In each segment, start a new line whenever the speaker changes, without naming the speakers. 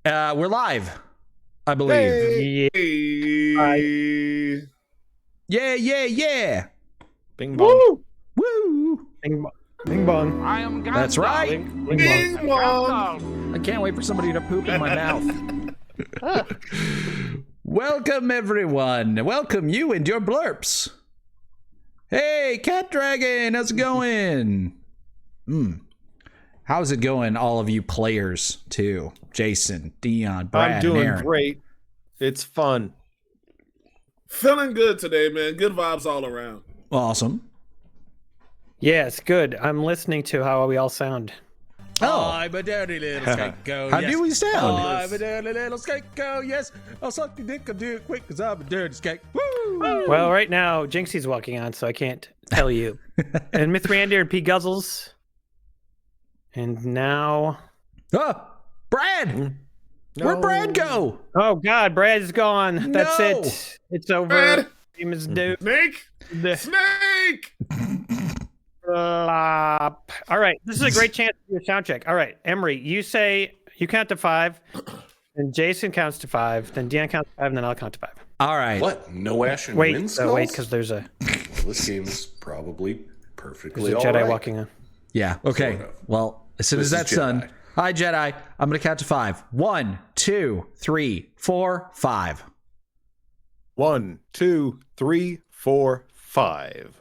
We're live, I believe.
Hey.
Yeah.
Bing bong.
Woo!
Bing bong. Bing bong.
I am Gandalf.
That's right.
Bing
Bing
bong.
bong.
I can't wait for somebody to poop in my mouth. Welcome, everyone. Welcome you and your blurps. Hey, Cat Dragon, how's it going? How's it going, all of you players, too? Jason, Dion, Brad,
I'm doing
and Aaron.
great. It's fun.
Feeling good today, man. Good vibes all around.
Awesome.
Yeah, it's good. I'm listening to how we all sound.
Oh,
I'm a dirty little skanko.
how do we sound?
I'm a dirty little skanko. Yes, I'll suck your dick. I'll do it quick because I'm a dirty skank. Woo!
Well, right now, Jinxie's walking on, so I can't tell you. And Myth Randy and P Guzzles. And now...
Oh, Brad! Where'd Brad go?
Oh, God, Brad's gone. That's
No.
it. It's over.
Brad.
Game is due.
Snake. Snake.
All right, this is a great chance to do a sound check. All right, Emery, you count to 5, then Jason counts to 5, then Dion counts to 5, and then I'll count to 5.
All right.
What? No ash and
Wait,
wind skulls?
wait, because there's a
Well, this game's probably perfectly all
Jedi
right.
walking on.
Yeah, okay.
Sort of.
Well, as soon as
This is
that's done.
Jedi.
Hi, Jedi. I'm going to count to 5. 1, 2, 3, 4, 5.
1, 2, 3, 4, 5.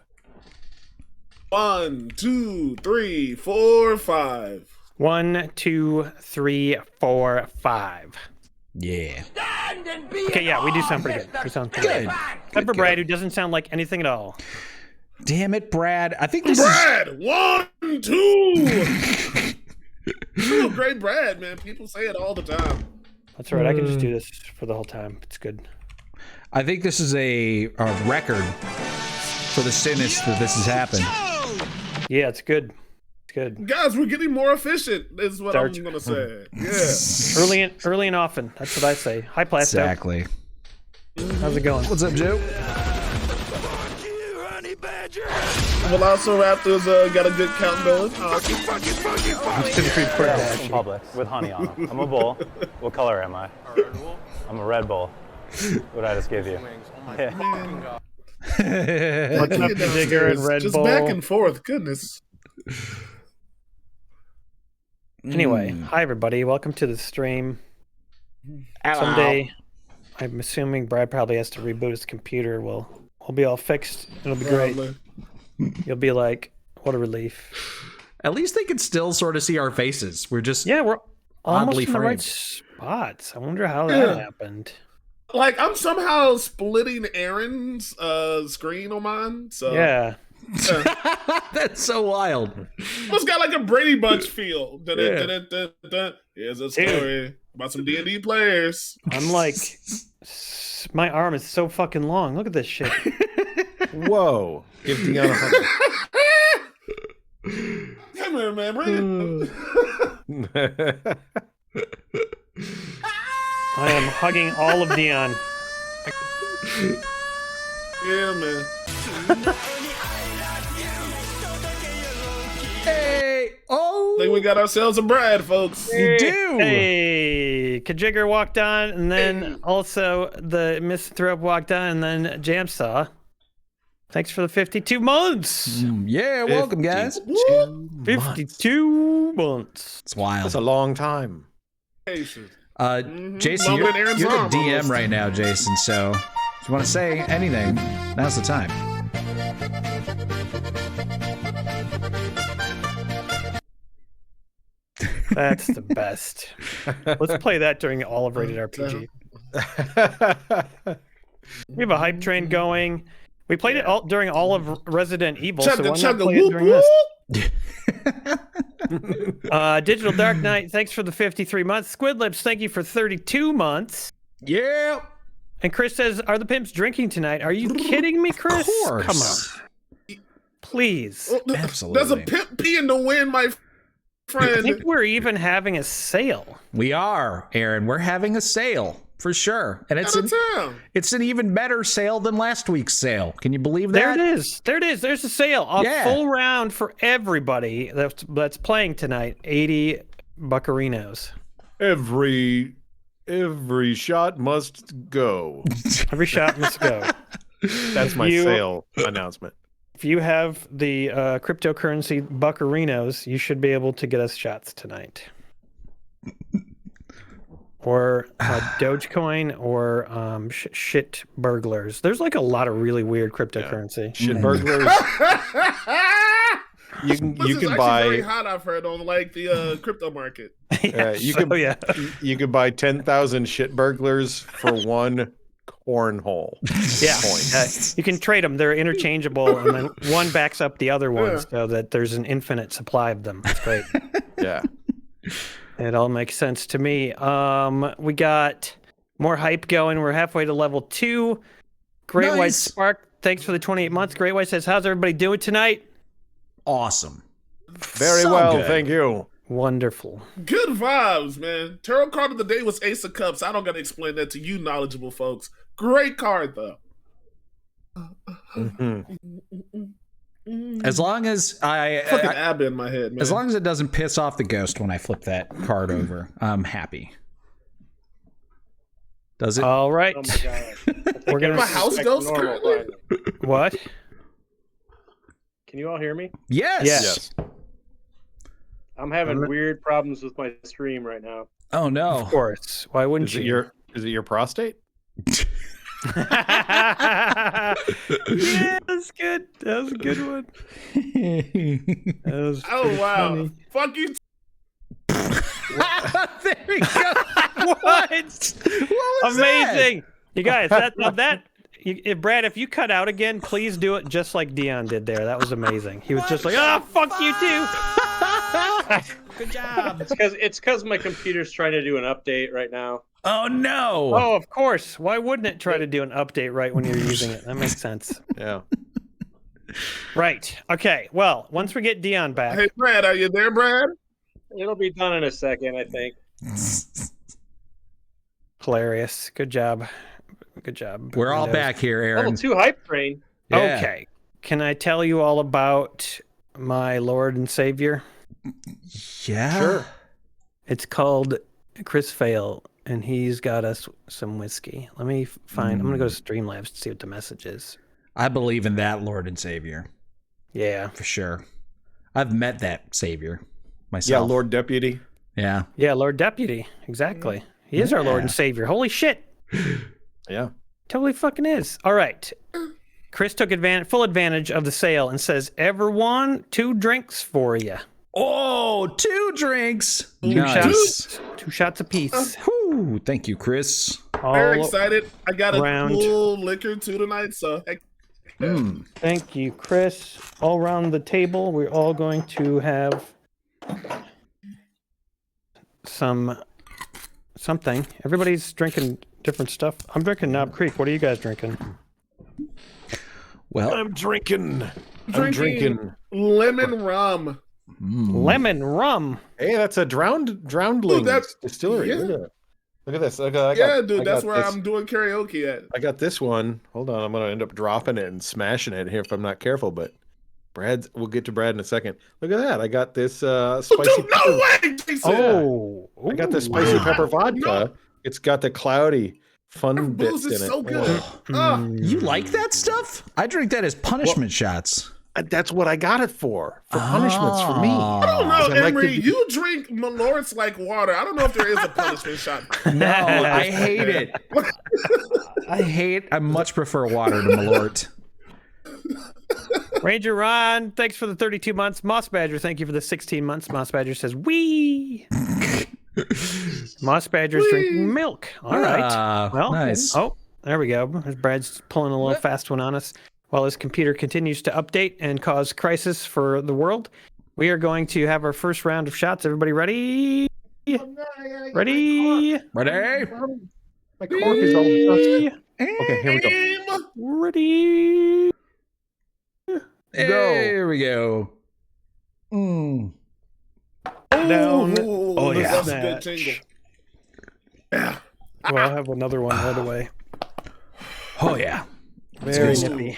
1, 2, 3, 4, 5.
1, 2, 3, 4, 5.
Yeah.
Okay, yeah, we do sound pretty good. We sound pretty good.
Good.
Except for Brad, who doesn't sound like anything at all.
Damn it, Brad. I think this is...
Brad. 1, 2. You're a great Brad, man. People say it all the time.
That's all right. I can just do this for the whole time. It's good.
I think this is a record for the soonest that this has happened.
Yeah, it's good. It's good.
Guys, we're getting more efficient, is what
Start-
I'm going to say. Yeah.
Early and often. That's what I say. Hi, Plasto.
Exactly.
How's it going?
What's up, Joe?
Well, also Raptors got a good count going. Awesome.
Publix with honey on them. I'm a bull. What color am I? I'm a red bull. What did I just give you? Yeah.
What's up, Digger and Red
Just
Bull?
back and forth. Goodness.
Anyway, hi everybody. Welcome to the stream. Someday, I'm assuming Brad probably has to reboot his computer. We'll be all fixed. It'll be great.
Probably.
You'll be like, what a relief.
At least they can still sort of see our faces. We're just...
Yeah, we're almost
Oddly
in the right
framed.
spots. I wonder how that happened.
Like, I'm somehow splitting Aaron's screen on mine. So
Yeah.
That's so wild.
It's got like a Brady Bunch feel. Dun-dun-dun-dun-dun-dun. Here's a story about some D&D players.
I'm like, my arm is so fucking long. Look at this shit.
Whoa. Give Dion a hug.
Come here, man. Bring it.
I am hugging all of Dion.
Yeah, man.
Hey! Oh!
I think we got ourselves a Brad, folks.
You do!
Hey, Kajigger walked on, and then also the Misanthrope walked on, and then Jamsaw. Thanks for the 52 months.
Yeah, welcome, guys.
52 months.
It's wild.
That's a long time.
Patience.
Jason,
Moment
you're
Aaron's
the
arm,
DM
almost.
right now, Jason, so if you want to say anything, now's the time.
That's the best. Let's play that during all of Rated RPG. We have a hype train going. We played it all during all of Resident Evil, so why not
Chugga,
play it
whoop,
during this? Digital Dark Knight, thanks for the 53 months. Squid Lips, thank you for 32 months.
Yeah!
And Chris says, are the pimps drinking tonight? Are you kidding me, Chris?
Of course.
Come on. Please.
Absolutely.
There's a pimp pee in the wind, my
I
friend.
think we're even having a sale.
We are, Aaron. We're having a sale. For sure. And
Out of town.
it's an even better sale than last week's sale. Can you believe
There
that?
it is. There it is. There's a sale. A
Yeah.
full round for everybody that's playing tonight. 80 buccarinos.
Every Every shot must go.
Every shot must go.
That's my sale announcement.
If you have the cryptocurrency buccarinos, you should be able to get us shots tonight. Or Dogecoin or shit burglars. There's like a lot of really weird cryptocurrency.
Shit burglars. You can buy
very hot. I've heard on like the crypto market.
You could buy 10,000 shit burglars for one cornhole.
Yeah, you can trade them. They're interchangeable, and then one backs up the other one, so that there's an infinite supply of them. It's great.
Yeah,
it all makes sense to me. We got more hype going. We're halfway to level 2. Great White Spark, thanks for the 28 months. Great White says, "How's everybody doing tonight?"
Awesome.
Very well, thank you.
Wonderful.
Good vibes, man. Tarot card of the day was Ace of Cups. I don't got to explain that to you knowledgeable folks. Great card, though.
As long as
fucking Abba in my head, man.
As long as it doesn't piss off the ghost when I flip that card over, I'm happy. Does it?
All right.
Oh my god.
We're gonna my house ghost currently?
What?
Can you all hear me?
Yes.
I'm having weird problems with my stream right now.
Oh no.
Of course. Why wouldn't you?
Is it your prostate?
Yeah, that's good. That was a good one. That was
wow.
Funny.
Fuck you.
There we go. What was
amazing? That? You guys, Brad, if you cut out again, please do it just like Dion did there. That was amazing. He was just like, fuck you too.
Good job.
It's because my computer's trying to do an update right now.
Oh no.
Oh, of course. Why wouldn't it try to do an update right when you're using it? That makes sense.
Yeah.
Right. Okay. Well, once we get Dion back.
Hey, Brad, are you there, Brad?
It'll be done in a second, I think.
Hilarious. Good job. Good job.
We're all back here, Aaron.
Level 2 hype train.
Yeah.
Okay. Can I tell you all about my Lord and Savior?
Yeah.
Sure.
It's called Chris Fail, and he's got us some whiskey. Let me find. I'm going to go to Streamlabs to see what the message is.
I believe in that Lord and Savior.
Yeah.
For sure. I've met that Savior myself.
Yeah, Lord Deputy.
Yeah.
Yeah, Lord Deputy. Exactly. He is our Lord and Savior. Holy shit.
Yeah.
Totally fucking is. All right. Chris took full advantage of the sale and says, everyone, 2 drinks for you.
Oh, 2 drinks.
2
Nice.
shots. 2 shots apiece.
Whew, thank you, Chris.
Very excited. I got a
round.
cool liquor too tonight, so heck.
Thank you, Chris. All around the table, we're all going to have something. Everybody's drinking different stuff. I'm drinking Knob Creek. What are you guys drinking?
Well,
I'm drinking
lemon rum.
Lemon rum.
Hey, that's a drownling distillery.
Yeah.
Look at this.
That's where I'm doing karaoke at.
I got this one. Hold on, I'm gonna end up dropping it and smashing it here if I'm not careful. But we'll get to Brad in a second. Look at that. I got this spicy.
No way, Jason.
Oh,
I got this spicy pepper vodka.
No.
It's got the cloudy fun bits
Booze is
in it.
so good.
you like that stuff? I drink that as punishment shots.
That's what I got it for punishments for me.
I don't know,
'Cause I like
Emery.
to-
You drink Malort's like water. I don't know if there is a punishment shot.
No, I hate it. I much prefer water to Malort.
Ranger Ron, thanks for the 32 months. Moss Badger, thank you for the 16 months. Moss Badger says, wee. Moss Badger's drinking milk. All right. Well,
nice.
Oh, there we go. Brad's pulling a little fast one on us. While his computer continues to update and cause crisis for the world, we are going to have our first round of shots. Everybody ready? Ready?
Ready?
My cork is all dusty. Okay, here we go.
Ready?
There we go.
Down.
Oh
yeah.
That's a good tingle. Yeah.
Well, I'll have another one right away.
Oh yeah.
Very nippy.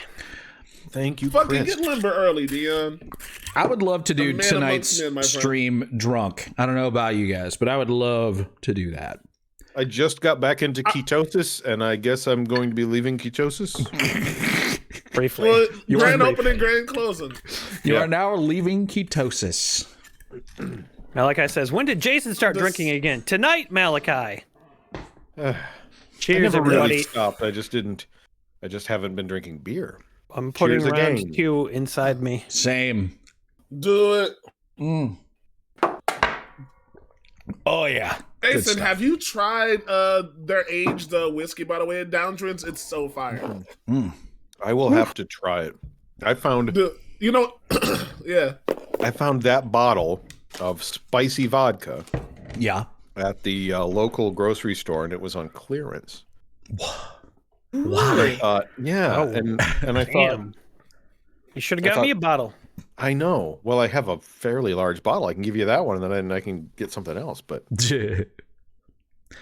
Thank you,
Fucking
Chris.
get limber early, Dion.
I would love to do
A man
tonight's
amongst men, my friend.
stream drunk. I don't know about you guys, but I would love to do that.
I just got back into ketosis, and I guess I'm going to be leaving ketosis.
Briefly.
Well,
You
grand
are
opening, grand closing.
You are now leaving ketosis.
Malachi says, when did Jason start drinking again? Tonight, Malachi. Cheers,
I never really
everybody.
stopped. I just haven't been drinking beer.
I'm putting
Cheers
round
again.
2 inside me.
Same.
Do it.
Oh yeah. Good
Jason,
stuff.
have you tried their aged whiskey, by the way, at Downdrins? It's so fire.
I will have to try it. I found
Yeah.
I found that bottle of spicy vodka
Yeah.
at the local grocery store, and it was on clearance.
Why?
Yeah,
Oh,
and I thought,
Damn. You should have
I
got
thought-
me a bottle.
I know. Well, I have a fairly large bottle. I can give you that one, and then I can get something else. But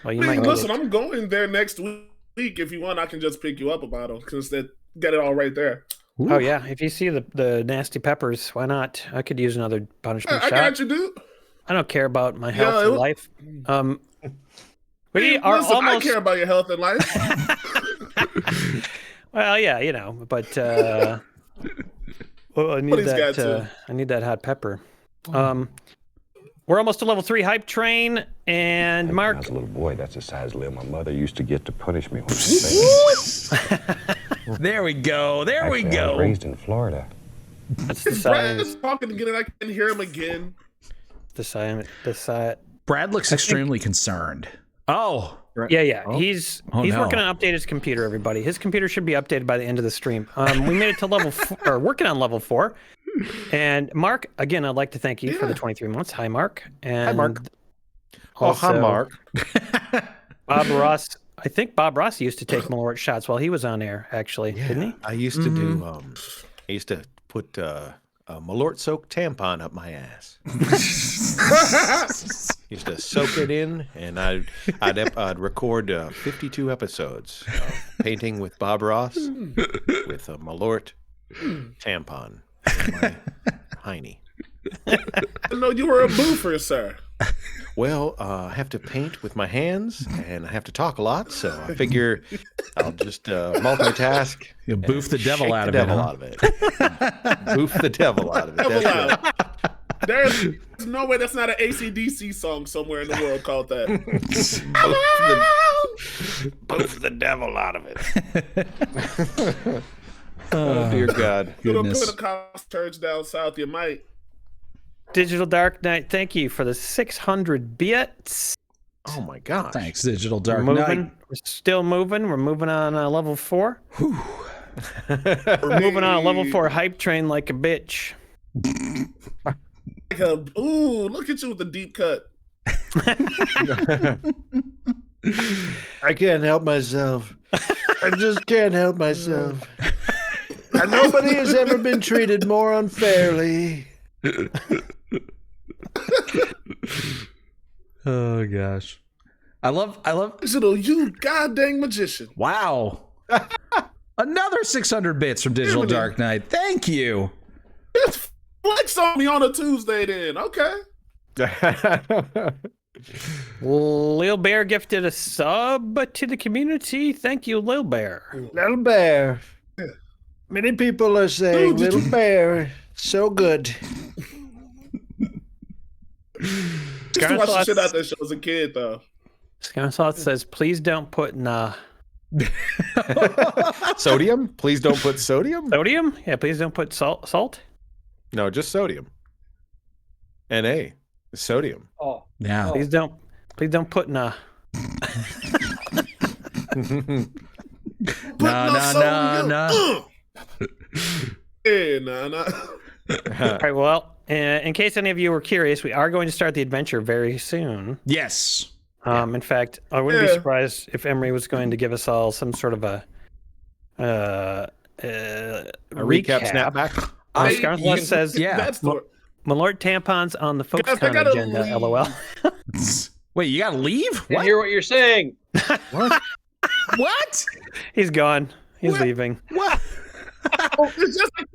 Well, you
I
might
mean,
need
listen,
it.
I'm going there next week. If you want, I can just pick you up a bottle because they got it all right there.
Oh, yeah. If you see the nasty peppers, why not? I could use another punishment
I
shot.
got you, dude.
I don't care about my health
it
or
was-
life. We
Hey,
are
listen,
almost.
I care about your health and life.
Well, yeah, but well, I need
But he's got
that.
to.
I need that hot pepper. We're almost to level 3 hype train, and
When I
Mark.
was a little boy, that's the size limb my mother used to get to punish me when I failed.
There we go. There we
Actually, I was
go.
raised in Florida.
That's the
Brad's
science.
talking again, and I can hear him again.
The science. The science.
Brad looks extremely concerned. Oh.
Yeah. He's
Oh, no.
working on update his computer. Everybody, his computer should be updated by the end of the stream. We made it to level 4, or working on level 4. And Mark, again, I'd like to thank you for the 23 months. Hi, Mark. And
Hi, Mark. Hi,
also,
Mark.
Bob Ross. I think Bob Ross used to take Malort shots while he was on air. Actually, didn't he?
I used to do. I used to put a Malort soaked tampon up my ass. Used to soak it in, and I'd record 52 episodes of Painting with Bob Ross with a Malort tampon in my hiney.
I know you were a boofer, sir.
Well, I have to paint with my hands, and I have to talk a lot, so I figure I'll just multitask.
You'll boof the devil
shake
out
the
of it,
devil
huh?
out of it. Boof the devil out of it. That's right.
There's no way that's not an AC/DC song somewhere in the world called that.
Boof the devil out of it. Oh, dear God.
You don't
Goodness.
put a cost church down south, you might.
Digital Dark Knight, thank you for the 600 bits.
Oh, my gosh.
Thanks, Digital Dark
We're
Knight.
moving. We're still moving. We're moving on level 4. We're moving on a level 4 hype train like a bitch.
Ooh, look at you with the deep cut.
I can't help myself. I just can't help myself. And nobody has ever been treated more unfairly.
Oh gosh. I love
Digital, you goddamn magician.
wow. Another 600 bits from Digital Dark Knight. Thank you.
Just flex on me on a Tuesday then. Okay.
Lil Bear gifted a sub to the community. Thank you, Lil Bear.
Little Bear. Many people are saying
Dude,
Little Bear, so good.
Used to watch the shit out that show as a kid, though.
Skyslot says, please don't put
Sodium? Please don't put sodium?
sodium. Yeah, please don't put salt.
No, just sodium. Na. Sodium.
Oh,
Yeah.
Please don't put
No.
Yeah, nah.
All right, well, in case any of you were curious, we are going to start the adventure very soon.
Yes.
In fact, I wouldn't be
Yeah.
surprised if Emery was going to give us all some sort of a
Recap snapback.
Scarlet says,
Yeah.
That's the
Malort tampons on the
Guys, I
FocusCon
gotta
agenda,
leave.
LOL.
Wait, you gotta leave?
I
What?
hear what you're saying.
What?
He's gone. He's
What?
leaving.
What?
it's just I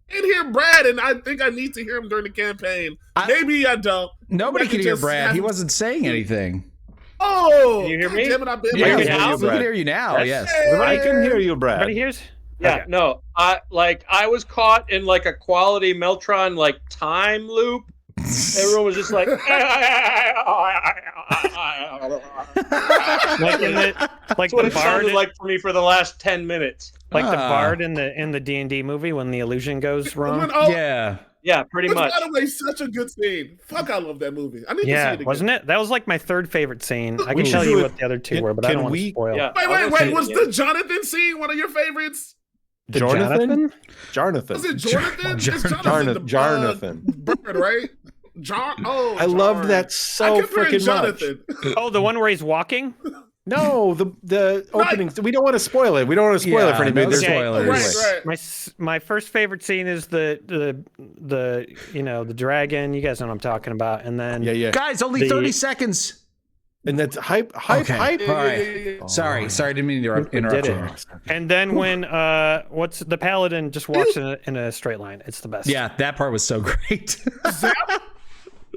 can't hear Brad, and I think I need to hear him during the campaign. Maybe I don't.
Nobody
I
can
could
hear
just
Brad.
have-
He wasn't saying anything.
Oh,
Can you hear
God
me?
damn it, I've been
Yeah,
like,
we
hear you,
can
Brad.
hear you now. Yes.
I can hear you, Brad.
Everybody hears?
Yeah,
Okay.
no. I was caught in like a quality Meltron like time loop. Everyone was just like,
Like in the like
that's what
the
it
bard,
sounded like for me for the last 10 minutes.
like the
Ah.
bard in the D&D movie when the illusion goes wrong.
Yeah.
Yeah, pretty
Which,
much.
by the way, such a good scene. Fuck, I love that movie. I need to see
Yeah,
it again.
wasn't it? That was like my third favorite scene. I can
Ooh.
tell you what the other two
Can-
were, but I
can
don't want to
we-
spoil.
Yeah.
Wait. Was the Jonathan scene one of your favorites?
The
Jonathan?
Was it Jonathan? It's Jonathan. the,
Jonathan.
Bird, right? Oh,
I loved
John.
that
I
so
kept hearing
freaking much.
Jonathan.
Oh, the one where he's walking?
No, the opening. We don't want to spoil it. We don't want to spoil it for anybody.
no
There's-
spoilers.
Right.
My first favorite scene is the the dragon. You guys know what I'm talking about. And then
Yeah.
Guys, only
The-
30 seconds.
And that's hype.
Okay.
Hype.
All right. Sorry, didn't mean to interrupt
did
you.
it. And then when what's the paladin just walks in a straight line. It's the best.
Yeah, that part was so great.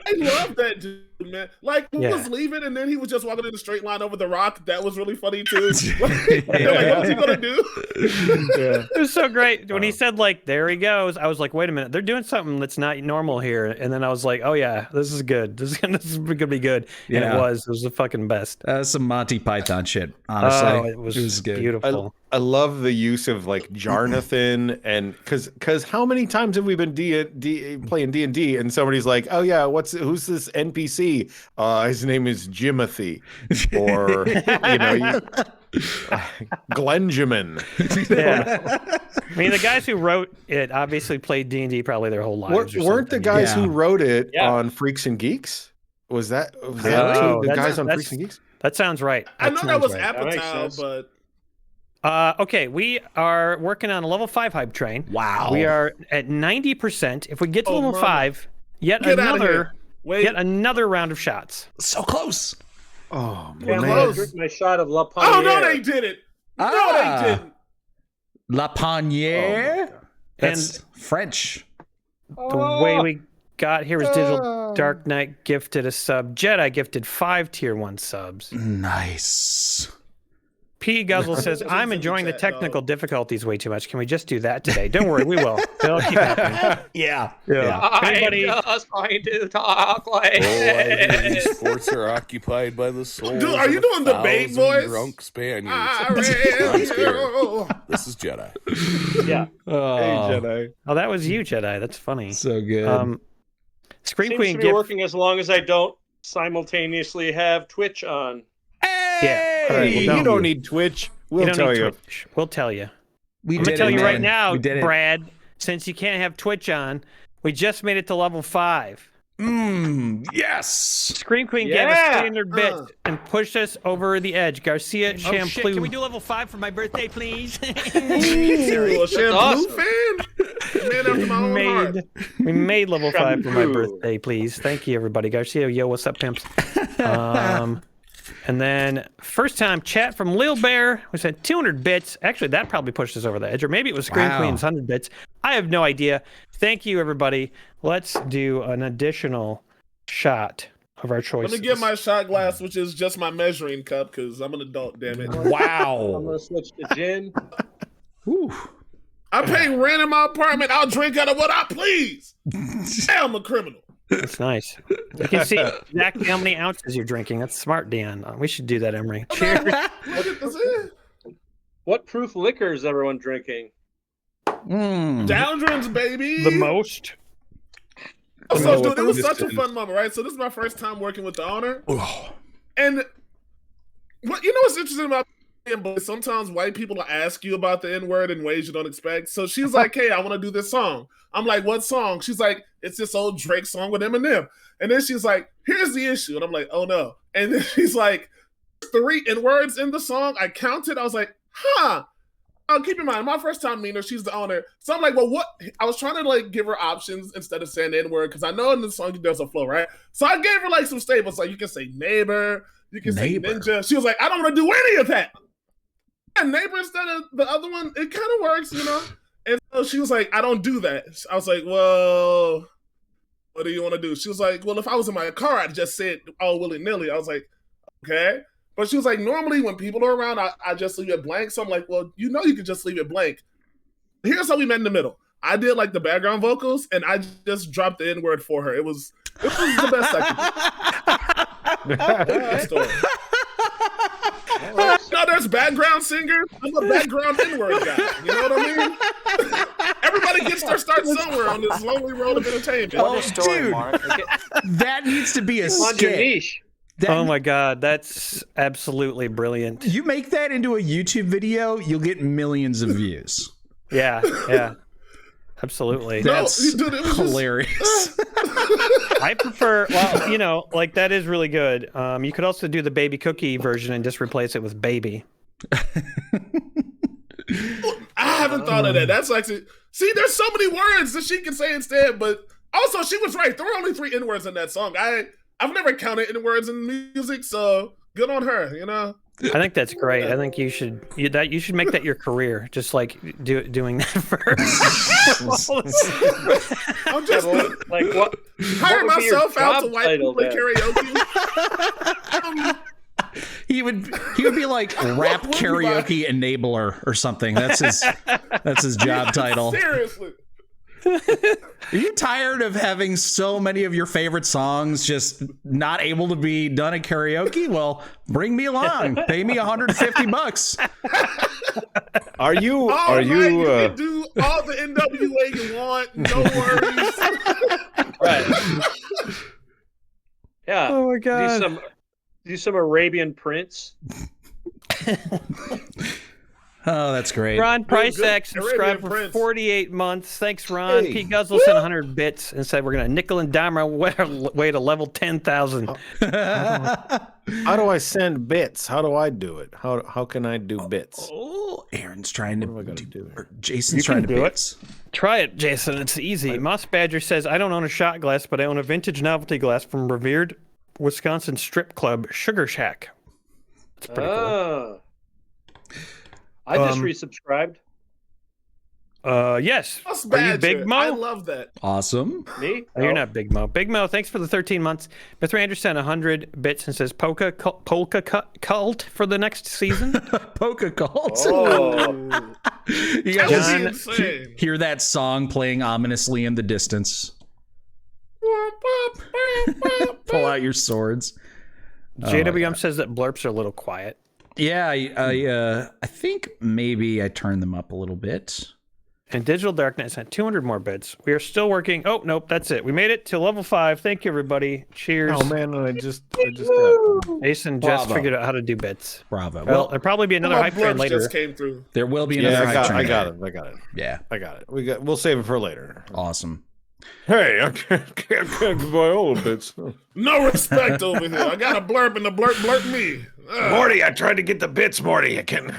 I love that dude, man. Like, who
Yeah.
was leaving and then he was just walking in a straight line over the rock. That was really funny, too. Like, what's he going to do?
It was so great when he said like there he goes. I was like, wait a minute, they're doing something that's not normal here. And then I was like, oh yeah, this is good. This is gonna be good. And
Yeah.
it was the fucking best.
Some Monty Python shit, honestly.
Oh, it was
good.
beautiful.
I love the use of like Jonathan and because how many times have we been playing D&D and somebody's like, oh yeah, who's this NPC? His name is Jimothy, or Glenjamin.
Yeah. I mean, the guys who wrote it obviously played D&D probably their whole lives.
Weren't the
something.
guys
Yeah.
who wrote it
Yeah.
on Freaks and Geeks? Was that
Oh,
the
that's-
guys on
that's-
Freaks and Geeks?
That sounds right.
I know that was
That makes
Apatow,
sense.
but
Okay, we are working on a level 5 hype train.
Wow.
We are at 90%. If we get to
Oh,
level
mama.
5, yet
Get outta
another
here. Wait.
yet another round of shots.
So close.
Oh
Yeah,
man.
I'm gonna drink my shot of La
oh,
Panier.
no, they didn't. No,
Ah.
they didn't.
La Panière. That's French.
The way we got here was Digital Dark Knight gifted a sub. Jedi gifted 5 tier 1 subs.
Nice.
P Guzzle says,
What's
I'm
in the
enjoying the
chat,
technical
dog?
difficulties way too much. Can we just do that today? Don't worry, we will. It'll keep happening.
Yeah.
Anybody-
I'm just going to talk like
These sports are occupied by the souls.
Dude, are you
of a
doing the bait
1,000
voice?
Drunk Spaniards.
I
I'm
ran
scared.
you.
This is Jedi.
Yeah.
Oh,
Jedi.
Oh, that was you, Jedi. That's funny.
so good.
Scream
Seems
Queen
to be
gift.
working as long as I don't simultaneously have Twitch on.
Yeah. All right, well,
You don't need Twitch. We'll
don't
tell
need
you.
Twitch. We'll tell you.
We
I'm
did
gonna tell
it,
you right
man.
now,
We did it.
Brad. Since you can't have Twitch on, we just made it to level 5.
Yes.
Scream Queen gave us 300 bits and pushed us over the edge. Garcia Shampoo.
Oh shit, can we do level 5 for my birthday, please?
You a shampoo
awesome.
fan? Man after my own heart.
We made level 5 for my
Shampoo.
birthday, please. Thank you, everybody. Garcia, yo, what's up, pimps? And then first time chat from Lil Bear. We said 200 bits. Actually, that probably pushed us over the edge, or maybe it was Scream
Wow.
Queen's 100 bits. I have no idea. Thank you, everybody. Let's do an additional shot of our
Let
choices.
me get my shot glass, which is just my measuring cup, because I'm an adult, damn it.
I'm
Wow.
gonna switch to gin.
I pay rent in my apartment. I'll drink out of what I please. I'm a criminal.
That's nice. You can see exactly how many ounces you're drinking. That's smart, Dan. We should do that, Emery. Cheers.
Look at this.
What proof liquor is everyone drinking?
Downdrans, baby.
The most.
So, dude, it was such a fun moment, right? So this is my first time working with the owner. And what what's interesting about but sometimes white people will ask you about the N-word in ways you don't expect. So she's like, hey, I want to do this song. I'm like, what song? She's like, it's this old Drake song with Eminem. And then she's like, here's the issue. And I'm like, oh no. And then she's like, 3 N-words in the song. I counted. I was like, huh. Keep in mind, my first time meeting her, she's the owner. So I'm like, well, what? I was trying to like give her options instead of saying the N-word because I know in the song there's a flow, right? So I gave her like some staples. Like you can say neighbor, you can say ninja. She was like, I don't want to do any of that. And neighbor instead of the other one, it kind of works, And so she was like, I don't do that. I was like, well, what do you want to do? She was like, well, if I was in my car, I'd just say it all willy-nilly. I was like, Okay. But she was like, normally when people are around, I just leave it blank. So I'm like, well, you know, you can just leave it blank. Here's how we met in the middle. I did like the background vocals, and I just dropped the N-word for her. It was the best I could do. No, there's background singers. I'm a background N-word guy. You know what I mean? Everybody gets their start somewhere on this lonely road of entertainment.
Oh, dude, that needs to be a skit.
Oh my God, that's absolutely brilliant.
You make that into a YouTube video, you'll get millions of views.
Yeah. Absolutely.
That's hilarious.
I prefer, well, you know, like that is really good. You could also do the baby cookie version and just replace it with baby.
I haven't thought of that. That's actually, see, there's so many words that she can say instead, but also she was right. There were only 3 N-words in that song. I've never counted N-words in music, so good on her, you know?
I think that's great. I think you should make that your career, just like doing that for.
I'm just
like what?
Hire myself out to white people play karaoke.
He would be like rap karaoke enabler or something. That's his job title.
Seriously.
Are you tired of having so many of your favorite songs just not able to be done at karaoke? Well, bring me along. Pay me $150.
Are you
you can do all the NWA you want, no worries.
Right. Yeah.
Oh my God.
Do some Arabian Prince.
Oh, that's great.
Ron Priceack subscribed for 48 months. Thanks, Ron. Pete Guzzle sent 100 bits and said we're going to nickel and dime our way to level 10,000.
How do I send bits? How do I do it? How can I do bits?
Oh, Aaron's trying to
do
or Jason's trying to do it.
Try it, Jason. It's easy. Moss Badger says, I don't own a shot glass, but I own a vintage novelty glass from revered Wisconsin strip club Sugar Shack. It's pretty cool.
I just resubscribed.
Yes. Are you Big Mo?
I love that.
Awesome.
Me?
Oh, you're not Big Mo. Big Mo, thanks for the 13 months. Mr. Anderson, 100 bits and says Polka Cult for the next season.
Polka Cult.
Oh.
You guys hear that song playing ominously in the distance. Pull out your swords.
JWM says that blurps are a little quiet.
Yeah, I think maybe I turned them up a little bit.
And Digital Darkness had 200 more bits. We are still working. Oh, nope, that's it. We made it to level 5. Thank you, everybody. Cheers.
Oh, man, I just
Jason just figured out how to do bits.
Bravo.
Well, there'll probably be another hype train later.
Just came through.
There will be another hype train.
I got it.
Yeah.
I got it. We'll save it for later.
Awesome.
Hey, I can't give my old bits.
No respect over here. I got a blurb and the blurp me.
Morty, I tried to get the bits, Morty. I can.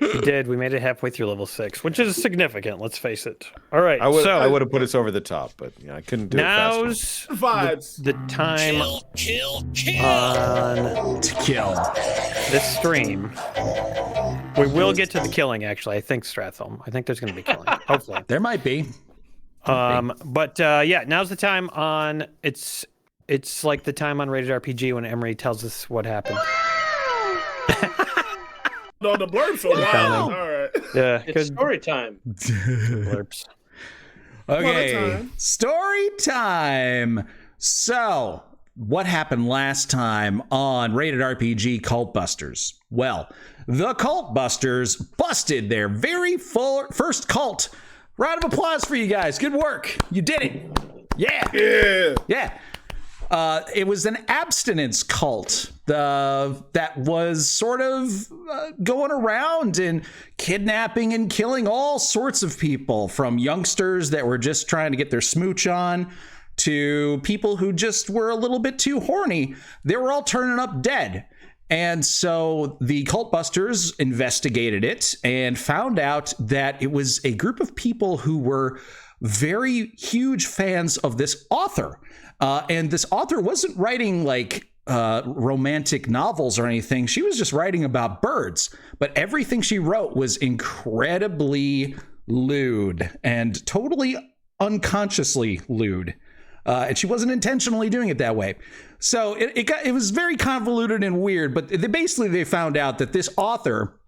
We did. We made it halfway through level 6, which is significant. Let's face it. All right.
I would have put us over the top, but I couldn't do it fast
enough. The time
to kill
this stream. We will get to the killing. Actually, I think Stratholm. I think there's going to be killing. Hopefully,
there might be.
But yeah, now's the time on. It's like the time on Rated RPG when Emery tells us what happened.
No, the blurps are wild. All right.
Yeah,
it's story time.
Blurps.
Okay, story time. So, what happened last time on Rated RPG Cultbusters? Well, the Cultbusters busted their very first cult. Round of applause for you guys. Good work. You did it. Yeah. It was an abstinence cult that was sort of going around and kidnapping and killing all sorts of people, from youngsters that were just trying to get their smooch on to people who just were a little bit too horny. They were all turning up dead. And so the Cultbusters investigated it and found out that it was a group of people who were very huge fans of this author. And this author wasn't writing like romantic novels or anything. She was just writing about birds. But everything she wrote was incredibly lewd and totally unconsciously lewd. And she wasn't intentionally doing it that way. So it was very convoluted and weird, but they found out that this author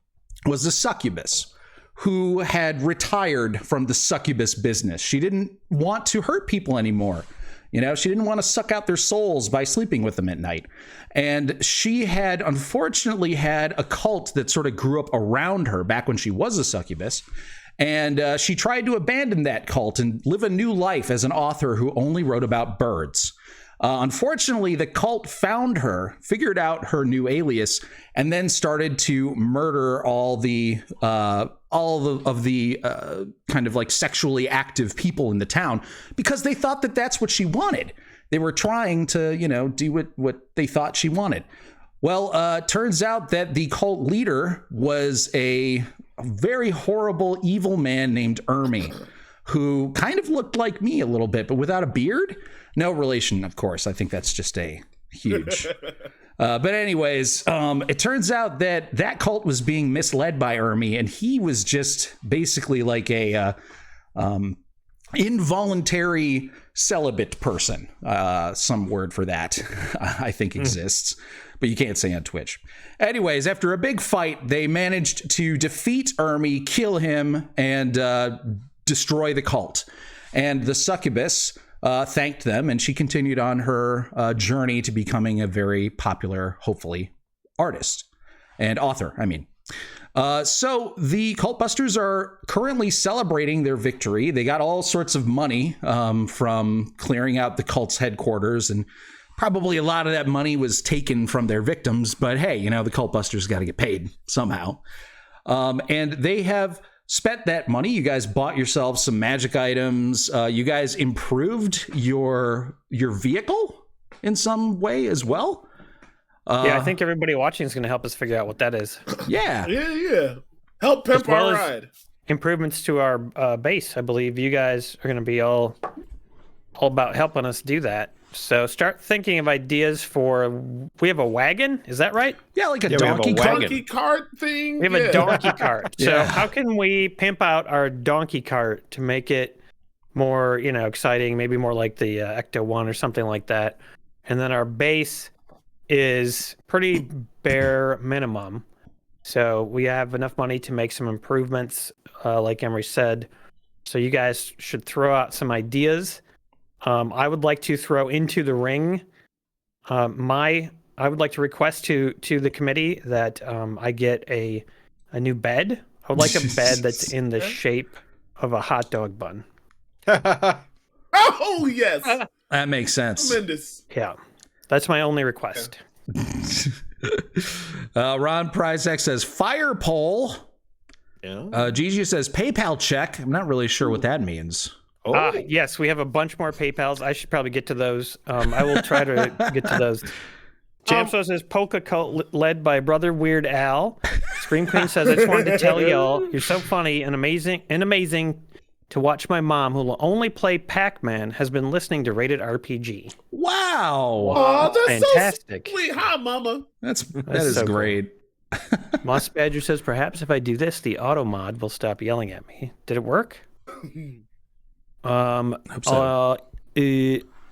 was a succubus who had retired from the succubus business. She didn't want to hurt people anymore. You know, she didn't want to suck out their souls by sleeping with them at night. And she had unfortunately had a cult that sort of grew up around her back when she was a succubus. And she tried to abandon that cult and live a new life as an author who only wrote about birds. Unfortunately, the cult found her, figured out her new alias, and then started to murder all the kind of like sexually active people in the town because they thought that that's what she wanted. They were trying to, you know, do what they thought she wanted. Well, turns out that the cult leader was a very horrible, evil man named Ermi, who kind of looked like me a little bit, but without a beard. No relation, of course. I think that's just a huge. But anyways, it turns out that cult was being misled by Ermi, and he was just basically like a involuntary celibate person. Some word for that, I think exists, but you can't say on Twitch. Anyways, after a big fight, they managed to defeat Ermi, kill him, and destroy the cult. And the succubus thanked them, and she continued on her journey to becoming a very popular, hopefully, artist and author. So the Cultbusters are currently celebrating their victory. They got all sorts of money from clearing out the cult's headquarters, and probably a lot of that money was taken from their victims. But hey, you know, the Cultbusters got to get paid somehow. And they have spent that money. You guys bought yourselves some magic items. You guys improved your vehicle in some way as well.
Yeah, I think everybody watching is going to help us figure out what that is.
Yeah.
Yeah. Help pimp our ride.
Improvements to our base. I believe you guys are going to be all about helping us do that. So start thinking of ideas for. We have a wagon, is that right?
Yeah, like a donkey
cart thing.
We have a donkey cart. So how can we pimp out our donkey cart to make it more, you know, exciting? Maybe more like the Ecto 1 or something like that. And then our base is pretty bare minimum. So we have enough money to make some improvements, like Emery said. So you guys should throw out some ideas. I would like to throw into the ring. I would like to request to the committee that I get a new bed. I would like a bed that's in the shape of a hot dog bun.
Oh yes,
that makes sense.
Tremendous.
Yeah, that's my only request.
Ron Pryzek says fire pole.
Yeah.
Gigi says PayPal check. I'm not really sure what that means.
Oh.
Yes, we have a bunch more PayPals. I should probably get to those. I will try to get to those. Jamso says Polka Cult led by Brother Weird Al. Scream Queen says, I just wanted to tell y'all, you're so funny and amazing to watch. My mom, who will only play Pac-Man, has been listening to Rated RPG.
Wow.
Oh, that's
fantastic.
So sweet. Hi, Mama.
That is so great.
Moss Badger says, perhaps if I do this, the auto mod will stop yelling at me. Did it work?
Hope so.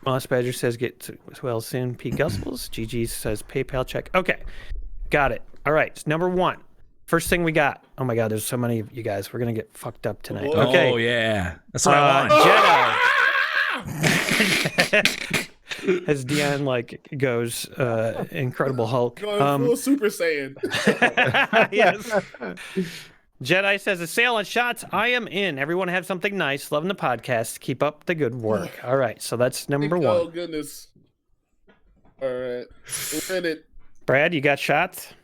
Moss Badger says get well soon. P. Guspels. GG says PayPal check. Okay, got it. All right, so number one. First thing we got. Oh my God, there's so many of you guys. We're gonna get fucked up tonight.
Oh,
okay.
Oh yeah, that's what I want.
Jedi. As Dion goes, Incredible Hulk.
Going full Super Saiyan.
Yes. Jedi says, a sale on shots. I am in. Everyone have something nice. Loving the podcast. Keep up the good work. All right, so that's number one.
Oh, goodness. All right. We're in it.
Brad, you got shots?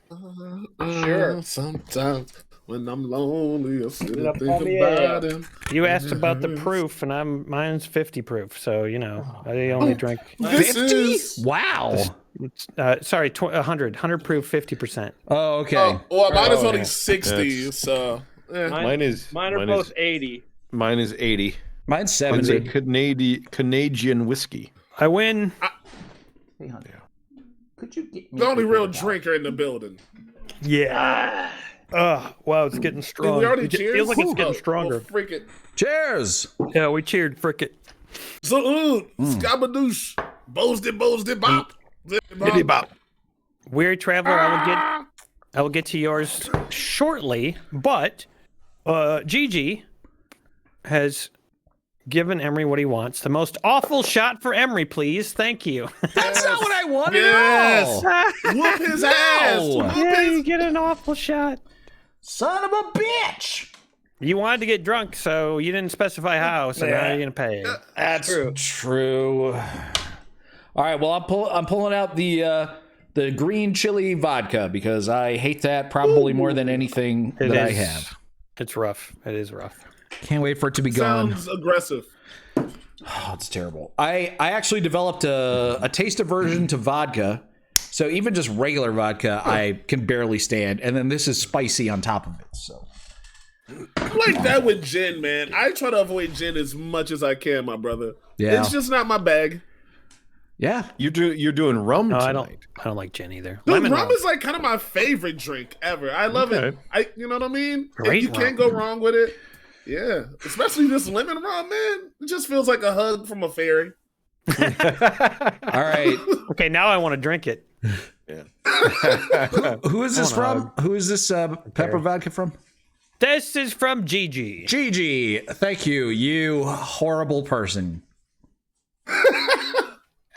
Sure. Sometimes when I'm lonely, I sit and think about him.
You asked about the proof, and mine's 50 proof, so, you know, I only drank
50? Wow.
Sorry, 100 proof, 50%.
Oh, okay.
Well, mine is only 60, so.
Mine
are both 80.
Mine is 80.
Mine's 70.
Mine's a Canadian whiskey.
I win.
Could you get me
the only real drinker in the building.
Yeah. Wow, it's getting strong.
We already
It
cheered?
feels like it's getting stronger.
Freak it.
Cheers.
Yeah, we cheered. Frick it.
So, Scabadoosh. Bows bop.
Biddy bop.
Weary Traveler, I will get to yours shortly, but Gigi has given Emery what he wants. The most awful shot for Emery, please. Thank you.
That's not what I wanted at all.
Whoop his ass.
Yeah, you get an awful shot.
Son of a bitch.
You wanted to get drunk, so you didn't specify how, so now you're going to pay.
That's true. All right, well, I'm pulling out the green chili vodka because I hate that probably more than anything I have.
It's rough. It is rough.
Can't wait for it to be gone.
Sounds aggressive.
Oh, it's terrible. I actually developed a taste aversion to vodka. So even just regular vodka, I can barely stand. And then this is spicy on top of it. So
I'm like that with gin, man. I try to avoid gin as much as I can, my brother.
Yeah.
It's just not my bag.
Yeah.
You're doing rum tonight.
I don't like gin either.
Dude, rum is like kind of my favorite drink ever. I love it. You know what I mean? You can't go wrong with it. Yeah. Especially this lemon rum, man. It just feels like a hug from a fairy.
All right.
Okay, now I want to drink it.
Yeah.
Who is this from? Who is this pepper vodka from?
This is from Gigi.
Gigi, thank you. You horrible person.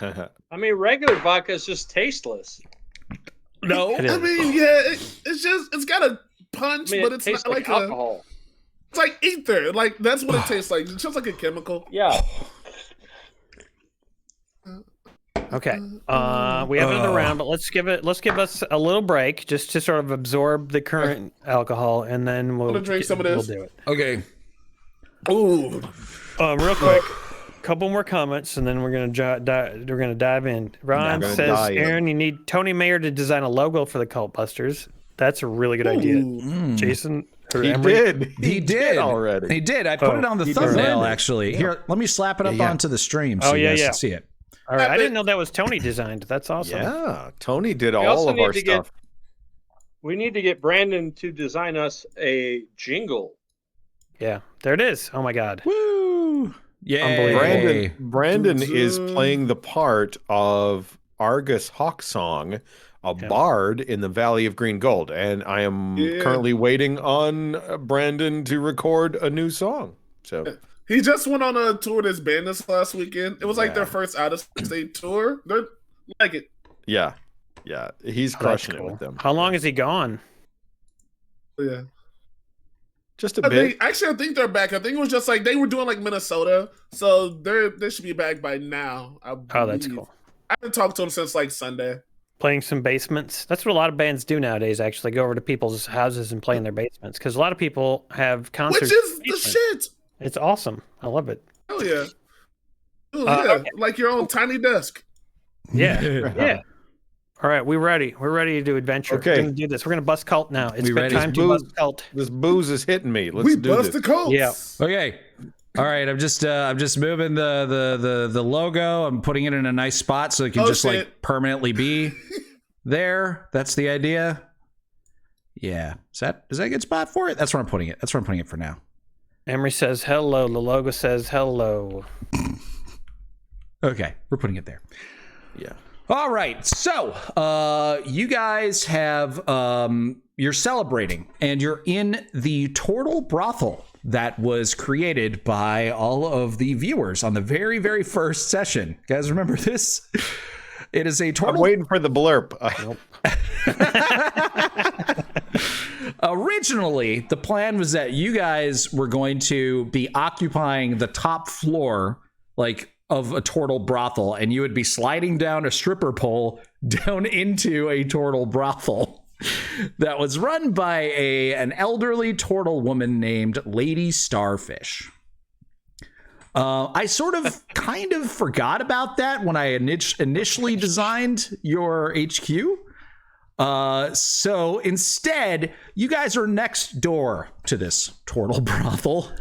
I mean, regular vodka is just tasteless.
No,
I mean, yeah, it's got a punch, but it's not like
alcohol.
It's like ether. Like that's what it tastes like. It's just like a chemical.
Yeah.
Okay. We have another round, but let's give us a little break just to sort of absorb the current alcohol, and then we'll
drink some of this.
We'll do it.
Okay.
Ooh.
Real quick. Couple more comments, and then we're gonna dive in. Ron says, "Aaron, you need Tony Mayer to design a logo for the Cultbusters." That's a really good idea. Jason,
he did.
He did
already.
He did. I put it on the thumbnail actually.
Yeah.
Here, let me slap it up onto the stream so you guys can see it.
All right, I didn't know that was Tony designed. That's awesome.
Yeah, Tony did all of our stuff.
We need to get Brandon to design us a jingle.
Yeah, there it is. Oh my God.
Woo! Yeah.
Brandon is playing the part of Argus Hawksong, a bard in the Valley of Green Gold, and I am currently waiting on Brandon to record a new song. So
he just went on a tour this band this last weekend. It was like their first out-of-state tour. They like it.
Yeah, he's crushing it with them.
How long is he gone?
Yeah.
Just a bit.
I think they're back. I think it was just like they were doing like Minnesota, so they should be back by now.
Oh, that's cool.
I haven't talked to them since like Sunday.
Playing some basements. That's what a lot of bands do nowadays. Actually, go over to people's houses and play in their basements because a lot of people have concerts.
Which is the shit.
It's awesome. I love it.
Oh yeah. Ooh, yeah. Okay. Like your own tiny desk.
Yeah. Yeah. All right, we're ready. We're ready to do adventure.
Okay.
We're gonna do this. We're gonna bust cult now. It's time to bust cult.
This booze is hitting me. Let's do
bust
this.
the cult.
Yeah.
Okay. All right. I'm just moving the logo. I'm putting it in a nice spot so it can like permanently be there. That's the idea. Yeah. Is that a good spot for it? That's where I'm putting it. That's where I'm putting it for now.
Emery says hello. The logo says hello.
Okay, we're putting it there.
Yeah.
All right, so you guys have you're celebrating, and you're in the Tortle brothel that was created by all of the viewers on the very, very first session. You guys remember this? It is a Tortle.
I'm waiting for the blurb.
Originally, the plan was that you guys were going to be occupying the top floor, like, of a Tortle brothel, and you would be sliding down a stripper pole down into a Tortle brothel that was run by an elderly Tortle woman named Lady Starfish. I sort of kind of forgot about that when I initially designed your HQ. So instead, you guys are next door to this Tortle brothel.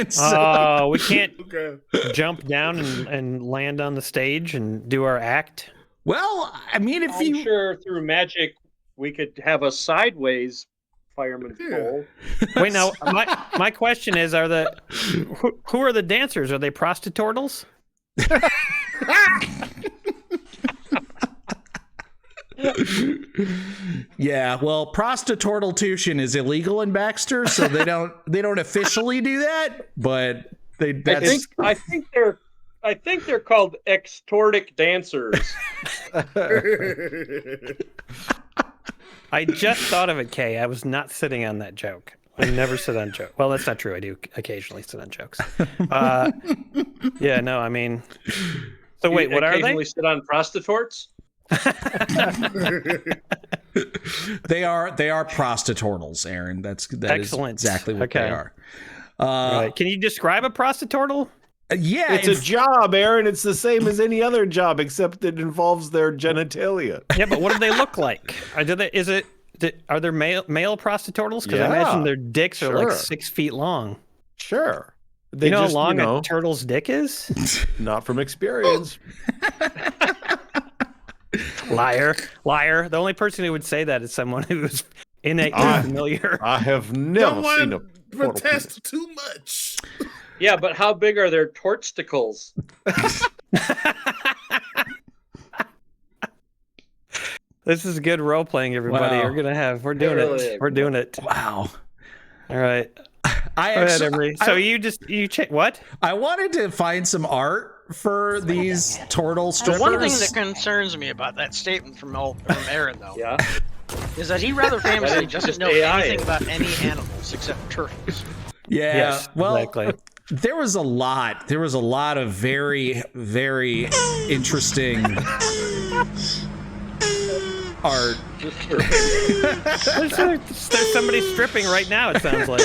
So, we can't jump down and land on the stage and do our act.
Well, I mean,
I'm sure through magic we could have a sideways fireman's pole.
Wait, now my question is: who are the dancers? Are they prostitutortles?
Yeah, well, prostitution is illegal in Baxter, so they don't officially do that, but
I think they're called extortic dancers.
I just thought of it, Kay. I was not sitting on that joke. I never sit on jokes. Well, that's not true. I do occasionally sit on jokes. Yeah, no, I mean. So wait, what are they?
Occasionally sit on prostitutes.
They are prostitutors, Aaron. That
Excellent.
is exactly what they are.
Right. Can you describe a prostituturtle?
Yeah,
it's a job, Aaron. It's the same as any other job, except it involves their genitalia.
Yeah, but what do they look like? Are there male prostituturtles? Because I imagine their dicks are like 6 feet long.
Sure.
You know how long a turtle's dick is?
Not from experience.
Liar. The only person who would say that is someone who is innately familiar.
I have never seen a
protest too much.
Yeah, but how big are their tortsticles?
This is good role playing, everybody.
Wow.
We're doing it. We're doing it.
Wow.
All right. So you check what?
I wanted to find some art for these turtle strippers.
The one thing that concerns me about that statement from Aaron, though, is that he rather famously doesn't know anything about any animals except turtles.
Yeah.
Yes,
well,
exactly.
There was a lot of very, very interesting art.
There's somebody stripping right now, it sounds like.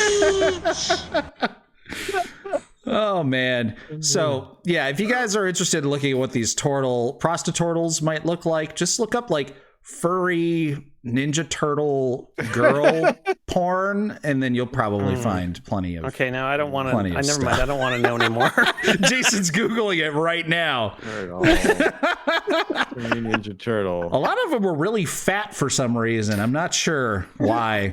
Oh man. So yeah, if you guys are interested in looking at what these prostituturtles might look like, just look up like furry Ninja Turtle girl porn, and then you'll probably find plenty of.
Okay, now I don't want to. Never
stuff.
mind. I don't want to know anymore.
Jason's Googling it right now.
Ninja Turtle.
A lot of them were really fat for some reason. I'm not sure why.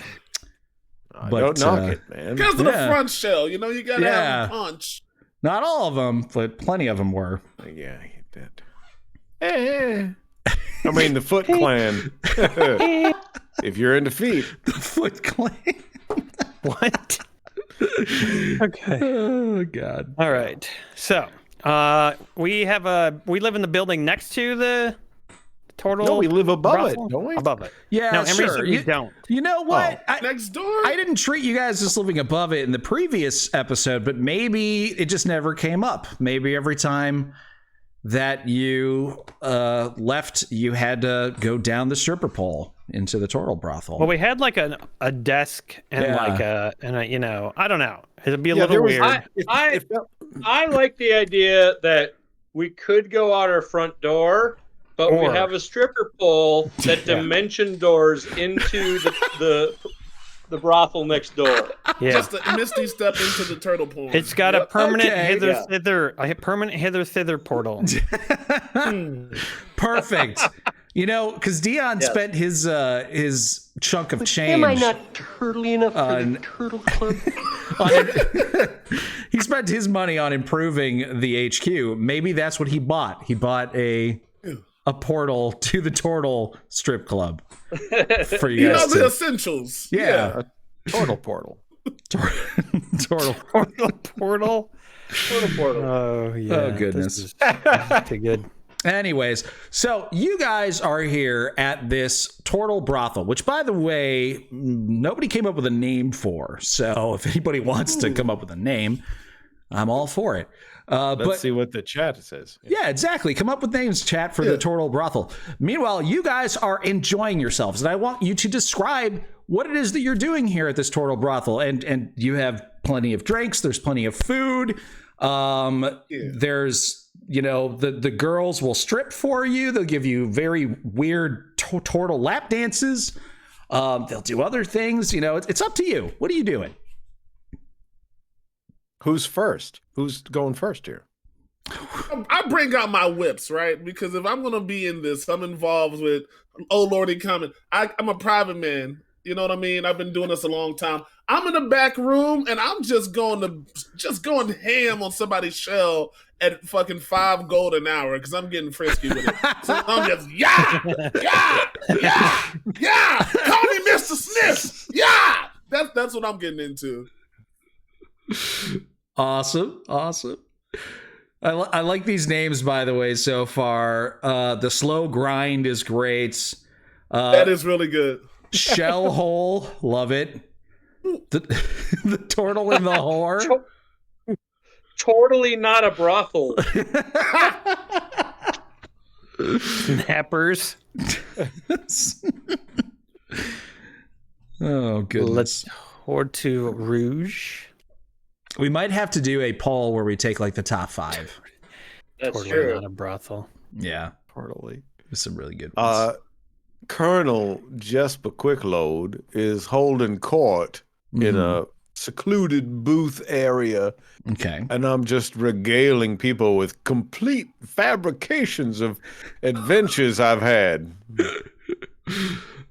But don't knock it, man.
Because of the front shell, you gotta have a punch.
Not all of them, but plenty of them were.
Yeah, I get that. I mean, the Foot Clan. If you're into feet.
The Foot Clan.
What? Okay.
Oh, God.
All right. So, we live in the building next to the Tortle.
No, we live above
brothel?
it, don't we?
Above it.
Yeah,
no,
sure.
You don't.
You know what?
Next door?
I didn't treat you guys as living above it in the previous episode, but maybe it just never came up. Maybe every time that you left, you had to go down the stripper pole into the Tortle brothel.
Well, we had like a desk and I don't know. It'd be a little weird.
I like the idea that we could go out our front door, but we have a stripper pole that dimension doors into the brothel next door.
Yeah.
Just a misty step into the turtle pool.
It's got a permanent hither-thither portal.
Perfect. Because Dion spent his chunk of change.
Am I not turtly enough for the Turtle Club?
He spent his money on improving the HQ. Maybe that's what he bought. He bought a portal to the Tortle strip club for you guys.
The essentials.
Yeah.
Tortle portal.
Tortle
portal. Oh yeah.
Oh goodness.
Too good.
Anyways, so you guys are here at this Tortle brothel, which, by the way, nobody came up with a name for. So if anybody wants to come up with a name, I'm all for it.
Let's see what the chat says.
Yeah, exactly. Come up with names, chat, for the Tortle brothel. Meanwhile, you guys are enjoying yourselves, and I want you to describe what it is that you're doing here at this Tortle brothel. And you have plenty of drinks. There's plenty of food. There's, the girls will strip for you. They'll give you very weird Tortle lap dances. They'll do other things. It's up to you. What are you doing?
Who's first? Who's going first here?
I bring out my whips, right? Because if I'm going to be in this, I'm involved with Lordy Common. I'm a private man. You know what I mean? I've been doing this a long time. I'm in the back room and I'm just going ham on somebody's shell at fucking 5 gold an hour because I'm getting frisky with it. So I'm just yeah. Call me Mr. Smith. Yeah. That's what I'm getting into.
Awesome. I like these names, by the way, so far. The Slow Grind is great.
That is really good.
Shell Hole, love it. The Tortle and the Whore.
Totally not a brothel.
Snappers.
Oh, goodness.
Horde to Rouge.
We might have to do a poll where we take like the top 5.
That's
Totally
true.
not a brothel.
Yeah.
Totally.
There's some really good ones.
Colonel Jesper Quickload is holding court in a secluded booth area.
Okay.
And I'm just regaling people with complete fabrications of adventures I've had.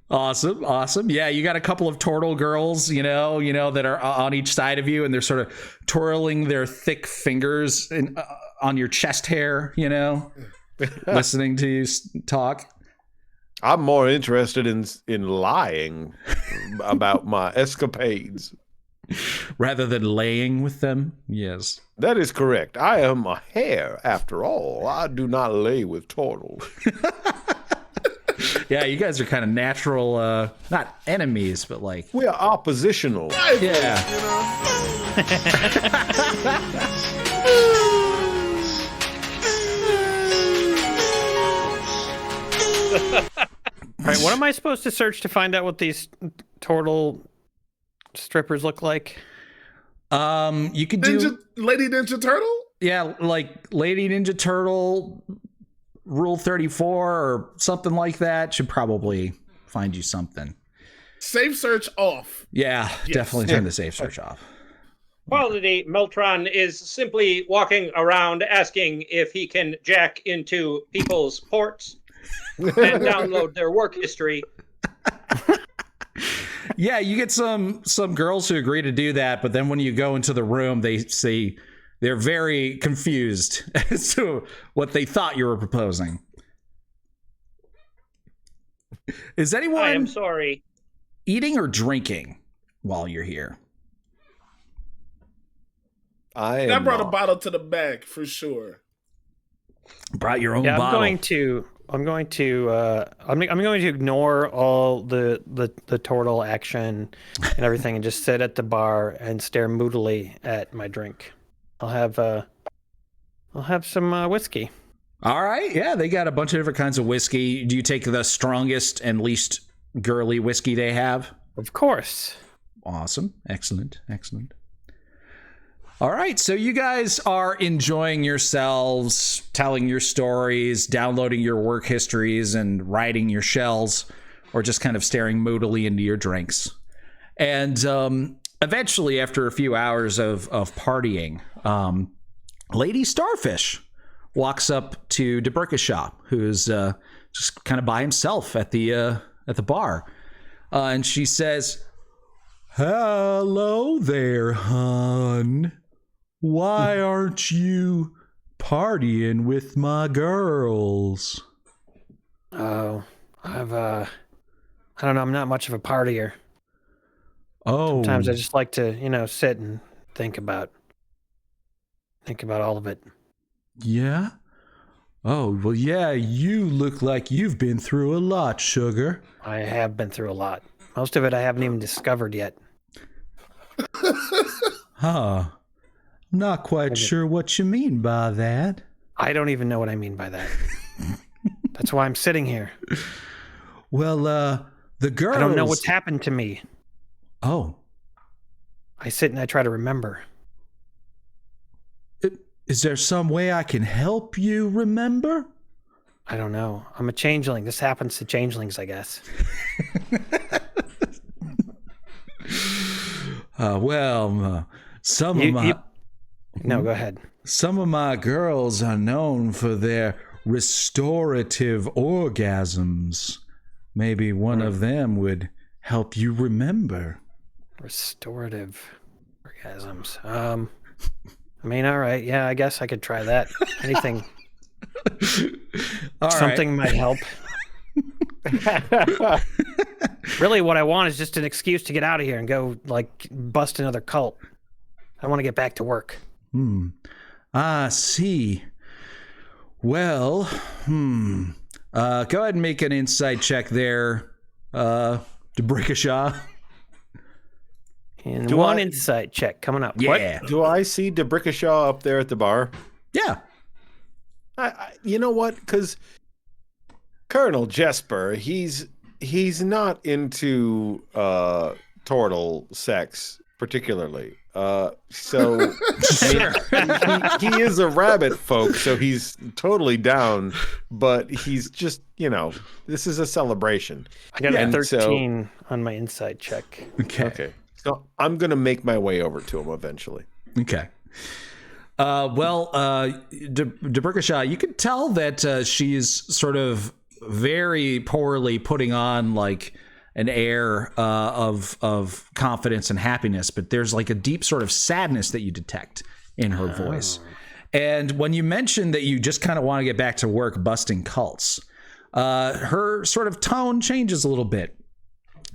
Awesome. Yeah, you got a couple of Tortle girls, that are on each side of you, and they're sort of twirling their thick fingers on your chest hair, listening to you talk.
I'm more interested in lying about my escapades.
Rather than laying with them? Yes.
That is correct. I am a hare, after all. I do not lay with Tortle.
Yeah, you guys are kind of natural, not enemies, but like...
We are oppositional.
Yeah.
All right, what am I supposed to search to find out what these Tortle strippers look like?
You could do
Lady Ninja Turtle?
Yeah, like Lady Ninja Turtle, Rule 34 or something like that should probably find you something.
Safe search off.
Yeah, yes. Definitely turn the safe search off.
Quality Meltron is simply walking around asking if he can jack into people's ports and download their work history.
Yeah, you get some girls who agree to do that, but then when you go into the room, they say they're very confused as to what they thought you were proposing. Is anyone
I am sorry.
Eating or drinking while you're here?
I brought a bottle to the back for sure.
Brought your own
bottle. I'm going to ignore all the Tortle action and everything and just sit at the bar and stare moodily at my drink. I'll have some whiskey.
All right. Yeah, they got a bunch of different kinds of whiskey. Do you take the strongest and least girly whiskey they have?
Of course.
Awesome. Excellent. All right, so you guys are enjoying yourselves, telling your stories, downloading your work histories, and writing your shells, or just kind of staring moodily into your drinks. And eventually, after a few hours of partying, Lady Starfish walks up to DeBurkashaw, who's just kind of by himself at the bar, and she says, "Hello there, hon. Why aren't you partying with my girls?"
Oh, I don't know, I'm not much of a partier.
Oh.
Sometimes I just like to, sit and think about all of it.
Yeah? Oh, well, yeah, you look like you've been through a lot, sugar.
I have been through a lot. Most of it I haven't even discovered yet.
Huh. I'm not quite sure what you mean by that.
I don't even know what I mean by that. That's why I'm sitting here.
Well, the girls...
I don't know what's happened to me.
Oh.
I sit and I try to remember.
Is there some way I can help you remember?
I don't know. I'm a changeling. This happens to changelings, I guess.
Some of my...
No, go ahead.
Some of my girls are known for their restorative orgasms. Maybe one of them would help you remember.
Restorative orgasms. I mean, all right. Yeah, I guess I could try that. Anything. Something might help. Really, what I want is just an excuse to get out of here and go, like, bust another cult. I want to get back to work.
I see. Well, go ahead and make an insight check there, Debrickashaw.
And one insight check coming up.
Yeah.
What? Do I see Debrickashaw up there at the bar?
Yeah.
You know what? Because Colonel Jesper, he's not into Tortle sex particularly. So he is a rabbit folk, so he's totally down. But he's just, this is a celebration.
I got a 13 on my insight check.
Okay. So I'm gonna make my way over to him eventually.
Okay. Debrickashaw, you can tell that she's sort of very poorly putting on like an air of confidence and happiness, but there's like a deep sort of sadness that you detect in her voice. And when you mention that you just kind of want to get back to work busting cults, her sort of tone changes a little bit.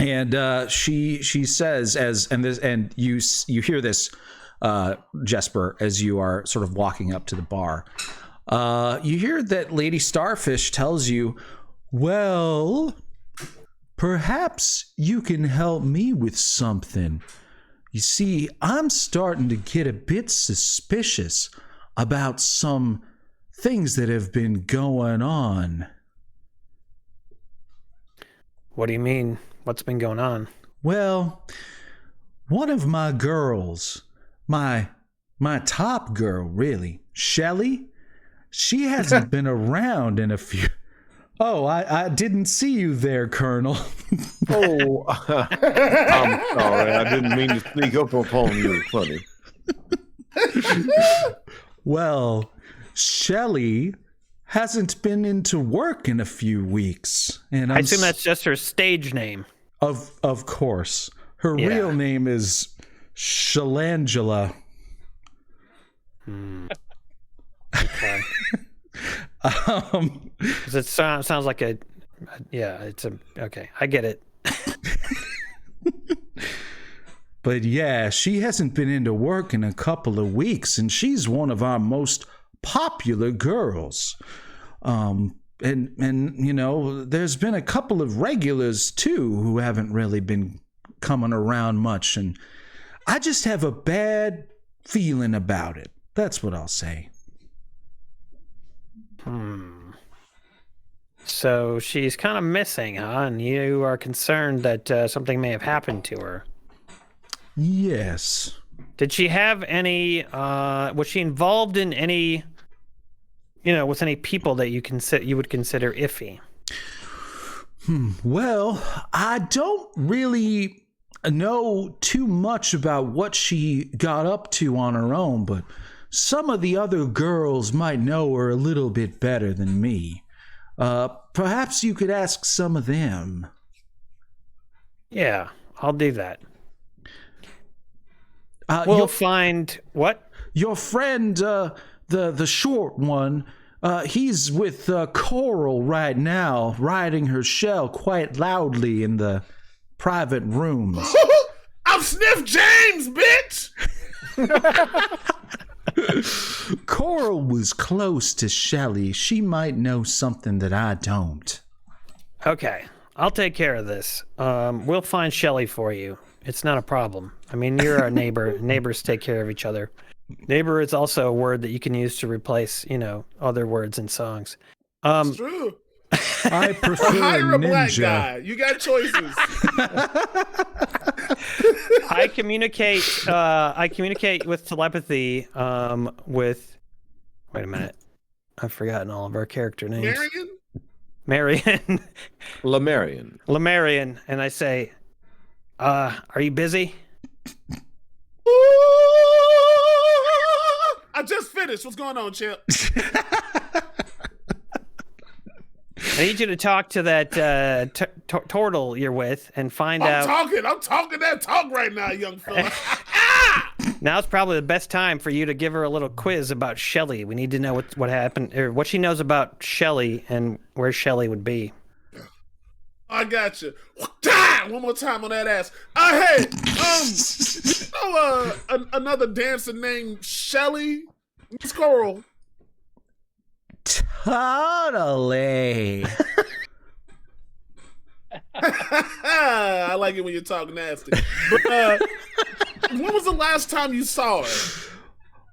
And she says, and you hear this, Jesper, as you are sort of walking up to the bar. You hear that Lady Starfish tells you, well, perhaps you can help me with something. You see, I'm starting to get a bit suspicious about some things that have been going on.
What do you mean? What's been going on?
Well, one of my girls, my top girl, really, Shelly, she hasn't been around in a few... Oh, I didn't see you there, Colonel.
Oh, I'm sorry. I didn't mean to sneak up upon you, funny.
Well, Shelly hasn't been into work in a few weeks, and
I assume that's just her stage name.
Of course, her real name is Shalangela.
Okay. It sounds like okay. I get it.
But yeah, she hasn't been into work in a couple of weeks, and she's one of our most popular girls. And there's been a couple of regulars too who haven't really been coming around much, and I just have a bad feeling about it. That's what I'll say.
So she's kind of missing, huh? And you are concerned that something may have happened to her.
Yes.
Did she have any? Was she involved in any? With any people that you would consider iffy?
Well, I don't really know too much about what she got up to on her own, but some of the other girls might know her a little bit better than me. Perhaps you could ask some of them.
Yeah, I'll do that. We'll find what?
Your friend, the short one, he's with Coral right now, riding her shell quite loudly in the private rooms.
I'm Sniff James, bitch!
Coral was close to Shelly. She might know something that I don't.
Okay, I'll take care of this. We'll find Shelly for you. It's not a problem. I mean, you're our neighbor. Neighbors take care of each other. Neighbor is also a word that you can use to replace, other words in songs.
It's true.
I prefer
hire a black
ninja.
guy. You got choices.
I communicate with telepathy with wait a minute. I've forgotten all of our character names. Marion? Lemarian. And I say, are you busy?
I just finished. What's going on, Chip?
I need you to talk to that Tortle you're with and find out.
I'm talking that talk right now, young fella.
Now's probably the best time for you to give her a little quiz about Shelly. We need to know what happened, or what she knows about Shelly and where Shelly would be.
I got you. One more time on that ass. Hey, another dancer named Shelly? Miss Coral.
Totally.
I like it when you talk nasty. But, when was the last time you saw her?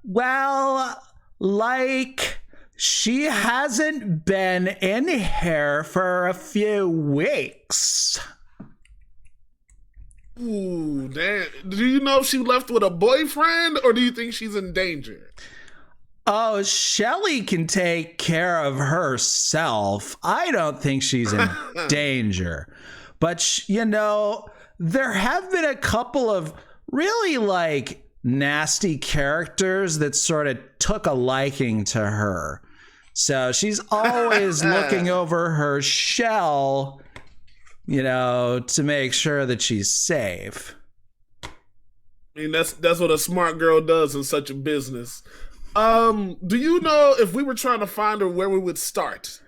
Well, like, she hasn't been in here for a few weeks.
Ooh, damn. Do you know if she left with a boyfriend, or do you think she's in danger?
Oh, Shelly can take care of herself. I don't think she's in danger. But, you know, there have been a couple of really, like, nasty characters that sort of took a liking to her. So she's always looking over her shell, you know, to make sure that she's safe.
I mean, that's what a smart girl does in such a business. Do you know if we were trying to find her, where we would start?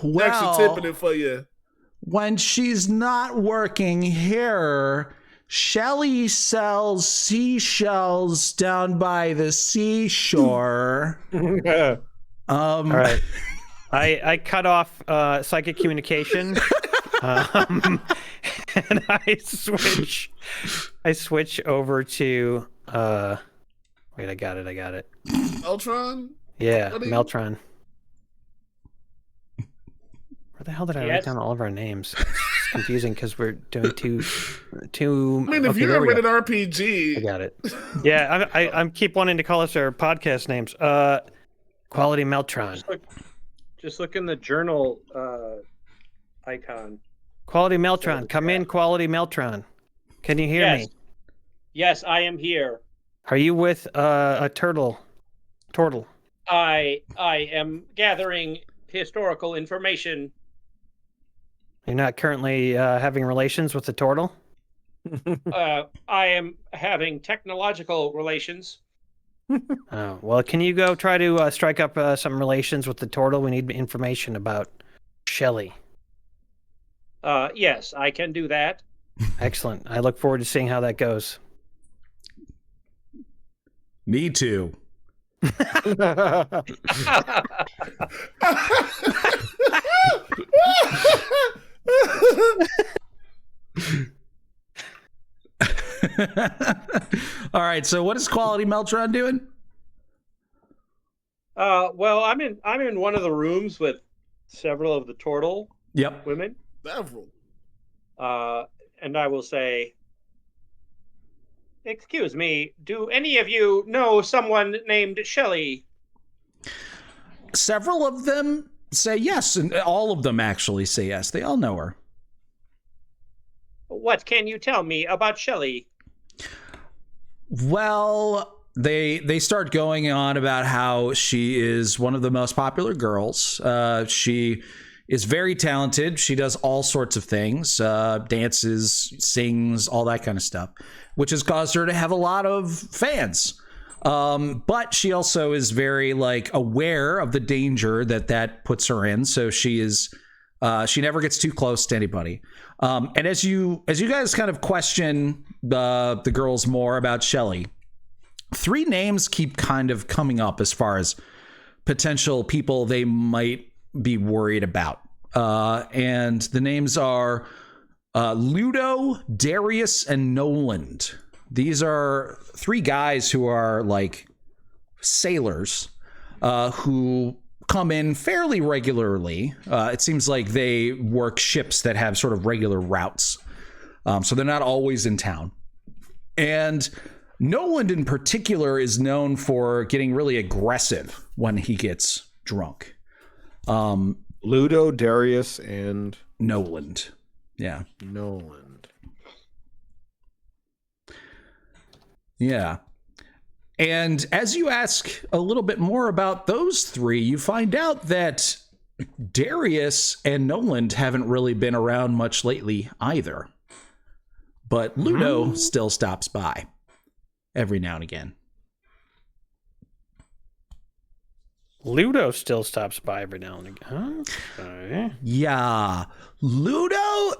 Well,
actually tipping it for you.
When she's not working here, Shelly sells seashells down by the seashore.
All right. I cut off psychic communication. And I switch over to wait, I got it.
Meltron?
Yeah, Meltron. Where the hell did I write down all of our names? It's confusing because we're doing two.
I mean, if you're a rated RPG,
I got it. Yeah, I keep wanting to call us our podcast names. Quality Meltron.
Just look in the journal icon.
Quality Meltron, come in. Quality Meltron. Can you hear me?
Yes, I am here.
Are you with a Tortle?
I am gathering historical information.
You're not currently having relations with the Tortle?
I am having technological relations.
Oh, well, can you go try to strike up some relations with the Tortle? We need information about Shelly.
Yes, I can do that.
Excellent. I look forward to seeing how that goes.
Me too. All right, so what is Quality Meltron doing?
Well, I'm in one of the rooms with several of the Tortle women.
Several.
And I will say, excuse me, do any of you know someone named Shelly?
Several of them say yes, and all of them actually say yes. They all know her.
What can you tell me about Shelly?
Well, they start going on about how she is one of the most popular girls. She is very talented. She does all sorts of things, dances, sings, all that kind of stuff, which has caused her to have a lot of fans. But she also is very aware of the danger that puts her in. So she never gets too close to anybody. And as you guys kind of question the girls more about Shelly, 3 names keep kind of coming up as far as potential people they might be worried about. And the names are Ludo, Darius, and Noland. These are 3 guys who are sailors who come in fairly regularly. It seems like they work ships that have sort of regular routes. So they're not always in town. And Noland in particular is known for getting really aggressive when he gets drunk.
Ludo, Darius, and
Noland. Yeah.
Noland.
Yeah. And as you ask a little bit more about those 3, you find out that Darius and Noland haven't really been around much lately either. But Ludo still stops by. every now and again.
Ludo still stops by every now and again. Okay.
Yeah. Ludo,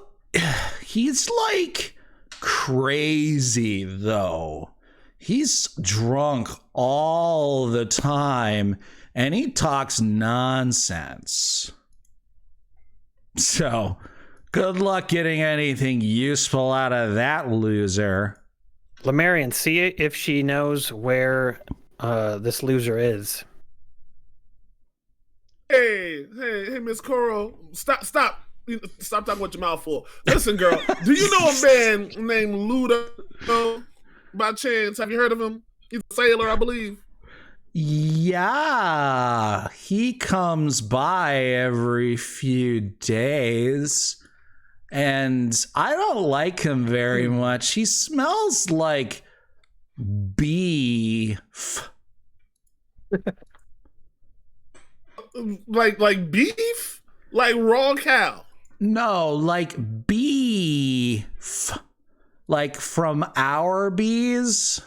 he's like crazy though. He's drunk all the time and he talks nonsense. So, good luck getting anything useful out of that loser.
Lemarian, see if she knows where this loser is.
Hey, Miss Coral, stop talking with your mouth full. Listen, girl, do you know a man named Ludo by chance? Have you heard of him? He's a sailor, I believe.
Yeah, he comes by every few days, and I don't like him very much. He smells like beef.
Like beef? Like raw cow?
No, like beef. Like from our bees.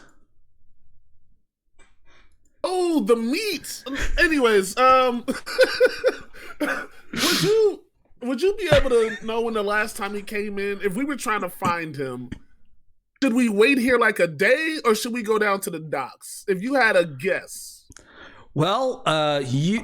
Oh, the meat. Anyways, would you be able to know when the last time he came in? If we were trying to find him, should we wait here like a day or should we go down to the docks? If you had a guess.
Well,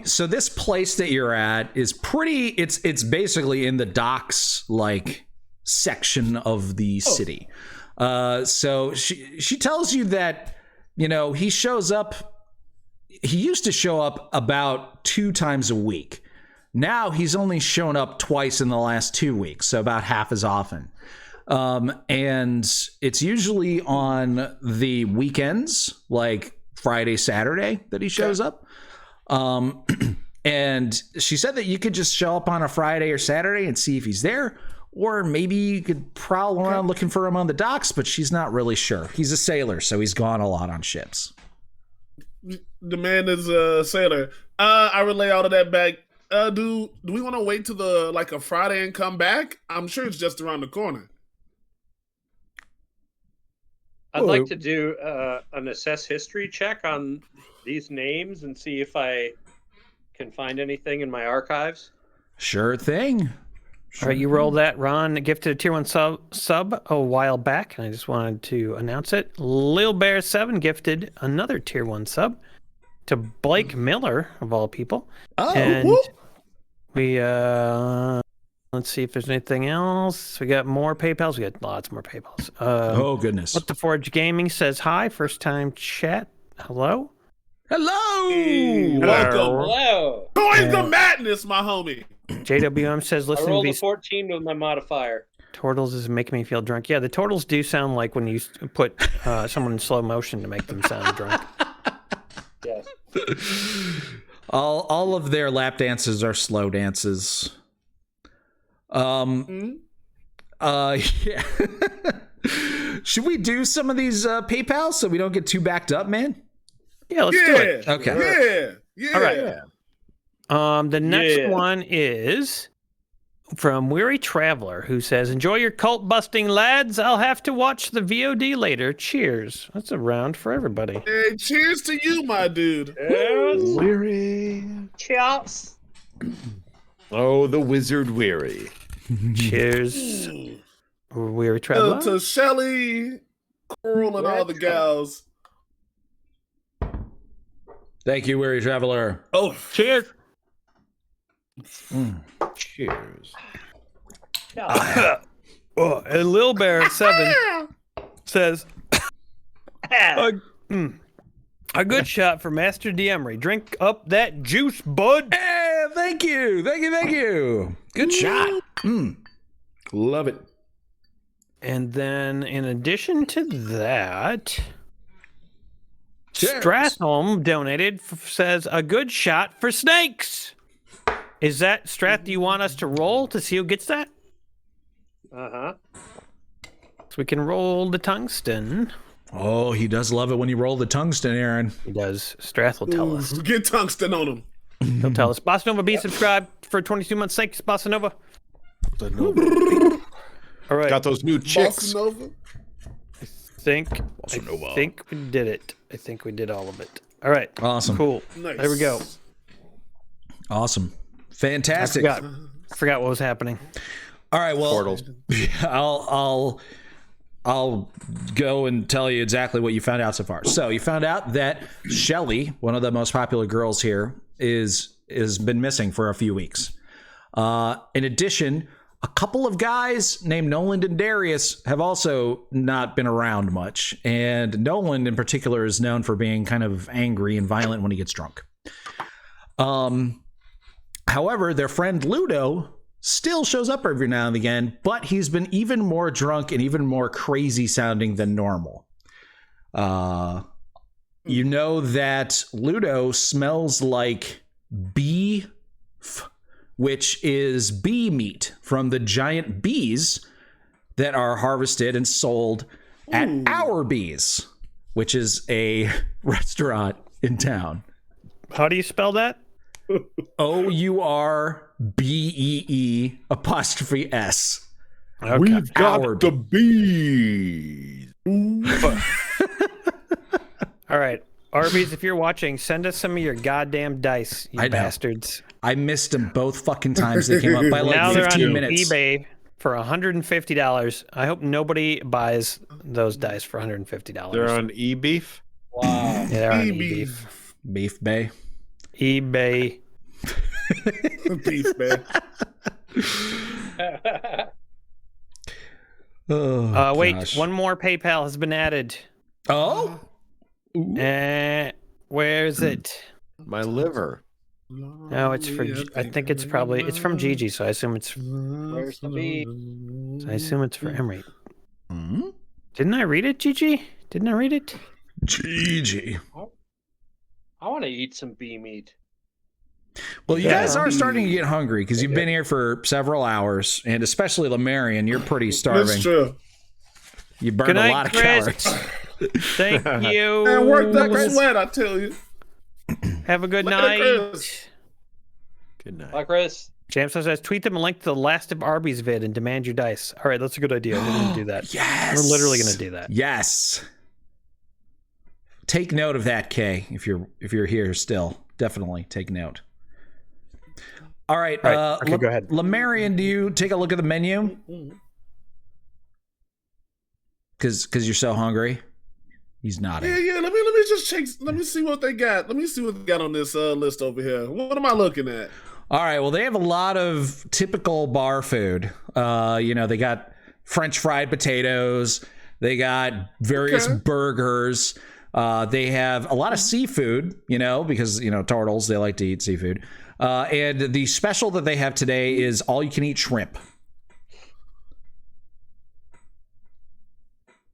so this place that you're at is pretty. It's basically in the docks like section of the city. So she tells you that he shows up. He used to show up about 2 times a week. Now he's only shown up twice in the last 2 weeks, so about half as often. And it's usually on the weekends, like Friday, Saturday, that he shows up. And she said that you could just show up on a Friday or Saturday and see if he's there, or maybe you could prowl around looking for him on the docks, but she's not really sure. He's a sailor, so he's gone a lot on ships.
The man is a sailor. I relay all of that back. Do we want to wait till a Friday and come back? I'm sure it's just around the corner.
I'd like to do an assess history check on these names and see if I can find anything in my archives.
Sure thing.
All right, you roll that. Ron gifted a tier 1 sub a while back, and I just wanted to announce it. Lil Bear 7 gifted another tier 1 sub to Blake Miller, of all people.
Oh,
and
whoop.
we let's see if there's anything else. We got more PayPals. We got lots more PayPals.
Oh goodness.
What the Forge Gaming says hi. First time chat. Hello.
Hello.
Hey, welcome. Hello. Join the madness, my homie.
JWM says,
I
listen
rolled
to
a 14 with my modifier.
Tortles is making me feel drunk. Yeah, the Tortles do sound like when you put someone in slow motion to make them sound drunk.
Yes.
All of their lap dances are slow dances. Yeah. Should we do some of these PayPal so we don't get too backed up, man?
Yeah, let's do it.
Okay.
Yeah.
All right. The next one is from Weary Traveler, who says, enjoy your cult busting, lads. I'll have to watch the VOD later. Cheers. That's a round for everybody.
Hey, cheers to you, my dude.
Yes. Weary.
Cheers.
Oh, the wizard Weary.
Cheers. Weary Traveler.
To Shelly, Coral, and all the gals.
Thank you, Weary Traveler.
Oh,
cheers.
Cheers.
And Lil Bear 7 says, a good shot for Master D'Emery. Drink up that juice, bud.
Hey, thank you. Good shot. Love it.
And then in addition to that,
Cheers.
Stratholm donated, says, a good shot for snakes. Is that, Strat, do you want us to roll to see who gets that?
Uh-huh.
So we can roll the tungsten.
Oh, he does love it when you roll the tungsten, Aaron.
He does. Strath will tell us.
Get tungsten on him.
He'll tell us. Bossa Nova, be subscribed for 22 months. Thanks, Bossa Nova.
All
right.
Got those new chicks.
Bossa Nova.
I think we did it. I think we did all of it. All right.
Awesome.
Cool.
Nice.
There we go.
Awesome. Fantastic.
I forgot what was happening.
All right. Well,
Portals.
I'll go and tell you exactly what you found out so far. So you found out that Shelly, one of the most popular girls here, has been missing for a few weeks. In addition, a couple of guys named Nolan and Darius have also not been around much. And Nolan in particular is known for being kind of angry and violent when he gets drunk. However, their friend Ludo still shows up every now and again, but he's been even more drunk and even more crazy sounding than normal. You know that Ludo smells like beef, which is bee meat from the giant bees that are harvested and sold at Our Bees, which is a restaurant in town.
How do you spell that?
OURBEE''S.
Okay.
We've got the bees.
All right. Arby's, if you're watching, send us some of your goddamn dice, you bastards.
I missed them both fucking times. They came up by like
now
15
they're on
minutes.
eBay for $150. I hope nobody buys those dice for $150.
They're on eBeef?
Wow.
Yeah, they're on eBeef.
Beef Bay.
eBay.
Beef Bay.
Wait, one more PayPal has been added.
Oh?
Where is it?
My liver.
No, it's for. I think it's from Gigi, so I assume it's.
Where's the bee?
So I assume it's for Emery. Didn't I read it, Gigi? Didn't I read it?
Gigi.
I want to eat some bee meat.
Well, you guys are starting to get hungry because you've been here for several hours, and especially Lemarian, you're pretty starving.
That's true.
You burned a lot of calories.
Thank you.
And worked up a sweat, I tell you.
Have a good
Look at
night.
Chris.
Good night.
Bye, Chris.
Jamso says, tweet them a link to the last of Arby's vid and demand your dice. All right, that's a good idea. We're going to do that.
Yes.
We're literally going to do that.
Yes. Take note of that, Kay, if you're here still. Definitely take note. All right.
Okay, go ahead.
Lemarian, do you take a look at the menu? Because you're so hungry? He's nodding.
Yeah. Let me just check. Let me see what they got. Let me see what they got on this list over here. What am I looking at?
All right. Well, they have a lot of typical bar food. They got French fried potatoes. They got various burgers. They have a lot of seafood, because, Tortles, they like to eat seafood. And the special that they have today is all you can eat shrimp.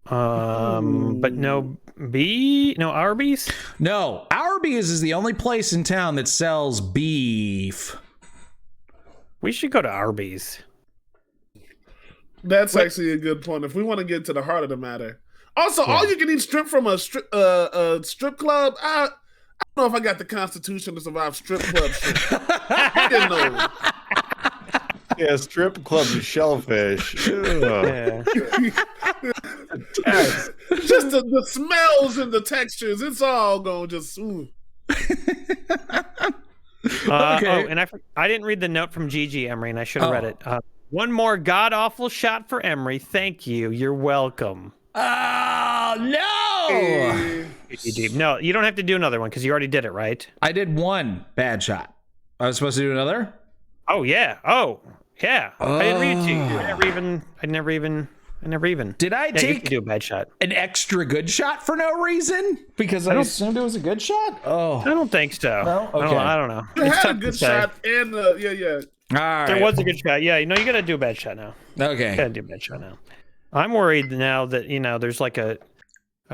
But no Arby's?
No, Arby's is the only place in town that sells beef.
We should go to Arby's.
That's actually a good point. If we want to get to the heart of the matter. Also, all you can eat shrimp from a strip club. I don't know if I got the constitution to survive strip club shrimp. I didn't know.
Yeah, strip club and shellfish.
Yeah.
Just the smells and the textures. It's all going to just. Ooh.
Oh, and I didn't read the note from Gigi, Emery, and I should have read it. One more god-awful shot for Emery. Thank you. You're welcome.
Oh, no!
No, you don't have to do another one because you already did it, right?
I did one bad shot. I was supposed to do another?
Oh, yeah. I didn't read it to you. I never even.
Did I take
you have to do a bad shot?
An extra good shot for no reason? Because I assumed it was a good shot? Oh.
I don't think so.
No? Okay.
I don't know.
You had a good shot and yeah.
All right.
There was a good shot. Yeah, you got to do a bad shot now.
Okay.
You got to do a bad shot now. I'm worried now that, there's like a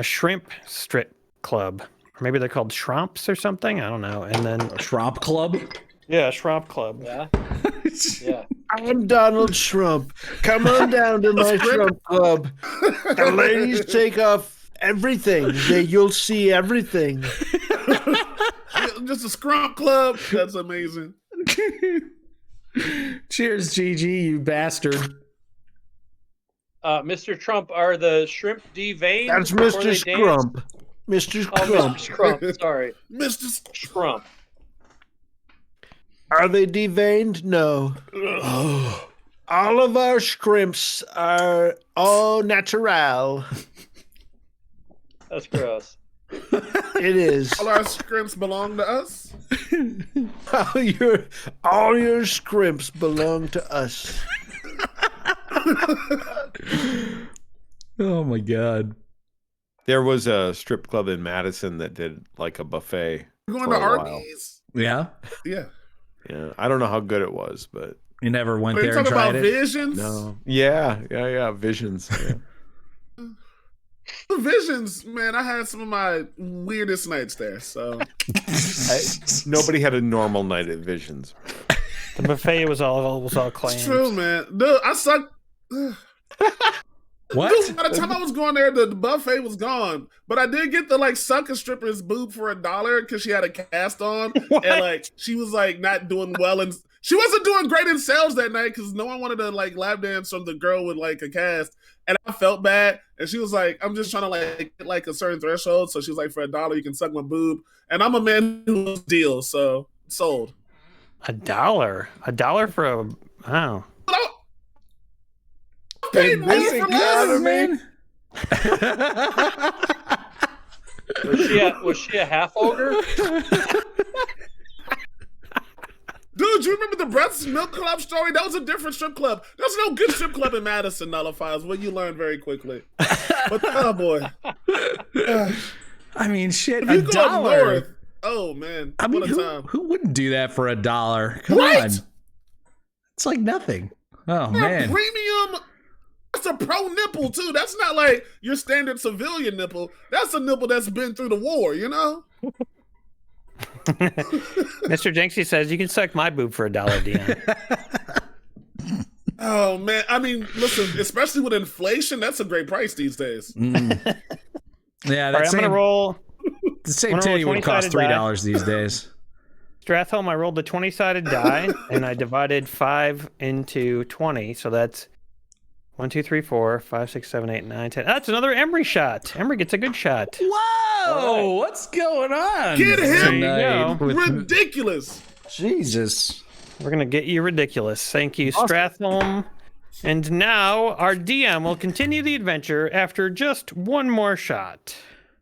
shrimp strip club. Or maybe they're called Shrimps or something. I don't know. And then
a Shrimp club?
Yeah, Shrimp club.
Yeah. Yeah.
I'm Donald Trump. Come on down to my Trump club. The ladies take off everything. You'll see everything.
Just a scrump club. That's amazing.
Cheers, Gigi, you bastard.
Mr. Trump, are the shrimp deveined?
That's
before
Mr.
they dance?
Scrump. Mr.
Oh,
Scrump.
Mr. Scrump. Sorry,
Mr.
Scrump.
Are they deveined? No. All of our shrimps are all natural.
That's gross.
It is.
All our scripts belong to us.
all your shrimps belong to us.
Oh my god.
There was a strip club in Madison that did like a buffet.
We're going
for
to
a while.
Arby's.
Yeah.
Yeah.
Yeah. I don't know how good it was, but
You never went
Are you
there and
talking
tried
about
it?
Visions?
no. Yeah. Visions. Yeah.
The Visions, man. I had some of my weirdest nights there. So
Nobody had a normal night at Visions.
The buffet was all claims.
it's true, man. Dude, I sucked.
What?
Dude, by the time I was going there, the buffet was gone. But I did get the like suck a stripper's boob for $1 because she had a cast on, and like she was like not doing well, and she wasn't doing great in sales that night because no one wanted to like lap dance from the girl with like a cast, and I felt bad. And she was like, "I'm just trying to like get like a certain threshold." So she was like, "For $1, you can suck my boob," and I'm a man who loves deals, so sold.
$1 for a wow.
In this economy.
Was she a half ogre?
Dude, you remember the Brett's Milk Club story? That was a different strip club. There's no good strip club in Madison, Nullifies, what you learn very quickly. But oh boy.
I mean, shit,
If you go up
$1.
north, oh man.
I mean,
what a time.
who wouldn't do that for $1? Come
Right?
on. It's like nothing. Oh,
A
man.
premium. That's a pro nipple too. That's not like your standard civilian nipple. That's a nipple that's been through the war, you know?
Mr. Jenksy says you can suck my boob for $1, Dion.
Oh man. I mean, listen, especially with inflation, that's a great price these days.
Yeah,
All right,
that's
I'm gonna roll.
the same
I'm gonna roll
titty would cost
20-sided
$3 these days.
Stratholm, I rolled a 20-sided die, and I divided 5 into 20, so that's 1, 2, 3, 4, 5, 6, 7, 8, 9, 10. That's another Emery shot. Emery gets a good shot.
Whoa! What's going on?
Get him!
There you go.
Ridiculous.
Jesus.
We're gonna get you ridiculous. Thank you, Stratholm. And now our DM will continue the adventure after just one more shot.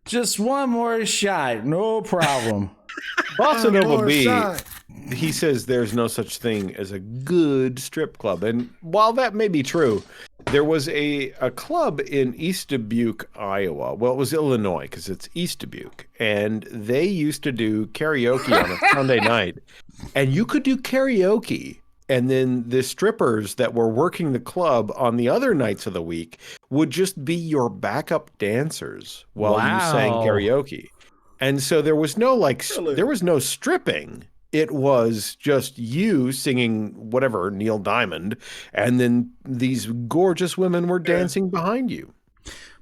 Just one more shot. No problem.
Bossa Nova B,
shot.
he says there's no such thing as a good strip club. And while that may be true, there was a club in East Dubuque, Iowa. Well, it was Illinois because it's East Dubuque. And they used to do karaoke on a Sunday night. And you could do karaoke. And then the strippers that were working the club on the other nights of the week would just be your backup dancers while you sang karaoke. And so there was no there was no stripping. It was just you singing whatever, Neil Diamond, and then these gorgeous women were dancing behind you.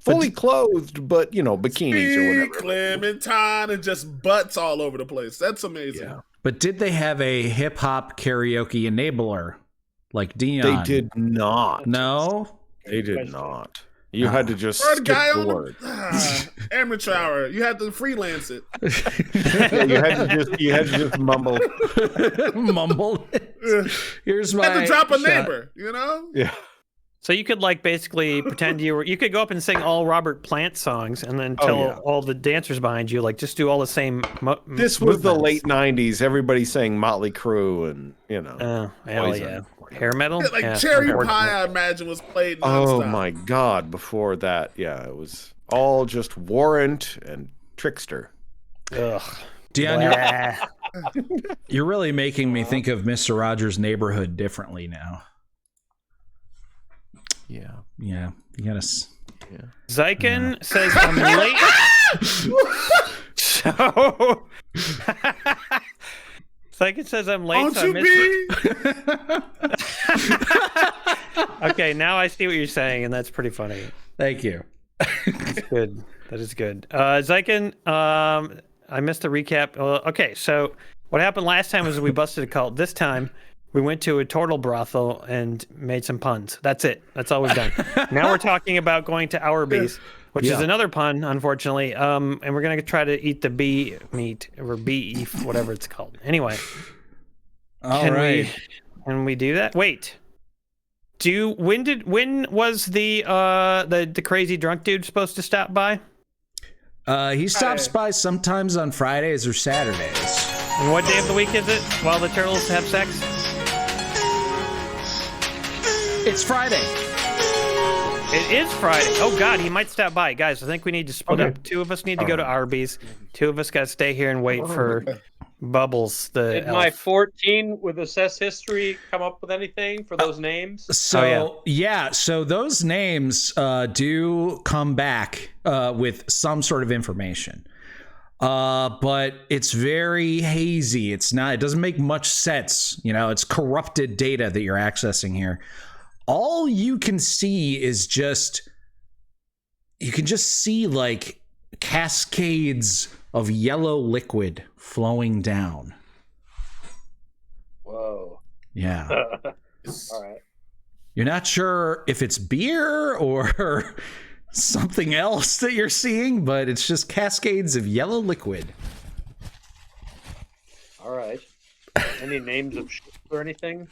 Fully clothed, but bikinis or whatever.
Clementine and just butts all over the place. That's amazing.
Yeah.
But did they have a hip hop karaoke enabler like Dion?
They did not.
No?
They did not. You had to just
Word
skip
guy
the
on
word.
Amateur hour. You had to freelance it.
Yeah, you had to just mumble.
Mumble. Here's my
Had to drop a
shot.
neighbor, you know?
Yeah.
So you could basically pretend you could go up and sing all Robert Plant songs and then tell all the dancers behind you, just do all the same
This was the late 90s. Everybody sang Motley Crue and,
Oh, hell yeah. Hair metal?
Yeah, Cherry Pie, I imagine, was played nonstop.
Oh my God. Before that, it was all just Warrant and Trickster.
Ugh.
Dion, you're really making me think of Mr. Rogers' Neighborhood differently now.
Yeah.
Yeah. You gotta...
Zyken says I'm late. So... Zyken says I'm late,
Won't
so I
you
missed Okay, now I see what you're saying, and that's pretty funny.
Thank you.
That's good. That is good. Zyken, I missed the recap. Okay, so what happened last time was we busted a cult. This time, We went to a Tortle brothel and made some puns. That's it. That's all we've done. Now we're talking about going to Hourbees, which is another pun, unfortunately. And we're going to try to eat the bee meat or beef, whatever it's called. Anyway. Can we do that? Wait. When was the crazy drunk dude supposed to stop by?
He stops by sometimes on Fridays or Saturdays.
And what day of the week is it while the turtles have sex?
It's Friday.
It is Friday. Oh, God, he might stop by. Guys, I think we need to split up. 2 of us need to go to Arby's. 2 of us got to stay here and wait for Bubbles, the
Did
elf.
my 14 with assess history come up with anything for those names?
So, so those names do come back with some sort of information. But it's very hazy. It doesn't make much sense. It's corrupted data that you're accessing here. All you can see is you can just see like cascades of yellow liquid flowing down.
Whoa.
Yeah.
All right.
You're not sure if it's beer or something else that you're seeing, but it's just cascades of yellow liquid.
All right. Any names of ships or anything?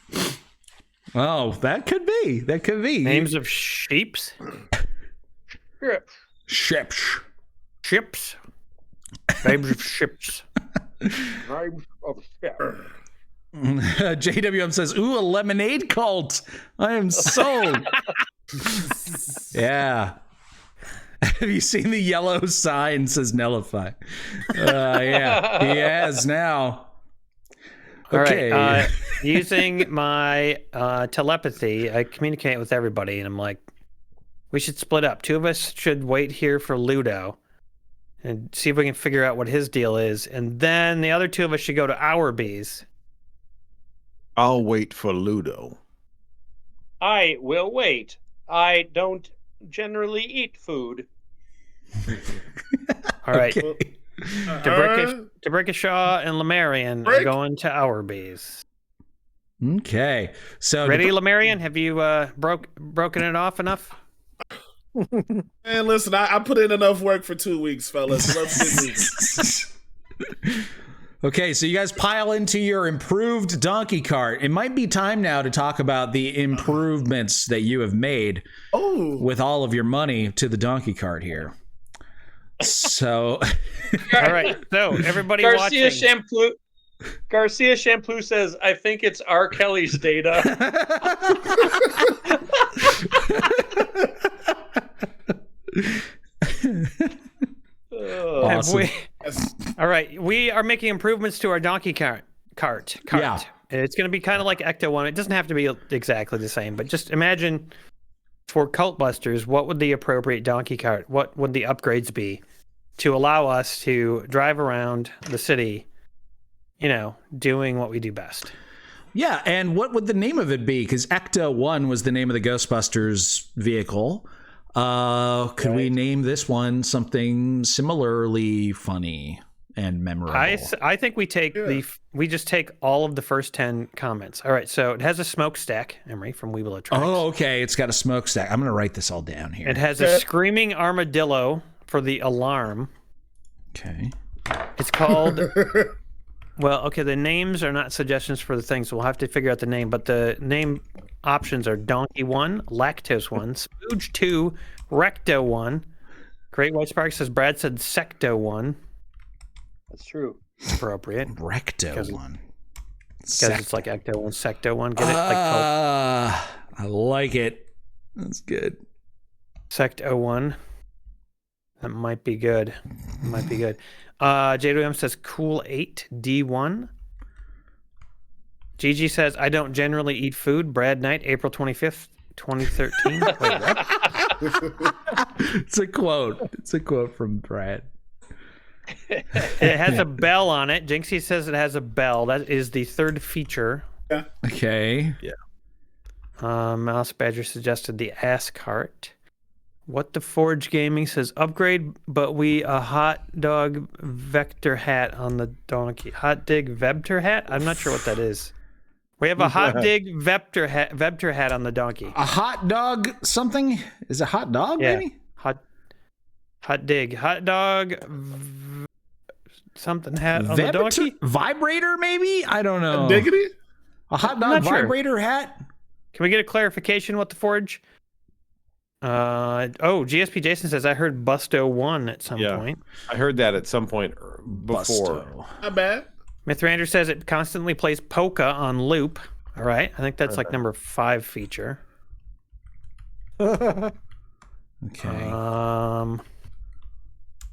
Oh, that could be. That could be.
Names of sheeps?
Ships.
Ships. Names of ships.
Names of ships.
JWM says, ooh, a lemonade cult. I am sold. Yeah. Have you seen the yellow sign says Nellify? Yeah, he has now. Okay.
All right. Using my telepathy, I communicate with everybody, and I'm like, we should split up. 2 of us should wait here for Ludo and see if we can figure out what his deal is. And then the other 2 of us should go to Hourbees.
I'll wait for Ludo.
I will wait. I don't generally eat food.
All right.
Okay.
Debrickashaw and Lamarian are going to Hourbees.
Okay. So
ready, Lamarian? Have you broken it off enough?
Man, listen, I put in enough work for 2 weeks, fellas. Let's get moving.
Okay, so you guys pile into your improved donkey cart. It might be time now to talk about the improvements that you have made with all of your money to the donkey cart here. So,
all right. So everybody
Garcia
watching.
Garcia Shampoo says, I think it's R. Kelly's data.
Awesome.
All right. We are making improvements to our donkey cart.
Yeah.
It's going to be kind of like Ecto 1. It doesn't have to be exactly the same, but just imagine for Cultbusters, what would the appropriate donkey cart, what would the upgrades be to allow us to drive around the city, doing what we do best?
Yeah, and what would the name of it be? Because Ecto 1 was the name of the Ghostbusters vehicle. Could we name this one something similarly funny and memorable?
I think we just take all of the first 10 comments. All right, so it has a smokestack, Emery, from We Will Attract.
Oh, okay, it's got a smokestack. I'm going to write this all down here.
It has a screaming armadillo for the alarm.
Okay.
It's called... Well, okay, the names are not suggestions for the things, so we'll have to figure out the name, but the name options are Donkey 1, Lactose 1, Spooge 2, Recto 1. Great White Spark says Brad said Secto 1.
That's true.
Appropriate.
Recto 1.
Because it's like Ecto 1, Secto 1. Get it?
I like it. That's good.
Secto 1. That might be good. JWM says Cool 8 D1. Gigi says I don't generally eat food. Brad Knight, April 25th, 2013. Wait, what?
It's a quote. It's a quote from Brad.
It has a bell on it. Jinxie says it has a bell. That is the 3rd feature.
Yeah.
Okay.
Yeah.
Mouse Badger suggested the ass cart. What the Forge Gaming says upgrade, but we a hot dog vector hat on the donkey. Hot dig vector hat? I'm not sure what that is. We have a hot dig Vector hat on the donkey.
A hot dog something? Is it hot dog, maybe?
Hot dig. Hot dog something hat on the donkey?
Vibrator, maybe? I don't know.
Diggity?
A hot dog vibrator hat?
Can we get a clarification what the forge? GSP Jason says, I heard Busto 1 at some point.
I heard that at some point before.
Not bad.
Mithrander says it constantly plays polka on loop. All right. I think that's like number 5 feature.
Okay.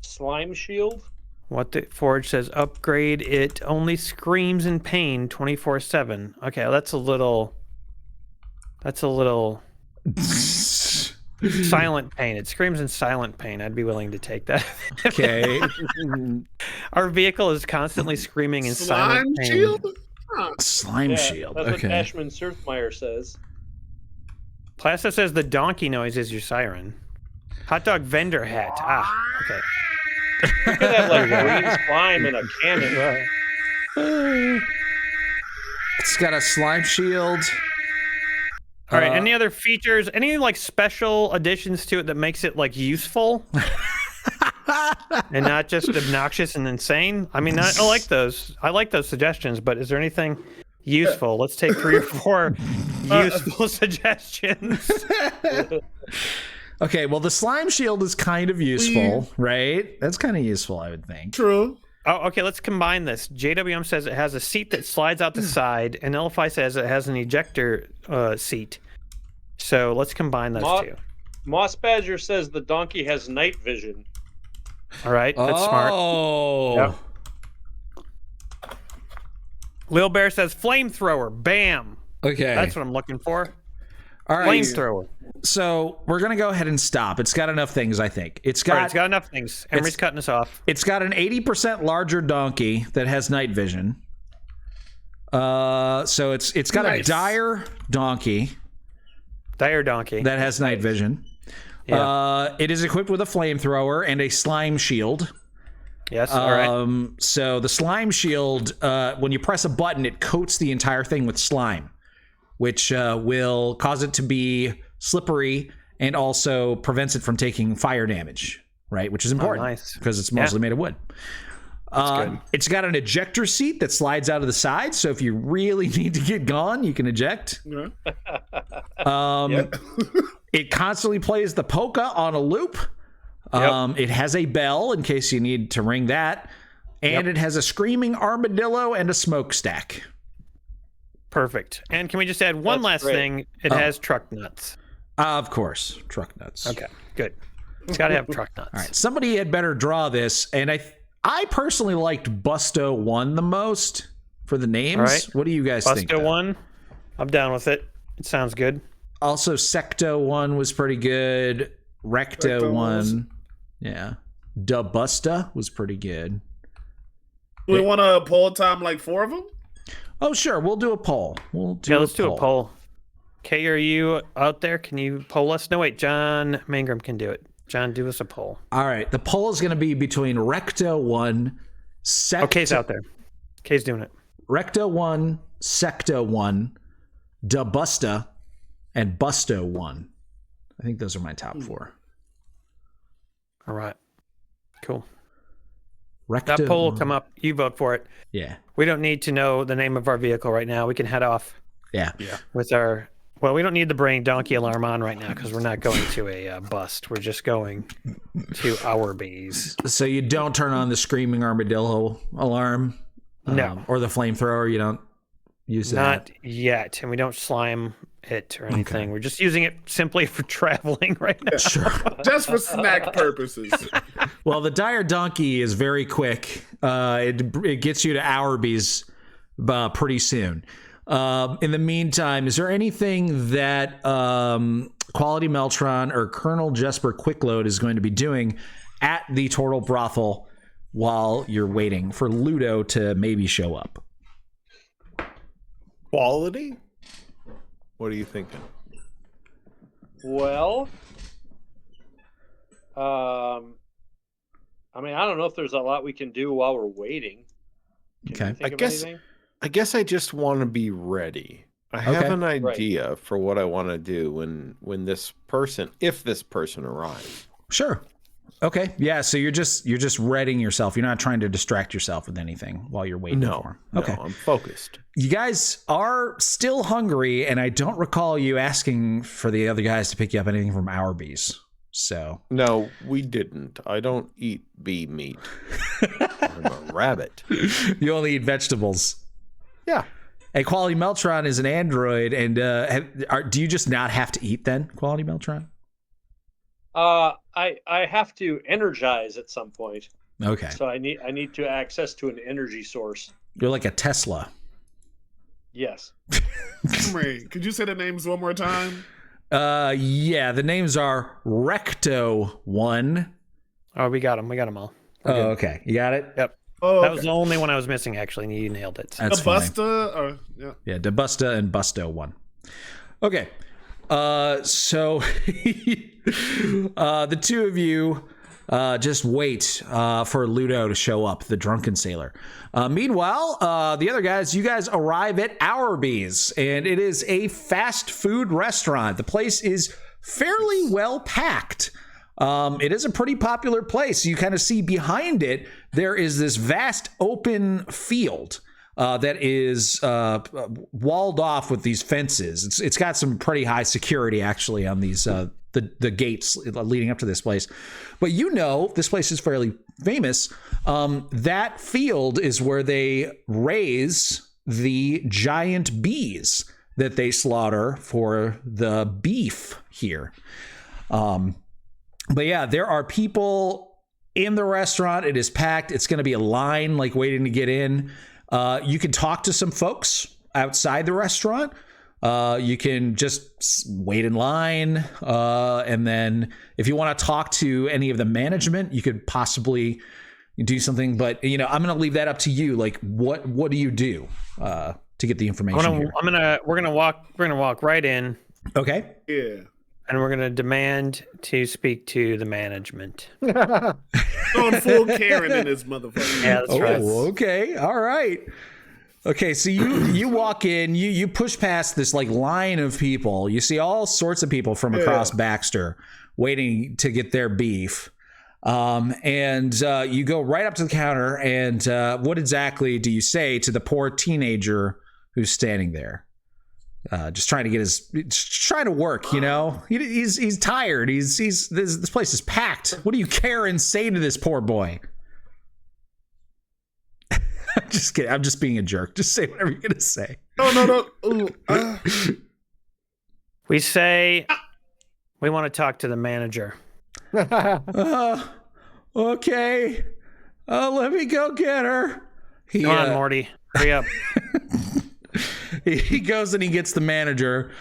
Slime shield?
What the forge says, upgrade it only screams in pain 24/7. Okay, that's a little silent pain. It screams in silent pain. I'd be willing to take that.
Okay.
Our vehicle is constantly screaming in silent pain.
Shield?
Slime shield.
That's
Okay.
what Ashman Surfmeyer says.
Plasta says the donkey noise is your siren. Hot dog vendor hat. Okay.
You could have like green slime in a cannon.
It's got a slime shield.
All right. Any other features? Any like special additions to it that makes it like useful and not just obnoxious and insane? I mean, I like those. I like those suggestions. But is there anything useful? Let's take 3 or 4 useful suggestions.
Okay, well, the slime shield is kind of useful, right? That's kind of useful, I would think.
True.
Oh, okay, let's combine this. JWM says it has a seat that slides out the side, and LFI says it has an ejector seat. So let's combine those two.
Moss Badger says the donkey has night vision.
All right, that's smart.
Oh.
Yep. Lil Bear says flamethrower. Bam.
Okay.
That's what I'm looking for.
All right.
Flamethrower.
So we're going to go ahead and stop. It's got enough things, I think. It's got
enough things. Emery's cutting us off.
It's got an 80% larger donkey that has night vision. So it's got a dire donkey.
Dire donkey.
That has night vision.
Yeah.
It is equipped with a flamethrower and a slime shield.
Yes, all right.
So the slime shield, when you press a button, it coats the entire thing with slime, which will cause it to be slippery and also prevents it from taking fire damage, right? Which is important because it's mostly made of wood. It's got an ejector seat that slides out of the side, so if you really need to get gone, you can eject. It constantly plays the polka on a loop. It has a bell in case you need to ring that, and it has a screaming armadillo and a smokestack.
Perfect. And can we just add one last thing? It has truck nuts.
Of course, truck nuts.
Okay, good. It's got to have truck nuts.
All right, somebody had better draw this, and I personally liked Busto 1 the most for the names.
All right.
What do you guys think?
Busto 1, I'm down with it. It sounds good.
Also, Secto 1 was pretty good. Recto 1. Yeah. Dabusta was pretty good.
Do we want to poll time like 4 of them?
Oh, sure. We'll do a poll.
Let's do a poll. Kay, are you out there? Can you poll us? No, wait. John Mangrum can do it. John, do us a poll.
All right. The poll is going to be between Recto 1, Secto...
Oh, Kay's out there. Kay's doing it.
Recto 1, Secto 1, Dabusta, and Busto 1. I think those are my top 4.
All right. Cool.
Recto
that poll will come up. You vote for it.
Yeah.
We don't need to know the name of our vehicle right now. We can head off.
Yeah.
With our... Well, we don't need the brain donkey alarm on right now because we're not going to a bust. We're just going to our bees.
So you don't turn on the screaming armadillo alarm?
No.
Or the flamethrower? You don't use that?
Not yet. And we don't slime it or anything. Okay. We're just using it simply for traveling right now.
Sure.
Just for snack purposes.
Well, the dire donkey is very quick. It gets you to Hourby's pretty soon. In the meantime, is there anything that Quality Meltron or Colonel Jesper Quickload is going to be doing at the Tortle brothel while you're waiting for Ludo to maybe show up?
Quality? What are you thinking?
Well, I mean, I don't know if there's a lot we can do while we're waiting.
Okay.
I I guess I just want to be ready. I have an idea for what I want to do when this person, if this person arrives.
Sure. Okay. Yeah. So you're just readying yourself. You're not trying to distract yourself with anything while you're waiting for him. Okay.
No, I'm focused.
You guys are still hungry, and I don't recall you asking for the other guys to pick you up anything from Hourbees. So
no, we didn't. I don't eat bee meat. I'm a rabbit.
You only eat vegetables.
Yeah.
Hey, Quality Meltron is an android, and do you just not have to eat then, Quality Meltron?
I have to energize at some point.
Okay.
So I need to access to an energy source.
You're like a Tesla.
Yes.
Could you say the names one more time?
Yeah, the names are Recto 1.
Oh, we got them all.
Oh, okay. You got it?
Yep.
Oh,
that was the only one I was missing, actually, and you nailed it.
That's
Debusta?
Yeah, Debusta and Busto 1. Okay. So the two of you just wait for Ludo to show up, the drunken sailor. Meanwhile, the other guys, you guys arrive at Hourbees, and it is a fast food restaurant. The place is fairly well packed. It is a pretty popular place. You kind of see behind it, there is this vast open field that is walled off with these fences. It's got some pretty high security, actually, on these the gates leading up to this place. But this place is fairly famous. That field is where they raise the giant bees that they slaughter for the beef here. But yeah, there are people in the restaurant. It is packed. It's going to be a line, like waiting to get in. You can talk to some folks outside the restaurant. You can just wait in line. And then if you want to talk to any of the management, you could possibly do something. But, I'm going to leave that up to you. Like, what do you do to get the information here?
We're going to walk right in.
Okay.
Yeah.
And we're going to demand to speak to the management.
Going full Karen in this motherfucker.
Yeah, that's right.
Okay. All right. Okay, so you walk in, you push past this like line of people. You see all sorts of people from across Baxter waiting to get their beef. And you go right up to the counter, and what exactly do you say to the poor teenager who's standing there? Just trying to get trying to work, he's tired. This place is packed. What do you care and say to this poor boy? I'm just kidding. I'm just being a jerk. Just say whatever you're gonna say.
No.
We say we want to talk to the manager.
Okay. Let me go get her.
Come on, Morty. Hurry up.
He goes and he gets the manager,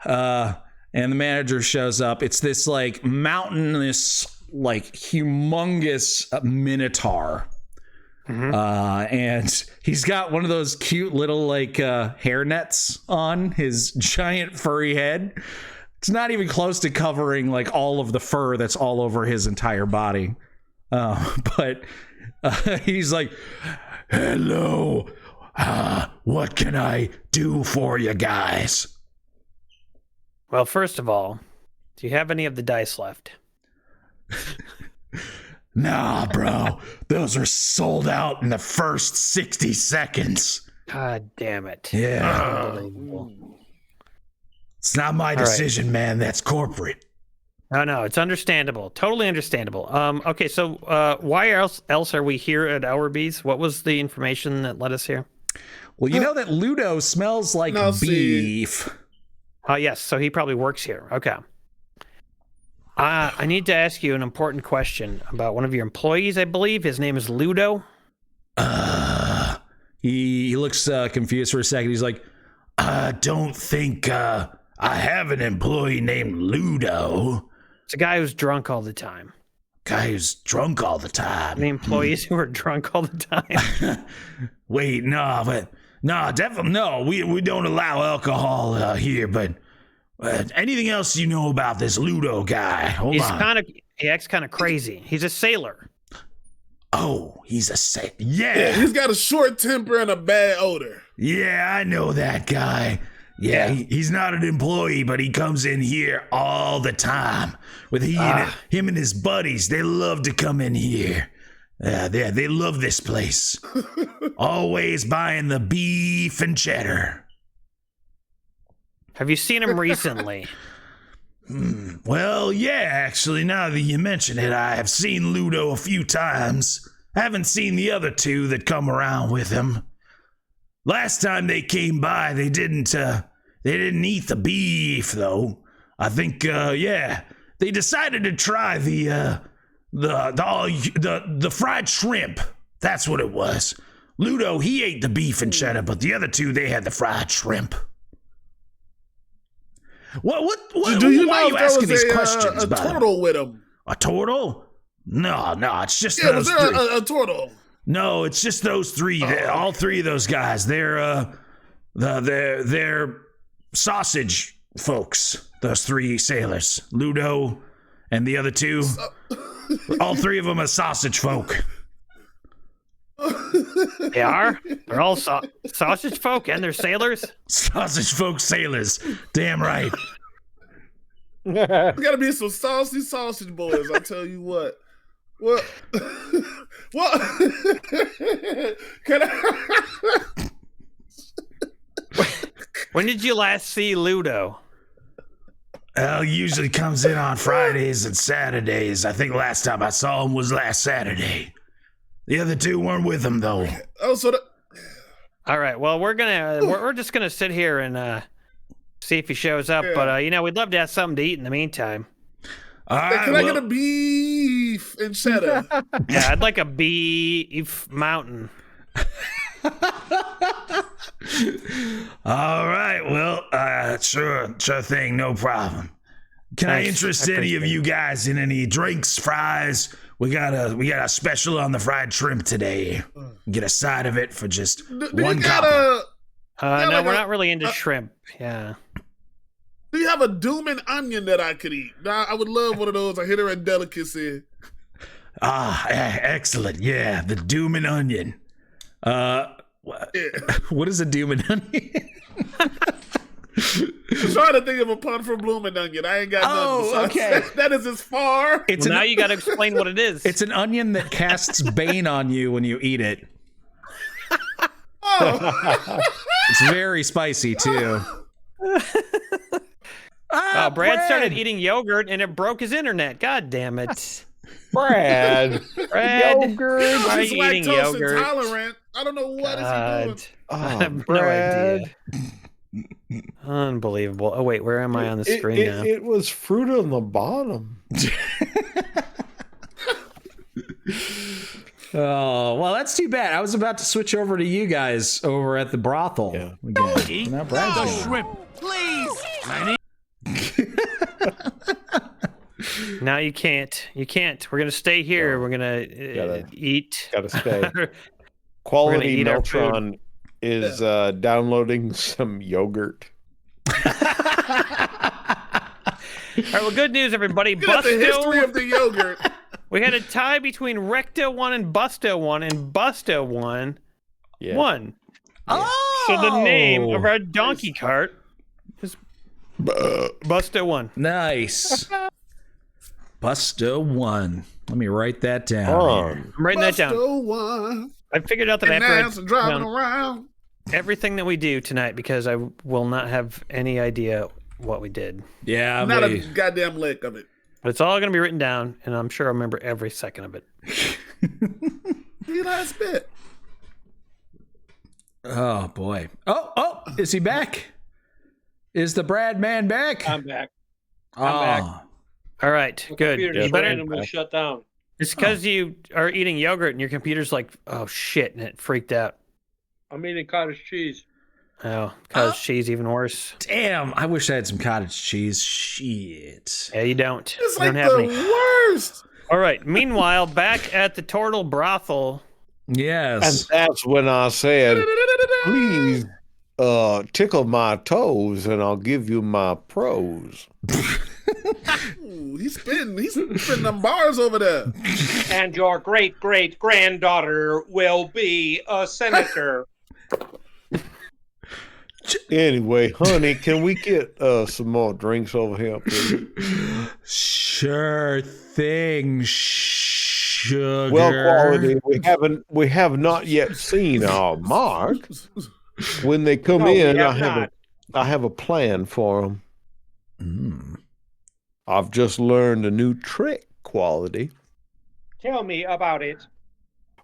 and the manager shows up. It's this like mountainous, like humongous minotaur. Mm-hmm. And he's got one of those cute little like hair nets on his giant furry head. It's not even close to covering like all of the fur that's all over his entire body. But he's like, hello. What can I do for you guys?
Well, first of all, do you have any of the dice left?
Nah, bro. Those are sold out in the first 60 seconds.
God damn it.
Yeah.
Unbelievable.
It's not my decision, man. That's corporate.
No, it's understandable. Totally understandable. Okay, so why else are we here at Hourbees? What was the information that led us here?
Well, you know that Ludo smells like beef.
Yes, so he probably works here. Okay. I need to ask you an important question about one of your employees, I believe. His name is Ludo.
He looks confused for a second. He's like, I don't think I have an employee named Ludo.
It's a guy who's drunk all the time. The employees who are drunk all the time.
Wait, definitely no. We don't allow alcohol here, but anything else you know about this Ludo guy? Hold on.
He acts kind of crazy. He's a sailor.
Oh, he's a sailor.
Yeah, he's got a short temper and a bad odor.
Yeah, I know that guy. Yeah, he's not an employee, but he comes in here all the time. With him and his buddies, they love to come in here. They love this place. Always buying the beef and cheddar.
Have you seen him recently?
Well, yeah, actually, now that you mention it, I have seen Ludo a few times. I haven't seen the other two that come around with him. Last time they came by, they didn't eat the beef, though. I think, they decided to try the fried shrimp. That's what it was. Ludo, he ate the beef and cheddar, but the other two, they had the fried shrimp. What
Do you
why
know
are you
if there
asking
was
these questions?
a turtle with him?
A turtle? No, it's just
Yeah,
those
was there
three.
a turtle?
No, it's just those three. All three of those guys. They're sausage folks. Those three sailors, Ludo, and the other two. All three of them are sausage folk.
They are? They're all sausage folk and they're sailors?
Sausage folk sailors. Damn right.
There's gotta be some saucy sausage boys, I tell you what. What? Can I?
When did you last see Ludo?
Well, he usually comes in on Fridays and Saturdays. I think last time I saw him was last Saturday. The other two weren't with him, though.
Oh, so
all right. Well, we're just gonna sit here and see if he shows up.
Yeah.
But we'd love to have something to eat in the meantime.
All right,
can I get a beef and cheddar?
Yeah, I'd like a beef mountain.
All right. Well, sure thing. No problem. Can I interest any of you guys in any drinks, fries? We got a special on the fried shrimp today. Get a side of it for just one copper.
No, we're not really into shrimp. Yeah.
Do you have a doom and onion that I could eat? I would love one of those. I hit her at delicacy.
Excellent. Yeah, the doom and onion. What is a doom and onion?
I'm trying to think of a pun for bloom and onion. I ain't got nothing.
Okay.
That is as far.
Now you got to explain what it is.
It's an onion that casts bane on you when you eat it. It's very spicy too.
Brad started eating yogurt and it broke his internet. God damn it.
Brad.
Yogurt. Why are
He's
you eating
lactose
yogurt?
intolerant. I don't know what is he doing.
I have no idea. Unbelievable. Oh, wait, where am I on the screen now?
It was fruit on the bottom.
Oh, well, that's too bad. I was about to switch over to you guys over at the brothel. Yeah.
Don't eat
the
shrimp, please. No, you can't. You can't. We're going to stay here. We're going to eat.
Gotta stay. Quality Meltron is downloading some yogurt.
All right, well, good news, everybody.
Get the history of the yogurt.
We had a tie between Recto 1 and Busto 1, and Busto 1 won.
Oh!
So the name of our donkey cart is Busto 1.
Nice. Busto 1. Let me write that down.
I'm writing that down.
Busto 1.
I figured out that
And
after
now driving around.
everything that we do tonight, because I will not have any idea what we did.
Yeah,
not a goddamn lick of it.
But it's all going to be written down, and I'm sure I'll remember every second of it.
The last bit.
Oh, boy. Oh, is he back? Is the Brad man back?
I'm back. I'm back.
All right, good.
Computer just randomly shut down.
It's because you are eating yogurt and your computer's like, oh shit, and it freaked out.
I'm eating cottage cheese.
Oh, cottage cheese, even worse.
Damn, I wish I had some cottage cheese. Shit.
Yeah, you don't.
It's
You
like
don't have
the
any.
worst.
All right. Meanwhile, back at the Tortle brothel.
Yes.
And that's when I said, please tickle my toes and I'll give you my pros.
Ooh, he's spitting them bars over there.
And your great-great-granddaughter will be a senator.
Anyway, honey, can we get some more drinks over here, please?
Sure thing, sugar.
Well, quality. We have not yet seen our mark. When they come in, I have a plan for them. I've just learned a new trick, quality.
Tell me about it.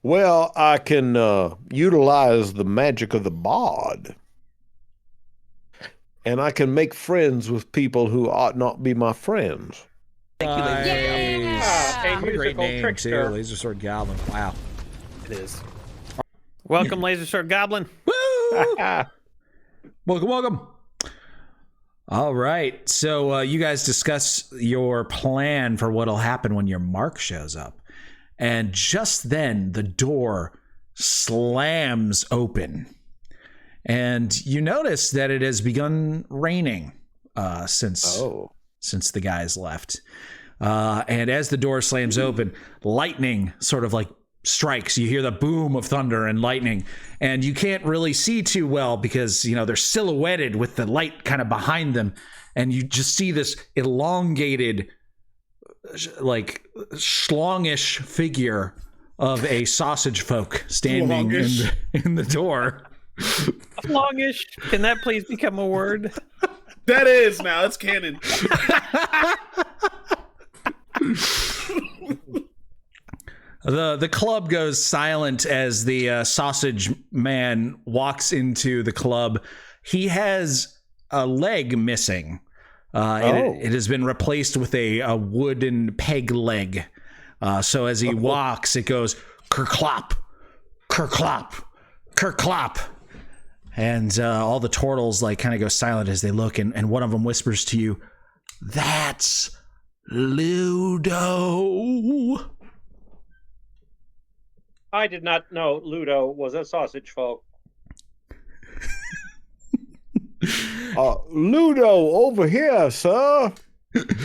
Well, I can utilize the magic of the bard. And I can make friends with people who ought not be my friends.
Thank you, ladies and
A
What a great
musical
name, too.
trickster.
Laser Sword Goblin. Wow.
It is. Welcome, Laser Sword Goblin.
Welcome. All right. So you guys discuss your plan for what'll happen when your mark shows up. And just then, the door slams open. And you notice that it has begun raining since the guys left. And as the door slams open, lightning sort of like strikes. You hear the boom of thunder and lightning, and you can't really see too well because, you know, they're silhouetted with the light kind of behind them. And you just see this elongated, like schlongish figure of a sausage folk standing in the door.
Longish. Can that please become a word?
That is now. It's canon.
The club goes silent as the sausage man walks into the club. He has a leg missing. It has been replaced with a wooden peg leg. So as he walks, it goes kerclop, kerclop, kerclop. And all the Tortles like kind of go silent as they look, and one of them whispers to you, "That's Ludo."
I did not know Ludo was a sausage folk.
Ludo, over here, sir.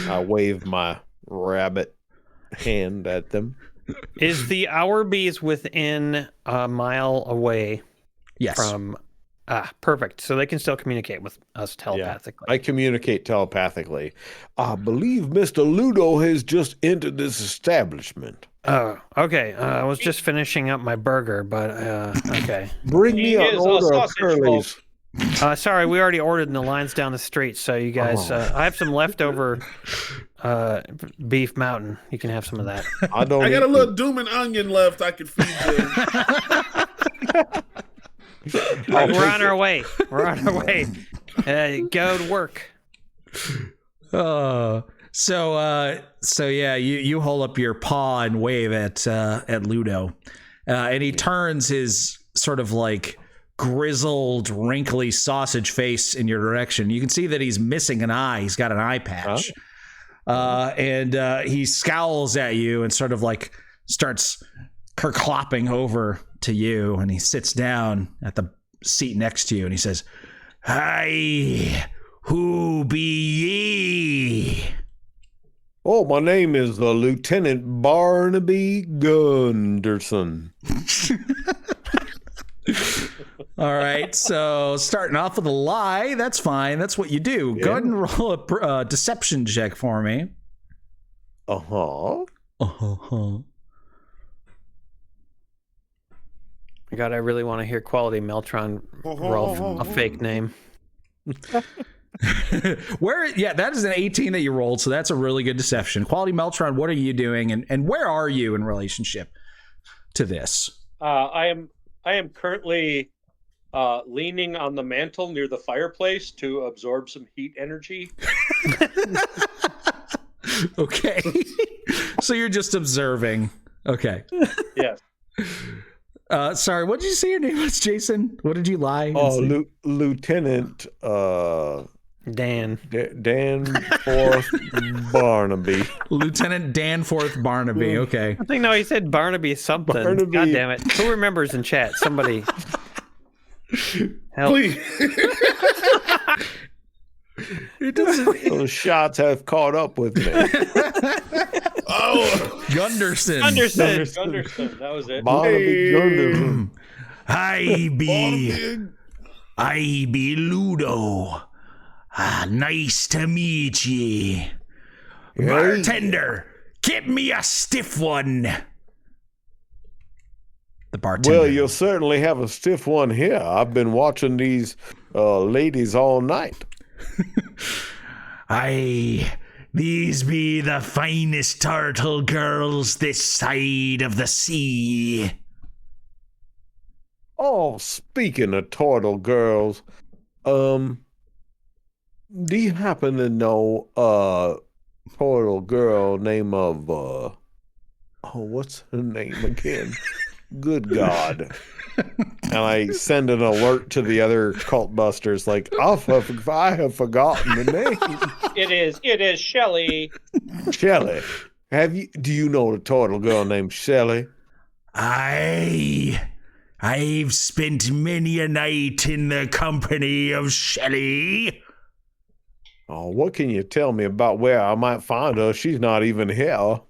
I wave my rabbit hand at them.
Is the Hourbees within a mile away?
Yes.
From perfect. So they can still communicate with us telepathically.
Yeah, I communicate telepathically. I believe Mr. Ludo has just entered this establishment.
Oh, okay. I was just finishing up my burger, but okay.
Bring me an order of curlies.
Sorry, we already ordered in the lines down the street, so you guys, I have some leftover beef mountain. You can have some of that.
I got a little doom and onion left I could feed you.
We're on our way. We're on our way. Go to work.
So yeah, you hold up your paw and wave at Ludo, and he turns his sort of like grizzled, wrinkly sausage face in your direction. You can see that he's missing an eye. He's got an eye patch, and he scowls at you and sort of like starts kerclopping over to you, and he sits down at the seat next to you, and he says, "Hi, who be ye?"
Oh, my name is Lieutenant Barnaby Gunderson.
All right, so starting off with a lie, that's fine. That's what you do. Yeah. Go ahead and roll a deception check for me.
God, I really want to hear Quality Meltron roll a fake name.
That is an 18 that you rolled, so that's a really good deception. Quality Meltron, what are you doing, and where are you in relationship to this?
I am currently leaning on the mantle near the fireplace to absorb some heat energy.
Okay. So you're just observing. Okay.
Yes.
Sorry, what did you say your name was, Jason? What did you lie?
Lieutenant
Dan
Danforth Barnaby.
Lieutenant Danforth Barnaby. Okay.
I think no, he said Barnaby something. Barnaby. God damn it! Who remembers in chat? Somebody. Help.
Please.
It doesn't.
Those shots have caught up with me.
Gunderson.
Gunderson. That was it.
Barnaby Gunderson.
Hi, be I be Ludo. Nice to meet ye. Bartender, get me a stiff one.
The bartender.
Well, you'll certainly have a stiff one here. I've been watching these ladies all night.
These be the finest turtle girls this side of the sea.
Oh, speaking of turtle girls, do you happen to know a turtle girl name of what's her name again? Good God. And I send an alert to the other Cultbusters, like, I have forgotten the name.
It is Shelly.
Shelly. Do you know a turtle girl named Shelly?
I've spent many a night in the company of Shelly.
Oh, what can you tell me about where I might find her? She's not even here.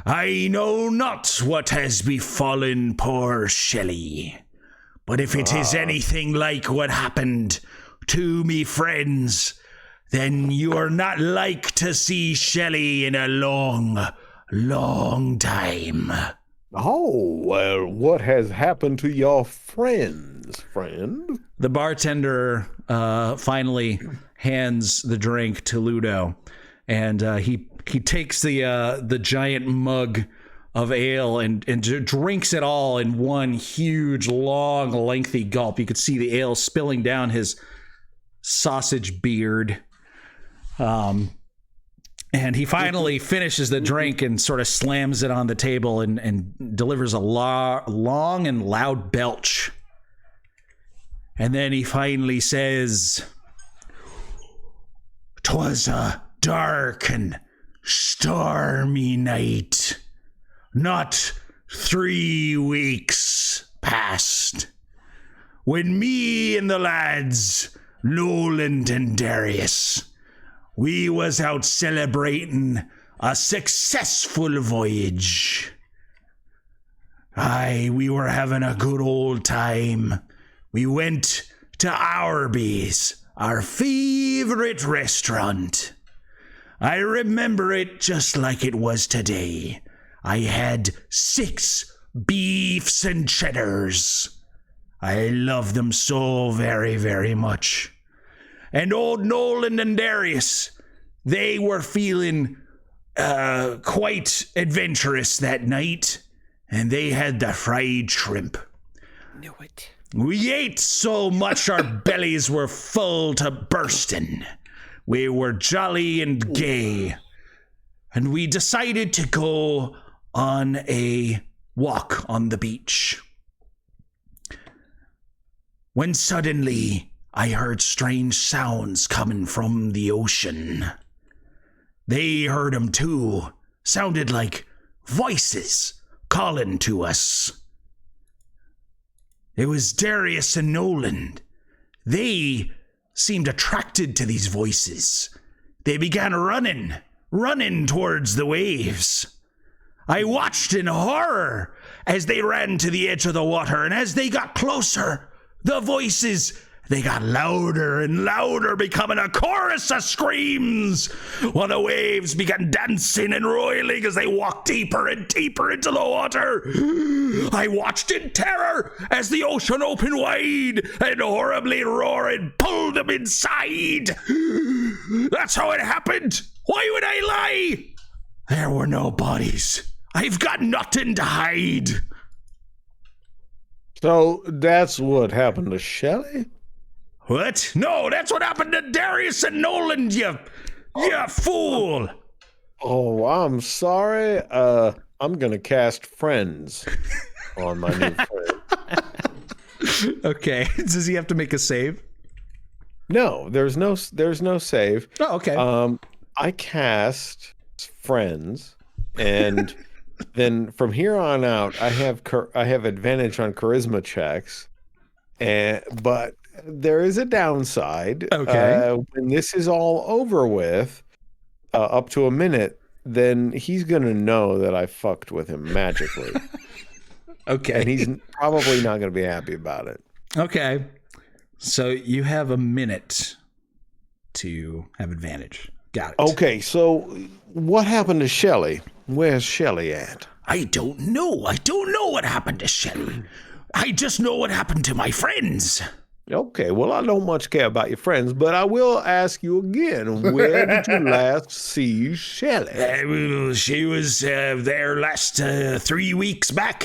I know not what has befallen poor Shelly, but if it is anything like what happened to me friends, then you are not like to see Shelly in a long, long time.
Oh, well, what has happened to your friends, friend?
The bartender finally hands the drink to Ludo, and he takes the giant mug of ale and drinks it all in one huge, long, lengthy gulp. You could see the ale spilling down his sausage beard. And he finally finishes the drink and sort of slams it on the table and delivers a long and loud belch. And then he finally says,
"'Twas a dark and stormy night. Not 3 weeks past, when me and the lads, Noland and Darius, we was out celebrating a successful voyage. We were having a good old time. We went to Arby's, our favorite restaurant. I remember it just like it was today. I had 6 beefs and cheddars. I love them so very, very much. And old Nolan and Darius, they were feeling quite adventurous that night, and they had the fried shrimp.
Knew it.
We ate so much our bellies were full to bursting. We were jolly and gay, and we decided to go on a walk on the beach. When suddenly I heard strange sounds coming from the ocean. They heard them too. Sounded like voices calling to us. It was Darius and Noland. They seemed attracted to these voices. They began running towards the waves. I watched in horror as they ran to the edge of the water, and as they got closer, the voices, they got louder and louder, becoming a chorus of screams, while the waves began dancing and roiling as they walked deeper and deeper into the water. I watched in terror as the ocean opened wide and horribly roaring pulled them inside. That's how it happened. Why would I lie? There were no bodies. I've got nothing to hide.
So that's what happened to Shelly?
What? No, that's what happened to Darius and Noland, you fool.
Oh, I'm sorry. I'm going to cast Friends on my new friend.
Okay. Does he have to make a save?
No, there's no save.
Oh, okay.
I cast Friends, and then from here on out, I have advantage on charisma checks, but there is a downside.
Okay.
When this is all over with, up to a minute, then he's gonna know that I fucked with him magically.
Okay.
And he's probably not going to be happy about it.
Okay. So you have a minute to have advantage. Got it.
Okay, so what happened to Shelly? Where's Shelly at?
I don't know. I don't know what happened to Shelly. I just know what happened to my friends.
Okay, well, I don't much care about your friends, but I will ask you again. Where did you last see Shelly?
Well, she was there last 3 weeks back,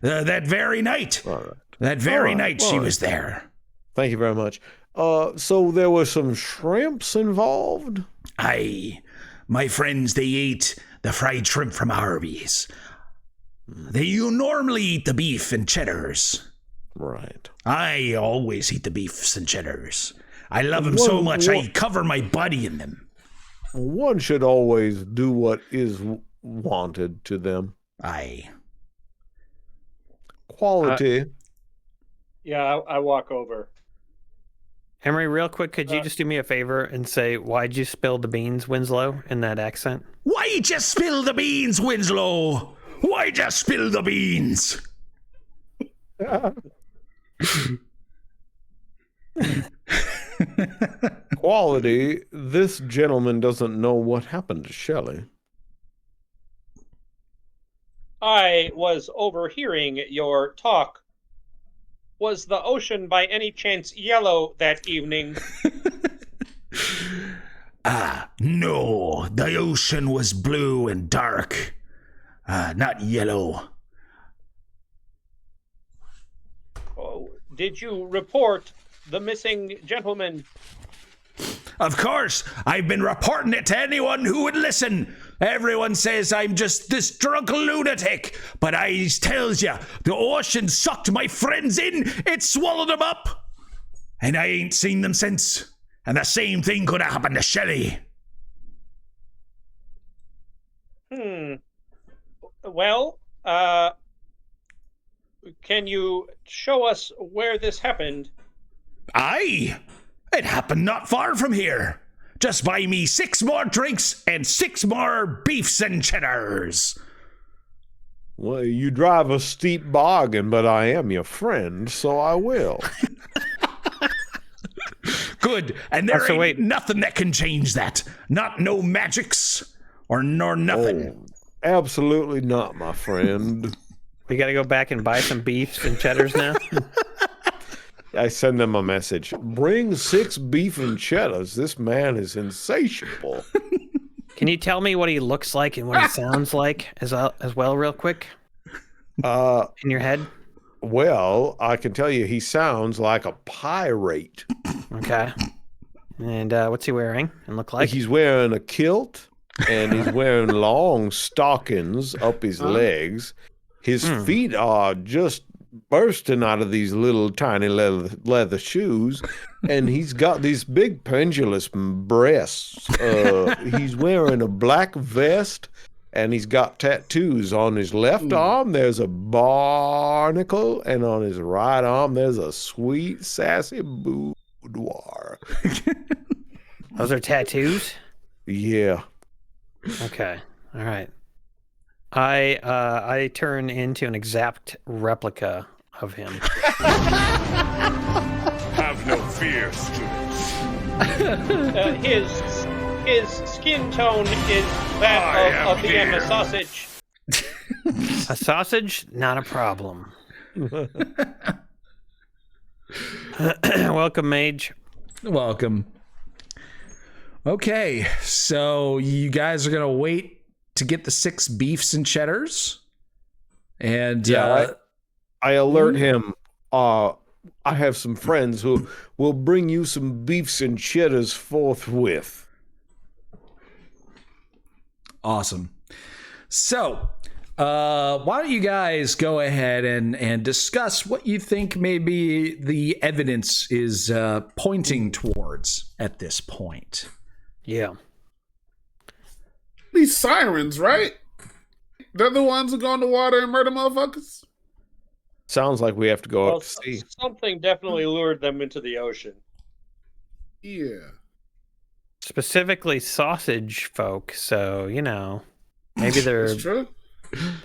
that very night.
All right.
That very night she was there.
Thank you very much. So there were some shrimps involved?
Aye. My friends, they ate the fried shrimp from Arby's. You normally eat the beef and cheddars.
Right.
I always eat the beefs and cheddars. I love them so much, I cover my body in them.
One should always do what is wanted to them.
Aye.
Quality.
Yeah, I walk over.
Henry, real quick, could you just do me a favor and say, why'd you spill the beans, Winslow, in that accent?
Why'd you spill the beans, Winslow? Why'd you spill the beans?
Quality, this gentleman doesn't know what happened to Shelley.
I was overhearing your talk. Was the ocean by any chance yellow that evening?
No. The ocean was blue and dark. Not yellow.
Oh, did you report the missing gentleman?
Of course, I've been reporting it to anyone who would listen. Everyone says I'm just this drunk lunatic, but I tells you, the ocean sucked my friends in, it swallowed them up, and I ain't seen them since. And the same thing could have happened to Shelley.
Well, can you show us where this happened?
Aye, it happened not far from here. Just buy me 6 more drinks and 6 more beefs and cheddars.
Well, you drive a steep bargain, but I am your friend, so I will.
Good, and there ain't nothing that can change that. Not no magics nor nothing.
Oh, absolutely not, my friend.
We got to go back and buy some beefs and cheddars now.
I send them a message. Bring 6 beef and cheddars. This man is insatiable.
Can you tell me what he looks like and what he sounds like as well, real quick? In your head?
Well, I can tell you he sounds like a pirate.
Okay. And what's he wearing and look like?
He's wearing a kilt, and he's wearing long stockings up his legs. His feet are just bursting out of these little tiny leather shoes, and he's got these big pendulous breasts. He's wearing a black vest, and he's got tattoos. On his left arm there's a barnacle, and on his right arm there's a sweet sassy boudoir.
Those are tattoos?
Yeah.
Okay. All right. I turn into an exact replica of him.
Have no fear, students.
His skin tone is that of the Emma sausage.
A sausage? Not a problem. Welcome, Mage.
Welcome. Okay, so you guys are gonna wait to get the 6 beefs and cheddars, and
I alert him. I have some friends who will bring you some beefs and cheddars forthwith.
Awesome. So, why don't you guys go ahead and discuss what you think maybe the evidence is pointing towards at this point?
Yeah.
These sirens, right? They're the ones who go in the water and murder motherfuckers?
Sounds like we have to go up to sea.
Something definitely lured them into the ocean.
Yeah.
Specifically sausage folk, so, maybe they're...
That's true.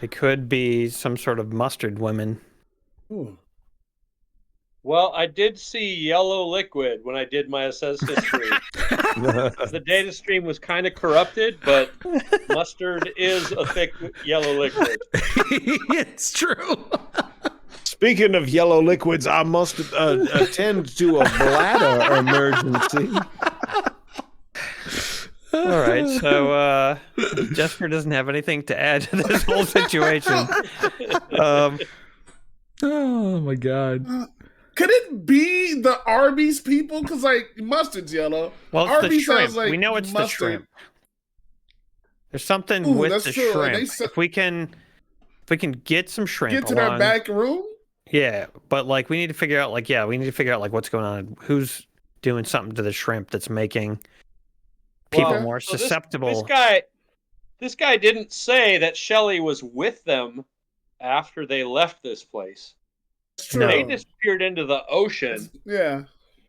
They could be some sort of mustard women.
Ooh.
Well, I did see yellow liquid when I did my assessment stream. The data stream was kind of corrupted, but mustard is a thick yellow liquid.
It's true.
Speaking of yellow liquids, I must attend to a bladder emergency.
All right, so Jesper doesn't have anything to add to this whole situation.
Oh my god.
Could it be the Arby's people? Because like mustard's yellow.
Well, it's
Arby's
the shrimp.
sounds like
We know it's
mustard.
the shrimp. There's something with
that's
the
true. Like,
shrimp. If we can get some shrimp,
get to their back room.
Yeah, but like we need to figure out what's going on. Who's doing something to the shrimp that's making people more susceptible?
This guy didn't say that Shelly was with them after they left this place.
True.
They disappeared into the ocean.
Yeah.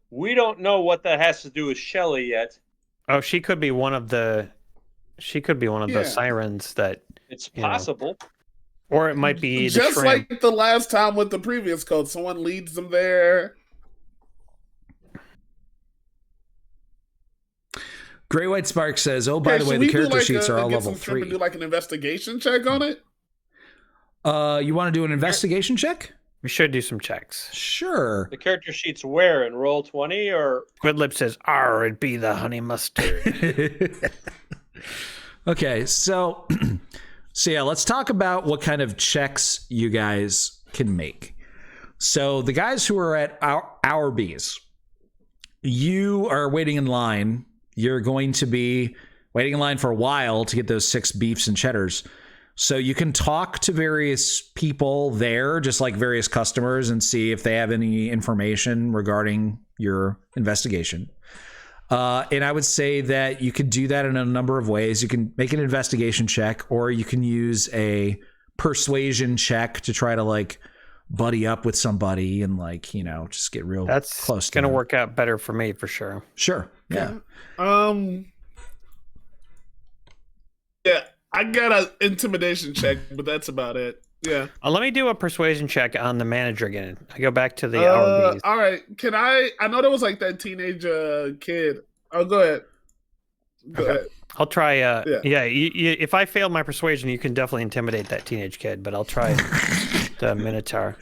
We don't know what that has to do with Shelly yet.
Oh, she could be one of the sirens that
it's possible.
Or it might be the
just
shrimp.
like the last time with the previous code. Someone leads them there.
Great White Spark says, "Oh, by the way, the character sheets are all level 3."
Do like an investigation check on it.
You want to do an investigation check?
We should do some checks.
Sure.
The character sheets where in roll 20 or
Squidlip says, "R, it'd be the honey mustard."
Okay, so yeah, let's talk about what kind of checks you guys can make. So the guys who are at our bees, you are waiting in line. You're going to be waiting in line for a while to get those 6 beefs and cheddars. So you can talk to various people there, just like various customers, and see if they have any information regarding your investigation. And I would say that you could do that in a number of ways. You can make an investigation check, or you can use a persuasion check to try to like buddy up with somebody and like, you know, just get real close to
gonna
them.
work out better for me for sure.
Sure. Yeah.
Yeah, I got an intimidation check, but that's about it. Yeah.
Let me do a persuasion check on the manager again. I go back to the RBs.
All right. Can I know there was like that teenage kid. Oh, go ahead. Go ahead.
I'll try. If I fail my persuasion, you can definitely intimidate that teenage kid, but I'll try the Minotaur.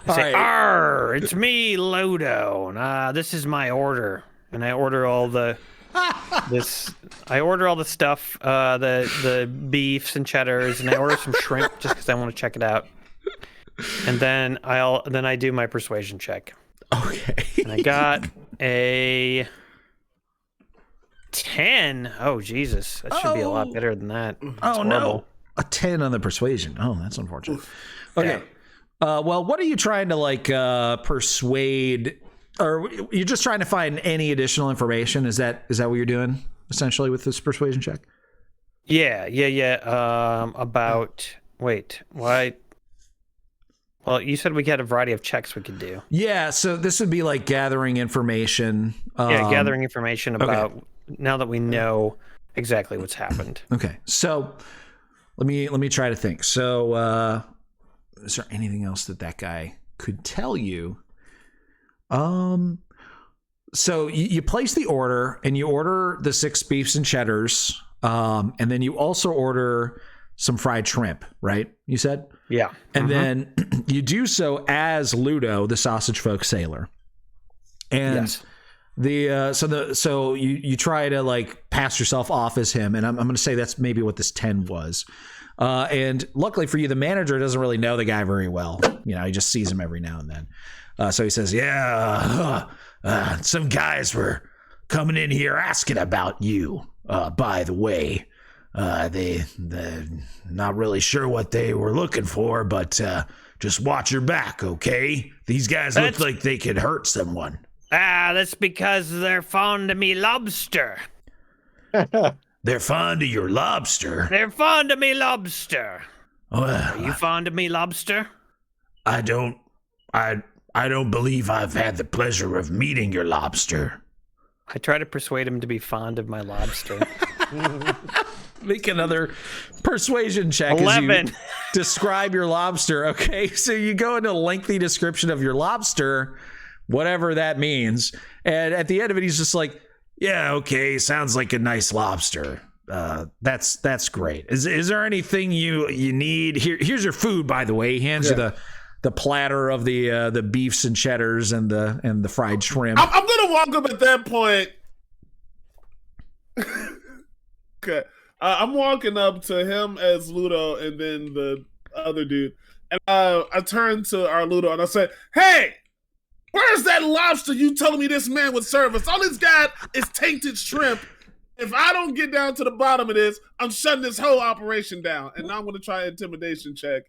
Say, "Arr, it's me, Ludo. And, this is my order." And I order all the stuff, the beefs and cheddars, and I order some shrimp just because I want to check it out. And then I do my persuasion check.
Okay.
And I got a 10. Oh Jesus, that should be a lot better than that.
Oh no, a 10 on the persuasion. Oh, that's unfortunate. Okay. Well, what are you trying to like persuade? Or you're just trying to find any additional information? Is that what you're doing essentially with this persuasion check?
Yeah. Why? Well, you said we had a variety of checks we could do.
Yeah, so this would be like gathering information.
Gathering information about now that we know exactly what's happened.
Okay, so let me try to think. So, is there anything else that guy could tell you? So you place the order and you order the 6 beefs and cheddars, and then you also order some fried shrimp, right? You said?
Yeah.
And then you do so as Ludo, the sausage folk sailor. And so you try to like pass yourself off as him, and I'm going to say that's maybe what this 10 was. And luckily for you, the manager doesn't really know the guy very well. You know, he just sees him every now and then. So he says, some guys were coming in here asking about you. By the way, they're not really sure what they were looking for, but just watch your back, okay? These guys look like they could hurt someone.
That's because they're fond of me lobster.
They're fond of your lobster.
They're fond of me lobster. Are you fond of me lobster?
I don't believe I've had the pleasure of meeting your lobster.
I try to persuade him to be fond of my lobster.
Make another persuasion check.
11.
As you describe your lobster. Okay, so you go into a lengthy description of your lobster, whatever that means, and at the end of it, he's just like, "Yeah, okay, sounds like a nice lobster. That's great. Is there anything you need? Here's your food, by the way." He hands you the platter of the beefs and cheddars and the fried shrimp.
I'm gonna walk up at that point. Okay. I'm walking up to him as Ludo and then the other dude. And I turn to our Ludo and I say, "Hey, where's that lobster you told me this man would serve us? All he's got is tainted shrimp. If I don't get down to the bottom of this, I'm shutting this whole operation down." And now I'm going to try an intimidation check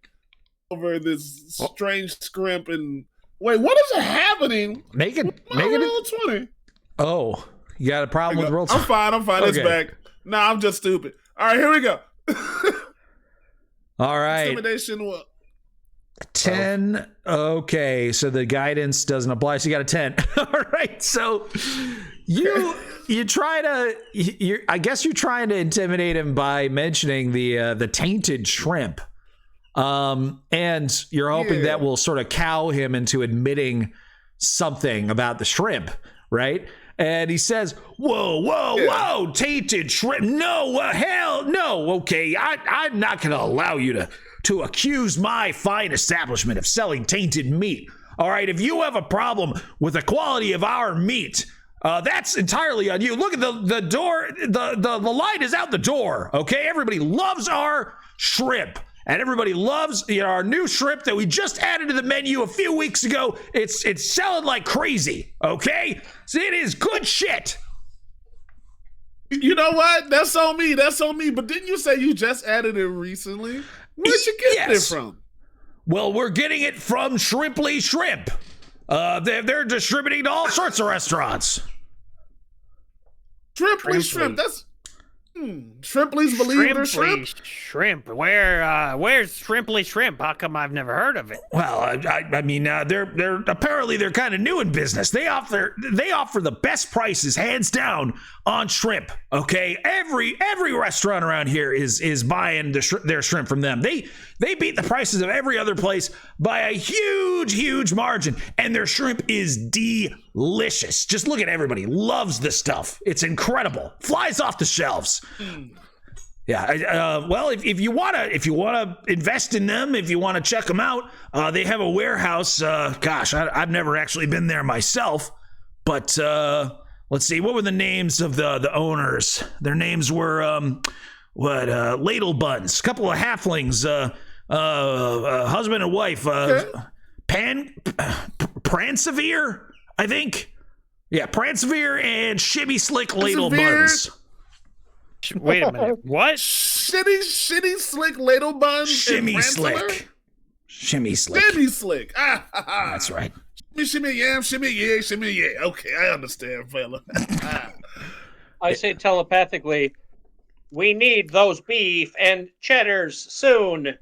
over this strange scrimp. And wait, what is happening?
Make it
roll 20.
Oh, you got a problem with roll 20?
I'm fine. Okay. It's back. Nah, I'm just stupid. All right, here we go.
All right.
Intimidation.
10. Okay, so the guidance doesn't apply. So you got a 10. All right. So you try to. I guess you're trying to intimidate him by mentioning the tainted shrimp, and you're hoping that will sort of cow him into admitting something about the shrimp, right? And he says, whoa, tainted shrimp. No, hell no. Okay, I'm not going to allow you to accuse my fine establishment of selling tainted meat. All right, if you have a problem with the quality of our meat, that's entirely on you. Look at the door. The light is out the door, okay? Everybody loves our shrimp. And everybody loves our new shrimp that we just added to the menu a few weeks ago. It's selling like crazy, okay? So it is good shit.
You know what? That's on me. But didn't you say you just added it recently? Where'd you get it from?
Well, we're getting it from Shrimply Shrimp. They're distributing to all sorts of restaurants.
Shrimply Shrimp. That's... Shrimply's Believe It or Shrimp?
Shrimp. Where's Shrimply Shrimp? How come I've never heard of it?
Well, I mean, they're apparently they're kind of new in business. They offer the best prices, hands down, on shrimp. Okay, every restaurant around here is buying their shrimp from them. They beat the prices of every other place by a huge margin, and their shrimp is delicious. Just look at everybody loves this stuff. It's incredible. Flies off the shelves. Yeah. Well, if you wanna invest in them, if you want to check them out, they have a warehouse. Gosh, I've never actually been there myself, but let's see. What were the names of the owners? Their names were Ladle Buns, a couple of halflings, husband and wife, Pransevere, I think. Yeah, Pransevere and Shimmy Slick Ladle Buns.
Wait a minute. What?
Shitty Slick Ladle Buns.
Shimmy Slick. That's right.
Shimmy yam, shimmy yeah. Okay, I understand, fella.
I say telepathically, we need those beef and cheddars soon.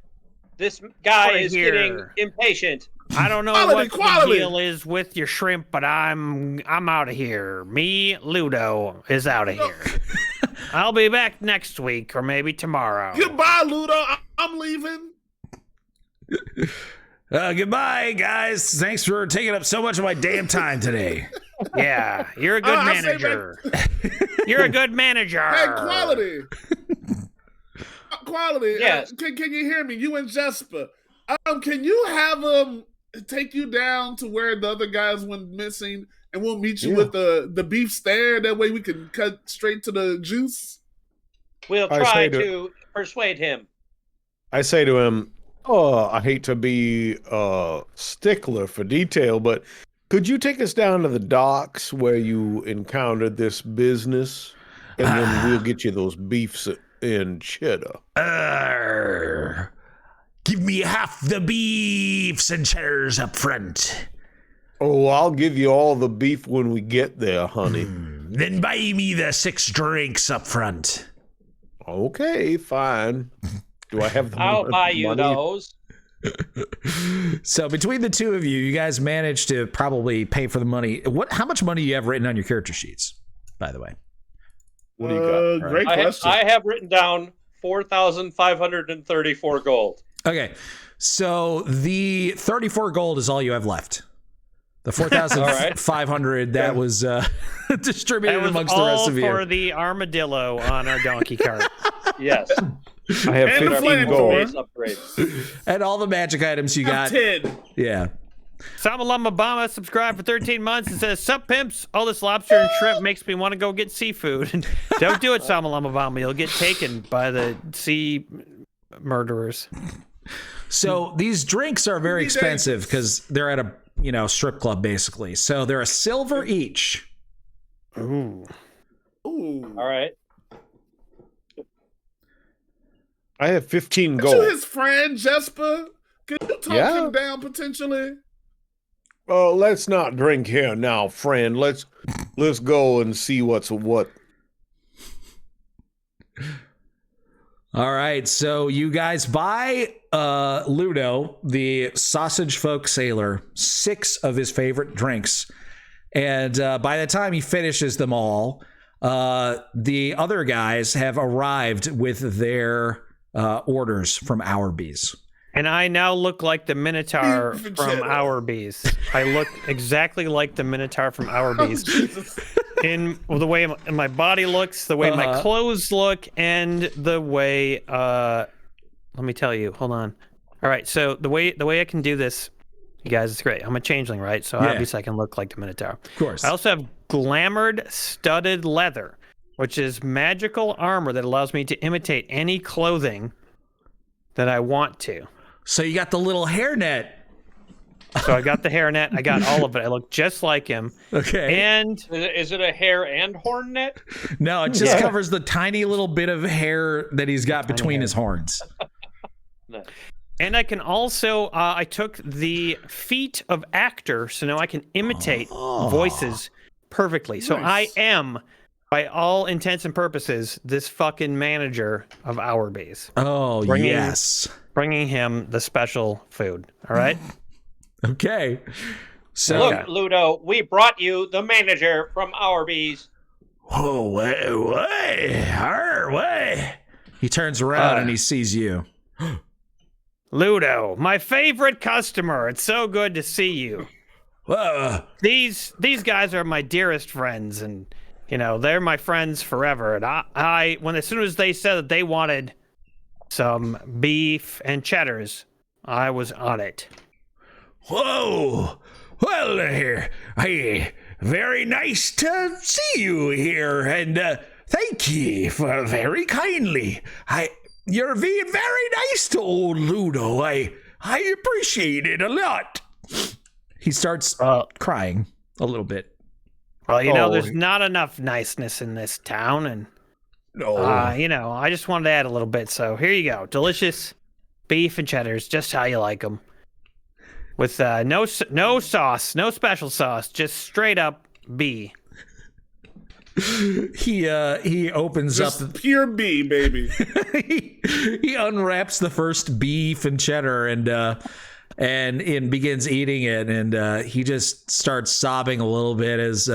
This guy is getting impatient.
I don't know what the deal is with your shrimp, but I'm out of here. Me, Ludo, is out of here. I'll be back next week or maybe tomorrow.
Goodbye, Ludo. I'm leaving.
Goodbye, guys. Thanks for taking up so much of my damn time today.
Yeah, you're a good manager. You're a good manager.
Hey, quality. Quality.
Yes.
Can you hear me? You and Jesper. Can you have them take you down to where the other guys went missing, and we'll meet you with the beef stare. That way we can cut straight to the juice.
We'll try to persuade him.
I say to him, "Oh, I hate to be a stickler for detail, but could you take us down to the docks where you encountered this business, and then we'll get you those beefs and cheddar."
Give me half the beefs and cheddars up front.
Oh, I'll give you all the beef when we get there, honey.
Then buy me the 6 drinks up front.
Okay, fine. Do I have the money?
I'll buy you those.
So between the two of you, you guys managed to probably pay for the money. How much money do you have written on your character sheets, by the way?
What do you got?
Great question.
I have written down 4,534 gold.
Okay, so the 34 gold is all you have left. The 4,500 that was distributed amongst the rest of you.
For the armadillo on our donkey cart.
Yes.
I have 15 gold.
And all the magic items you got.
10.
Yeah.
Samalama Bama subscribed for 13 months and says, "Sup pimps, all this lobster and shrimp makes me want to go get seafood." Don't do it, Samalama Bama. You'll get taken by the sea murderers.
So these drinks are very expensive because they're at a strip club basically. So they're $1 each.
Ooh.
Ooh.
All right.
I have 15
Aren't
gold.
you his friend, Jesper? Could you talk him down potentially?
Oh, let's not drink here now, friend. Let's go and see what's what.
All right, so you guys buy Ludo, the sausage folk sailor, 6 of his favorite drinks. And by the time he finishes them all, the other guys have arrived with their orders from Hourbees.
And I now look like the Minotaur from Hourbees. I look exactly like the Minotaur from Hourbees. In the way my body looks, the way my clothes look, and the way let me tell you, hold on. All right, so the way I can do this, you guys, it's great. I'm a changeling, right? So obviously I can look like the Minotaur.
Of course.
I also have glamored studded leather, which is magical armor that allows me to imitate any clothing that I want to.
So you got the little hairnet.
So I got the hairnet. I got all of it. I look just like him.
Okay.
And
is it a hair and horn net?
No, it just covers the tiny little bit of hair that he's got between his horns.
And I can also, I took the feat of actor, so now I can imitate voices perfectly. So I am, by all intents and purposes, this fucking manager of Hourbees.
Oh, yes.
Bringing him the special food. All right?
Okay. So
look, Ludo, we brought you the manager from Hourbees.
Oh, way.
He turns around and he sees you.
Ludo, my favorite customer. It's so good to see you. These guys are my dearest friends, and they're my friends forever. And I as soon as they said that they wanted some beef and cheddars, I was on it.
Whoa! Well, very nice to see you here, and thank you for very kindly. You're being very nice to old Ludo. I appreciate it a lot.
He starts crying a little bit.
Well, there's not enough niceness in this town, and I just wanted to add a little bit. So here you go, delicious beef and cheddars, just how you like them, with no sauce, no special sauce, just straight up B.
He opens
just
up
pure B, baby.
he unwraps the first beef and cheddar and begins eating it, and he just starts sobbing a little bit as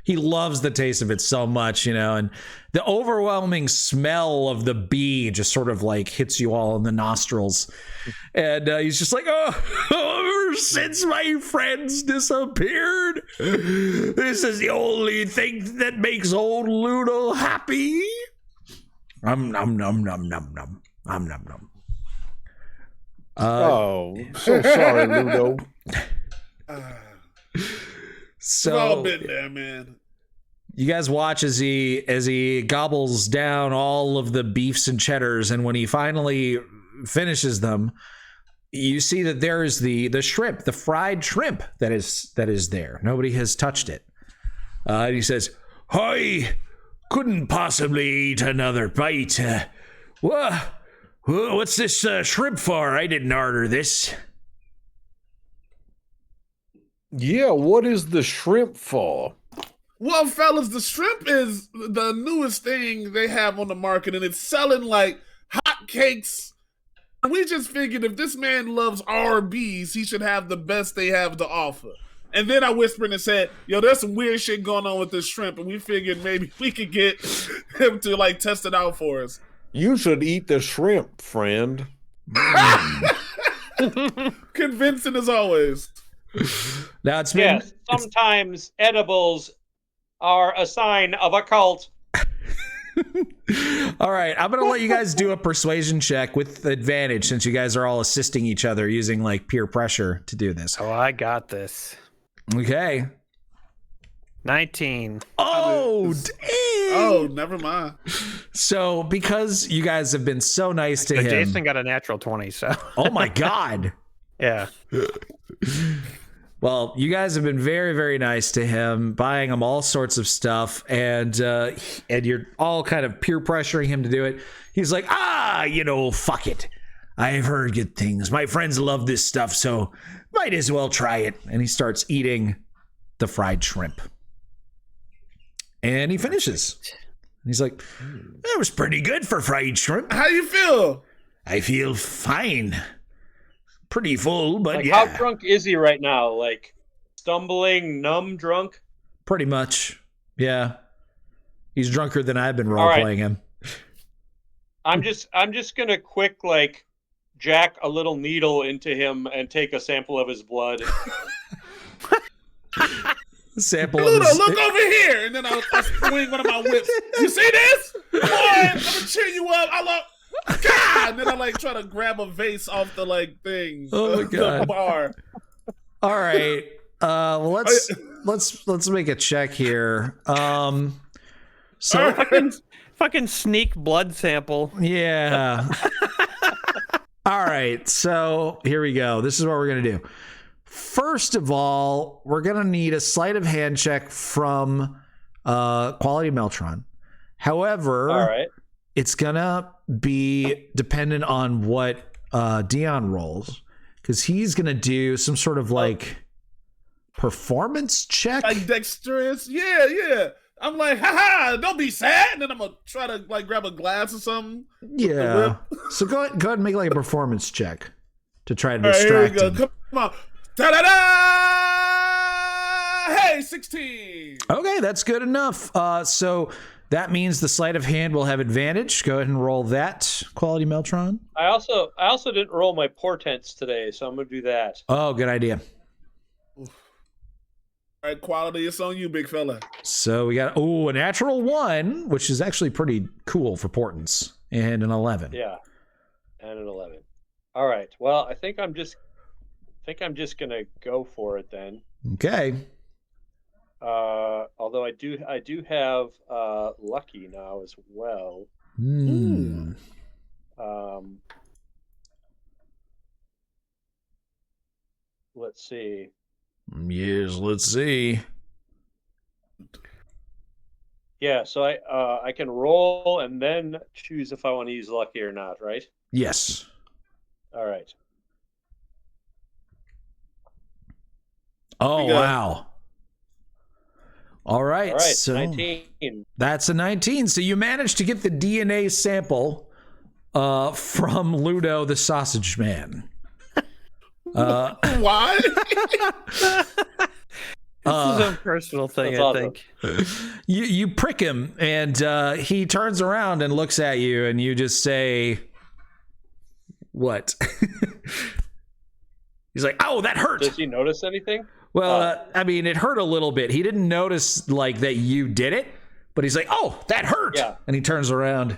he loves the taste of it so much, and the overwhelming smell of the bee just sort of like hits you all in the nostrils. And he's just like, oh, ever since my friends disappeared, this is the only thing that makes old Ludo happy. Nom nom nom nom nom nom nom nom nom.
So sorry, Ludo.
So
we've all been there, man.
You guys watch as he gobbles down all of the beefs and cheddars, and when he finally finishes them, you see that there is the shrimp, the fried shrimp that is there. Nobody has touched it. And he says,
I couldn't possibly eat another bite. What's this shrimp for? I didn't order this.
Yeah, what is the shrimp for?
Well, fellas, the shrimp is the newest thing they have on the market, and it's selling like hotcakes. We just figured if this man loves RBs, he should have the best they have to offer. And then I whispered and said, yo, there's some weird shit going on with this shrimp, and we figured maybe we could get him to like test it out for us.
You should eat the shrimp, friend.
Convincing as always.
Now it's been,
yes, sometimes edibles are a sign of a cult.
All right, I'm gonna let you guys do a persuasion check with advantage since you guys are all assisting each other using like peer pressure to do this.
Oh, I got this.
Okay.
19.
Oh, dang.
Oh, never mind.
So because you guys have been so nice to him,
Jason got a natural 20. So.
Oh my God.
Yeah.
Well, you guys have been very, very nice to him, buying him all sorts of stuff, and you're all kind of peer pressuring him to do it. He's like, fuck it. I've heard good things. My friends love this stuff, so might as well try it. And he starts eating the fried shrimp. And he finishes. He's like, that was pretty good for fried shrimp.
How you feel?
I feel fine. Pretty full, but
like,
yeah.
How drunk is he right now? Like stumbling, numb, drunk?
Pretty much. Yeah. He's drunker than I've been role-playing him.
I'm just gonna quick like jack a little needle into him and take a sample of his blood.
Sample
Ludo,
of his...
look over here, and then I swing one of my whips. You see this? Boy, I'm gonna cheer you up. I love. God! And then I like try to grab a vase off the like thing.
Oh my God.
The bar.
All right. Well, let's make a check here. So
fucking sneak blood sample.
Yeah. All right. So here we go. This is what we're gonna do. First of all, we're gonna need a sleight of hand check from Quality Meltron. However,
all right.
It's gonna be dependent on what Dion rolls, because he's gonna do some sort of like performance check.
Like dexterous, yeah. I'm like, haha, don't be sad. And then I'm gonna try to like grab a glass or something.
Yeah. So go ahead and make like a performance check to try to
All right,
distract
here we
him.
go. Come on. Ta-da-da! Hey, 16.
Okay, that's good enough. So that means the sleight of hand will have advantage. Go ahead and roll that, Quality Meltron.
I also didn't roll my portents today, so I'm gonna do that.
Oh, good idea.
All right, Quality, it's on you, big fella.
So we got a natural 1, which is actually pretty cool for portents, and an 11.
Yeah, and an 11. All right. Well, I think I'm just gonna go for it then.
Okay.
Although I do have lucky now as well. Let's see.
Yes, let's see.
Yeah, so I can roll and then choose if I want to use lucky or not, right?
Yes.
All right.
Oh, wow. All right, so
19.
That's a 19. So you managed to get the DNA sample from Ludo the Sausage Man.
Why?
This is a personal thing, I think.
You prick him, and he turns around and looks at you, and you just say, "What?" He's like, "Oh, that hurt."
Does he notice anything?
Well, I mean, it hurt a little bit. He didn't notice like that you did it, but he's like, "Oh, that hurt."
Yeah.
And he turns around.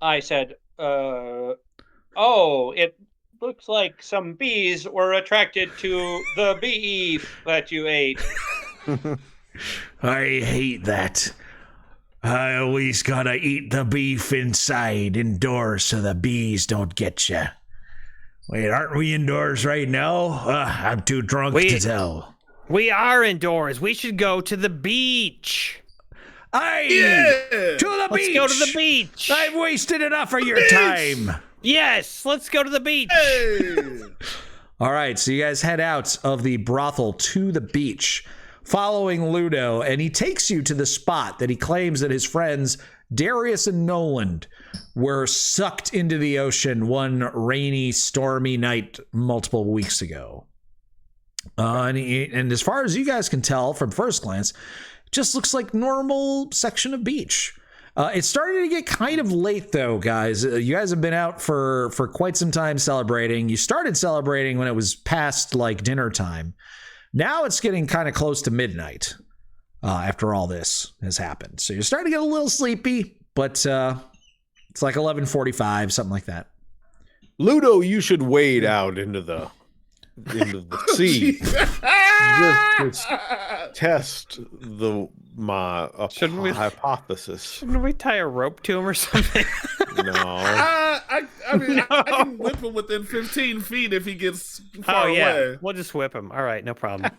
I said, "Oh, it looks like some bees were attracted to the beef that you ate."
I hate that. I always gotta eat the beef inside, indoors, so the bees don't get you. Wait, aren't we indoors right now? I'm too drunk to tell.
We are indoors. We should go to the beach.
Hey! To the beach!
Let's go to the beach.
I've wasted enough of your time.
Yes, let's go to the beach.
Hey!
All right, so you guys head out of the brothel to the beach, following Ludo, and he takes you to the spot that he claims that his friends Darius and Noland were sucked into the ocean one rainy, stormy night multiple weeks ago. And as far as you guys can tell from first glance, it just looks like normal section of beach. It's starting to get kind of late, though, guys. You guys have been out for quite some time celebrating. You started celebrating when it was past, like, dinner time. Now it's getting kind of close to midnight after all this has happened. So you're starting to get a little sleepy, but it's like 11:45, something like that.
Ludo, you should wade out into the sea. Just test my hypothesis.
Shouldn't we tie a rope to him or something?
No.
I mean, I can whip him within 15 feet if he gets far away.
We'll just whip him. All right, no problem.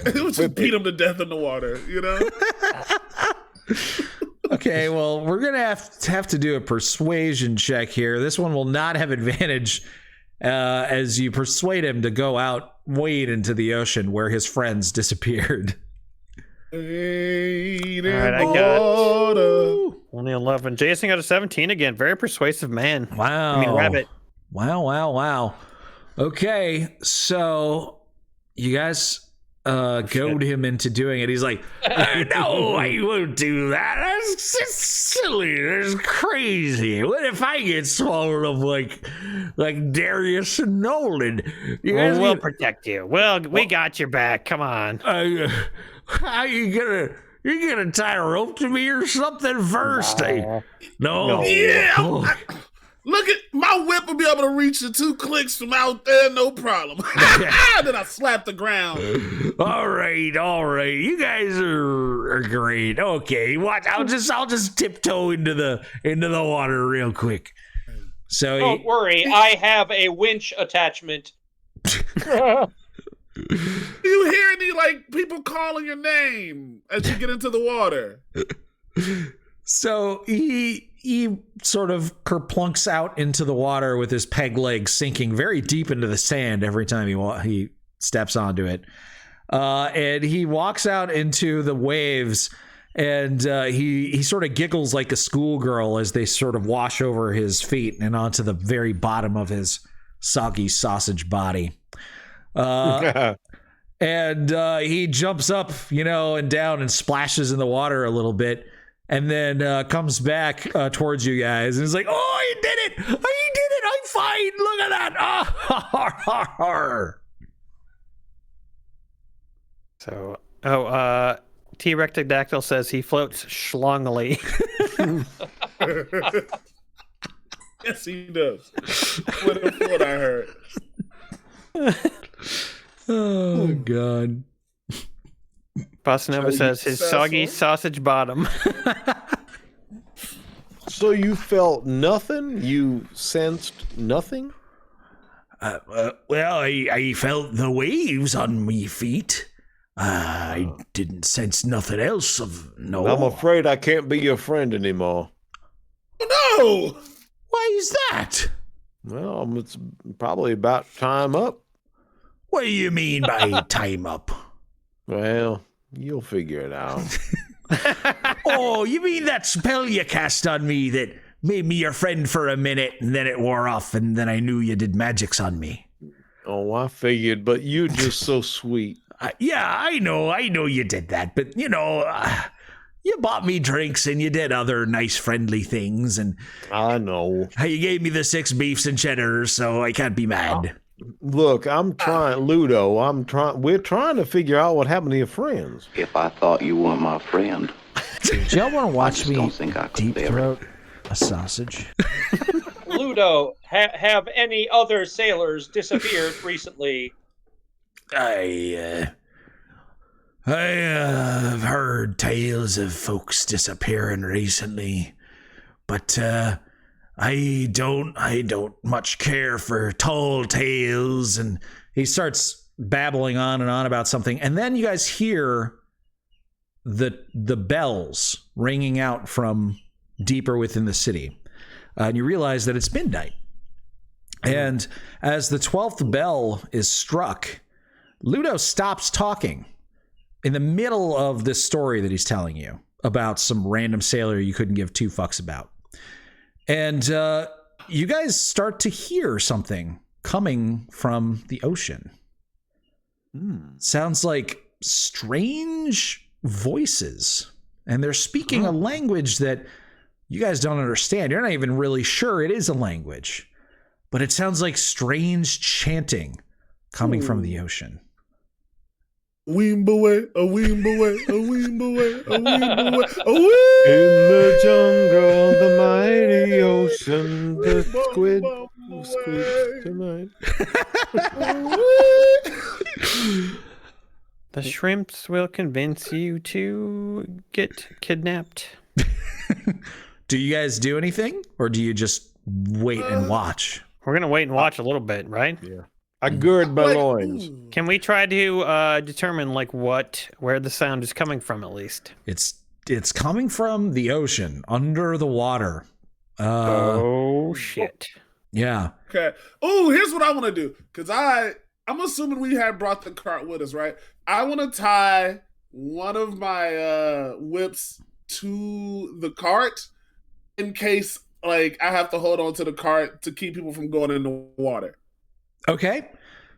We'll just beat him to death in the water, you know?
Okay, well, we're going to have to do a persuasion check here. This one will not have advantage as you persuade him to go out, wade into the ocean where his friends disappeared.
All right, I got only 11. Jason got a 17 again. Very persuasive man.
Wow.
I mean, rabbit.
Wow. Okay, so you guys goad him into doing it. He's like, no, I won't do that. That's just silly. That's crazy. What if I get swallowed up like Darius and Nolan?
We'll protect you. Well, we got your back. Come on.
How you gonna tie a rope to me or something first? No.
Yeah. Look at my whip will be able to reach the 2 clicks from out there, no problem. Then I slap the ground.
All right. You guys are great. Okay, watch. I'll just tiptoe into the water real quick.
So
don't worry, I have a winch attachment.
You hear any like people calling your name as you get into the water?
So he sort of kerplunks out into the water with his peg leg sinking very deep into the sand every time he steps onto it. And he walks out into the waves, and he sort of giggles like a schoolgirl as they sort of wash over his feet and onto the very bottom of his soggy sausage body. And he jumps up, and down and splashes in the water a little bit. And then comes back towards you guys and is like, "Oh, you did it! I'm fine. Look at that!"
So, T-Rectodactyl says he floats schlongly.
Yes, he does. What I heard.
Oh God.
Bosanova says his soggy sausage bottom.
So you felt nothing? You sensed nothing?
Well, I felt the waves on me feet. I didn't sense nothing else no.
I'm afraid I can't be your friend anymore.
Oh, no!
Why is that?
Well, it's probably about time up.
What do you mean by time up?
Well, you'll figure it out.
Oh, you mean that spell you cast on me that made me your friend for a minute and then it wore off and then I knew you did magics on me?
Oh, I figured, but you're just so sweet.
Yeah, I know you did that, but you bought me drinks and you did other nice friendly things, and
I know.
You gave me the 6 beefs and cheddar, so I can't be mad.
Look, I'm trying, Ludo. We're trying to figure out what happened to your friends.
If I thought you weren't my friend,
do y'all want to watch me deep throat a sausage?
Ludo, have any other sailors disappeared recently?
I've heard tales of folks disappearing recently, but I don't much care for tall tales. And
he starts babbling on and on about something, and then you guys hear the bells ringing out from deeper within the city, and you realize that it's midnight. And as the 12th bell is struck, Ludo stops talking in the middle of this story that he's telling you about some random sailor you couldn't give 2 fucks about. And you guys start to hear something coming from the ocean. sounds like strange voices. And they're speaking a language that you guys don't understand. You're not even really sure it is a language. But it sounds like strange chanting coming from the ocean.
Weemboy, a weemboy, a weemboy, a weemboy, a
In the jungle, the mighty ocean, the squid squeaks tonight.
The shrimps will convince you to get kidnapped.
Do you guys do anything, or do you just wait and watch?
We're gonna wait and watch a little bit, right?
Yeah. I gird my loins.
Can we try to determine where the sound is coming from at least?
It's coming from the ocean, under the water.
Oh shit.
Yeah.
Okay. Oh, here's what I want to do. Because I'm assuming we had brought the cart with us, right? I want to tie one of my whips to the cart in case I have to hold on to the cart to keep people from going in the water.
Okay.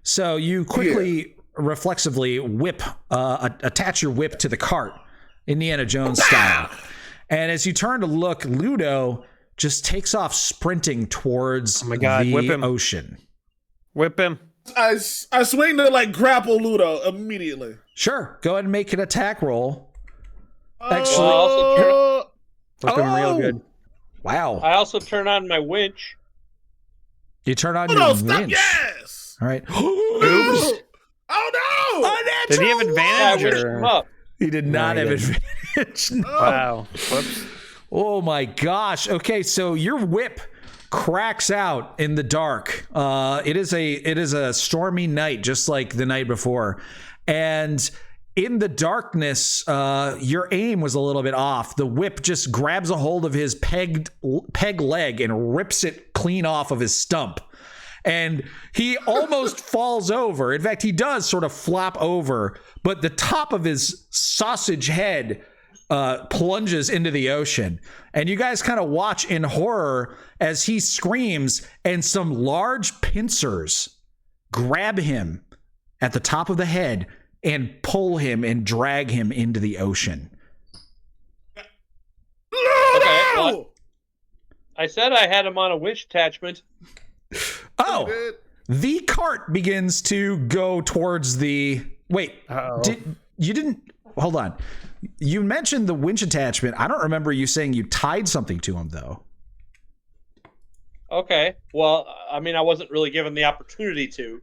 So you quickly, reflexively attach your whip to the cart, Indiana Jones style. And as you turn to look, Ludo just takes off sprinting towards the ocean.
Whip him.
I swing to grapple Ludo immediately.
Sure. Go ahead and make an attack roll.
Actually,
whip him real good.
Wow.
I also turn on my winch.
You turn on your winch.
Yes.
All right.
Oh no!
Did he have advantage?
He did not have advantage. No.
Wow. Whoops.
Oh my gosh. Okay, so your whip cracks out in the dark. It is a stormy night, just like the night before, and in the darkness, your aim was a little bit off. The whip just grabs a hold of his peg leg and rips it clean off of his stump. And he almost falls over. In fact, he does sort of flop over, but the top of his sausage head plunges into the ocean. And you guys kind of watch in horror as he screams, and some large pincers grab him at the top of the head and pull him and drag him into the ocean.
Okay, well, I said I had him on a winch attachment.
Oh, the cart begins to go towards the... Wait, hold on. You mentioned the winch attachment. I don't remember you saying you tied something to him, though.
Okay, well, I mean, I wasn't really given the opportunity to.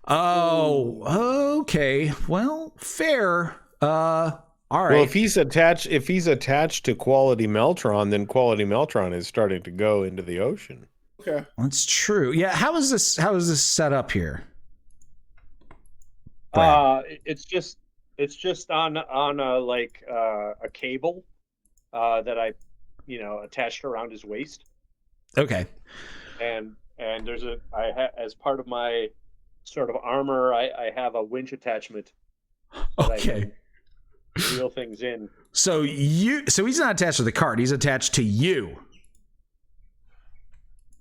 Oh, okay. Well, fair. All right.
Well, if he's attached to Quality Meltron, then Quality Meltron is starting to go into the ocean.
Okay.
That's true. Yeah, how is this set up here?
It's just on a cable that I attached around his waist.
Okay.
And there's as part of my sort of armor, I have a winch attachment.
Okay.
Reel things in.
So he's not attached to the cart. He's attached to you.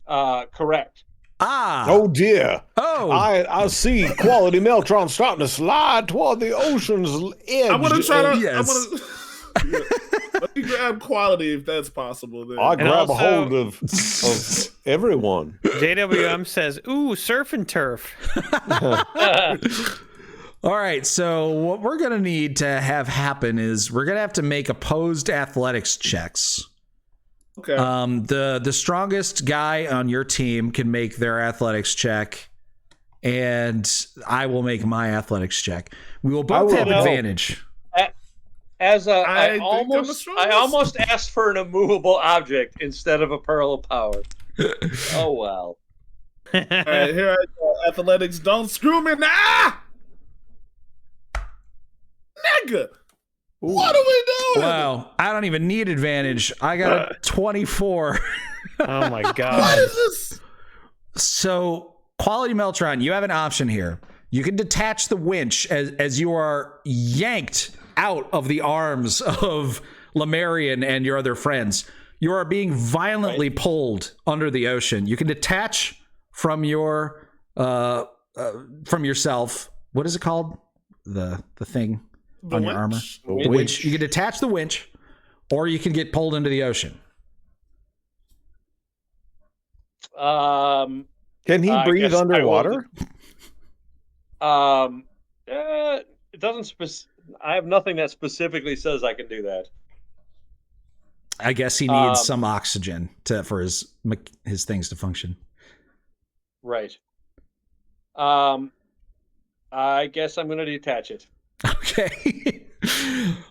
Correct.
Oh dear.
Oh.
I see Quality Meltron starting to slide toward the ocean's edge.
I'm gonna try to.
Yes.
Let me grab Quality if that's possible. Then.
I grab a hold of everyone.
JWM says, "Ooh, surf and turf."
All right, so what we're going to need to have happen is we're going to have to make opposed athletics checks.
Okay.
The strongest guy on your team can make their athletics check, and I will make my athletics check. We will both have advantage.
I almost asked for an immovable object instead of a pearl of power. Oh well.
All right, here I go. Athletics, don't screw me now. Nigga, what are we doing?
Wow, I don't even need advantage. I got a 24.
Oh my god.
What is this?
So, Quality Meltron, you have an option here. You can detach the winch as you are yanked out of the arms of Lemurian and your other friends. You are being violently pulled under the ocean. You can detach from yourself what is it called? The thing
The
on your armor.
winch?
The winch. You can detach the winch, or you can get pulled into the ocean.
Can he breathe underwater?
It doesn't. I have nothing that specifically says I can do that.
I guess he needs some oxygen for his things to function.
Right. I guess I'm going to detach it.
Okay.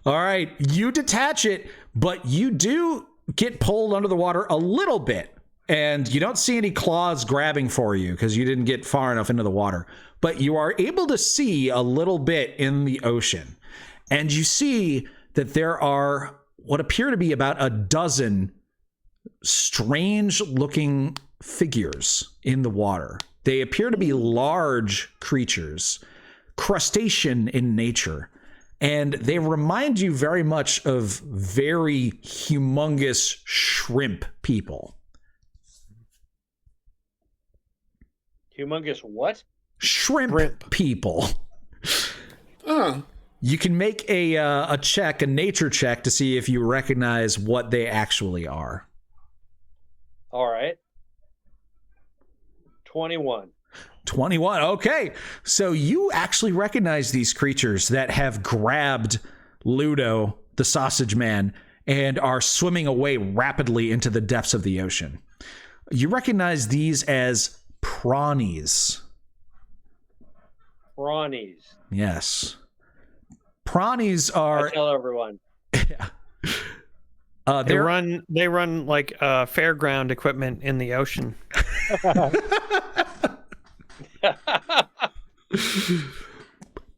All right. You detach it, but you do get pulled under the water a little bit. And you don't see any claws grabbing for you because you didn't get far enough into the water. But you are able to see a little bit in the ocean. And you see that there are what appear to be about a dozen strange-looking figures in the water. They appear to be large creatures, crustacean in nature. And they remind you very much of very humongous shrimp people.
Humongous what?
Shrimp people. You can make a check, a nature check, to see if you recognize what they actually are.
All right. 21.
21. Okay. So you actually recognize these creatures that have grabbed Ludo, the sausage man, and are swimming away rapidly into the depths of the ocean. You recognize these as Prawnies.
Prawnies.
Yes. Prawnies are.
I tell everyone.
They run like fairground equipment in the ocean.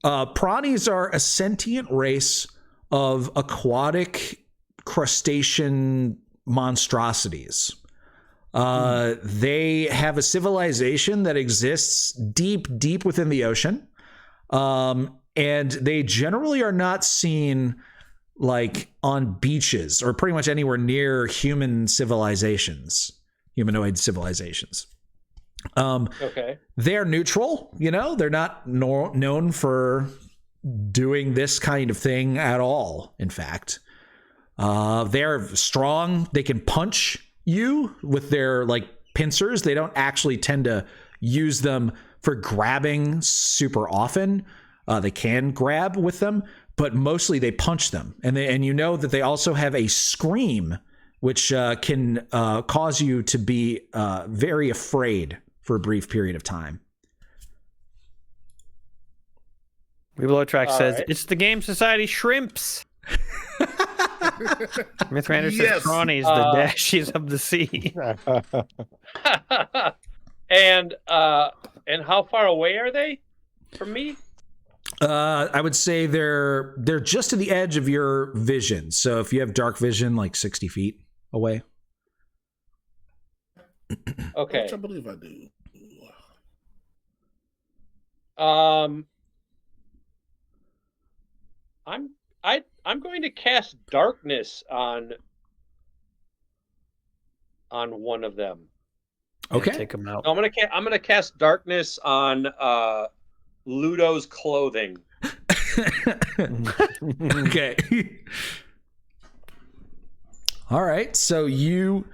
Prawnies are a sentient race of aquatic crustacean monstrosities. They have a civilization that exists deep within the ocean. And they generally are not seen like on beaches or pretty much anywhere near humanoid civilizations.
Okay.
They're neutral, they're not known for doing this kind of thing at all. In fact, they're strong. They can punch you with their like pincers. They don't actually tend to use them for grabbing super often. They can grab with them, but mostly they punch them. And you know that they also have a scream, which can cause you to be very afraid for a brief period of time.
Weeblotrack says, it's the Game Society Shrimps. Mithrander says, Prawnies, the dashies of the sea.
And how far away are they from me?
I would say they're just to the edge of your vision. So if you have dark vision, like 60 feet away.
Okay.
Which I believe I do.
I'm going to cast darkness on one of them.
Okay.
Take them out.
I'm gonna cast darkness on Ludo's clothing.
Okay. All right. So you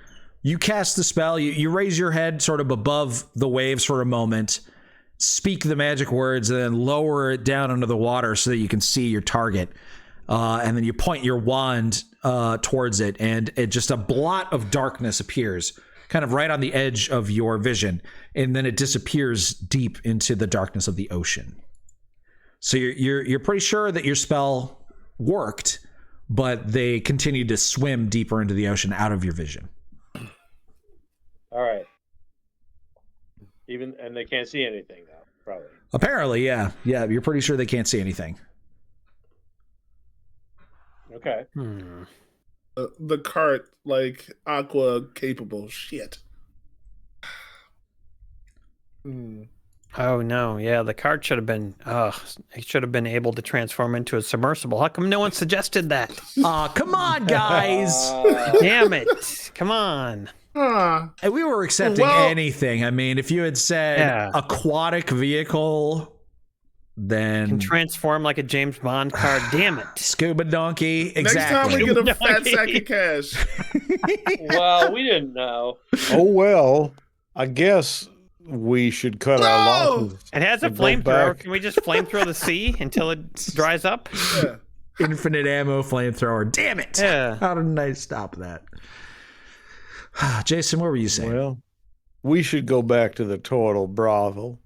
cast the spell. You raise your head sort of above the waves for a moment, speak the magic words, and then lower it down under the water so that you can see your target. And then you point your wand towards it, and just a blot of darkness appears, kind of right on the edge of your vision, and then it disappears deep into the darkness of the ocean. So you're pretty sure that your spell worked, but they continue to swim deeper into the ocean out of your vision.
All right. And they can't see anything now, probably.
Apparently, yeah. You're pretty sure they can't see anything.
Okay.
The cart, like aqua capable. Shit.
Oh no, yeah, the cart should have been. It should have been able to transform into a submersible. How come no one suggested that?
Come on, guys!
Damn it! Come on.
And we were accepting anything. I mean, if you had said aquatic vehicle, then
Can transform like a James Bond car. Damn it.
Scuba Donkey. Exactly.
Next time we get a fat sack of cash.
Well, we didn't know.
Oh, well, I guess we should cut our losses.
It has a
and go
flamethrower.
back.
Can we just flamethrow the sea until it dries up?
Yeah.
Infinite ammo flamethrower. Damn it.
Yeah.
How did I stop that? Jason, what were you saying?
Well, we should go back to the Tortle brothel.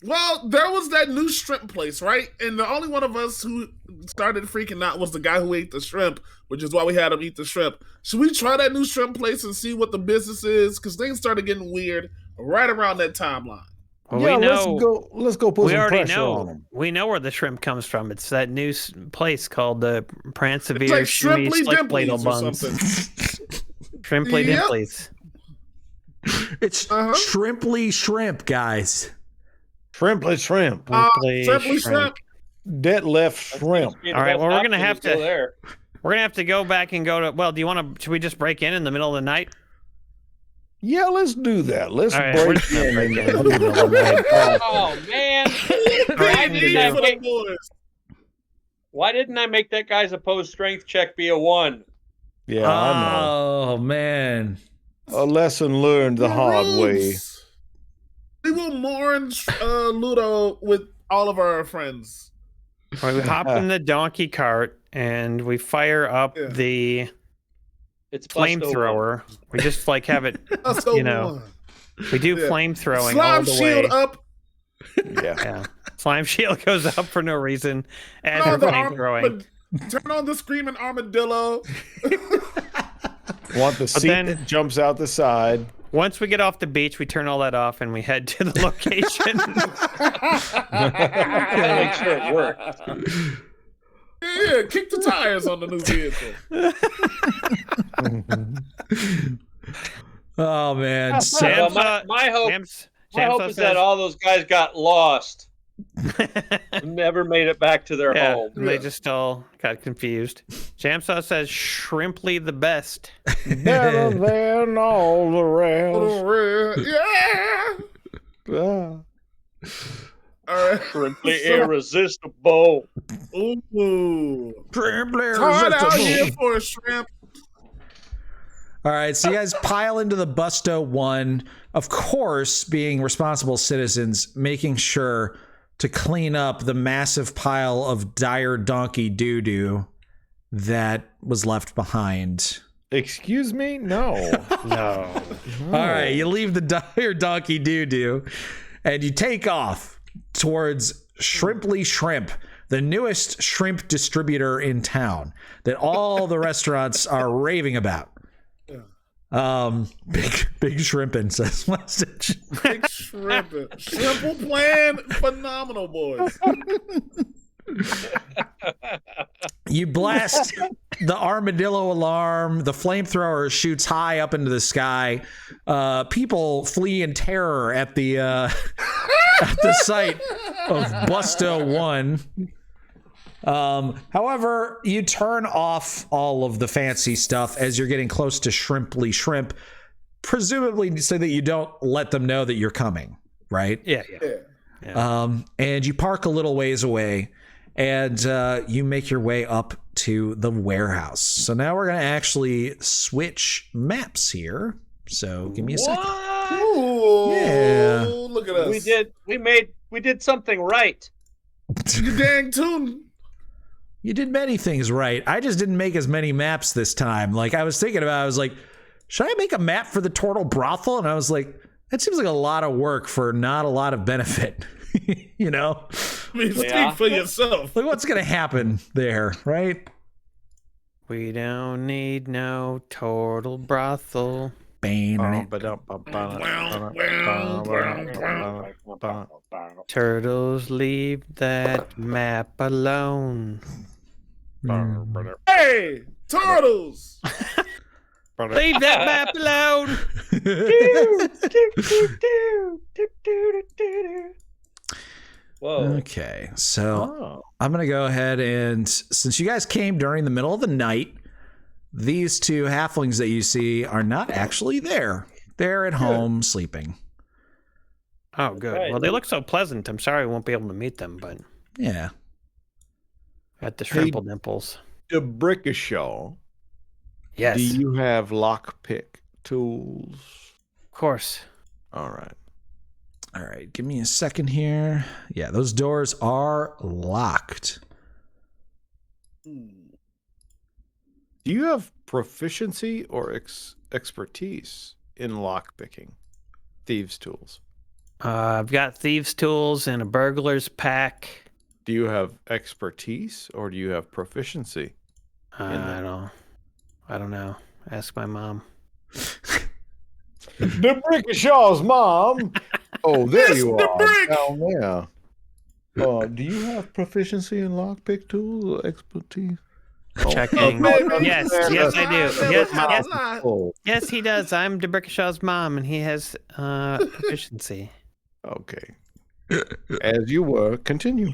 Well, there was that new shrimp place, right? And the only one of us who started freaking out was the guy who ate the shrimp, which is why we had him eat the shrimp. Should we try that new shrimp place and see what the business is? Because things started getting weird right around that timeline.
Well,
Yeah,
we know.
let's go put
We
some
already
pressure on
know.
them.
We know where the shrimp comes from. It's that new place called the Pransevere
It's like
Shimmy
Shrimply
Slick
Dimplies
Ladle
or
Buns.
something.
Shrimply
Yep.
Dimplies.
It's Shrimply Shrimp, guys.
Shrimply shrimp.
Shrimply shrimp.
Dead left shrimp.
All right, well, we're gonna have to.
There.
We're gonna have to go back and go to. Well, do you want to? Should we just break in the middle of the night?
Yeah, let's do that. Let's
All right, we're
break
just gonna
in.
break in.
the middle of the night.
Oh man! Why didn't I make that guy's opposed strength check be a 1?
Yeah, I know.
Oh, man.
A lesson learned the hard way.
We will mourn Ludo with all of our friends.
All right, we hop in the donkey cart and we fire up the
It's
flamethrower. We just like have it,
Busto
you know.
one.
We do
Yeah.
flamethrowing
Slime
all the
shield
way.
up.
Yeah. Slime shield goes up for no reason. And
Turn on,
flamethrowing.
turn on the screaming armadillo.
Want the seat
then-
that jumps out the side.
Once we get off the beach, we turn all that off and we head to the location.
Gotta make sure it works.
Yeah, kick the tires on the new vehicle.
Oh, man.
Well, my hope is that all those guys got lost. Never made it back to their home.
They just all got confused. Jamsaw says Shrimply the best.
Better than all the rest.
Yeah. All right.
Shrimply irresistible.
Ooh.
Shrimply
Hard out here
irresistible.
for a shrimp.
All right, so you guys pile into the Busto one, of course, being responsible citizens, making sure to clean up the massive pile of dire donkey doo-doo that was left behind.
Excuse me? No.
No.
All right, you leave the dire donkey doo-doo and you take off towards Shrimply Shrimp, the newest shrimp distributor in town that all the restaurants are raving about. Big shrimpin', says message.
Big shrimpin'. Simple plan, phenomenal, boys.
You blast the armadillo alarm. The flamethrower shoots high up into the sky. People flee in terror at the sight of Busto 1. However, you turn off all of the fancy stuff as you're getting close to Shrimply Shrimp, presumably so that you don't let them know that you're coming, right?
Yeah.
And you park a little ways away, and you make your way up to the warehouse. So now we're going to actually switch maps here. So give me a second.
Ooh,
Yeah.
Look at us.
We did something right.
You dang tune.
You did many things right. I just didn't make as many maps this time. Like, I was thinking about it, I was like, should I make a map for the Tortle brothel? And I was like, that seems like a lot of work for not a lot of benefit. You know?
I mean, speak for yourself.
Like, what's going to happen there, right?
We don't need no Tortle brothel. Turtles, leave that map alone.
Hey, turtles!
Leave that map alone.
Whoa.
Okay, so I'm going to go ahead and, since you guys came during the middle of the night, these two halflings that you see are not actually there. They're at home sleeping.
Oh, good.
Right.
Well, they look so pleasant. I'm sorry I won't be able to meet them, but
Yeah.
got the shrimple dimples.
The Brickishaw.
Yes.
Do you have lockpick tools?
Of course.
All right.
All right. Give me a second here. Yeah, those doors are locked.
Do you have proficiency or expertise in lockpicking? Thieves' tools.
I've got thieves' tools and a burglar's pack.
Do you have expertise or do you have proficiency?
I don't know. Ask my mom.
The Brickishaw's mom. Oh, there you are. Down there. Do you have proficiency in lockpick tools or expertise?
Checking. Yes, I do. Yes, he does. I'm DeBrickishaw's mom, and he has proficiency.
Okay. As you were, continue.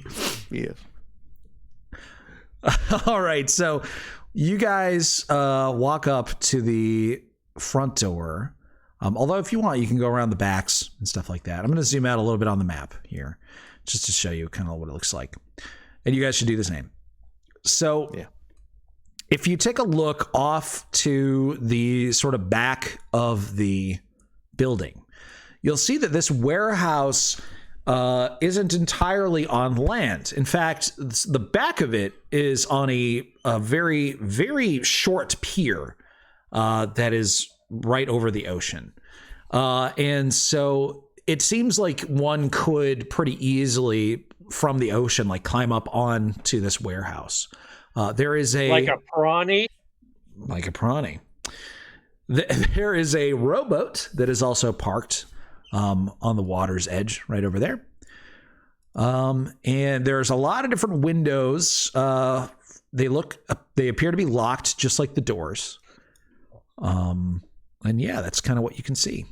Yes.
All right, so you guys walk up to the front door. Although if you want, you can go around the backs and stuff like that. I'm going to zoom out a little bit on the map here just to show you kind of what it looks like. And you guys should do the same. So if you take a look off to the sort of back of the building, you'll see that this warehouse isn't entirely on land. In fact, the back of it is on a very, very short pier that is right over the ocean. And so it seems like one could pretty easily from the ocean, like climb up onto this warehouse. There is
like a Prawny.
Like a Prawny. There is a rowboat that is also parked on the water's edge right over there. And there's a lot of different windows. They appear to be locked just like the doors. And yeah, that's kind of what you can see.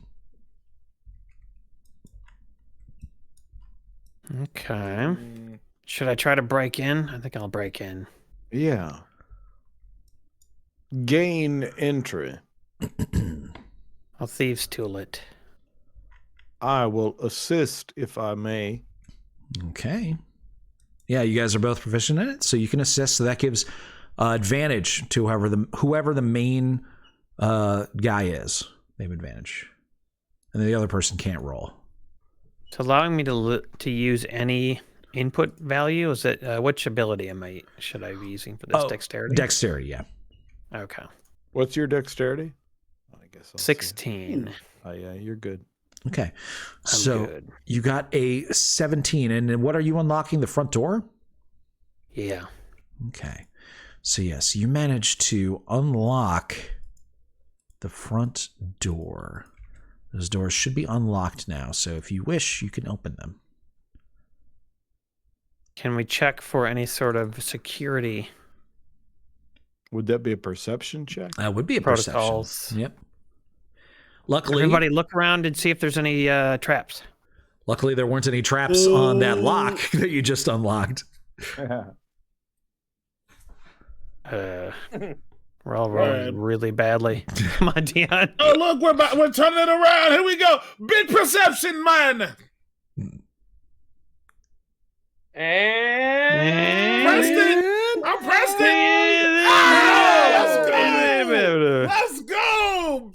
Okay. Should I try to break in? I think I'll break in.
Yeah. Gain entry.
I'll thieves tool it.
I will assist if I may.
Okay. Yeah, you guys are both proficient in it, so you can assist. So that gives advantage to whoever the main guy is. They have advantage, and the other person can't roll.
It's allowing me to use any input value. Is it which ability should I be using for this? Dexterity.
Dexterity, yeah.
Okay.
What's your dexterity?
I guess 16.
Oh yeah, you're good.
Okay, so you got a 17, and what are you unlocking? The front door?
Yeah.
Okay, so yes, you managed to unlock the front door. Those doors should be unlocked now, so if you wish, you can open them.
Can we check for any sort of security?
Would that be a perception check?
That would be a
protocols.
Perception. Yep. Luckily,
everybody look around and see if there's any traps.
Luckily, there weren't any traps on that lock that you just unlocked.
We're all rolling really badly. Come on, Dion.
Oh, look, we're turning it around. Here we go. Big perception, man.
And
Preston. I'm Preston. Let's go.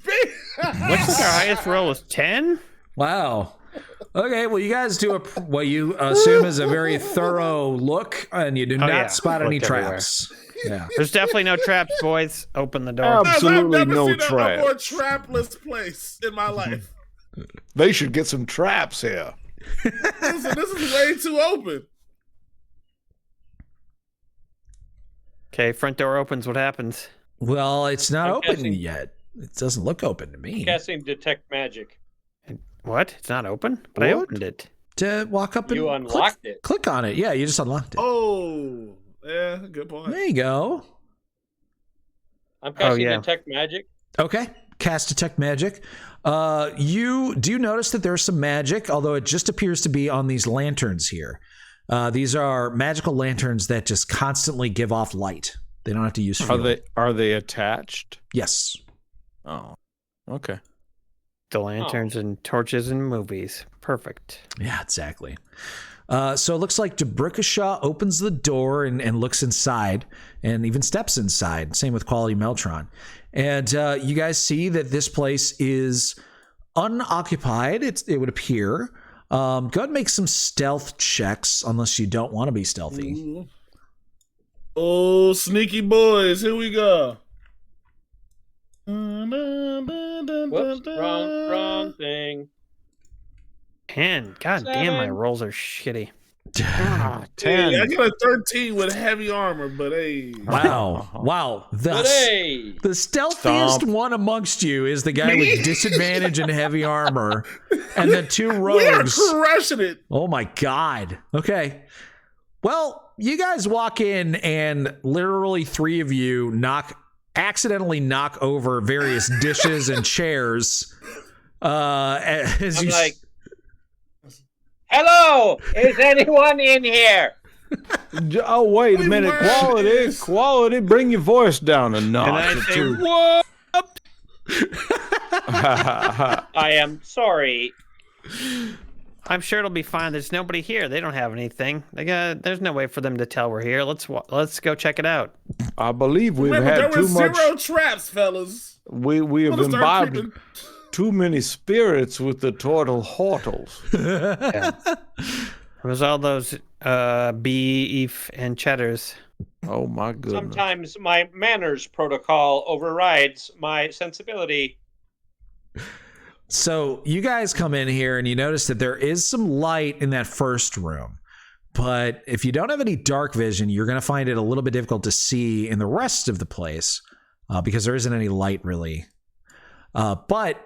What's our highest roll is 10?
Wow. Okay, well, you guys do what you assume is a very thorough look, and you do not spot any traps. Yeah,
there's definitely no traps, boys. Open the door.
Absolutely
I've never
no
seen
traps.
a more trapless place in my life.
They should get some traps here.
Listen, this is way too open.
Okay, front door opens. What happens?
Well, it's not
I'm
open
guessing.
yet. It doesn't look open to me.
Guessing detect magic.
What? It's not open? But I opened it.
To walk up and
You unlocked it.
Click on it. Yeah, you just unlocked it.
Oh, yeah, good point.
There you go.
I'm casting detect magic.
Okay, cast detect magic. You do notice that there's some magic, although it just appears to be on these lanterns here. These are magical lanterns that just constantly give off light. They don't have to use fuel.
Are they attached?
Yes.
Oh, okay.
The lanterns and torches in movies. Perfect.
Yeah, exactly. So it looks like Debrickashaw opens the door and looks inside and even steps inside. Same with Quality Meltron. And you guys see that this place is unoccupied, it would appear. Go ahead and make some stealth checks, unless you don't want to be stealthy.
Ooh. Oh, sneaky boys, here we go.
Whoops, wrong thing.
10. God damn, my rolls are shitty.
10. Hey, I got a 13 with heavy armor, but hey.
Wow. The stealthiest one amongst you is the guy with disadvantage and heavy armor. And the two rogues.
We are crushing it.
Oh my God. Okay. Well, you guys walk in and literally three of you accidentally knock over various dishes and chairs. As
I'm like, hello, is anyone in here?
Oh, wait a minute. Quality, bring your voice down a notch.
And I say, what? I am sorry.
I'm sure it'll be fine. There's nobody here. They don't have anything. There's no way for them to tell we're here. Let's go check it out.
I believe we've
Remember,
had
there
too
were
much.
zero traps, fellas.
We have imbibed too many spirits with the Tortle Hortles.
Yeah. It was all those beef and cheddars.
Oh my goodness.
Sometimes my manners protocol overrides my sensibility.
So you guys come in here and you notice that there is some light in that first room. But if you don't have any dark vision, you're going to find it a little bit difficult to see in the rest of the place because there isn't any light really. But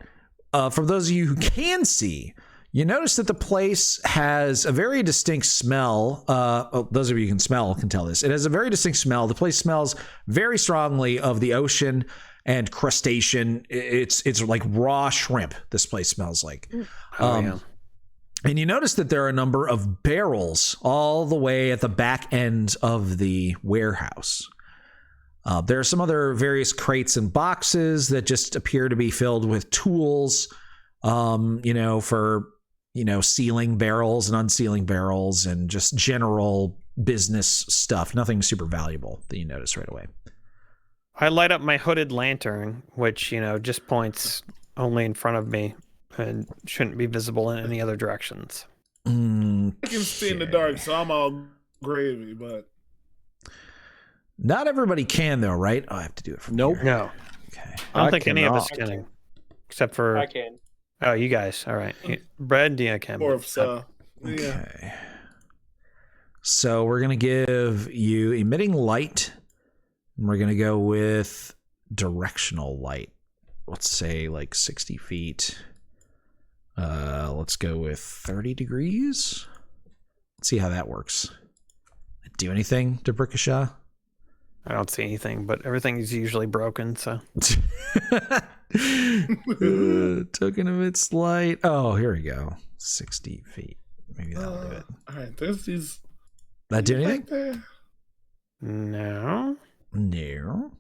for those of you who can see, you notice that the place has a very distinct smell. Those of you who can smell can tell this. It has a very distinct smell. The place smells very strongly of the ocean and crustacean. It's like raw shrimp. This place smells like. And you notice that there are a number of barrels all the way at the back end of the warehouse. There are some other various crates and boxes that just appear to be filled with tools, for, sealing barrels and unsealing barrels and just general business stuff. Nothing super valuable that you notice right away.
I light up my hooded lantern, which, just points only in front of me and shouldn't be visible in any other directions.
I can see in the dark, so I'm all gravy, but...
Not everybody can, though, right? Oh, I have to do it from here.
No.
Okay.
I don't think any of us can. Except for...
I can.
Oh, you guys. All right. Brad, Dia can.
Okay. So we're going to give you emitting light. And we're going to go with directional light. Let's say like 60 feet. Let's go with 30 degrees. Let's see how that works. Do anything, Debrickashaw?
I don't see anything, but everything is usually broken, so.
Token of its light. Oh, here we go. 60 feet. Maybe that'll do it.
All right, there's these.
That do anything?
No.
No.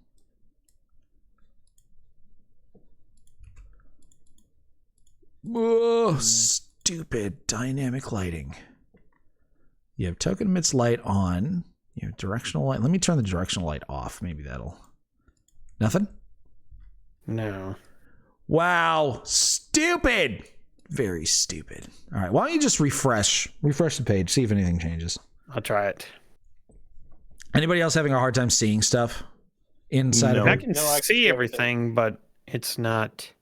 Whoa, stupid dynamic lighting. You have token emits light on. You have directional light. Let me turn the directional light off. Maybe that'll... Nothing?
No.
Wow. Stupid. Very stupid. All right. Why don't you just refresh the page, see if anything changes.
I'll try it.
Anybody else having a hard time seeing stuff inside of it?
I can see everything, but it's not...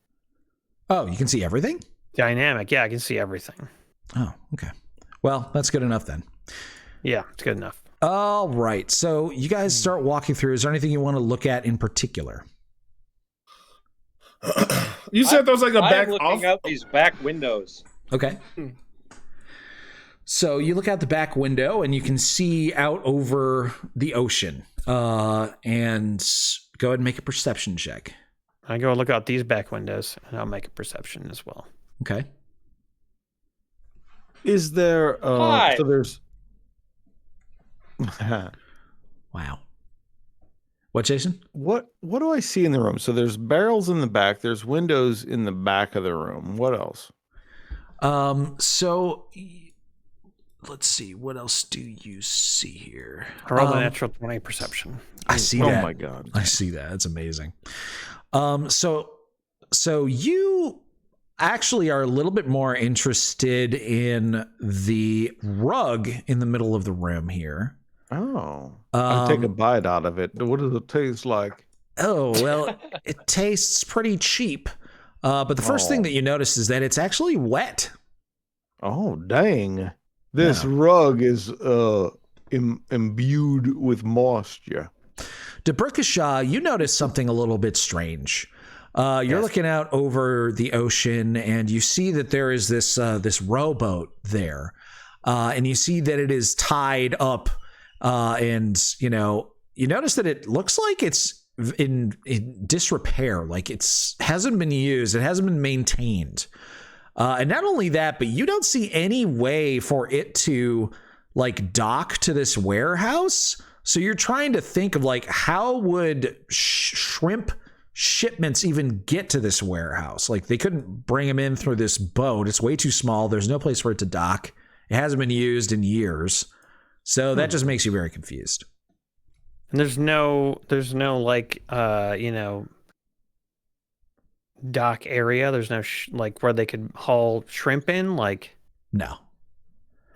Oh, you can see everything?
Dynamic. Yeah, I can see everything.
Oh, okay. Well, that's good enough then.
Yeah, it's good enough.
All right. So you guys start walking through. Is there anything you want to look at in particular?
You said there was like a back
I'm looking out these back windows.
Okay. So you look out the back window and you can see out over the ocean. And go ahead and make a perception check.
I go look out these back windows and I'll make a perception as well.
Okay.
Is there so there's
Wow. What, Jason?
What do I see in the room? So there's barrels in the back. There's windows in the back of the room. What else?
So let's see. What else do you see here?
I rolled a natural 20 perception.
I see that.
Oh my god.
I see that. That's amazing. So you actually are a little bit more interested in the rug in the middle of the room here.
Oh. I'll take a bite out of it. What does it taste like?
Oh, well, it tastes pretty cheap. But the first thing that you notice is that it's actually wet.
Oh, dang. This rug is imbued with moisture.
DeBricashaw, you notice something a little bit strange. You're looking out over the ocean, and you see that there is this rowboat there. And you see that it is tied up. And you notice that it looks like it's in disrepair, like hasn't been used, it hasn't been maintained. And not only that, but you don't see any way for it to like dock to this warehouse. So you're trying to think of like, how would shrimp shipments even get to this warehouse? Like they couldn't bring them in through this boat. It's way too small. There's no place for it to dock. It hasn't been used in years. So that just makes you very confused.
And there's no like, dock area. There's no like where they could haul shrimp in. Like,
no.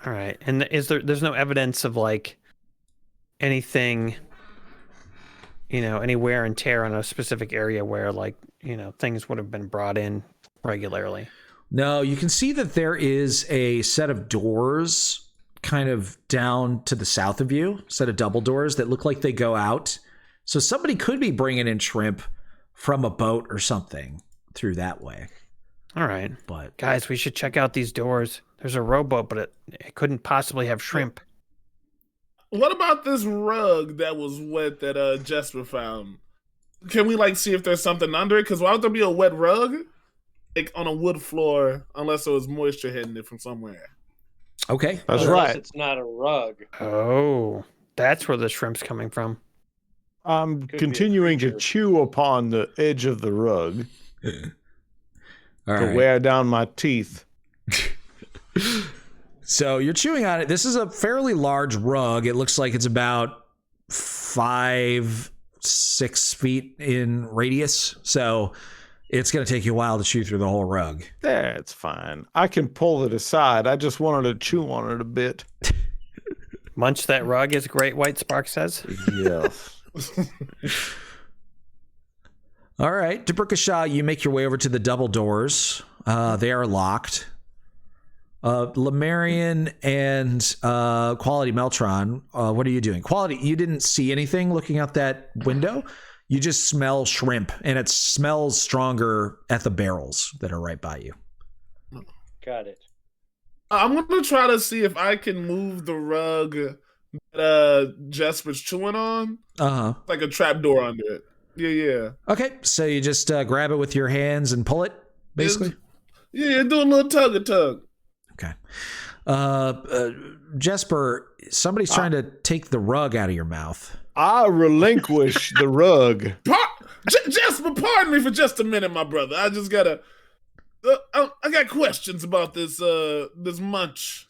All right. And there's no evidence of like anything, any wear and tear on a specific area where like, things would have been brought in regularly.
No, you can see that there is a set of doors kind of down to the south of you, set of double doors that look like they go out. So somebody could be bringing in shrimp from a boat or something through that way.
All right.
But
guys, we should check out these doors. There's a rowboat, but it couldn't possibly have shrimp.
What about this rug that was wet that Jesper found? Can we like see if there's something under it? Because why would there be a wet rug like on a wood floor unless there was moisture hitting it from somewhere?
Okay.
That's right.
It's not a rug.
Oh, that's where the shrimp's coming from.
I'm continuing to chew upon the edge of the rug to wear down my teeth.
So you're chewing on it. This is a fairly large rug. It looks like it's about 5-6 feet in radius. So it's going to take you a while to chew through the whole rug.
That's fine. I can pull it aside. I just wanted to chew on it a bit.
Munch that rug, as Great White Spark says.
Yes.
All right. DeBricashaw, you make your way over to the double doors. They are locked. Lemurian and Quality Meltron, what are you doing? Quality, you didn't see anything looking out that window. You just smell shrimp, and it smells stronger at the barrels that are right by you.
Got it.
I'm going to try to see if I can move the rug that Jesper's chewing on. Like a trap door under it. Yeah.
Okay, so you just grab it with your hands and pull it, basically?
Yeah, do a little tug.
Okay. Jesper, somebody's trying to take the rug out of your mouth.
I relinquish the rug.
Jesper, pardon me for just a minute, my brother. I just gotta... I got questions about this munch.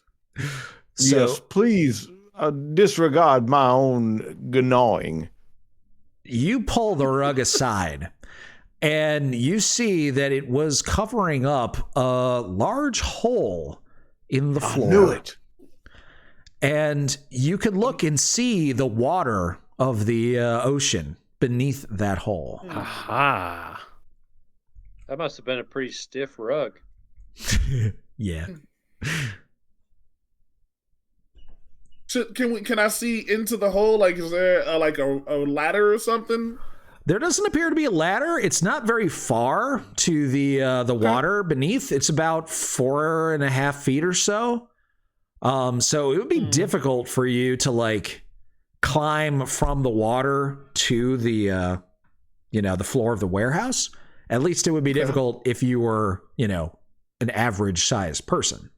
Yes, please disregard my own gnawing.
You pull the rug aside, and you see that it was covering up a large hole in the floor.
I knew it.
And you could look and see the water of the ocean beneath that hole.
Aha.
That must have been a pretty stiff rug.
Yeah.
Can I see into the hole? Like, is there a ladder or something?
There doesn't appear to be a ladder. It's not very far to the water beneath. It's about 4.5 feet or so. So it would be difficult for you to like climb from the water to the the floor of the warehouse. At least it would be difficult if you were, an average sized person.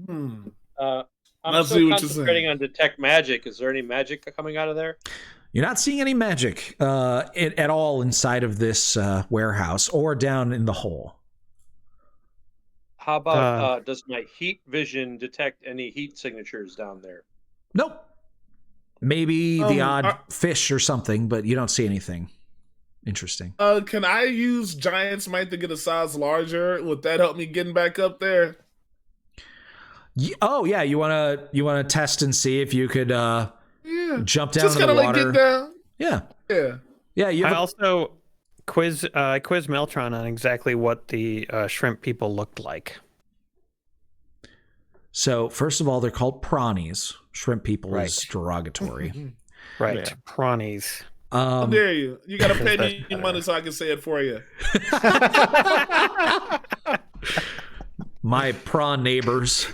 I'm still concentrating on detect magic. Is there any magic coming out of there?
You're not seeing any magic at all inside of this warehouse or down in the hole.
How about does my heat vision detect any heat signatures down there?
Nope. Maybe the odd fish or something, but you don't see anything interesting.
Can I use Giant's Might to get a size larger? Would that help me getting back up there?
Oh yeah, you wanna test and see if you could jump down
just
in the
like
water.
Get down.
Yeah.
I also quiz Meltron on exactly what the shrimp people looked like.
So first of all, they're called prawnies. Shrimp people is derogatory.
Right,
Yeah.
Prawnies.
How dare you? You gotta pay me money so I can say it for you.
My prawn neighbors.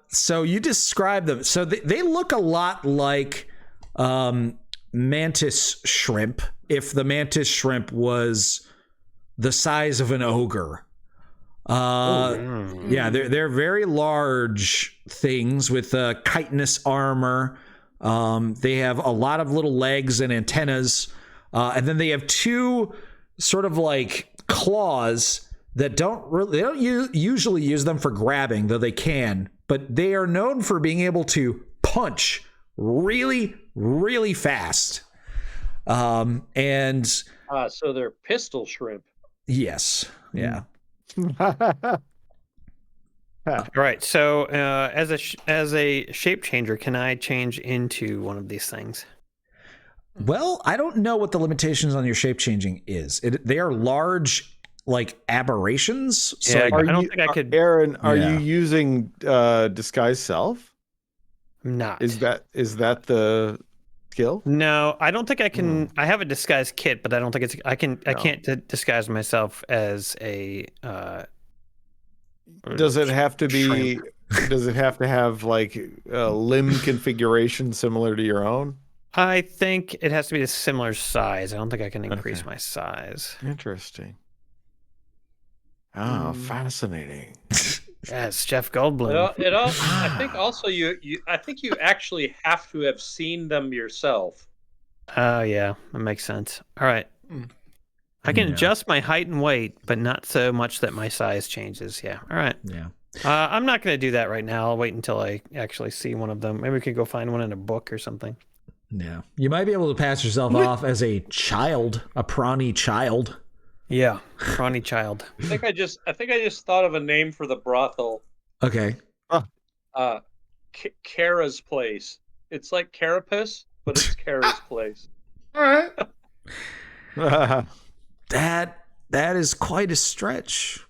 So you describe them. So they look a lot like mantis shrimp. If the mantis shrimp was the size of an ogre. Yeah, they're very large things with chitinous armor. They have a lot of little legs and antennas, and then they have two sort of like claws that they don't usually use them for grabbing, though they can, but they are known for being able to punch really, really fast. And
so they're pistol shrimp.
yes, yeah.
All right. So, as a shape changer, can I change into one of these things?
Well, I don't know what the limitations on your shape changing is. They are large, like aberrations. So
Yeah, I don't think I could.
Aaron, are you using disguise self?
I'm not.
Is that the skill?
No, I don't think I can. I have a disguise kit, but I don't think it's. I can't disguise myself as a.
Does it have to be? Does it have to have like a limb configuration similar to your own?
I think it has to be a similar size. I don't think I can increase my size.
Interesting. Oh, fascinating.
Yes, Jeff Goldblum.
I think also I think you actually have to have seen them yourself.
Oh yeah, that makes sense. All right. I can adjust my height and weight, but not so much that my size changes. Yeah. All right.
Yeah.
I'm not going to do that right now. I'll wait until I actually see one of them. Maybe we could go find one in a book or something.
Yeah. You might be able to pass yourself off as a child, a prawny child.
Yeah, prawny child.
I think I just thought of a name for the brothel.
Okay.
Kara's place. It's like Carapace, but it's Kara's place.
All right.
That is quite a stretch.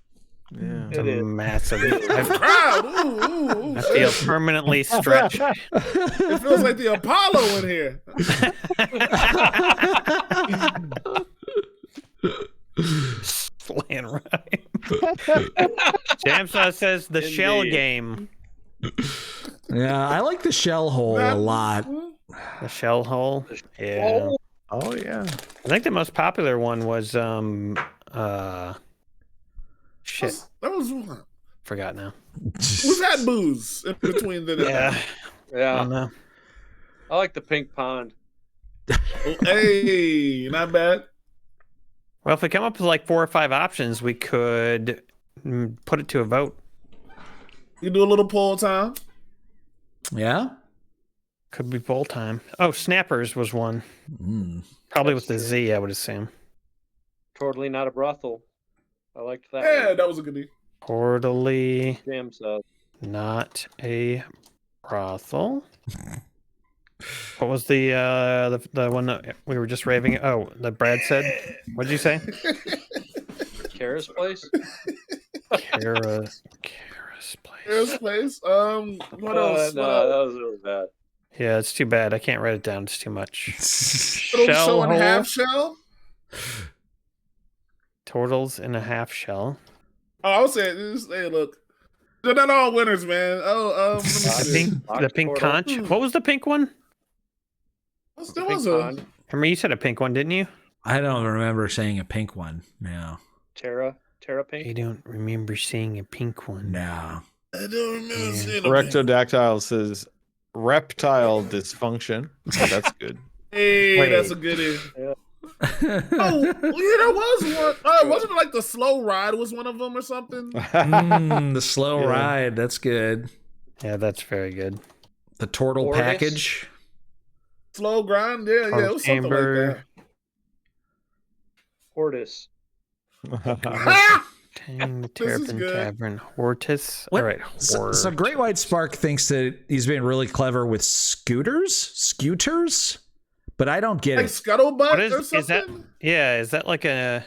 Yeah.
It's a massive.
Ooh.
I feel permanently stretched.
It feels like the Apollo in here.
Slan rhyme. Jamsaw says the shell game.
Yeah, I like the shell hole a lot.
The shell hole. Yeah.
Oh yeah.
I think the most popular one was shit.
That was one.
Forgot now.
Who's that booze in between the
Yeah. I don't know.
I like the pink pond.
Hey, not bad.
Well, if we come up with like 4 or 5 options, we could put it to a vote.
You do a little poll time.
Yeah.
Could be poll time. Oh, snappers was one. Probably with the Z, I would assume.
Totally not a brothel. I liked that.
Yeah,
one.
that was a goodie.
Totally
Jamsaw.
not a brothel. What was the one that we were just raving? Oh, that Brad said. What'd you say?
Kara's place.
Kara's place.
Kara's place. What else?
No, that was really bad.
Yeah, it's too bad. I can't write it down. It's too much.
Shell and half shell.
Turtles in a half shell.
Oh, I would say, hey, look, they're not all winners, man.
The pink conch. What was the pink one?
There was a.
I mean, you said a pink one, didn't you?
I don't remember saying a pink one. No.
Tara.
I
Pink.
don't remember seeing a pink one.
No.
I don't remember seeing a
Rectodactyl says reptile dysfunction. Oh, that's good.
Hey, that's a goodie.
Yeah.
Oh, yeah, there was one. Wasn't it like the slow ride was one of them or something?
The slow ride. That's good.
Yeah, that's very good.
The Tortle
Tortoise?
package.
Slow grind, yeah, it was something like that.
Hortus.
Tang, the
This is
Terrapin
good.
Tavern, Hortus.
What?
All right,
So Great White Spark thinks that he's being really clever with scooters, but I don't get
Like
it.
scuttlebutt
What
or
is that?
something?
Yeah, is that like a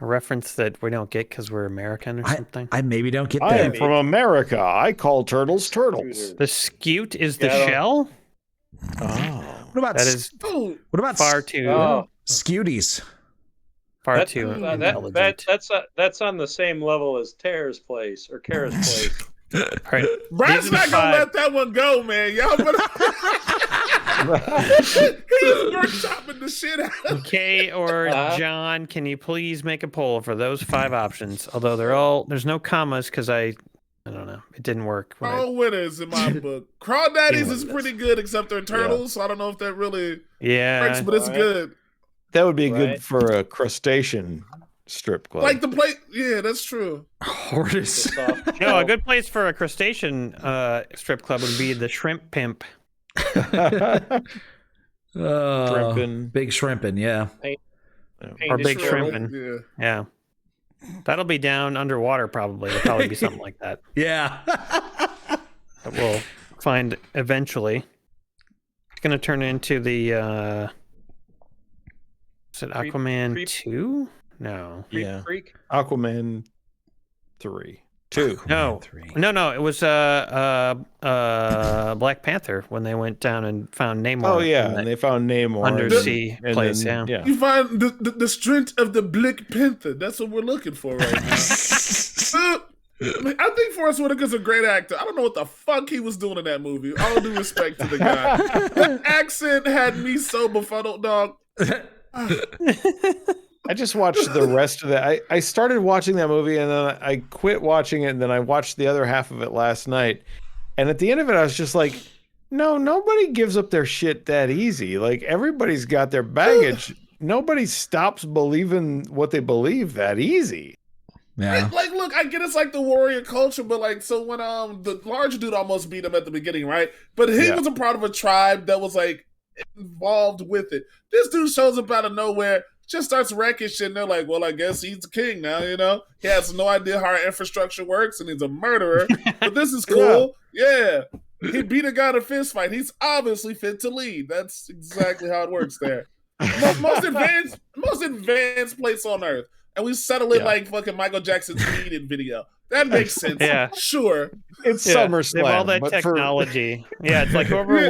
reference that we don't get because we're American or something?
I maybe don't get
I
that.
am from America. I call turtles turtles.
The scute is the
Yeah,
shell.
Oh.
What about
That is
Oh,
what about
far too
scuties?
far too intelligent.
That's on the same level as Tara's place or Kara's place.
All right,
Brad's
these are the
not gonna
5.
let that one go, man. Y'all better. He's workshopping the shit out.
Kay or John, can you please make a poll for those 5 options? Although there's no commas because I don't know, it didn't work. When
All winners in my book. Crawdaddies is pretty good, except they're turtles, so I don't know if that really works, but it's good.
That would be good for a crustacean strip club.
Like the plate, yeah, that's true.
Hortus.
No, a good place for a crustacean strip club would be the Shrimp Pimp.
Shrimpin'. Big shrimpin', yeah.
Or Big Shrimpin'. Yeah. That'll be down underwater probably. It'll probably be something like that.
Yeah.
That we'll find eventually. It's going to turn into the... is it Aquaman 2? No.
Creek?
Aquaman 3. 2.
No.
3.
No, it was Black Panther when they went down and found Namor.
Oh, yeah, and they found Namor.
Undersea
and
place,
then,
yeah.
You find the strength of the Black Panther. That's what we're looking for right now. I think Forrest Whitaker's a great actor. I don't know what the fuck he was doing in that movie. All due respect to the guy. That accent had me so befuddled, dog.
I just watched the rest of that. I started watching that movie and then I quit watching it, and then I watched the other half of it last night. And at the end of it, I was just like, no, nobody gives up their shit that easy. Like, everybody's got their baggage. Nobody stops believing what they believe that easy.
Yeah.
Like, look, I get it's like the warrior culture, but like, so when the large dude almost beat him at the beginning, right? But he was a part of a tribe that was like involved with it. This dude shows up out of nowhere, just starts wrecking shit, and they're like, well, I guess he's the king now, you know? He has no idea how our infrastructure works, and he's a murderer, but this is cool. Yeah. He beat a guy in a fist fight. He's obviously fit to lead. That's exactly how it works there. Most advanced place on Earth. And we settle it like fucking Michael Jackson's Eden video. That makes sense.
Yeah.
Sure.
It's
They have
SummerSlam.
all that
but
technology. Yeah, it's like whoever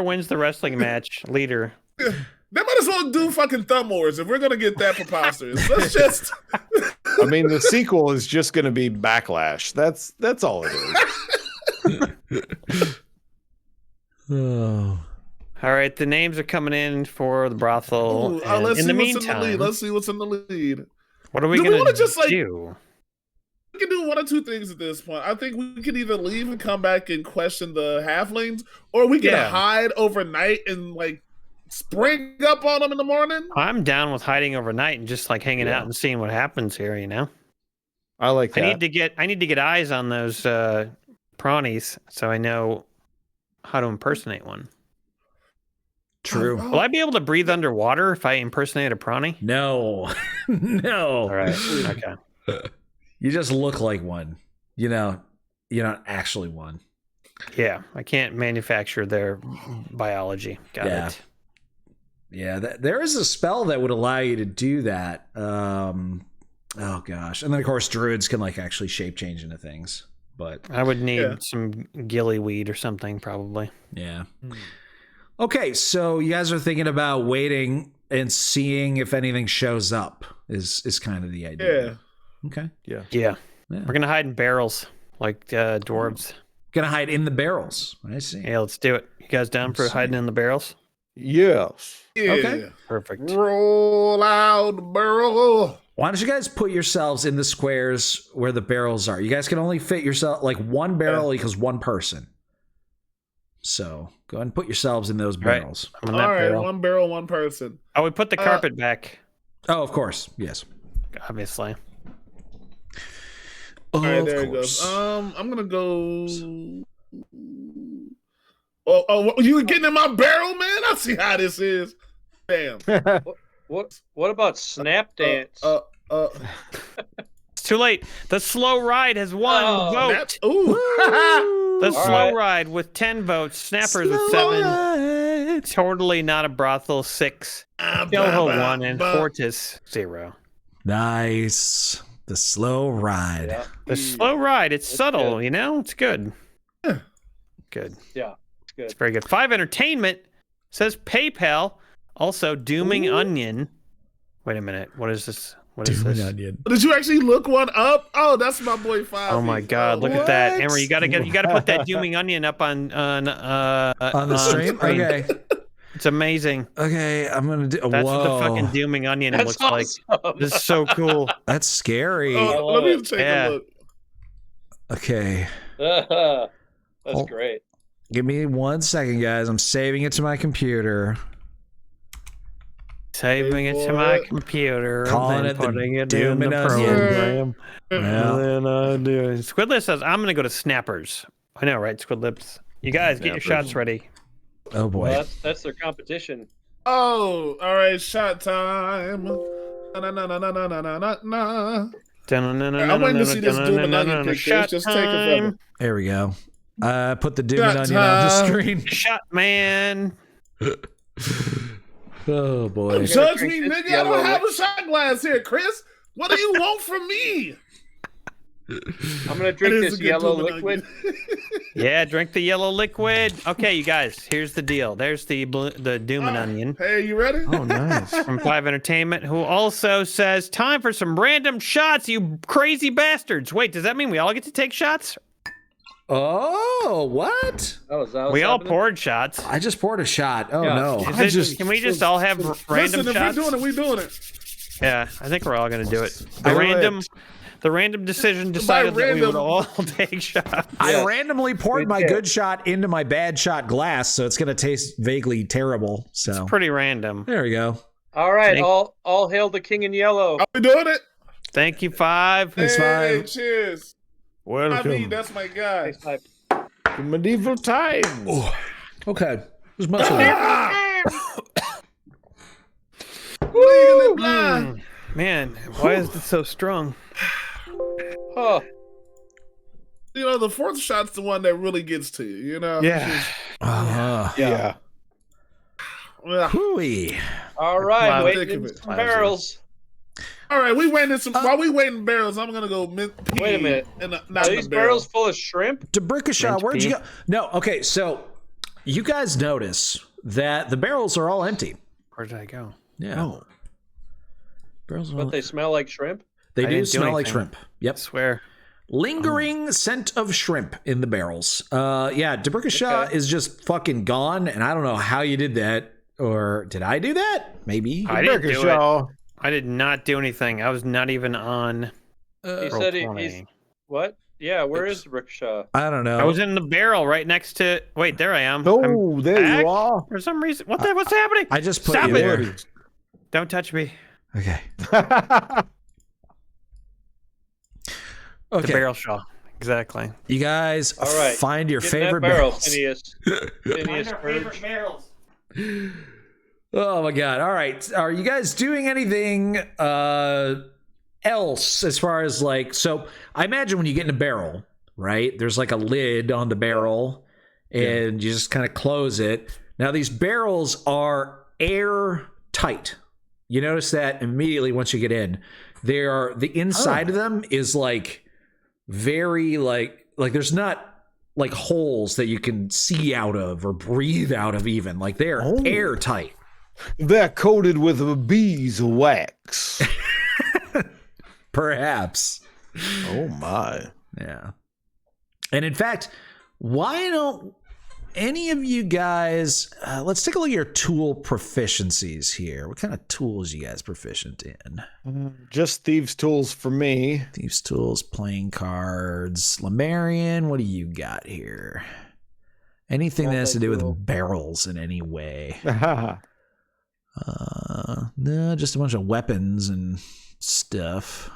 wins the wrestling match, leader.
They might as well do fucking Thumb Wars if we're gonna get that preposterous. Let's just.
I mean, the sequel is just going to be Backlash. That's all it is.
Oh.
All right, the names are coming in for the brothel.
Ooh,
and
let's
in
see
the
what's in the
meantime,
lead. Let's see what's in the lead.
what are we
Do we
going
wanna
to
just, like,
do?
We can do one or two things at this point. I think we can either leave and come back and question the halflings, or we can hide overnight and like spring up on them in the morning.
I'm down with hiding overnight and just like hanging out and seeing what happens here. You know,
I like that.
I need to get eyes on those prawnies so I know how to impersonate one.
True.
Will I be able to breathe underwater if I impersonate a prawny?
No. No.
All right. Okay.
You just look like one. You know, you're not actually one.
Yeah, I can't manufacture their biology. Got it.
Yeah, there is a spell that would allow you to do that. Oh gosh, and then of course druids can like actually shape change into things. But
I would need some gillyweed or something probably.
Yeah. Okay, so you guys are thinking about waiting and seeing if anything shows up. Is kind of the idea.
Yeah.
Okay.
Yeah. We're gonna hide in barrels like dwarves.
Gonna hide in the barrels. I see.
Yeah, let's do it. You guys down for hiding in the barrels?
Yes.
Yeah.
Okay.
Perfect.
Roll out the barrel.
Why don't you guys put yourselves in the squares where the barrels are? You guys can only fit yourself like one barrel equals one person. So go ahead and put yourselves in those barrels.
All right, one barrel, one person.
Oh, we put the carpet back.
Oh, of course. Yes.
Obviously.
All right, there it goes. I'm gonna go. Oh, you were getting in my barrel, man. I see how this is. Damn.
What about Snap Dance?
It's too late. The slow ride has won the vote. The
All
slow
right.
ride with 10 votes. Snappers with 7. Totally not a brothel 6. Yoho 1 and Fortis 0.
Nice. The slow ride.
Yeah.
The slow ride. It's subtle,
good.
you know? It's good. Good.
Yeah, it's good.
It's very good. 5 Entertainment says PayPal. Also, Dooming Onion. Wait a minute. What is this? What is this?
Onion.
Did you actually look one up? Oh, that's my boy 5.
Oh my God! Look at that, Emery. You gotta put that Dooming Onion up on
the stream.
screen.
Okay.
It's amazing.
Okay, I'm gonna do.
That's
Whoa.
what the fucking Dooming Onion
That's
looks
awesome.
like. This is so cool.
That's scary.
Let me take
Yeah.
a look.
Okay.
That's great.
Give me 1 second, guys. I'm saving it to my computer.
Saving it to my computer.
Calling
then
it the
putting it in
Dooming
the
Onion.
program.
Yeah.
And then I do it. Squidlip says, I'm going to go to Snappers. I know, right, Squidlips? You guys, get your shots ready.
Oh, boy.
Well, that's their competition.
Oh, all right, shot time. Na, na, na, na, na, na, na, na. I'm waiting to see this Dooming Onion picture. It's just taking forever.
There we go. Put the Dooming Onion on the screen.
Shot man.
Oh, boy.
Judge me, nigga. I don't have a shot glass here, Chris. What do you want from me?
I'm gonna drink this yellow liquid.
Yeah, drink the yellow liquid. Okay, you guys, here's the deal. There's the Dooming Onion.
Hey, you ready?
Oh, nice.
From 5 Entertainment, who also says, time for some random shots, you crazy bastards. Wait, does that mean we all get to take shots?
Oh, what?
Oh, is that
We all
happening?
poured shots.
I just poured a shot. Oh,
Yeah.
no.
Can we just all have random
Listen,
shots?
if we're doing it, we're doing it.
Yeah, I think we're all going to do it.
Do
The random decision decided that we would all take shots.
I randomly poured my good shot into my bad shot glass, so it's going to taste vaguely terrible. So
It's pretty random.
there we go.
All right, all hail the king in yellow.
Are we doing it?
Thank you, 5.
Thanks,
Hey,
5.
cheers. I
Welcome
mean, that's my guy.
to medieval times.
Oh, okay. There's muscle.
Legally blind.
Man, why is it so strong?
Huh.
You know, the fourth shot's the one that really gets to you, you know?
Yeah.
Yeah.
Well,
Hooey.
All right,
Wow.
waiting
Think
in
of it.
some barrels.
all right, we waiting some. While we waiting barrels, I'm gonna go mint pea.
Wait a minute.
Not
Are
in
these
the barrel.
barrels full of shrimp?
DeBrickashaw,
Mint
where'd you
pea.
go? No, okay, so you guys notice that the barrels are all empty.
Where did I go?
Yeah.
Oh.
Barrels are
But
all
they smell like shrimp?
They
I
do
didn't do
smell like
anything.
shrimp. Yep.
I swear.
Lingering scent of shrimp in the barrels. Yeah, DeBrickashaw is just fucking gone, and I don't know how you did that. Or did I do that? Maybe.
I didn't do it.
Show.
I did not do anything. I was not even on.
He said he's
Roll20.
what? Yeah, where is Rickshaw?
I don't know.
I was in the barrel right next to. Wait, there I am.
Oh,
I'm
there
back
you are.
For some reason. What's happening?
I just put
Stop
you
it.
there.
Don't touch me.
Okay.
The
Okay.
barrel shaw. Exactly.
You guys
All right.
find your
Get in
favorite
that barrel,
barrels.
Phineas Purge.
barrels.
Oh my god. All right. Are you guys doing anything else as far as like, so I imagine when you get in a barrel, right? There's like a lid on the barrel and you just kind of close it. Now these barrels are airtight. You notice that immediately once you get in. They are, the inside of them is like very like there's not like holes that you can see out of or breathe out of even. Like they're airtight.
They're coated with a beeswax.
Perhaps.
Oh my.
Yeah. And in fact, why don't any of you guys, let's take a look at your tool proficiencies here. What kind of tools you guys proficient in?
Just thieves' tools for me.
Thieves' tools, playing cards. Lemurian, what do you got here? Anything that has to do with barrels in any way? No, just a bunch of weapons and stuff.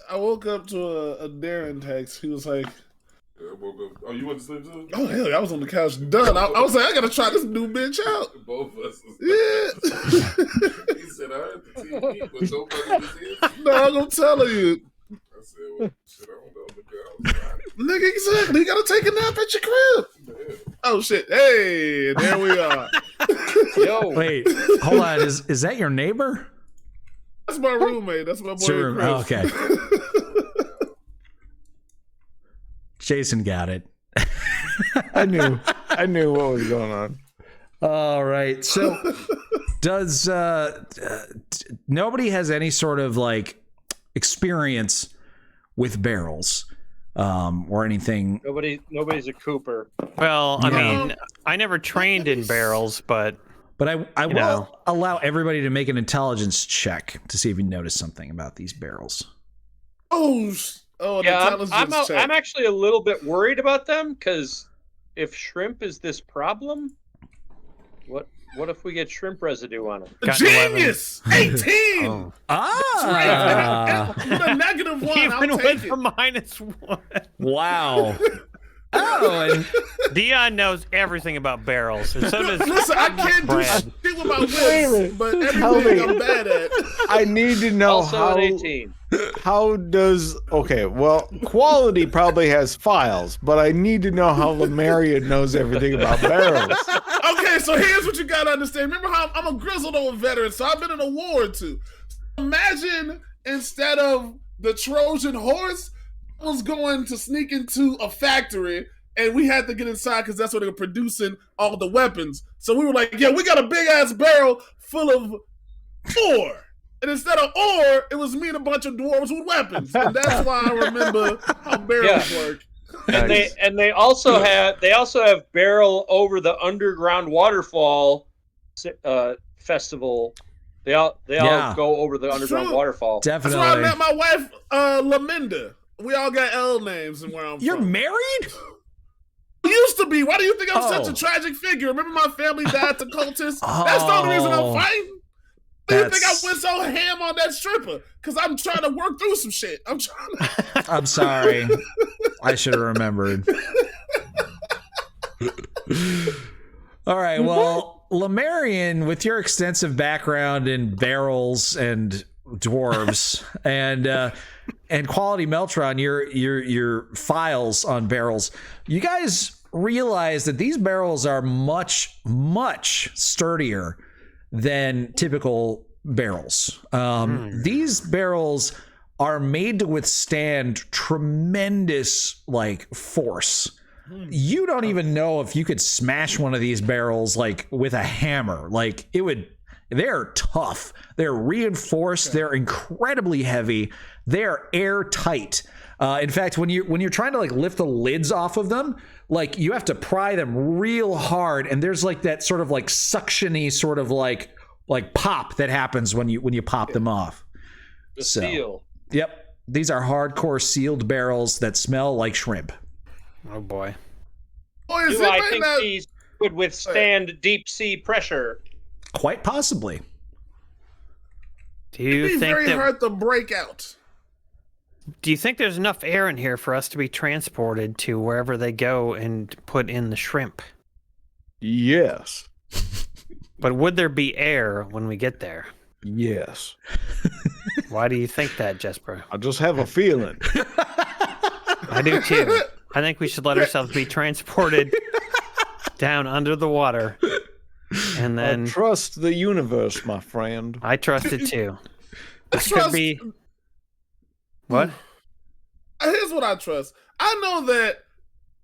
I woke up to a Darren text. He was like, "Oh, you went to sleep too?" Oh hell, I was on the couch done. I was like, I gotta try this new bitch out. Both of us. Yeah. He said, I heard the TV, but nobody was in. No, I'm telling you. I said, well, shit, I don't know. Nigga, exactly. You gotta take a nap at your crib. Oh shit! Hey, there we are.
Yo, wait, hold on. Is that your neighbor?
That's my roommate. That's my boy.
Sure. Oh, okay. Jason got it.
I knew what was going on.
All right. So, does nobody has any sort of like experience with barrels or anything?
Nobody's a Cooper.
Well, I mean, I never trained in barrels, but
I will allow everybody to make an intelligence check to see if you notice something about these barrels.
Yeah, I'm actually a little bit worried about them because if shrimp is this problem, what if we get shrimp residue on them?
Genius! 18!
Oh.
With a negative one,
Even
I'll
with
take
a
it.
-1.
Wow. Oh, and
Dion knows everything about barrels, and so does
Listen, I can't do
Brad.
shit with my wits, but everything I'm bad at.
I need to know
Also
how.
an 18.
How does quality probably has files, but I need to know how Lemurian knows everything about barrels.
Okay, so here's what you gotta understand. Remember how I'm a grizzled old veteran, so I've been in a war or two. Imagine instead of the Trojan horse, I was going to sneak into a factory and we had to get inside because that's where they were producing all the weapons. So we were like, yeah, we got a big ass barrel full of ore. And instead of ore, it was me and a bunch of dwarves with weapons. And that's why I remember how barrels work.
And they also have barrel over the underground waterfall festival. They all go over the underground waterfall.
Definitely.
That's where I met my wife, Laminda. We all got L names and where I'm
You're
from.
married?
Used to be. Why do you think I'm such a tragic figure? Remember my family died to cultists? That's the only reason I'm fighting. Why do you think I went so ham on that stripper? Because I'm trying to work through some shit.
I'm sorry. I should have remembered. All right. Well, Lemurian, with your extensive background in barrels and dwarves and Quality Meltron, your files on barrels, you guys realize that these barrels are much, much sturdier than typical barrels. These barrels are made to withstand tremendous force. You don't even know if you could smash one of these barrels with a hammer. They're tough. They're reinforced. They're incredibly heavy. They're airtight. In fact, when you're trying to lift the lids off of them, you have to pry them real hard, and there's that sort of suction-y sort of pop that happens when you pop them off.
The seal.
Yep. These are hardcore sealed barrels that smell like shrimp.
Oh boy.
Do I think these would withstand deep sea pressure?
Quite possibly.
Do you
It'd be
think
very hard to break out.
Do you think there's enough air in here for us to be transported to wherever they go and put in the shrimp?
Yes.
But would there be air when we get there?
Yes.
Why do you think that, Jesper?
I just have a feeling.
I do too. I think we should let ourselves be transported down under the water. And then
I trust the universe, my friend.
I trust it too.
Trust...
Could be... What?
Here's what I trust. I know that,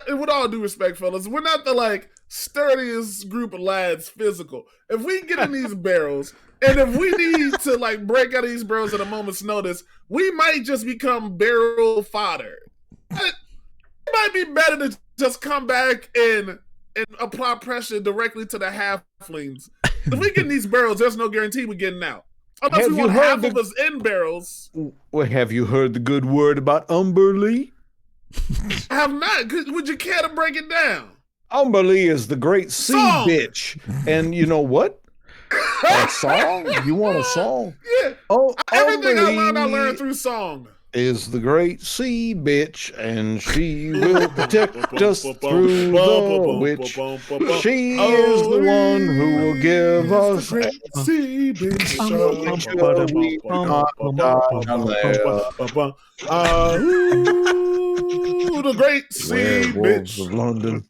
and with all due respect, fellas, we're not the sturdiest group of lads physical. If we get in these barrels, and if we need to break out of these barrels at a moment's notice, we might just become barrel fodder. It might be better to just come back and and apply pressure directly to the halflings. If we get in these barrels, there's no guarantee we're getting out. Unless we want half of us in barrels.
Well, have you heard the good word about Umberlee?
I have not. Would you care to break it down?
Umberlee is the great sea bitch. And you know what? A song? You want a song?
Yeah.
Oh,
everything I learned through song.
Is the great sea bitch, and she will protect us through the witch. She is the one who will give us
sea bitch. The great sea bitch
of London.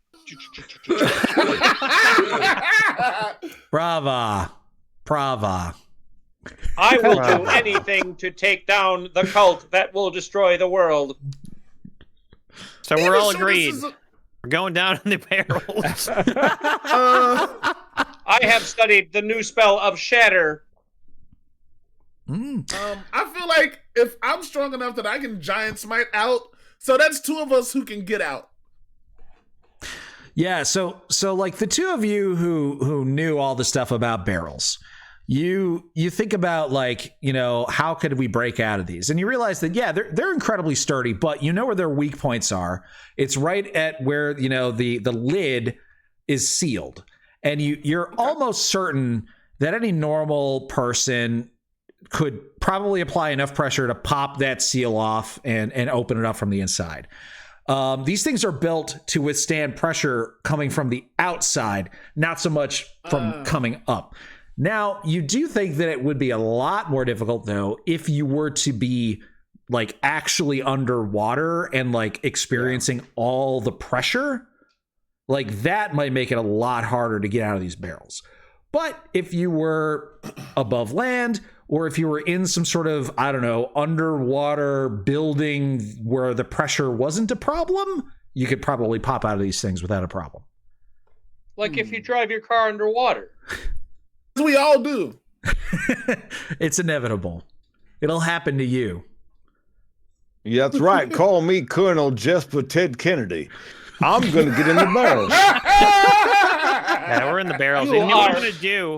Brava.
I will do anything to take down the cult that will destroy the world.
So we're all agreed. We're going down in the barrels.
I have studied the new spell of Shatter.
I feel like if I'm strong enough that I can giant smite out, so that's 2 of us who can get out.
Yeah, so like the 2 of you who knew all the stuff about barrels, you think about like, you know, how could we break out of these? And you realize that, yeah, they're incredibly sturdy, but you know where their weak points are. It's right at where, you know, the lid is sealed. And you're almost certain that any normal person could probably apply enough pressure to pop that seal off and open it up from the inside. These things are built to withstand pressure coming from the outside, not so much from coming up. Now, you do think that it would be a lot more difficult, though, if you were to be like actually underwater and like experiencing all the pressure. Like that might make it a lot harder to get out of these barrels. But if you were above land, or if you were in some sort of, I don't know, underwater building where the pressure wasn't a problem, you could probably pop out of these things without a problem.
Like if you drive your car underwater.
We all do.
It's inevitable. It'll happen to you.
Yeah, that's right. Call me Colonel Jesper Ted Kennedy. I'm going to get in the barrels.
Yeah, we're in the barrels. And you know what I'm going to do?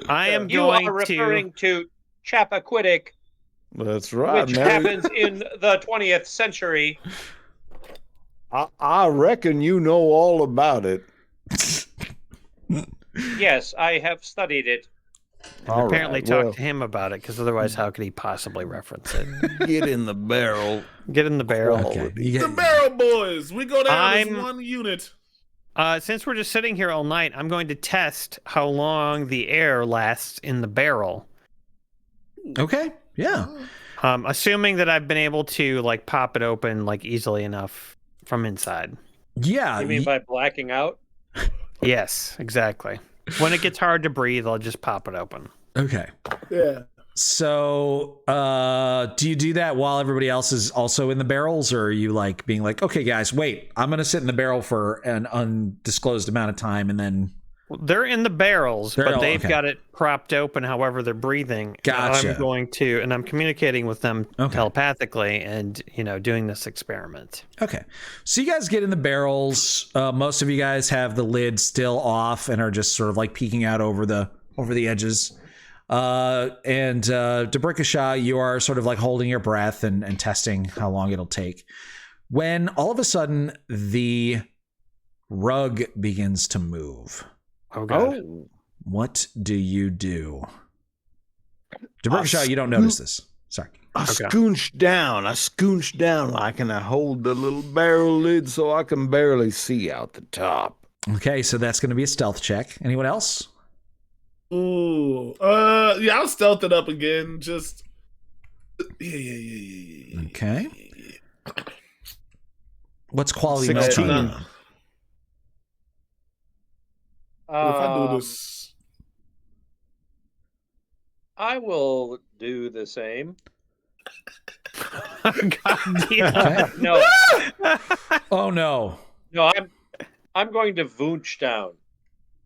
I am going to...
You are referring to Chappaquiddick.
That's right,
which
man.
happens in the 20th century.
I reckon you know all about it.
Yes, I have studied it.
Apparently talk to him about it, because otherwise how could he possibly reference it?
Get in the barrel.
Get in the barrel.
Okay.
The barrel boys. We go down as one unit.
Since we're just sitting here all night, I'm going to test how long the air lasts in the barrel.
Okay. Yeah.
Assuming that I've been able to like pop it open like easily enough from inside.
Yeah.
You mean by blacking out?
Yes, exactly. When it gets hard to breathe, I'll just pop it open.
Okay.
Yeah.
So, do you do that while everybody else is also in the barrels, or are you like being like, okay, guys, wait, I'm going to sit in the barrel for an undisclosed amount of time, and then...
Well, they're in the barrels, but they've got it propped open however they're breathing.
Gotcha.
I'm going to, and I'm communicating with them telepathically and, you know, doing this experiment.
Okay. So you guys get in the barrels. Most of you guys have the lid still off and are just sort of like peeking out over the edges. And Debrikasha, you are sort of like holding your breath and testing how long it'll take. When all of a sudden the rug begins to move.
Oh, God.
What do you do? Debrikasha, you don't notice this. Sorry.
I scoonched down like, and I hold the little barrel lid so I can barely see out the top.
Okay, so that's going to be a stealth check. Anyone else?
Ooh. Yeah, I'll stealth it up again. Just... Yeah.
Okay. What's quality
16.
mode?
If I do this,
I will do the same.
God,
no.
Oh no.
No, I'm going to voonch down.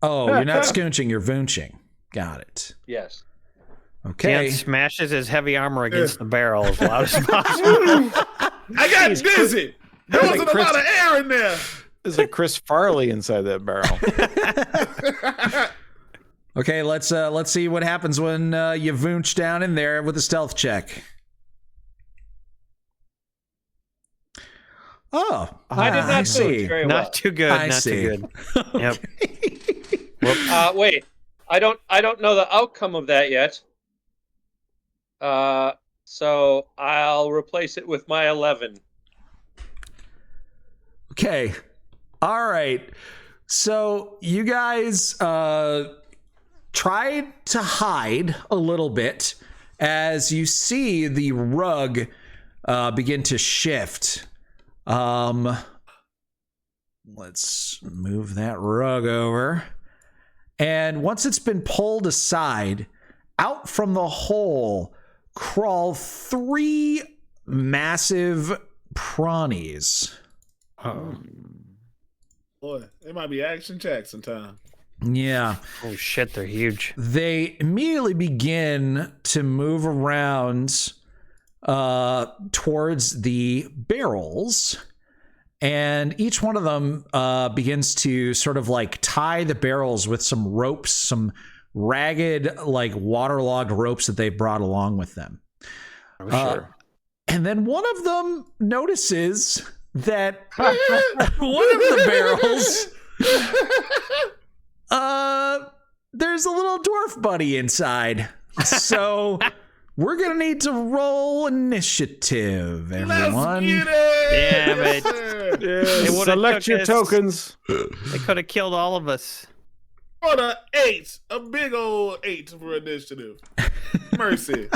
Oh, you're not scoonching, you're voonching. Got it.
Yes.
Okay.
Dan smashes his heavy armor against the barrel as loud as possible.
I got dizzy. There wasn't a lot of air in there.
There's a Chris Farley inside that barrel.
Okay, let's see what happens when you voonch down in there with a stealth check. Oh,
I did not see. Very well.
Not too good.
I
not
see.
too good. Yep.
Wait, I don't know the outcome of that yet. So I'll replace it with my 11.
Okay. All right. So you guys tried to hide a little bit as you see the rug begin to shift. Let's move that rug over. And once it's been pulled aside, out from the hole crawl 3 massive prawnies.
Boy, it might be action Jackson time.
Yeah.
Oh shit, they're huge.
They immediately begin to move around towards the barrels, and each one of them begins to sort of like tie the barrels with some ropes, some ragged, like waterlogged ropes that they brought along with them.
Oh, sure.
And then one of them notices that one of the barrels, there's a little dwarf buddy inside. So we're gonna need to roll initiative, everyone.
Yeah, but
Select your tokens.
They could have killed all of us.
What a 8, a big old 8 for initiative. Mercy.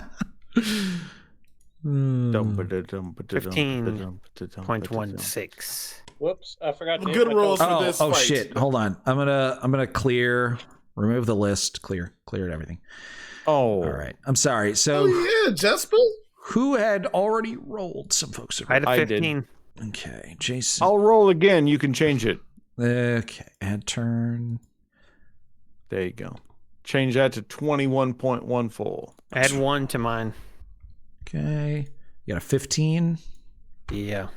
15.16.
Whoops, I forgot to
Good rolls for this
Oh
fight.
shit! Hold on. I'm gonna clear, remove the list, clear everything.
Oh,
all right. I'm sorry. So
yeah, Jesper.
Who had already rolled? Some folks have
I had a 15.
Okay, Jason.
I'll roll again. You can change it.
Okay, add turn.
There you go. Change that to 21.14.
Add 1 to mine.
Okay. You got a 15?
Yeah.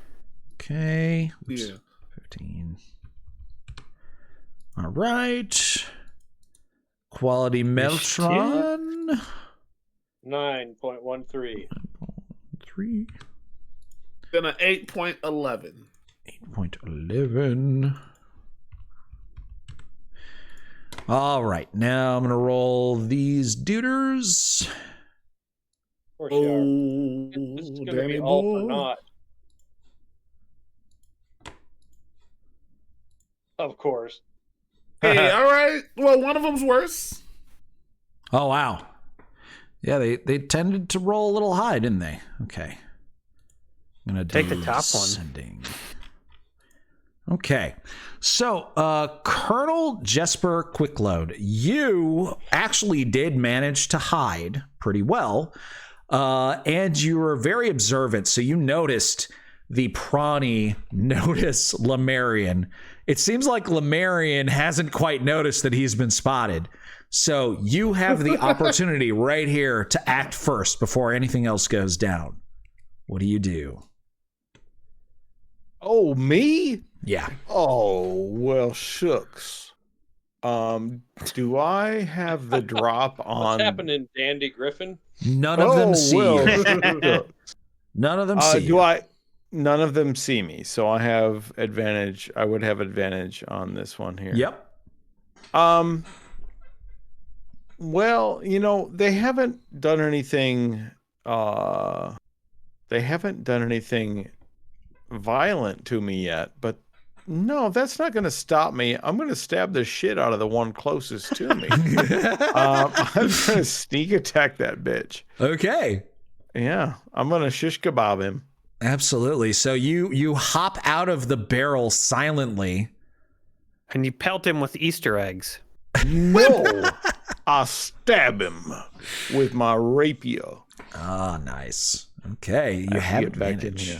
Okay. Oops.
Yeah.
15. All right. Quality Meltron.
9.13.
3.
Then an 8.11.
8.11. All right, now I'm gonna roll these duders.
For sure. This is gonna be all for naught. Of course.
Hey, all right. Well, one of them's worse.
Oh wow. Yeah, they tended to roll a little high, didn't they? Okay. I'm gonna
take the top
one. Okay. So, Colonel Jesper Quickload, you actually did manage to hide pretty well. And you were very observant, so you noticed the Prawny notice Lemurian. It seems like Lemurian hasn't quite noticed that he's been spotted. So you have the opportunity right here to act first before anything else goes down. What do you do?
Oh, me?
Yeah.
Oh, well, shucks. Do I have the drop on?
What's happening, Dandy Griffin?
None of them see you.
Well.
None of them see you.
None of them see me, so I have advantage. I would have advantage on this one here.
Yep.
Well, you know, they haven't done anything. They haven't done anything violent to me yet, but no, that's not going to stop me. I'm going to stab the shit out of the one closest to me. I'm going to sneak attack that bitch.
Okay.
Yeah, I'm going to shish kebab him.
Absolutely. So you hop out of the barrel silently.
And you pelt him with Easter eggs.
No, I stab him with my rapier.
Ah, nice. Okay, you have advantage.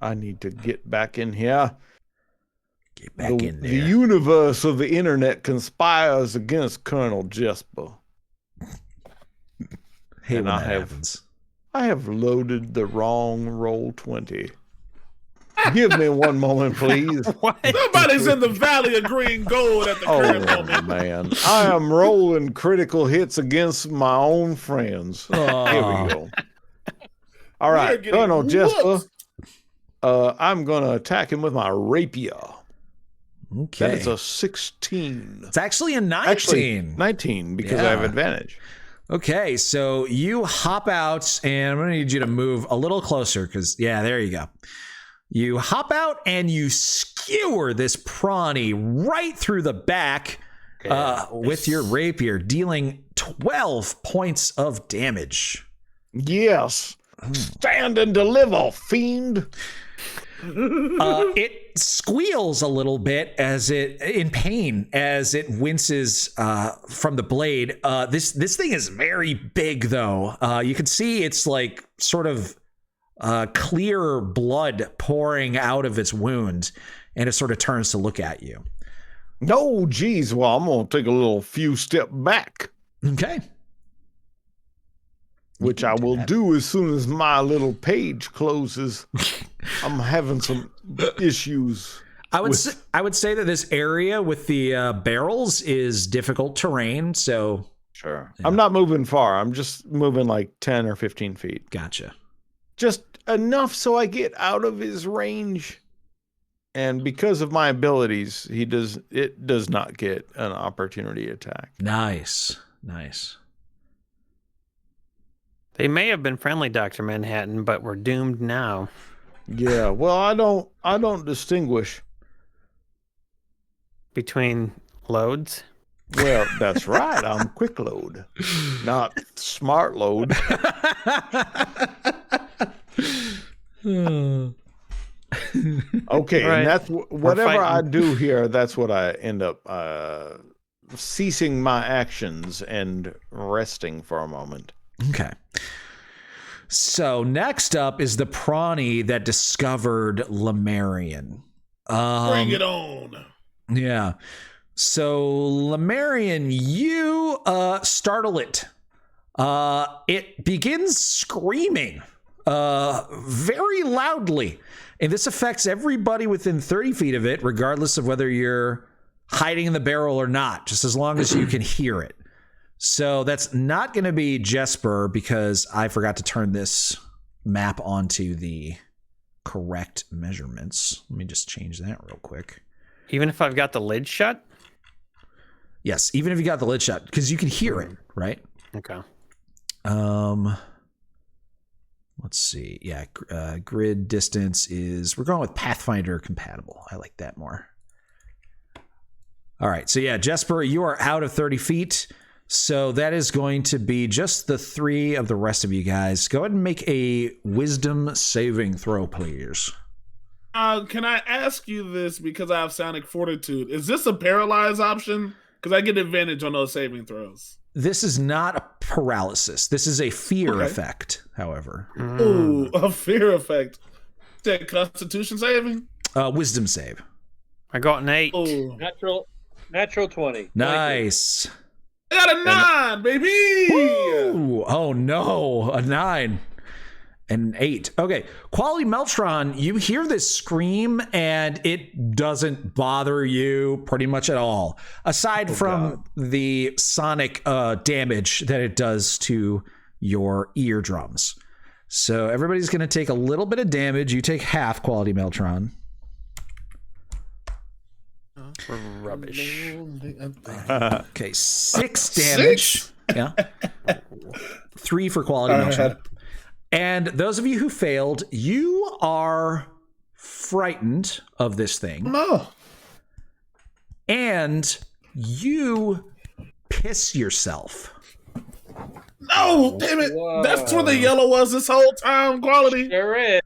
I need to get back in here.
Get back in there.
The universe of the internet conspires against Colonel Jesper.
Hate when that happens.
I have loaded the wrong roll 20.
Give me one moment, please.
Somebody's in the valley of green gold at the current moment.
Man, I am rolling critical hits against my own friends. Here we go. All right, Colonel Jesper. I'm gonna attack him with my rapier.
Okay.
That is a 16.
It's actually a 19.
Actually, 19 because I have advantage.
Okay, so you hop out, and I'm going to need you to move a little closer because, yeah, there you go. You hop out and you skewer this Prawny right through the back with your rapier, dealing 12 points of damage.
Yes. Stand and deliver, fiend.
It squeals a little bit in pain as it winces from the blade. This thing is very big, though. You can see it's like sort of clear blood pouring out of its wound, and it sort of turns to look at you.
No, geez. Well, I'm gonna take a few step back.
Okay.
Which I will do as soon as my little page closes. I'm having some issues.
I would say that this area with the barrels is difficult terrain, so...
Sure. Yeah. I'm not moving far. I'm just moving like 10 or 15 feet.
Gotcha.
Just enough so I get out of his range. And because of my abilities, it does not get an opportunity attack.
Nice.
They may have been friendly, Dr. Manhattan, but we're doomed now.
Yeah, well, I don't distinguish
between loads.
Well, that's right. I'm quick load, not smart load. Okay, right. And that's whatever I do here. That's what I end up ceasing my actions and resting for a moment.
Okay. So next up is the Prawny that discovered Lemurian.
Bring it on.
Yeah. So Lemurian, you startle it. It begins screaming very loudly. And this affects everybody within 30 feet of it, regardless of whether you're hiding in the barrel or not, just as long as you can hear it. So that's not going to be Jesper because I forgot to turn this map onto the correct measurements. Let me just change that real quick.
Even if I've got the lid shut?
Yes, even if you got the lid shut, because you can hear it, right?
Okay.
Let's see. Yeah, grid distance is... We're going with Pathfinder compatible. I like that more. All right, so yeah, Jesper, you are out of 30 feet. So that is going to be just the three of the rest of you guys. Go ahead and make a wisdom saving throw, please.
Can I ask you this because I have Sonic Fortitude? Is this a paralyzed option? Because I get advantage on those saving throws.
This is not a paralysis. This is a fear effect, however.
Ooh, a fear effect. Is that Constitution saving?
Wisdom save.
I got an 8.
Ooh.
Natural 20.
Nice.
I got a 9, baby.
Woo! Oh no, a 9. An 8. Okay, Quality Meltron, you hear this scream and it doesn't bother you pretty much at all, aside from the sonic damage that it does to your eardrums. So everybody's going to take a little bit of damage. You take half, Quality Meltron.
Rubbish.
Okay, 6 damage. 6? Yeah. 3 for Quality Meltron. And those of you who failed, you are frightened of this thing.
No.
And you piss yourself.
No, damn it. Whoa. That's where the yellow was this whole time, Quality.
Sure is.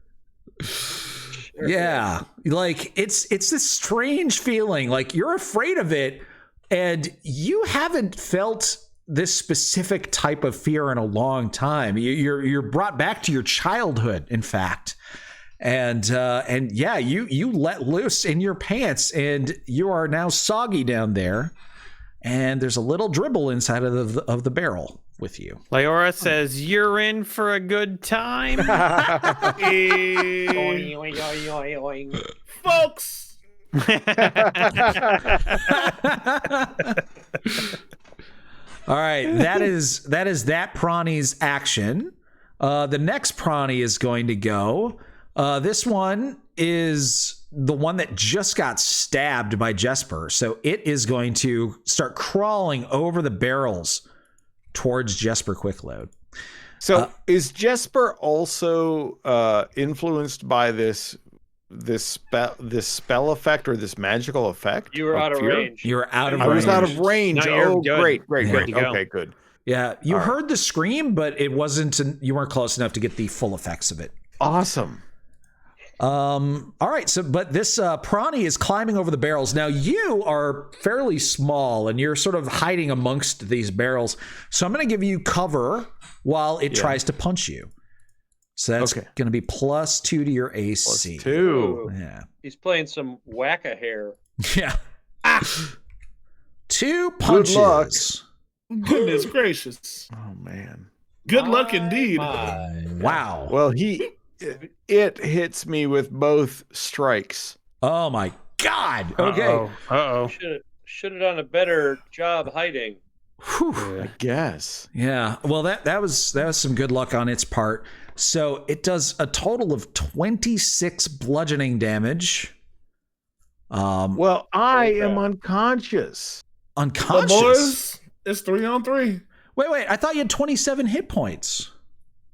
Yeah. Like, it's this strange feeling. Like, you're afraid of it, and you haven't felt this specific type of fear in a long time. You're brought back to your childhood, in fact, and yeah, you let loose in your pants, and you are now soggy down there, and there's a little dribble inside of the barrel. with you.
Leora says, "You're in for a good time."
Folks.
All right, that is that Prawny's action. The next Prawny is going to go. This one is the one that just got stabbed by Jesper. So it is going to start crawling over the barrels towards Jesper Quickload.
So is Jesper also influenced by this spell effect or this magical effect?
You were out of range.
You were out of
range. I was out of range.
No,
oh, great.
Yeah.
Okay, good.
Yeah, you heard the scream, but it wasn't. You weren't close enough to get the full effects of it.
Awesome.
All right. So, but this Prawny is climbing over the barrels. Now you are fairly small, and you're sort of hiding amongst these barrels. So I'm going to give you cover while it tries to punch you. So that's going to be +2 to your AC.
+2.
Yeah.
He's playing some whack-a-hair.
Yeah. 2 punches.
Good luck.
Goodness gracious.
Oh man.
Good luck indeed.
Wow.
Well, it hits me with both strikes.
Oh my God. Okay.
Uh-oh.
Should have done a better job hiding.
I guess.
Yeah. Well, that was some good luck on its part. So it does a total of 26 bludgeoning damage.
Well, I am unconscious.
Unconscious?
The boys, it's 3-on-3.
Wait. I thought you had 27 hit points.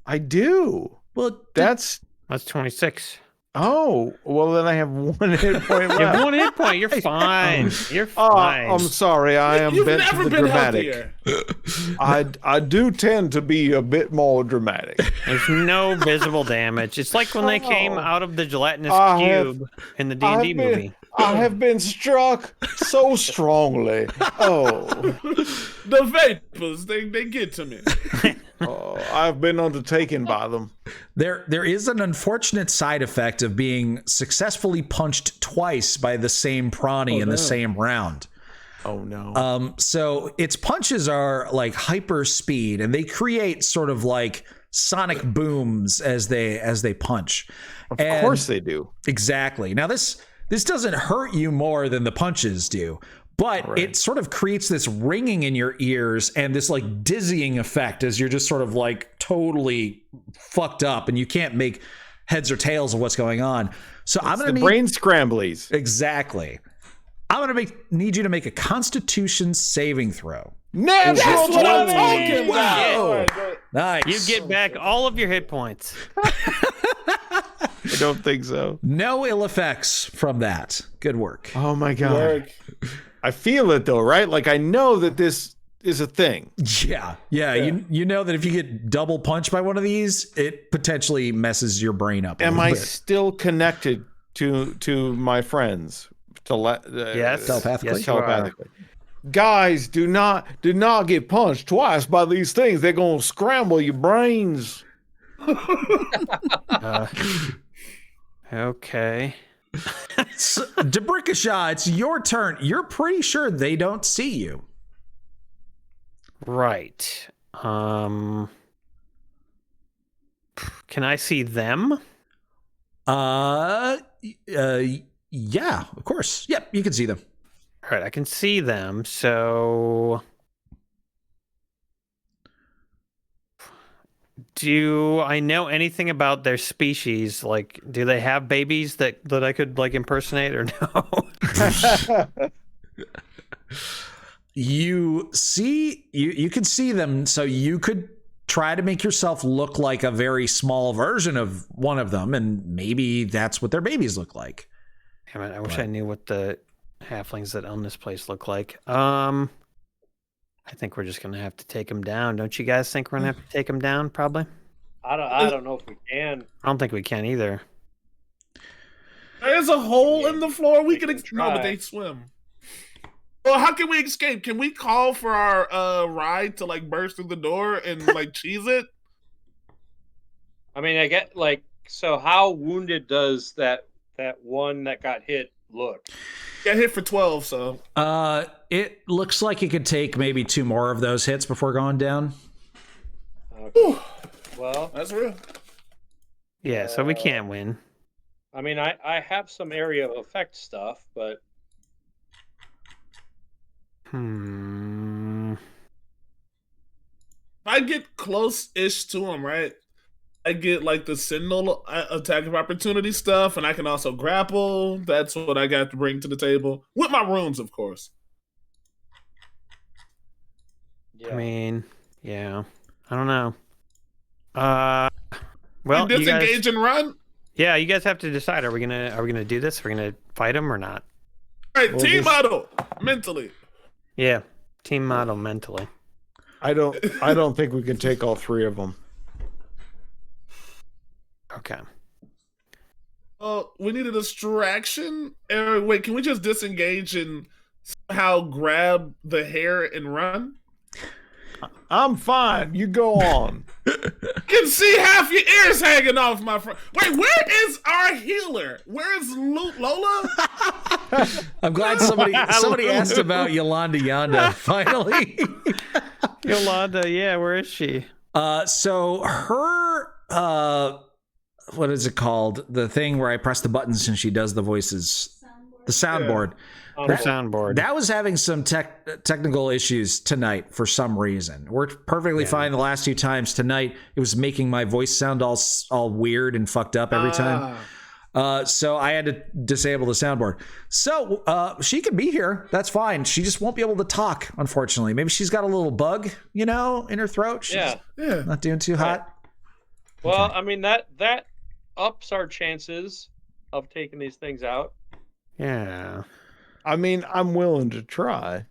I do.
Well,
that's 26.
Oh, well, then I have 1 hit point left.
You have 1 hit point. You're fine. You're fine.
I'm sorry. I am
You've
bent
never
to the
been
dramatic.
healthier.
I do tend to be a bit more dramatic.
There's no visible damage. It's like when they came out of the gelatinous cube in the D&D movie.
I have been struck so strongly. Oh.
The vapors, they get to me.
Oh, I've been undertaken by them.
There is an unfortunate side effect of being successfully punched twice by the same Prawny in the same round.
Oh no.
So its punches are like hyper speed, and they create sort of like sonic booms as they punch.
Of course they do.
Exactly. Now this doesn't hurt you more than the punches do. But it sort of creates this ringing in your ears and this like dizzying effect as you're just sort of like totally fucked up and you can't make heads or tails of what's going on. So I'm going to need
brain scramblies.
Exactly. I'm going to need you to make a Constitution saving throw.
That's what I'm talking about.
Nice.
You get back all of your hit points.
I don't think so.
No ill effects from that. Good work.
Oh my God. I feel it though, right? Like I know that this is a thing.
Yeah. You know that if you get double punched by one of these, it potentially messes your brain up.
Am I still connected to my friends?
Yes,
telepathically.
Yes,
telepathically. Guys, do not get punched twice by these things. They're gonna scramble your brains.
Okay.
So, Debrikashaw, it's your turn. You're pretty sure they don't see you.
Right. Can I see them?
Yeah, of course. Yep, you can see them.
All right, I can see them. So do I know anything about their species? Like, do they have babies that I could like impersonate or no?
You can see them, so you could try to make yourself look like a very small version of one of them, and maybe that's what their babies look like.
Damn it, I wish I knew what the halflings that own this place look like. I think we're just gonna have to take them down. Don't you guys think we're gonna have to take them down? Probably.
I don't know if we can.
I don't think we can either.
There's a hole in the floor. We can no, but they swim. Well, how can we escape? Can we call for our ride to like burst through the door and like cheese it?
I mean, I get like, so how wounded does that one that got hit look?
Got hit for 12, so.
It looks like it could take maybe 2 more of those hits before going down.
Well,
that's real.
Yeah, so we can't win.
I mean, I have some area of effect stuff, but
Hmm.
If I get close-ish to him, right? I get like the signal attack of opportunity stuff, and I can also grapple. That's what I got to bring to the table with my runes, of course.
I mean, yeah, I don't know. Well,
we disengage
you guys,
and run.
Yeah, you guys have to decide. Are we gonna do this? Are we gonna fight him or not?
All right, team model mentally.
Yeah, team model mentally.
I don't think we can take all three of them.
Okay.
Oh, we need a distraction. Wait, can we just disengage and somehow grab the hair and run?
I'm fine. You go on.
You can see half your ears hanging off, my friend. Wait, where is our healer? Where is Lola?
I'm glad somebody asked about Yolanda Yonda finally.
Yolanda, yeah, where is she?
So her what is it called? The thing where I press the buttons and she does the voices. The soundboard.
Soundboard.
That was having some technical issues tonight for some reason. Worked perfectly fine the last few times. Tonight, it was making my voice sound all weird and fucked up every time. So I had to disable the soundboard. So she could be here. That's fine. She just won't be able to talk, unfortunately. Maybe she's got a little bug, in her throat. She's not doing too hot.
Well, okay. I mean, that ups our chances of taking these things out.
Yeah. I mean, I'm willing to try.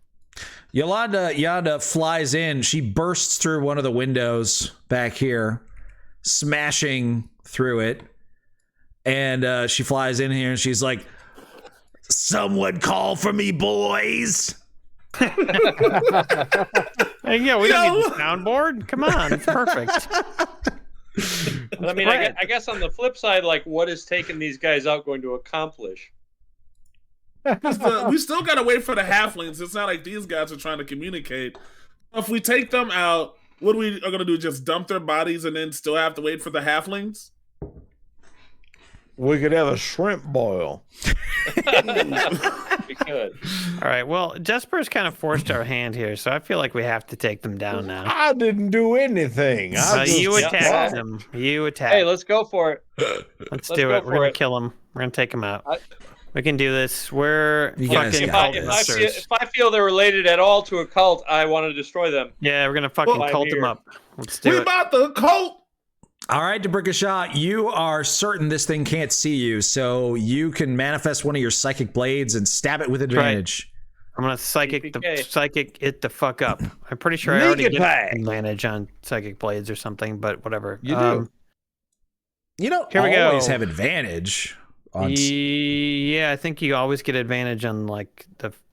Yolanda flies in. She bursts through one of the windows back here, smashing through it. And she flies in here and she's like, "Someone call for me, boys."
Hey, yeah, we don't need the soundboard. Come on, it's perfect.
I mean, I guess on the flip side, like, what is taking these guys out going to accomplish?
We still gotta wait for the halflings. It's not like these guys are trying to communicate. If we take them out, what we are gonna do? Just dump their bodies and then still have to wait for the halflings?
We could have a shrimp boil.
We could.
All right. Well, Jesper's kind of forced our hand here, so I feel like we have to take them down now.
I didn't do anything.
You attacked them. You attacked.
Hey, let's go for it.
Let's do it. We're gonna kill them. We're gonna take them out. We can do this. We're fucking cultbusters.
If I feel they're related at all to a cult, I want to destroy them.
Yeah, we're gonna fucking cult them up. Let's do it.
We about the cult.
All right, DeBrickashaw, you are certain this thing can't see you, so you can manifest one of your psychic blades and stab it with advantage.
Right. I'm gonna psychic it the fuck up. I'm pretty sure I already get advantage on psychic blades or something, but whatever.
You do.
You don't
Here we go.
always have advantage.
Yeah, I think you always get advantage on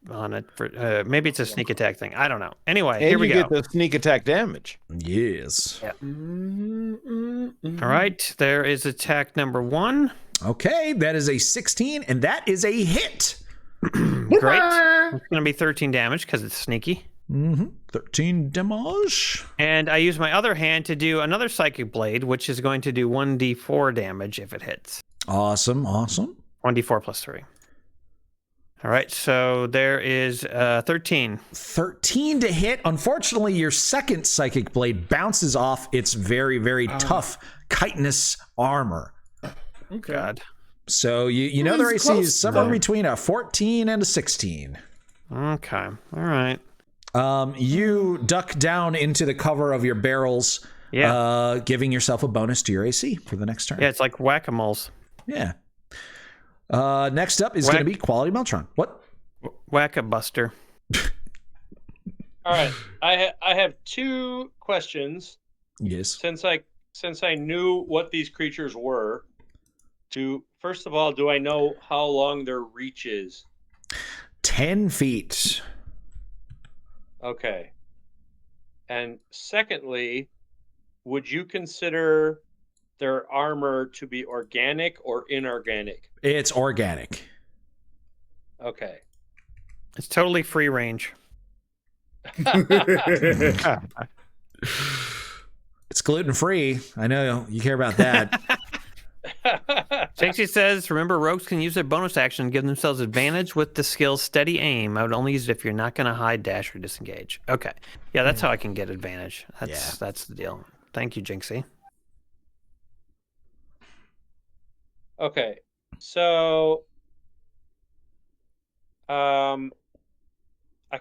on it for maybe it's a sneak attack thing. I don't know. Anyway, here we go.
You get the sneak attack damage.
Yes.
Yeah. All right, there is attack number 1.
Okay, that is a 16, and that is a hit.
Great. It's going to be 13 damage because it's sneaky.
13 damage.
And I use my other hand to do another psychic blade, which is going to do 1d4 damage if it hits.
Awesome.
1d4 plus 3. All right, so there is 13.
13 to hit. Unfortunately, your second psychic blade bounces off its very, very tough chitinous armor.
Okay.
God.
So you know their AC is somewhere between a 14 and a 16.
Okay. All right.
You duck down into the cover of your barrels, giving yourself a bonus to your AC for the next turn.
Yeah, it's like whack-a-moles.
Yeah. Next up is going to be Quality Meltron. What?
Whack-a-buster.
All right. I have 2 questions.
Yes.
Since I knew what these creatures were, first of all, do I know how long their reach is?
10 feet.
Okay. And secondly, would you consider their armor to be organic or inorganic?
It's organic.
Okay.
It's totally free range.
It's It's gluten-free. I know you care about that.
Jinxie says, remember, rogues can use their bonus action and give themselves advantage with the skill steady aim. I would only use it if you're not going to hide, dash, or disengage. Okay. Yeah, that's how I can get advantage. That's the deal. Thank you, Jinxie.
Okay. So, I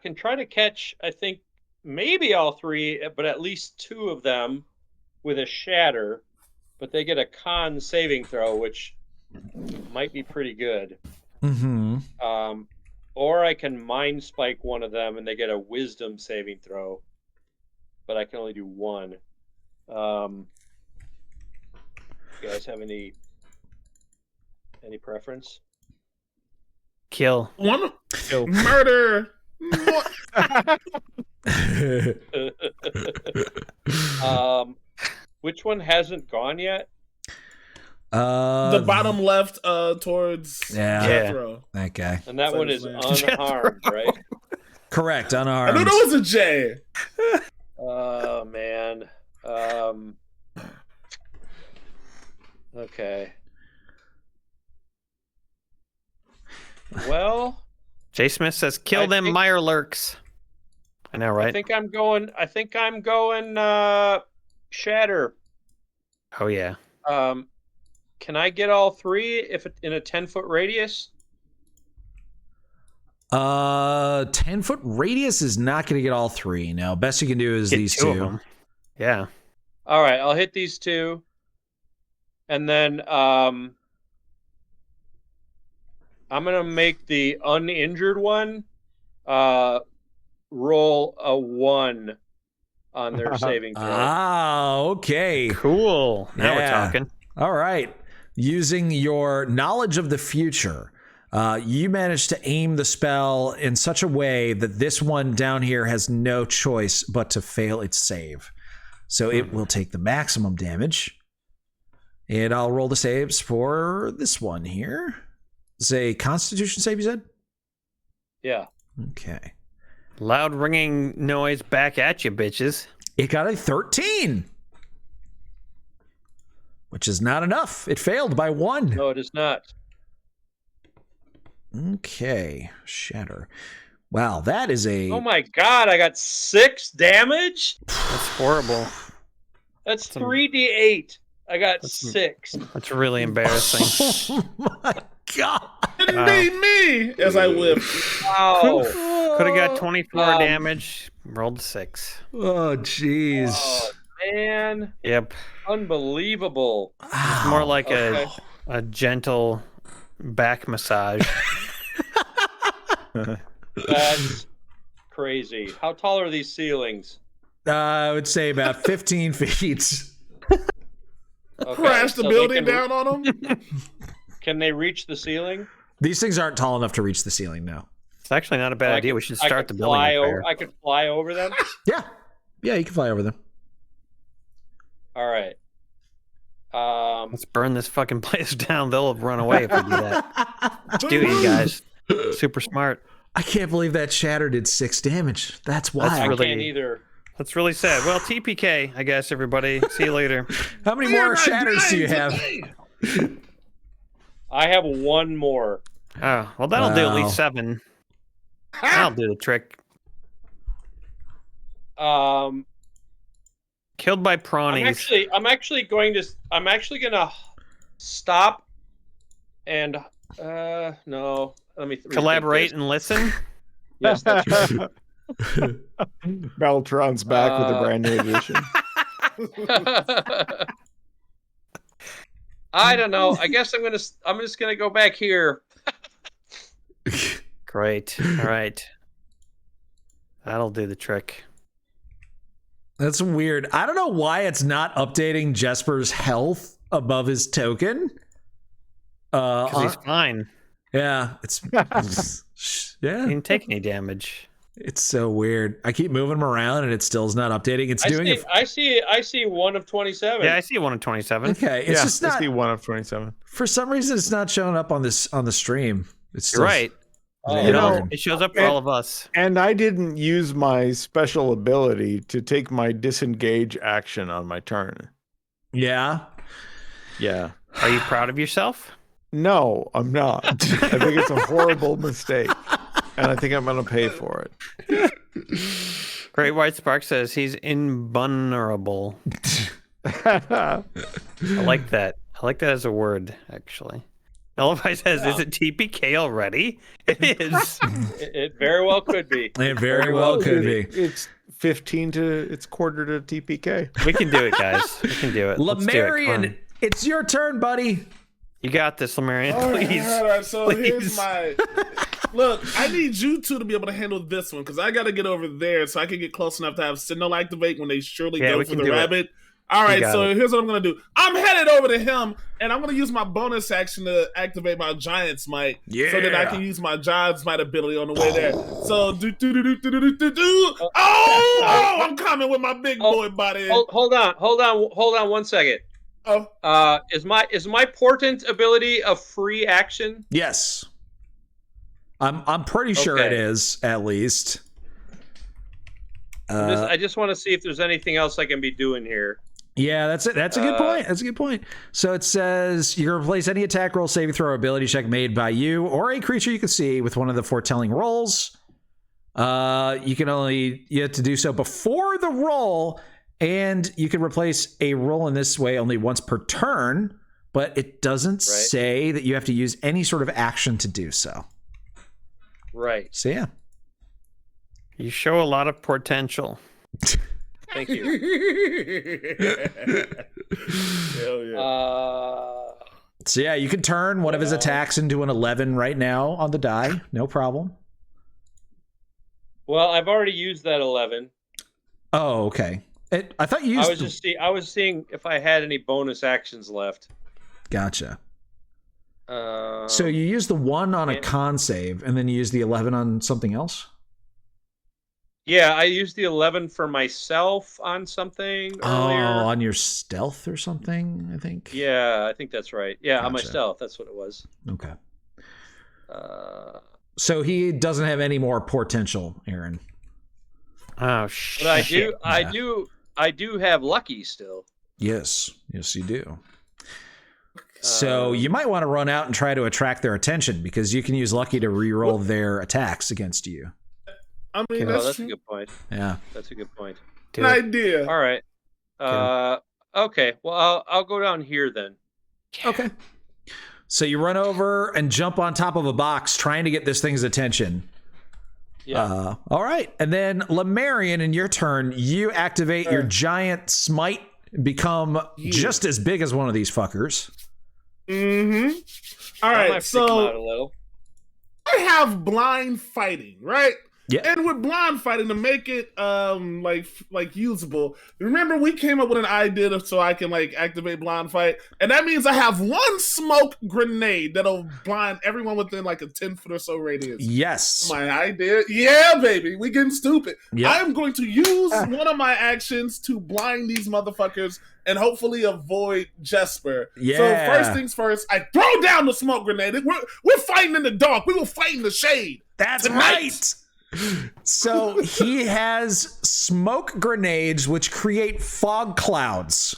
can try to catch, I think, maybe all three, but at least two of them with a shatter. But they get a con saving throw, which might be pretty good.
Mm-hmm.
Or I can mind spike one of them and they get a wisdom saving throw. But I can only do one. You guys have any preference?
Kill.
One. Murder.
Which one hasn't gone yet?
The bottom left towards Jethro.
That guy.
And that one is unharmed, right?
Correct, unarmed.
I knew that was a J.
Oh, man. Okay. Well,
Jay Smith says, "Kill them Mirelurks." I know, right?
I think I'm going shatter.
Oh yeah.
Can I get all three if in a 10-foot radius?
10-foot radius is not going to get all three. No, best you can do is these two.
Of them. Yeah.
All right, I'll hit these two, and then I'm gonna make the uninjured one roll a 1 on their saving throw.
Ah, okay.
Cool. Now we're talking.
All right. Using your knowledge of the future, you managed to aim the spell in such a way that this one down here has no choice but to fail its save. So it will take the maximum damage. And I'll roll the saves for this one here. It's a Constitution save, you said?
Yeah.
Okay.
Loud ringing noise back at you, bitches.
It got a 13. Which is not enough. It failed by 1.
No, it is not.
Okay. Shatter. Wow, that is a...
Oh my god, I got 6 damage?
That's horrible.
That's 3d8. I got 6.
That's really embarrassing.
Oh my god.
Didn't be me as I whipped.
Wow.
Could have got 24 damage. Rolled 6.
Oh, jeez.
Oh, man.
Yep.
Unbelievable.
It's more like a gentle back massage.
That's crazy. How tall are these ceilings?
I would say about 15 feet.
Okay,
Crash the
so
building down on them?
Can they reach the ceiling?
These things aren't tall enough to reach the ceiling, no.
It's actually not a bad idea. We should start the building.
I could fly over them?
Yeah. Yeah, you can fly over them.
All right.
Let's burn this fucking place down. They'll run away if we do that. Let's do it, you guys. Super smart.
I can't believe that shatter did 6 damage. That's why.
I can't either.
That's really sad. Well, TPK, I guess, everybody. See you later.
How many more shatters do you have?
I have 1 more.
Oh, well, that'll do at least 7. That'll do the trick. Killed by prawnies.
I'm actually gonna stop and no. Let me
collaborate and listen.
Yes, that's right.
Beltron's back with a brand new edition.
I don't know. I guess I'm just gonna go back here.
Great. All right. That'll do the trick.
That's weird. I don't know why it's not updating Jesper's health above his token.
Because he's fine.
Yeah, it's yeah.
He didn't take any damage.
It's so weird. I keep moving him around and it still is not updating. It's doing it.
I see 1 of 27.
Yeah, I see 1 of 27.
Okay, it's just not.
I see 1 of 27.
For some reason, it's not showing up on the stream. It's still,
You're right. It shows up for all of us.
And I didn't use my special ability to take my disengage action on my turn.
Yeah.
Yeah.
Are you proud of yourself?
No, I'm not. I think it's a horrible mistake. And I think I'm going to pay for it.
Great White Spark says he's invulnerable. I like that. I like that as a word, actually. Nullify says, is it TPK already? It is.
It very well could be.
It very well could be.
It's quarter to TPK.
We can do it, guys. We can do it.
Lemarian, it's your turn, buddy.
You got this, Lemarian. Please.
All right, so here's my... Look, I need you two to be able to handle this one, because I got to get over there so I can get close enough to have Sentinel activate when they surely go for the rabbit. All right, so here's what I'm going to do. I'm headed over to him, and I'm going to use my bonus action to activate my Giant Smite so that I can use my Giant Smite ability on the way there. So, I'm coming with my big boy body.
Hold on 1 second. Is my portent ability a free action?
Yes. I'm pretty sure it is, at least.
I just want to see if there's anything else I can be doing here.
Yeah, that's it. That's a good point. That's a good point. So it says you can replace any attack roll, saving throw, or ability check made by you or a creature you can see with one of the foretelling rolls. You have to do so before the roll, and you can replace a roll in this way only once per turn, but it doesn't say that you have to use any sort of action to do so.
Right.
So yeah.
You show a lot of potential.
Thank you.
Hell yeah.
So yeah, you can turn one of his attacks into an 11 right now on the die. No problem.
Well, I've already used that 11.
Oh, okay. I thought you used...
I was seeing if I had any bonus actions left.
Gotcha. So you use the 1 on a con save, and then you use the 11 on something else?
Yeah, I used the 11 for myself on something earlier.
Oh, on your stealth or something, I think?
Yeah, I think that's right. Yeah,
Gotcha.
on my stealth. That's what it was.
Okay. So he doesn't have any more potential, Aaron.
Oh, shit.
But I do have lucky still.
Yes. Yes, you do. So you might want to run out and try to attract their attention, because you can use lucky to reroll their attacks against you.
I mean,
that's a good point.
Yeah,
that's a good point.
An idea.
All right. Okay. Well, I'll go down here then.
Okay. So you run over and jump on top of a box, trying to get this thing's attention.
Yeah.
All right. And then Lemarian, in your turn, you activate your Giant Smite, become just as big as one of these fuckers.
Mm-hmm. All right. So I have blind fighting, right?
Yeah.
And with blind fighting, to make it like usable, remember we came up with an idea so I can activate blind fight, and that means I have one smoke grenade that'll blind everyone within a 10-foot or so radius.
Yes.
My idea. Yeah, baby. We getting stupid.
Yep.
I am going to use one of my actions to blind these motherfuckers and hopefully avoid Jesper.
Yeah.
So first things first, I throw down the smoke grenade. We're fighting in the dark. We will fight in the shade.
That's
tonight.
Right. So he has smoke grenades which create fog clouds.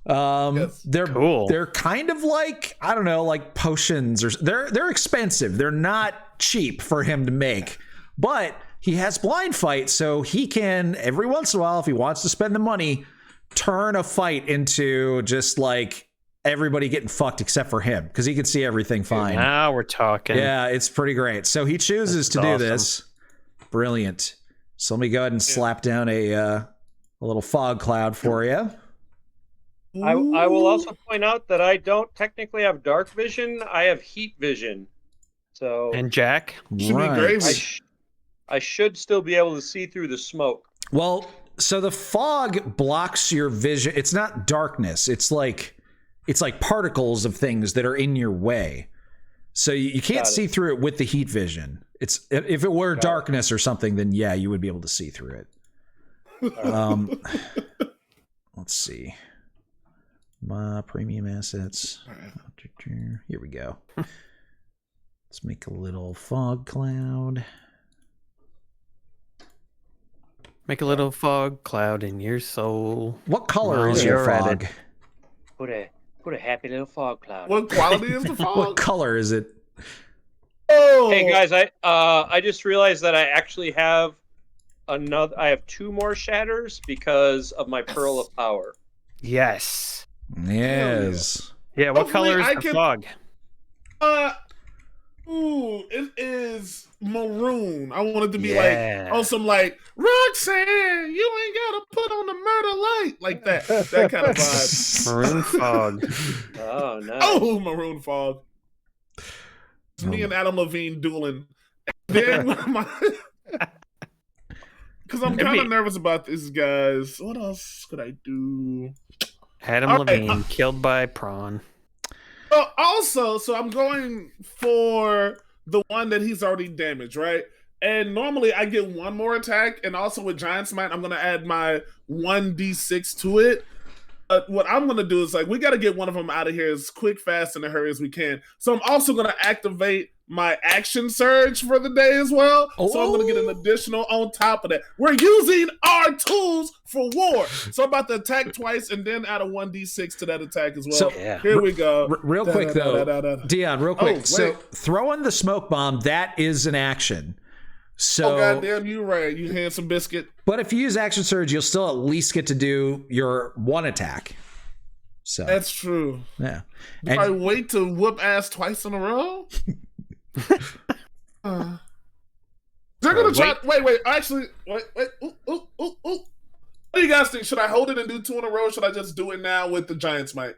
They're cool. They're kind of like, I don't know, like potions, or they're expensive. They're not cheap for him to make. But he has blind fight, so he can every once in a while, if he wants to spend the money, turn a fight into just everybody getting fucked except for him, because he can see everything fine.
Now we're talking.
Yeah, it's pretty great. So he chooses to do this. Brilliant. So let me go ahead and slap down a little fog cloud for you.
I will also point out that I don't technically have dark vision. I have heat vision. So
and Jack,
I should still be able to see through the smoke.
Well, so the fog blocks your vision. It's not darkness. It's like particles of things that are in your way. So you can't see through it with the heat vision. It's if it were darkness or something, then yeah, you would be able to see through it. Let's see. My premium assets. Here we go. Let's make a little fog cloud.
Make a little fog cloud in your soul.
What color is your fog?
Put a happy little fog cloud.
What quality is the fog?
What color is it?
Oh!
Hey guys, I just realized that I actually have another. I have 2 more shatters because of my pearl of power.
Yes.
Yes.
Yeah. What color is the fog?
It is maroon. I want it to be like some like Roxanne. You ain't gotta put on the murder light like that. That kind of vibe.
Maroon fog.
Oh no.
Oh, maroon fog. It's me and Adam Levine dueling. Then because I'm kind of nervous about this, guys. What else could I do?
Adam Levine killed by prawn.
Also, so I'm going for the one that he's already damaged, right? And normally I get 1 more attack, and also with Giant Smite, I'm going to add my 1d6 to it. What I'm going to do is, like, we got to get one of them out of here as quick, fast, and in a hurry as we can. So I'm also going to activate my action surge for the day as well. So I'm going to get an additional on top of that. We're using our tools for war. So I'm about to attack twice and then add a 1d6 to that attack as well. So here we go.
Real quick, though, Dion, real quick. So throwing the smoke bomb, that is an action. So,
oh, goddamn, you right. You handsome biscuit.
But if you use action surge, you'll still at least get to do your 1 attack. So
that's true.
Yeah.
Do I wait to whoop ass twice in a row? They're gonna try. Wait. Actually, wait. Ooh. What do you guys think? Should I hold it and do 2 in a row? Or should I just do it now with the Giant Smite?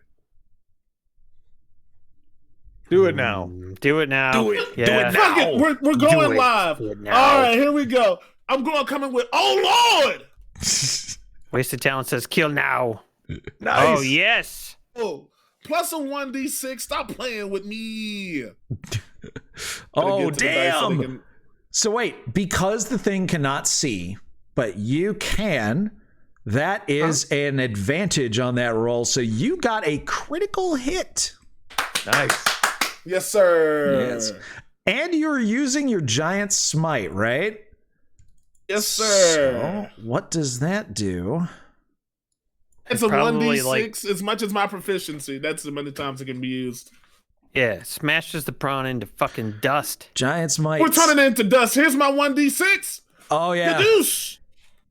Do it now.
Do it now.
Do it.
Yeah.
Do it now.
We're going live. All right, here we go. I'm coming with. Oh Lord!
Wasted Talent says kill now.
Nice.
Oh yes.
Oh, plus a 1d6. Stop playing with me.
Oh damn! So wait, because the thing cannot see, but you can. That is an advantage on that roll. So you got a critical hit.
Nice.
Yes, sir.
Yes. And you're using your giant smite, right?
Yes, sir.
So what does that do?
It's a 1d6 as much as my proficiency. That's the many times it can be used.
Yeah, smashes the prawn into fucking dust.
Giant smite.
We're turning it into dust. Here's my 1d6.
Oh, yeah.
Gadoosh.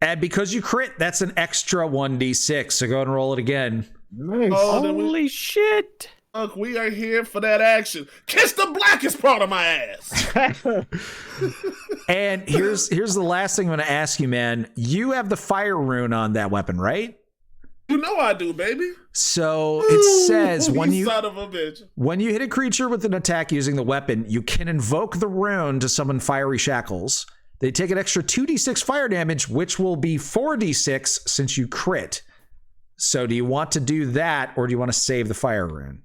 And because you crit, that's an extra 1d6. So go ahead and roll it again.
Nice.
Oh,
holy shit.
Look, we are here for that action. Kiss the blackest part of my ass.
And here's the last thing I'm going to ask you, man. You have the fire rune on that weapon, right?
You know I do, baby.
So it says when you
son of a bitch.
When you hit a creature with an attack using the weapon, you can invoke the rune to summon fiery shackles. They take an extra 2d6 fire damage, which will be 4d6 since you crit. So do you want to do that, or do you want to save the fire rune?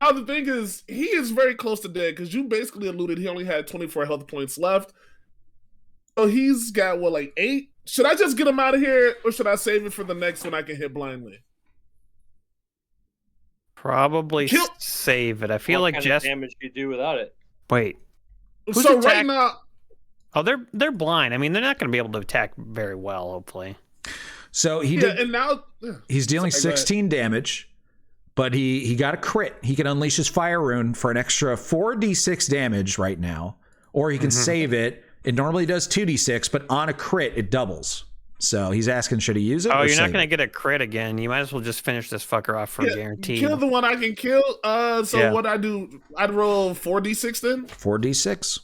Now the thing is, he is very close to dead because you basically alluded he only had 24 health points left. So he's got what, like 8? Should I just get him out of here, or should I save it for the next one I can hit blindly?
Probably save it. I feel like
What damage you do without it?
Wait.
So right now,
oh, they're blind. I mean, they're not going to be able to attack very well. Hopefully.
So
and now
he's dealing 16 damage, but he got a crit. He can unleash his fire rune for an extra 4d6 damage right now, or he can save it. It normally does 2d6, but on a crit, it doubles. So he's asking, should he use it?
Oh, you're not going to get a crit again. You might as well just finish this fucker off for a guarantee.
Kill the one I can kill. What I do, I'd roll 4d6 then?
4d6.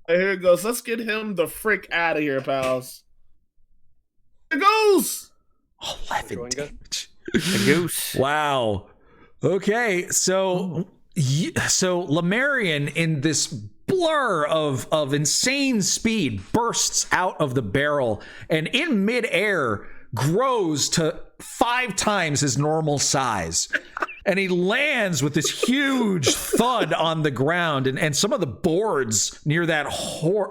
Here it goes. Let's get him the frick out of here, pals. Here it goes.
11 damage.
The goose.
Wow. Okay, so Lemurian, in this blur of insane speed, bursts out of the barrel and in midair grows to 5 times his normal size. And he lands with this huge thud on the ground, and some of the boards near that hole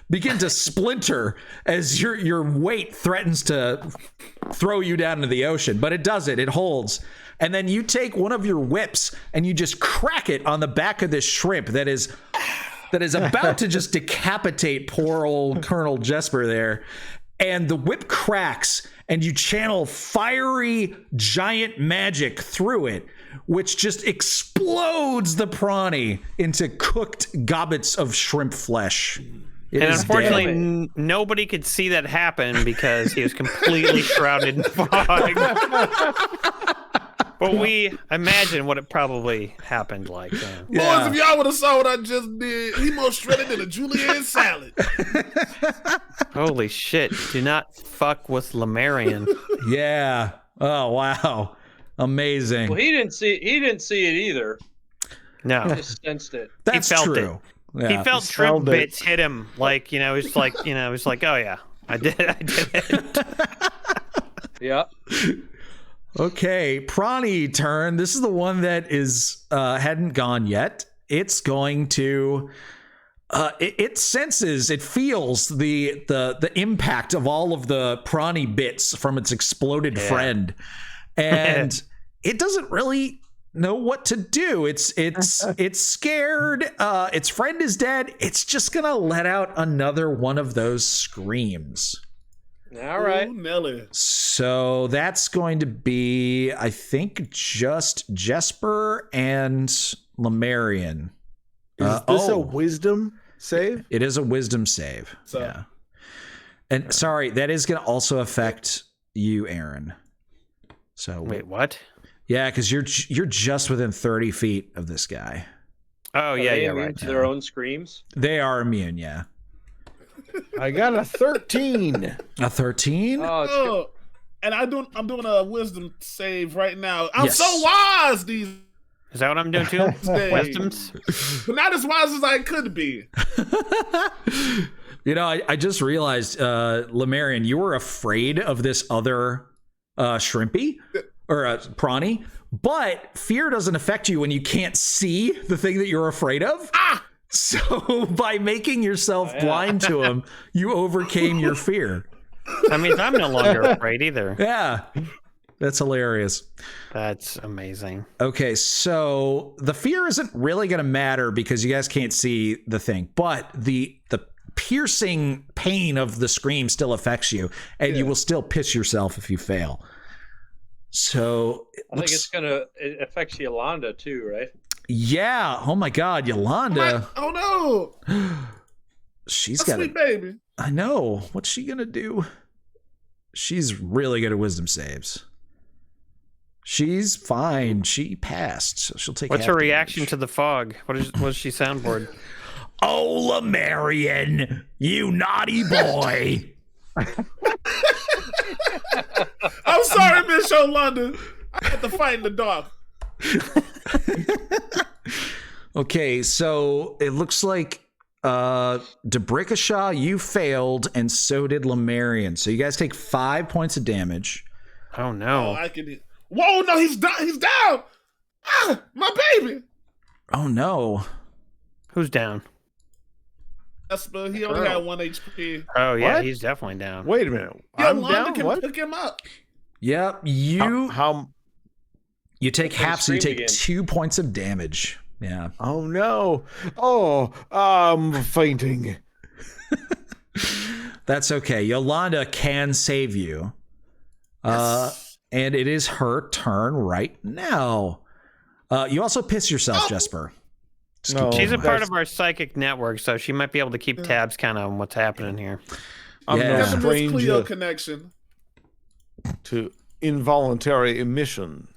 begin to splinter as your weight threatens to throw you down into the ocean. But it doesn't. It holds. And then you take one of your whips and you just crack it on the back of this shrimp that is about to just decapitate poor old Colonel Jesper there. And the whip cracks, and you channel fiery giant magic through it, which just explodes the Prawny into cooked gobbets of shrimp flesh.
And unfortunately, nobody could see that happen because he was completely shrouded in fog. But we imagine what it probably happened like.
Boys, if y'all would have saw what I just did, he more shredded than a julienne salad.
Holy shit. Do not fuck with Lemurian.
Yeah. Oh, wow. Amazing.
Well, he didn't see it either.
No.
He just sensed it.
That's
he felt
true.
It.
Yeah.
He felt shrimp bits hit him like, it's like, it's like, oh yeah, I did it.
Yeah.
Okay, Prawny turn. This is the one that hadn't gone yet. It's going to it senses, it feels the impact of all of the Prawny bits from its exploded friend. And it doesn't really know what to do. It's scared. Its friend is dead. It's just gonna let out another one of those screams.
All right.
Ooh, Nelly.
So that's going to be, I think, just Jesper and Lemurian.
Is this a wisdom save?
It is a wisdom save.
So.
Yeah. And sorry, that is going to also affect you, Aaron. So
wait, what?
Yeah, because you're just within 30 feet of this guy.
Oh yeah, right.
To their own screams.
They are immune. Yeah.
I got a 13.
A 13?
Oh, and I'm doing a wisdom save right now. I'm
Yes.
so wise these.
Is that what I'm doing too? Wisdoms?
But not as wise as I could be.
I just realized, Lemurian, you were afraid of this other shrimpy or Prawny, but fear doesn't affect you when you can't see the thing that you're afraid of. So by making yourself blind to him, you overcame your fear.
That means I'm no longer afraid either.
Yeah. That's hilarious.
That's amazing.
Okay, so the fear isn't really going to matter because you guys can't see the thing, but the piercing pain of the scream still affects you, and you will still piss yourself if you fail. So
I think it affects Yolanda too, right?
Yeah. Oh my God, Yolanda.
Oh no.
She's
got sweet baby.
I know. What's she gonna do? She's really good at wisdom saves. She's fine. She passed. So she'll take.
What's her reaction to the fog? What's she soundboard?
Oh, Lemurian, you naughty boy.
I'm sorry, Miss Yolanda. I had to fight in the dark.
Okay, so it looks like Debrikashaw, you failed, and so did Lemurian. So you guys take 5 points of damage.
Oh no!
I can. Whoa! No, he's down. He's down. Ah, my baby.
Oh no!
Who's down?
Jesper, he only had 1 HP.
Oh yeah,
What?
he's definitely down.
Wait a minute.
Yolanda
I'm down.
can
What?
pick him up.
Yep, you
How?
you take half, so you
scream
take
again.
2 points of damage. Yeah.
Oh no! Oh, I'm fainting.
That's okay. Yolanda can save you. And it is her turn right now. You also piss yourself, Jesper. Just
No.
keep
She's a
going.
part of our psychic network, so she might be able to keep tabs kind of on what's happening here.
I'm
Yeah.
no
Got the Miss Cleo
stranger
connection.
to involuntary emission.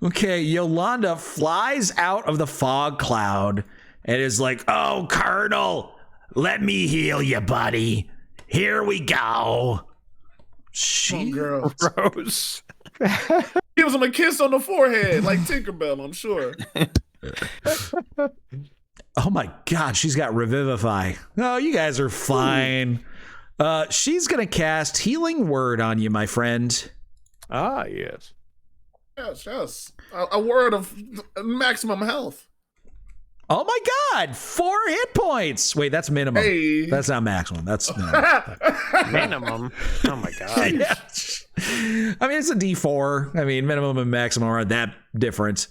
Okay, Yolanda flies out of the fog cloud and is like, "Oh, Colonel, let me heal you, buddy. Here we go." She
Girl.
Gross.
Gives him a kiss on the forehead, like Tinkerbell, I'm sure.
Oh my God, she's got Revivify. Oh, you guys are fine. She's gonna cast Healing Word on you, my friend.
Ah, yes.
Yes. A word of maximum health.
Oh my God! 4 hit points. Wait, that's minimum.
Hey.
That's not maximum. That's no.
Minimum. Oh my God.
Yeah. I mean, it's a D4. I mean, minimum and maximum aren't that different.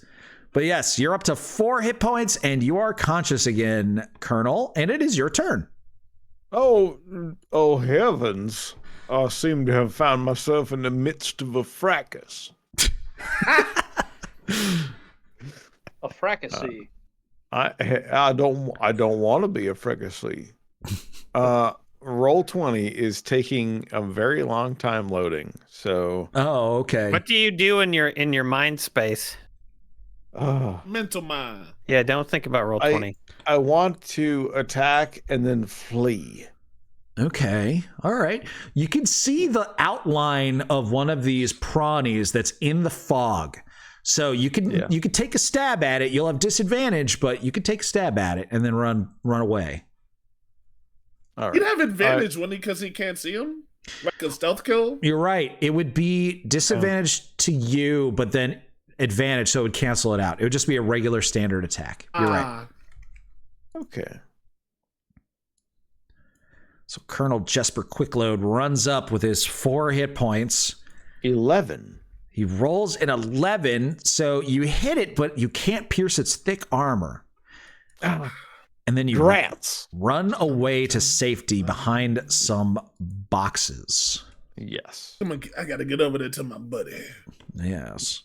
But yes, you're up to 4 hit points, and you are conscious again, Colonel. And it is your turn.
Oh heavens! I seem to have found myself in the midst of a fracas.
A fracassee.
I don't want to be a fricassee. Roll 20 is taking a very long time loading. So
okay.
What do you do in your mind space?
Mental mind.
Yeah, don't think about roll 20.
I want to attack and then flee.
Okay. All right. You can see the outline of one of these prawnies that's in the fog. So you can take a stab at it. You'll have disadvantage, but you can take a stab at it and then run away.
All right.
He'd have advantage because he can't see him, like a stealth kill.
You're right. It would be disadvantage to you, but then advantage, so it would cancel it out. It would just be a regular standard attack. You're right.
Okay.
So Colonel Jesper Quickload runs up with his 4 hit points.
11.
He rolls an 11, so you hit it, but you can't pierce its thick armor. And then you run away to safety behind some boxes.
Yes.
I gotta get over there to my buddy.
Yes.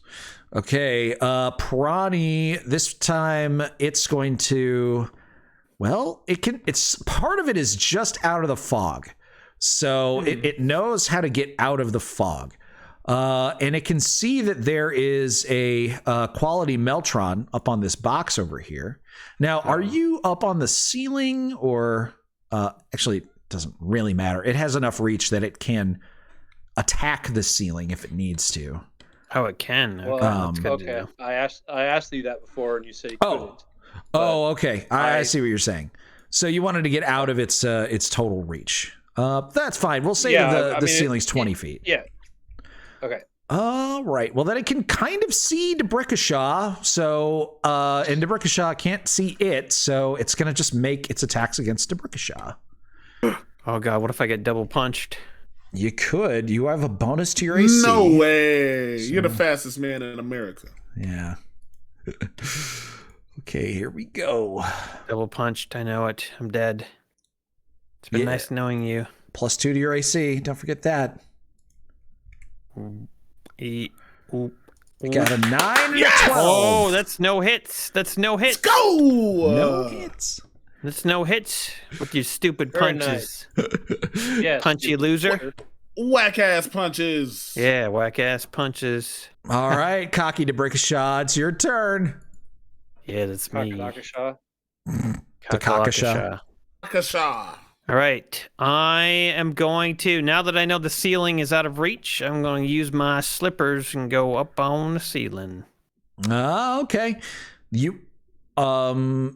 Okay, Prawny, this time it's going to... Well, it's part of it is just out of the fog. So it knows how to get out of the fog. And it can see that there is a quality Meltron up on this box over here. Now, are you up on the ceiling or actually it doesn't really matter. It has enough reach that it can attack the ceiling if it needs to.
Oh, it can.
Well, okay. I asked you that before and you said you couldn't.
Oh, okay. I see what you're saying. So you wanted to get out of its total reach. That's fine. We'll say the ceiling's 20 feet.
Yeah. Okay.
All right. Well, then it can kind of see Debrickashaw. So, and Debrickashaw can't see it. So it's going to just make its attacks against Debrickashaw.
Oh, God. What if I get double punched?
You could. You have a bonus to your AC.
No way. So, you're the fastest man in America.
Yeah. Okay, here we go.
Double punched. I know it. I'm dead. It's been nice knowing you.
+2 to your AC. Don't forget that.
We
got a 9 and
a 12.
Oh,
that's no hits. That's no hits.
Let's go.
No hits.
That's no hits with your stupid punches.
Yes,
Punchy loser.
Whack ass punches.
Yeah, whack ass punches.
All right, cocky Debrickashaw, it's your turn.
Yeah, that's me.
Kakakashaw.
Kakakashaw.
Kakakashaw.
All right, I am going to, now that I know the ceiling is out of reach, I'm going to use my slippers and go up on the ceiling.
Okay. You're going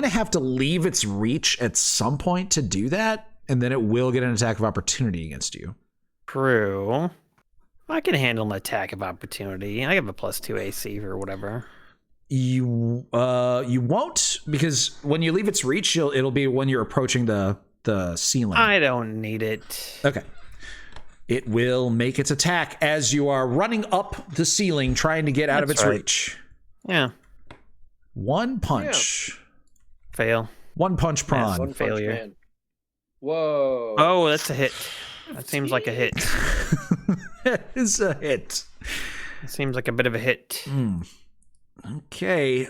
to have to leave its reach at some point to do that, and then it will get an attack of opportunity against you.
True. I can handle an attack of opportunity. I have a +2 AC or whatever.
You won't, because when you leave its reach, it'll be when you're approaching the ceiling.
I don't need it.
Okay. It will make its attack as you are running up the ceiling, trying to get out of its reach.
Yeah.
1 punch.
Yeah. Fail.
1 punch prawn.
One
failure.
Man. Whoa.
Oh, that's a hit. That seems like a hit.
It is a hit.
It seems like a bit of a hit.
Okay.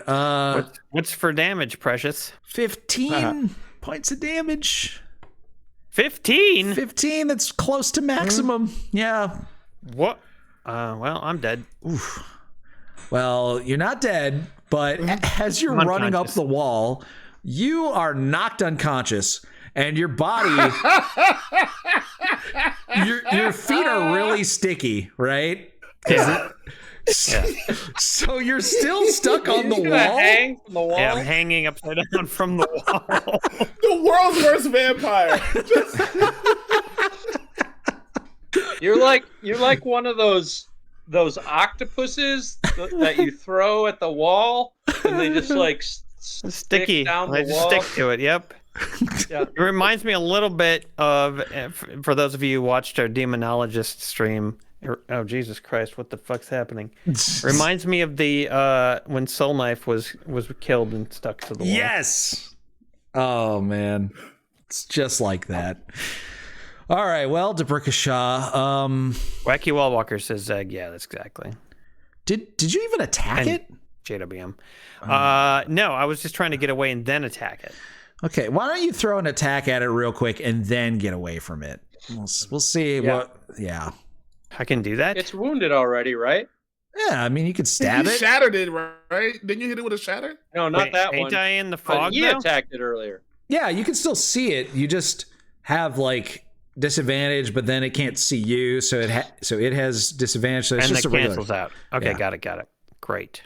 What's for damage, Precious?
15 points of damage.
15?
15, that's close to maximum. Yeah.
What? Well, I'm dead.
Oof. Well, you're not dead, but as you're running up the wall, you are knocked unconscious, and your body, your feet are really sticky, right?
Yeah.
So you're still stuck on the wall?
Hang from the wall?
Yeah, I'm hanging upside down from the wall.
The world's worst vampire.
You're like one of those octopuses that you throw at the wall, and they just like
sticky.
down
They
the
just
wall.
stick to it. Yep.
Yeah.
It reminds me a little bit of, for those of you who watched our demonologist stream. Oh Jesus Christ! What the fuck's happening? Reminds me of the when Soul Knife was killed and stuck to the wall.
Yes. Oh man, it's just like that. All right. Well, Debrikashaw.
Wacky Wallwalker says Zeg. Yeah, that's exactly.
Did you even attack it?
JWM. No, I was just trying to get away and then attack it.
Okay. Why don't you throw an attack at it real quick and then get away from it? We'll see what. Yeah.
I can do that.
It's wounded already, right?
Yeah, I mean, you could stab it.
You shattered it, right? Didn't you hit it with a shatter?
No, not that one.
Ain't I in the fog
He
though?
attacked it earlier.
Yeah, you can still see it. You just have like disadvantage, but then it can't see you, so it has disadvantage. So it's
and
just
that
a regular.
cancels out. Okay,
Yeah.
got it. Great.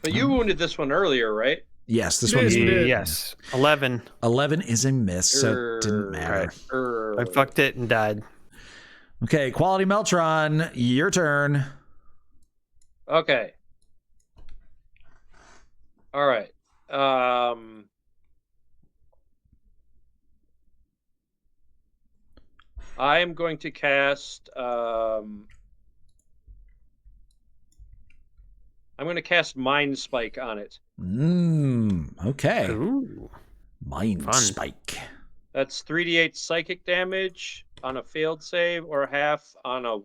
But you wounded this one earlier, right?
Yes, this one is wounded.
Yes. 11.
11 is a miss, so it didn't matter.
I fucked it and died.
Okay, Quality Meltron, your turn.
Okay. All right. I am going to cast. I'm going to cast Mind Spike on it.
Okay.
Ooh.
Mind Spike.
That's 3d8 psychic damage on a failed save, or half on a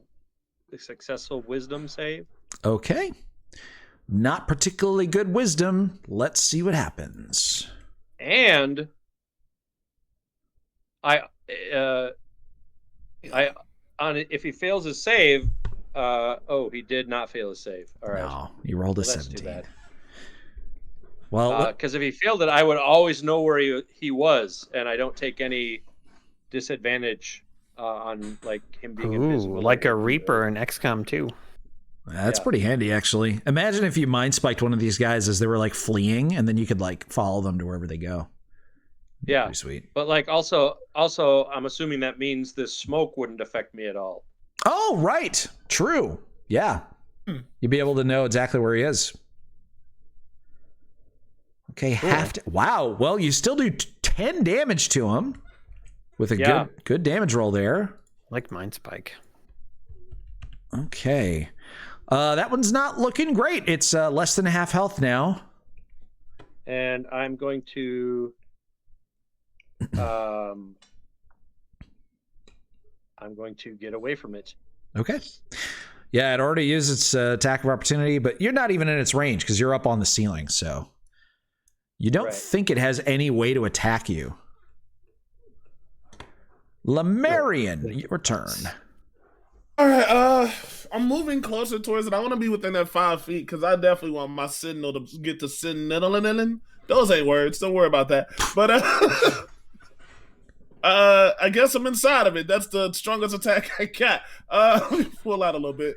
successful wisdom save.
Okay. Not particularly good wisdom. Let's see what happens.
And if he fails his save, he did not fail his save. All right.
No, you rolled a
Well, that's
17.
too bad.
Well,
because if he failed it, I would always know where he was, and I don't take any disadvantage on like him being invisible.
Like a Reaper in XCOM 2.
that's pretty handy, actually. Imagine if you mind spiked one of these guys as they were like fleeing, and then you could like follow them to wherever they go.
Yeah,
pretty sweet.
But like also, I'm assuming that means this smoke wouldn't affect me at all.
Oh, right. True. Yeah. You'd be able to know exactly where he is. Okay,
Cool.
Wow. Well, you still do 10 damage to him with a good damage roll there.
Like Mind Spike.
Okay. That one's not looking great. It's less than half health now.
And I'm going to get away from it.
Okay. Yeah, it already used its attack of opportunity, but you're not even in its range because you're up on the ceiling, so you don't think it has any way to attack you. Lemurian, your turn.
All right, I'm moving closer towards it. I want to be within that 5 feet because I definitely want my sentinel to get to sentinel. Those ain't words. Don't worry about that. But I guess I'm inside of it. That's the strongest attack I got. Let me pull out a little bit.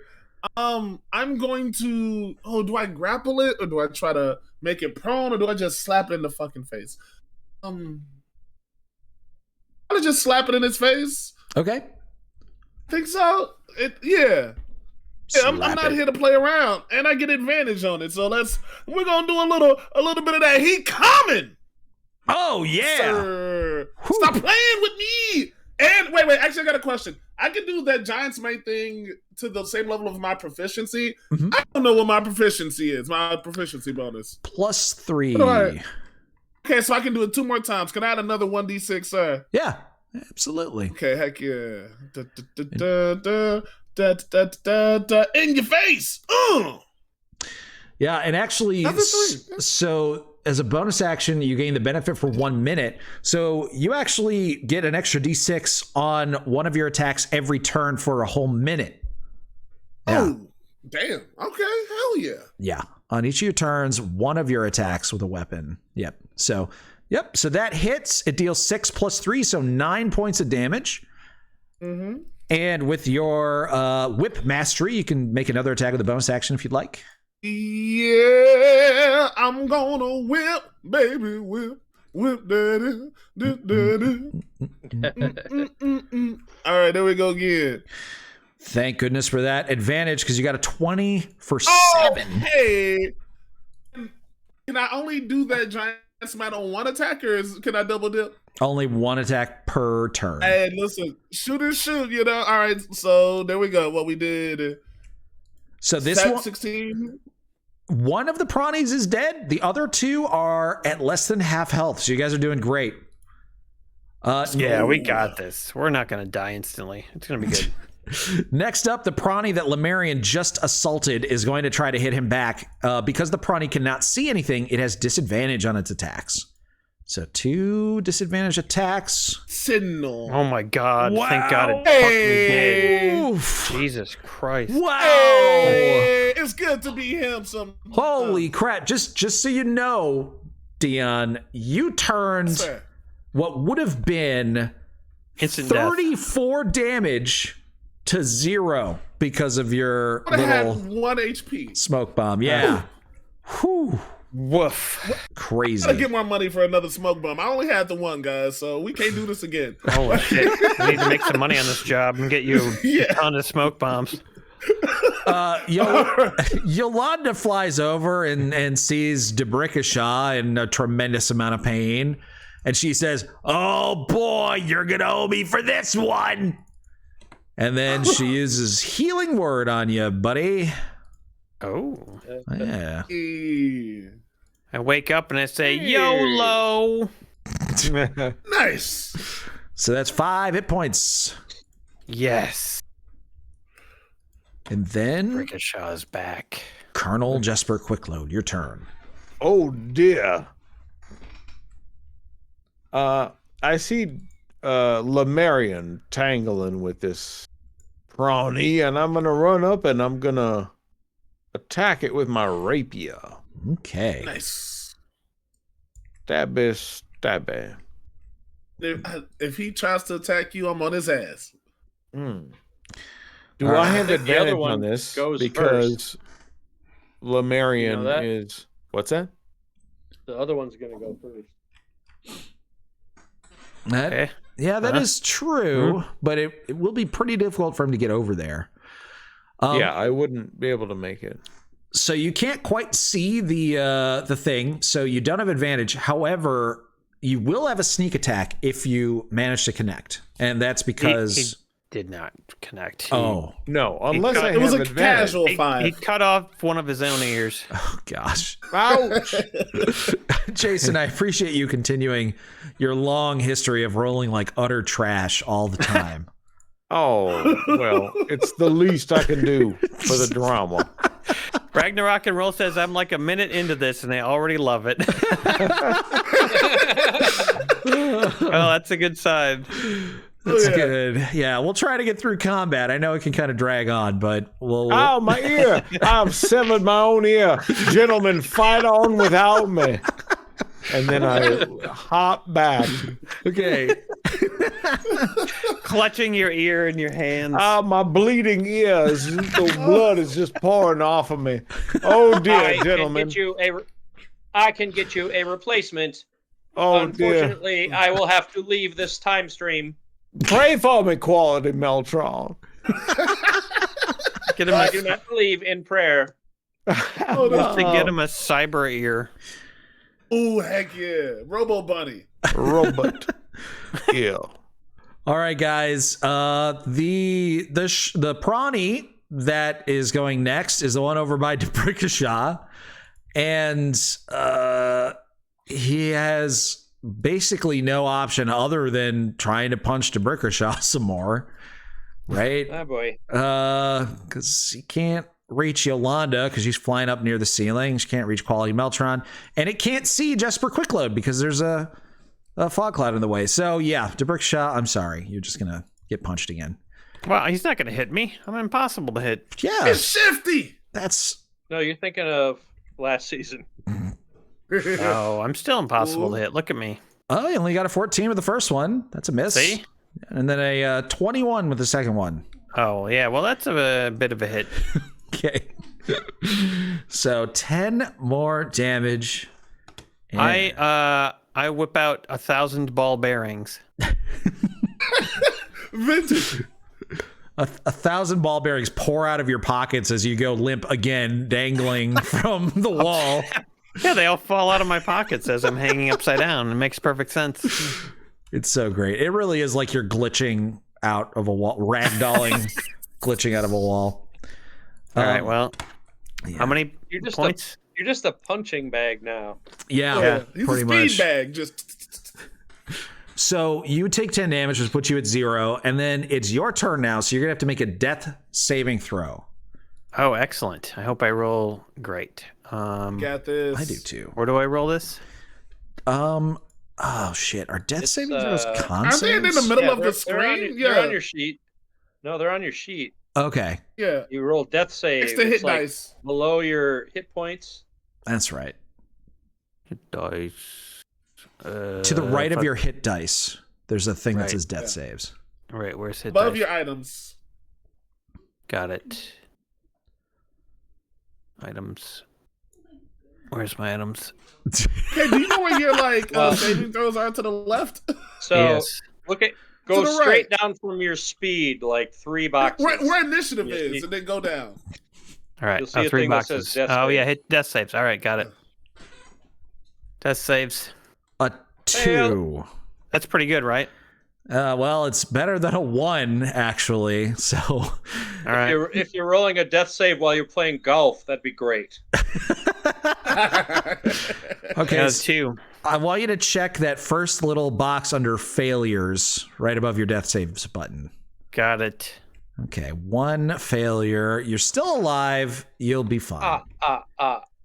I'm going to. Oh, do I grapple it or do I try to make it prone or do I just slap it in the fucking face? I'm gonna just slap it in its face.
Okay.
Think so? Yeah, I'm not here to play around, and I get advantage on it. So we're gonna do a little bit of that heat coming.
Oh yeah!
Sir. Stop playing with me. And wait, actually, I got a question. I can do that giant smite thing to the same level of my proficiency.
Mm-hmm.
I don't know what my proficiency is. My proficiency bonus
+3.
Okay, so I can do it 2 more times. Can I add another 1d6, sir?
Yeah, absolutely.
Okay, heck yeah. In your face.
Yeah, and actually, so as a bonus action, you gain the benefit for 1 minute. So you actually get an extra d6 on one of your attacks every turn for a whole minute. Yeah.
Oh, damn. Okay, hell yeah.
Yeah, on each of your turns, one of your attacks with a weapon. Yep. So that hits. It deals 6 + 3, so 9 points of damage.
Mm-hmm.
And with your whip mastery, you can make another attack with a bonus action if you'd like.
Yeah, I'm gonna whip, baby, whip, daddy, daddy. All right, there we go again.
Thank goodness for that advantage, because you got a 20 for 7.
Hey, can I only do that giant smite on one attack, or can I double dip?
Only one attack per turn.
Hey, listen, shoot and shoot, you know. All right, so there we go. What we did.
So this one,
16.
One of the Prawnies is dead. The other 2 are at less than half health. So you guys are doing great.
Yeah, we got this. We're not going to die instantly. It's going to be good.
Next up, the Prawny that Lemurian just assaulted is going to try to hit him back. Because the Prawny cannot see anything, it has disadvantage on its attacks. So 2 disadvantage attacks.
Signal.
Oh my God.
Wow.
Thank God it fucking did. Jesus Christ.
Wow.
Hey, it's good to be him.
Holy crap. Just so you know, Dion, you turned what would have been
instant
34 damage to 0 because of your
I had
little
1 HP.
smoke bomb. Yeah. Whew.
Woof.
Crazy.
I gotta get more money for another smoke bomb. I only had the one, guys, so we can't do this again.
Holy shit. We need to make some money on this job and get you a ton of smoke bombs.
Yolanda flies over and sees Debrickashaw in a tremendous amount of pain. And she says, "Oh boy, you're gonna owe me for this one." And then she uses healing word on you, buddy.
Oh.
Yeah.
I wake up and I say, YOLO.
Nice.
So that's 5 hit points.
Yes.
And then
Brickashaw is back.
Colonel Jesper Quickload, your turn.
Oh dear. I see Lemurian tangling with this Prawny, and I'm gonna run up and I'm gonna attack it with my rapier.
Okay.
Nice.
Stabby.
If he tries to attack you, I'm on his ass.
Do I have advantage on this? Because Lemurian is... What's that?
The other one's going to go first.
Yeah, that is true, but it will be pretty difficult for him to get over there.
Yeah, I wouldn't be able to make it.
So you can't quite see the thing, so you don't have advantage. However, you will have a sneak attack if you manage to connect, and that's because
he did not connect.
No,
unless
it was a casual 5.
He cut off one of his own ears.
Oh gosh.
Ouch.
Jason, I appreciate you continuing your long history of rolling like utter trash all the time.
Oh, well, it's the least I can do for the drama.
Ragnarok and Roll says, I'm like a minute into this and they already love it. Oh, that's a good sign.
That's good. Yeah, we'll try to get through combat. I know it can kind of drag on, but we'll...
Oh, my ear! I've severed my own ear. Gentlemen, fight on without me. And then I hop back.
Okay.
Clutching your ear in your hands.
Ah, my bleeding ears. The blood is just pouring off of me. Oh, dear, gentlemen.
I can get you a replacement.
Oh,
Unfortunately,
dear.
I will have to leave this time stream.
Pray for me, Quality Meltron.
I do not believe in prayer.
To get him a cyber ear.
Oh, heck yeah. Robo Bunny.
Robot. Yeah.
All right, guys. The Prawny that is going next is the one over by Debrickashaw. And he has basically no option other than trying to punch Debrickashaw some more. Right?
Oh, boy.
Because he can't reach Yolanda because she's flying up near the ceiling. She can't reach Quality Meltron. And it can't see Jesper Quickload because there's a fog cloud in the way. So, yeah, Debrickashaw, I'm sorry. You're just going to get punched again.
Well, he's not going to hit me. I'm impossible to hit.
Yeah.
It's shifty.
No, you're thinking of last season.
Oh, I'm still impossible to hit. Look at me.
Oh, you only got a 14 with the first one. That's a miss.
See?
And then a 21 with the second one.
Oh, yeah. Well, that's a bit of a hit.
Okay. So 10 more damage. And
I whip out 1,000 ball bearings.
Vintage.
1,000 ball bearings pour out of your pockets as you go limp again, dangling from the wall.
Yeah, they all fall out of my pockets as I'm hanging upside down. It makes perfect sense.
It's so great. It really is like you're glitching out of a wall, ragdolling, glitching out of a wall.
All right, well, how many points?
You're just a punching bag now.
Yeah,
He's
pretty
a speed
much.
bag. Just
So you take 10 damage, which puts you at 0, and then it's your turn now, so you're going to have to make a death saving throw.
Oh, excellent. I hope I roll great.
got this.
I do too.
Where do I roll this?
Oh, shit. Are death saving throws con
Aren't they in the
saves?
middle of the
They're
screen?
they're on your sheet. No, they're on your sheet.
Okay.
Yeah.
You roll death save.
It's the hit
like
dice.
below your hit points.
That's right.
Hit dice.
To the right of your hit dice, there's a thing that
Right.
says death saves.
All right, where's hit
Above
dice?
your items.
Got it. Items. Where's my items?
Okay, do you know where your saving throws are to the left?
So
Yes.
look at
To
go
the
straight
right.
down from your speed, like 3 boxes.
Where initiative
You
is,
see-
and then go down.
All right,
You'll see a
3
thing that says
boxes.
death
Oh, yeah,
save.
hit death saves. All right, got it. Death saves.
A 2.
That's pretty good, right?
Well, it's better than a 1, actually. So,
All right.
If you're rolling a death save while you're playing golf, that'd be great.
okay.
That's 2.
I want you to check that first little box under failures right above your death saves button.
Got it.
Okay, 1 failure. You're still alive. You'll be fine.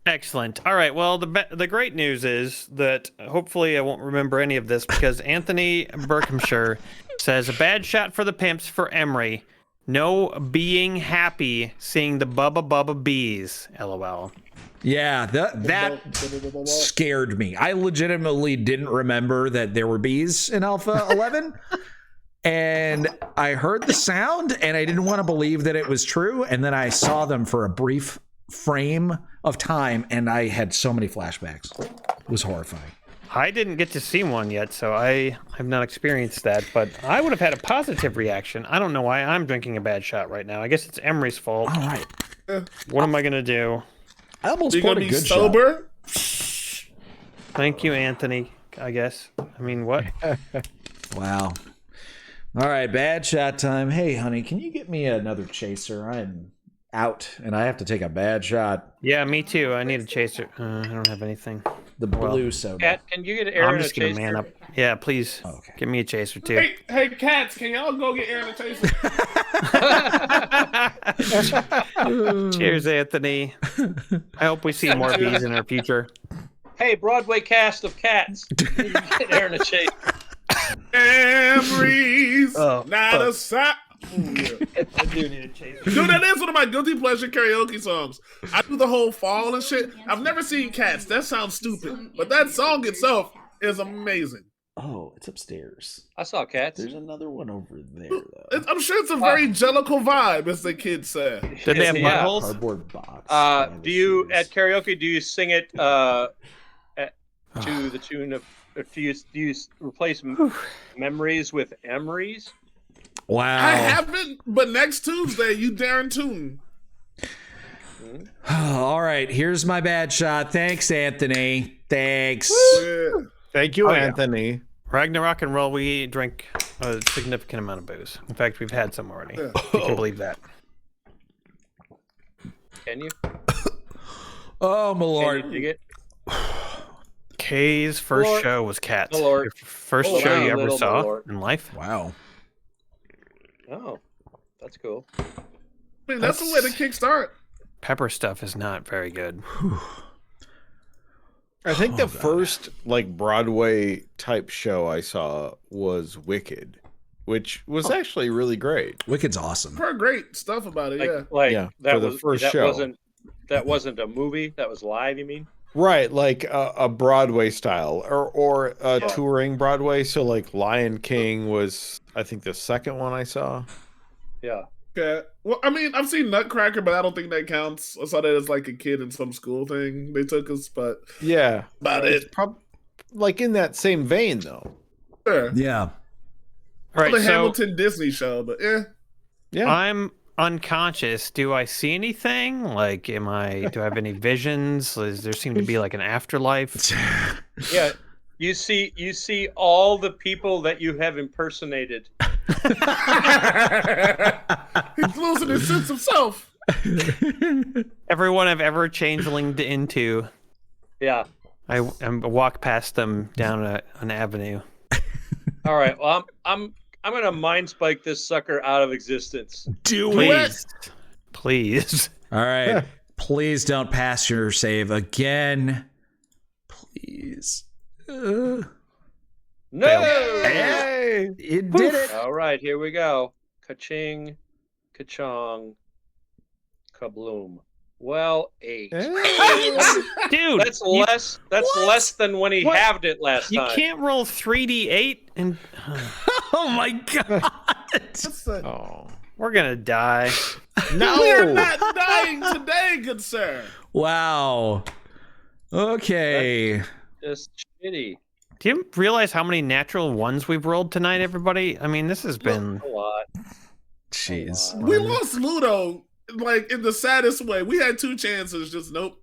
Excellent. All right. Well, the great news is that hopefully I won't remember any of this because Anthony Berkhamshire says a bad shot for the pimps for Emery. No being happy seeing the Bubba bees. LOL.
Yeah, that scared me. I legitimately didn't remember that there were bees in Alpha 11. And I heard the sound and I didn't want to believe that it was true. And then I saw them for a brief frame of time and I had so many flashbacks. It was horrifying.
I didn't get to see one yet, so I have not experienced that, but I would have had a positive reaction. I don't know why I'm drinking a bad shot right now. I guess it's Emery's fault.
All right.
What am I going to do?
I almost
You're
poured
gonna
a
be
good
sober?
Thank you, Anthony, I guess. I mean, what?
Wow. All right, bad shot time. Hey, honey, can you get me another chaser? I'm out and I have to take a bad shot.
Yeah, me too. I need a chaser. I don't have anything.
The blue soda.
Cat, can you get Aaron
I'm just
a
going
chaser?
to man up. Yeah, please.
Okay.
Give me a chaser, too.
Hey, cats, can y'all go get Aaron a chaser?
Cheers, Anthony. I hope we see more bees in our future.
Hey, Broadway cast of Cats. Can you get Aaron a chaser?
Memories, not a side.
I do need a chaser.
Dude, that is one of my guilty pleasure karaoke songs. I do the whole fall and shit. I've never seen Cats. That sounds stupid. But that song itself is amazing.
Oh, it's upstairs.
I saw Cats.
There's another one over there, though.
I'm sure it's a very jellical vibe, as the kids say.
Did they have
Yeah.
buttholes?
Cardboard box.
Do you at karaoke? Do you sing it to the tune of? Do you replace memories with emeries?
Wow.
I haven't, but next Tuesday, you Darren Tune.
All right, here's my bad shot. Thanks, Anthony. Thanks.
Yeah.
Thank you,
Oh, yeah.
Anthony.
Ragnarok and Roll, we drink a significant amount of booze. In fact, we've had some already. You can believe that.
Can you?
Oh, my
Can
lord.
you dig it?
Kay's first
Lord.
show was Cats.
Lord.
Your first
Oh,
show
wow,
you ever
little
saw
Lord.
in life?
Wow.
Oh, that's cool.
I mean, that's the way to kickstart.
Pepper stuff is not very good.
I think the first Broadway type show I saw was Wicked, which was actually really great.
Wicked's awesome.
Heard great stuff about it, yeah.
Like
Yeah,
that
for the
was
first
that
show.
wasn't a movie. That was live. You mean?
Right, like a Broadway style or touring Broadway. So like Lion King was, I think, the second one I saw.
Yeah.
Okay. Well, I mean, I've seen Nutcracker, but I don't think that counts. I saw that as like a kid in some school thing they took us, but
yeah,
about
it's
it.
Like in that same vein, though.
Sure.
Yeah.
All right,
the
so
Hamilton Disney show, but
yeah.
I'm unconscious. Do I see anything? Like, do I have any visions? Does there seem to be like an afterlife?
Yeah. You see all the people that you have impersonated.
He's losing his sense of self.
Everyone I've ever changelinged into.
Yeah.
I walk past them down an avenue.
All right. Well, I'm gonna mind spike this sucker out of existence.
Please.
All right. Please don't pass your save again. Please.
No.
Hey, it did it.
All right. Here we go. Ka-ching, ka-chong, kabloom. Well, 8.
Dude,
that's less. That's less than when he halved it last time.
You can't roll 3d8 and.
Oh my god!
Oh, we're gonna die.
No, we're not dying today, good sir.
Wow. Okay.
That's just shitty.
Do you realize how many natural ones we've rolled tonight, everybody? I mean, this has been
a lot.
Jeez.
We lost Ludo like in the saddest way. We had 2 chances, just nope.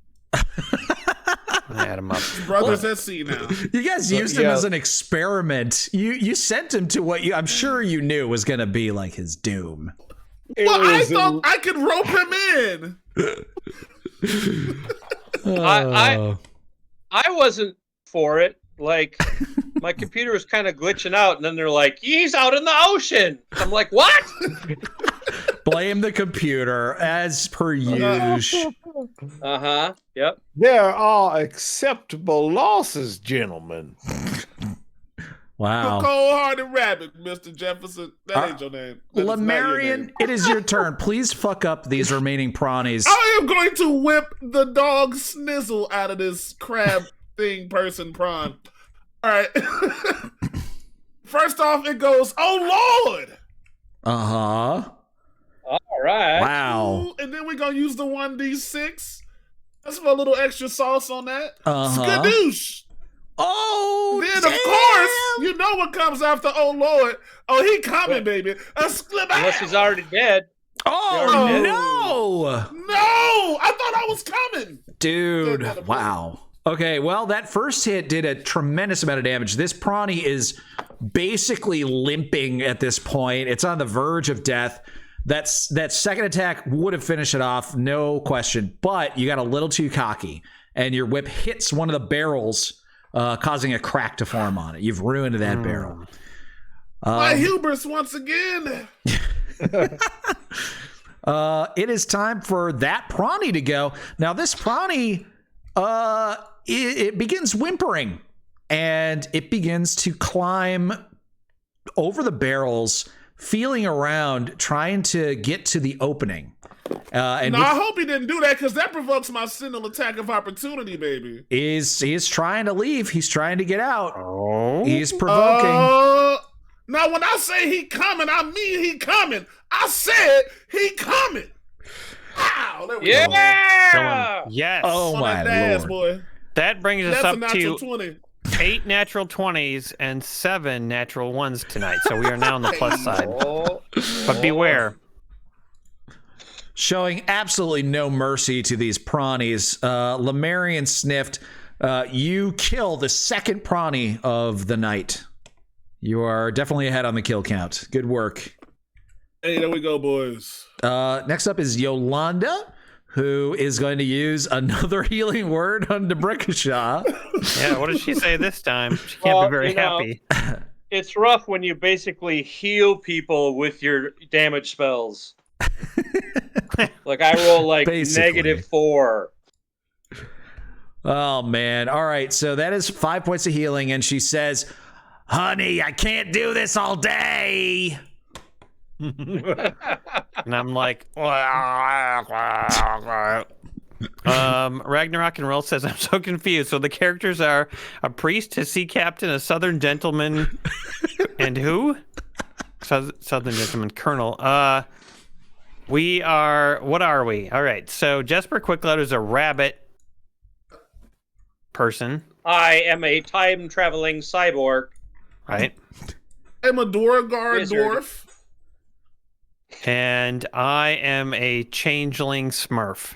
I had him up.
Brothers at sea now.
You guys used him as an experiment. You sent him to what I'm sure you knew was going to be like his doom.
Well, I thought I could rope him in.
I wasn't for it. Like, my computer was kind of glitching out, and then they're like, he's out in the ocean. I'm like, what?
Blame the computer, as per usual.
Uh-huh. Yep.
There are acceptable losses, gentlemen.
Wow.
The cold-hearted rabbit, Mr. Jefferson. That ain't your name.
Lemurian, it is your turn. Please fuck up these remaining prawnies.
I am going to whip the dog snizzle out of this crab thing person prawn. All right. First off, it goes, oh, Lord.
Uh-huh.
All right.
Wow.
And then we're going to use the 1d6. Let's put a little extra sauce on that.
Uh-huh.
Skadoosh.
Oh,
then, of course, you know what comes after oh, Lord. Oh, he coming, baby.
Unless he's already dead.
Oh,
no. No. I thought I was coming.
Dude, wow. Okay, well, that first hit did a tremendous amount of damage. This prawny is basically limping at this point. It's on the verge of death. That second attack would have finished it off, no question. But you got a little too cocky, and your whip hits one of the barrels, causing a crack to form on it. You've ruined that barrel.
My hubris once again.
It is time for that prawny to go. Now, this prawny, it begins whimpering, and it begins to climb over the barrels, feeling around, trying to get to the opening. I
hope he didn't do that, because that provokes my single attack of opportunity, baby.
He's trying to leave. He's trying to get out. Oh. He's provoking.
Now, when I say he coming, I mean he coming. I said he coming. Wow, there we go.
Yes.
Oh, my Lord.
Boy.
That brings us
That's
up to
20.
8 natural 20s and 7 natural 1s tonight. So we are now on the plus side. But beware.
Showing absolutely no mercy to these prawnies. Lemurian sniffed. You kill the second prawny of the night. You are definitely ahead on the kill count. Good work.
Hey, there we go, boys.
Next up is Yolanda, who is going to use another healing word on Debrickashaw.
Yeah, what does she say this time? She can't be very happy.
It's rough when you basically heal people with your damage spells. Like I roll like -4.
Oh, man. All right, so that is 5 points of healing, and she says, honey, I can't do this all day.
And I'm like, Ragnarok and Roll says, I'm so confused. So the characters are a priest, a sea captain, a southern gentleman, and who? Southern gentleman, colonel. We are, what are we? All right, so Jesper Quickload is a rabbit person.
I am a time-traveling cyborg.
Right.
I'm a Dorgar dwarf.
And I am a changeling smurf.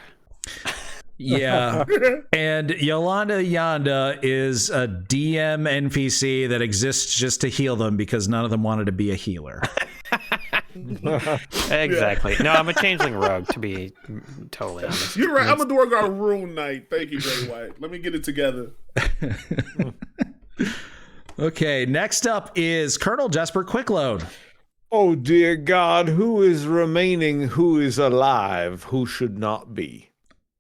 Yeah. And Yolanda Yanda is a DM NPC that exists just to heal them because none of them wanted to be a healer.
Exactly. No, I'm a changeling rogue, to be totally honest.
You're right. I'm a Dorgar Rune Knight. Thank you, Jay White. Let me get it together.
Okay, next up is Colonel Jesper Quickload.
Oh, dear God, who is remaining, who is alive, who should not be?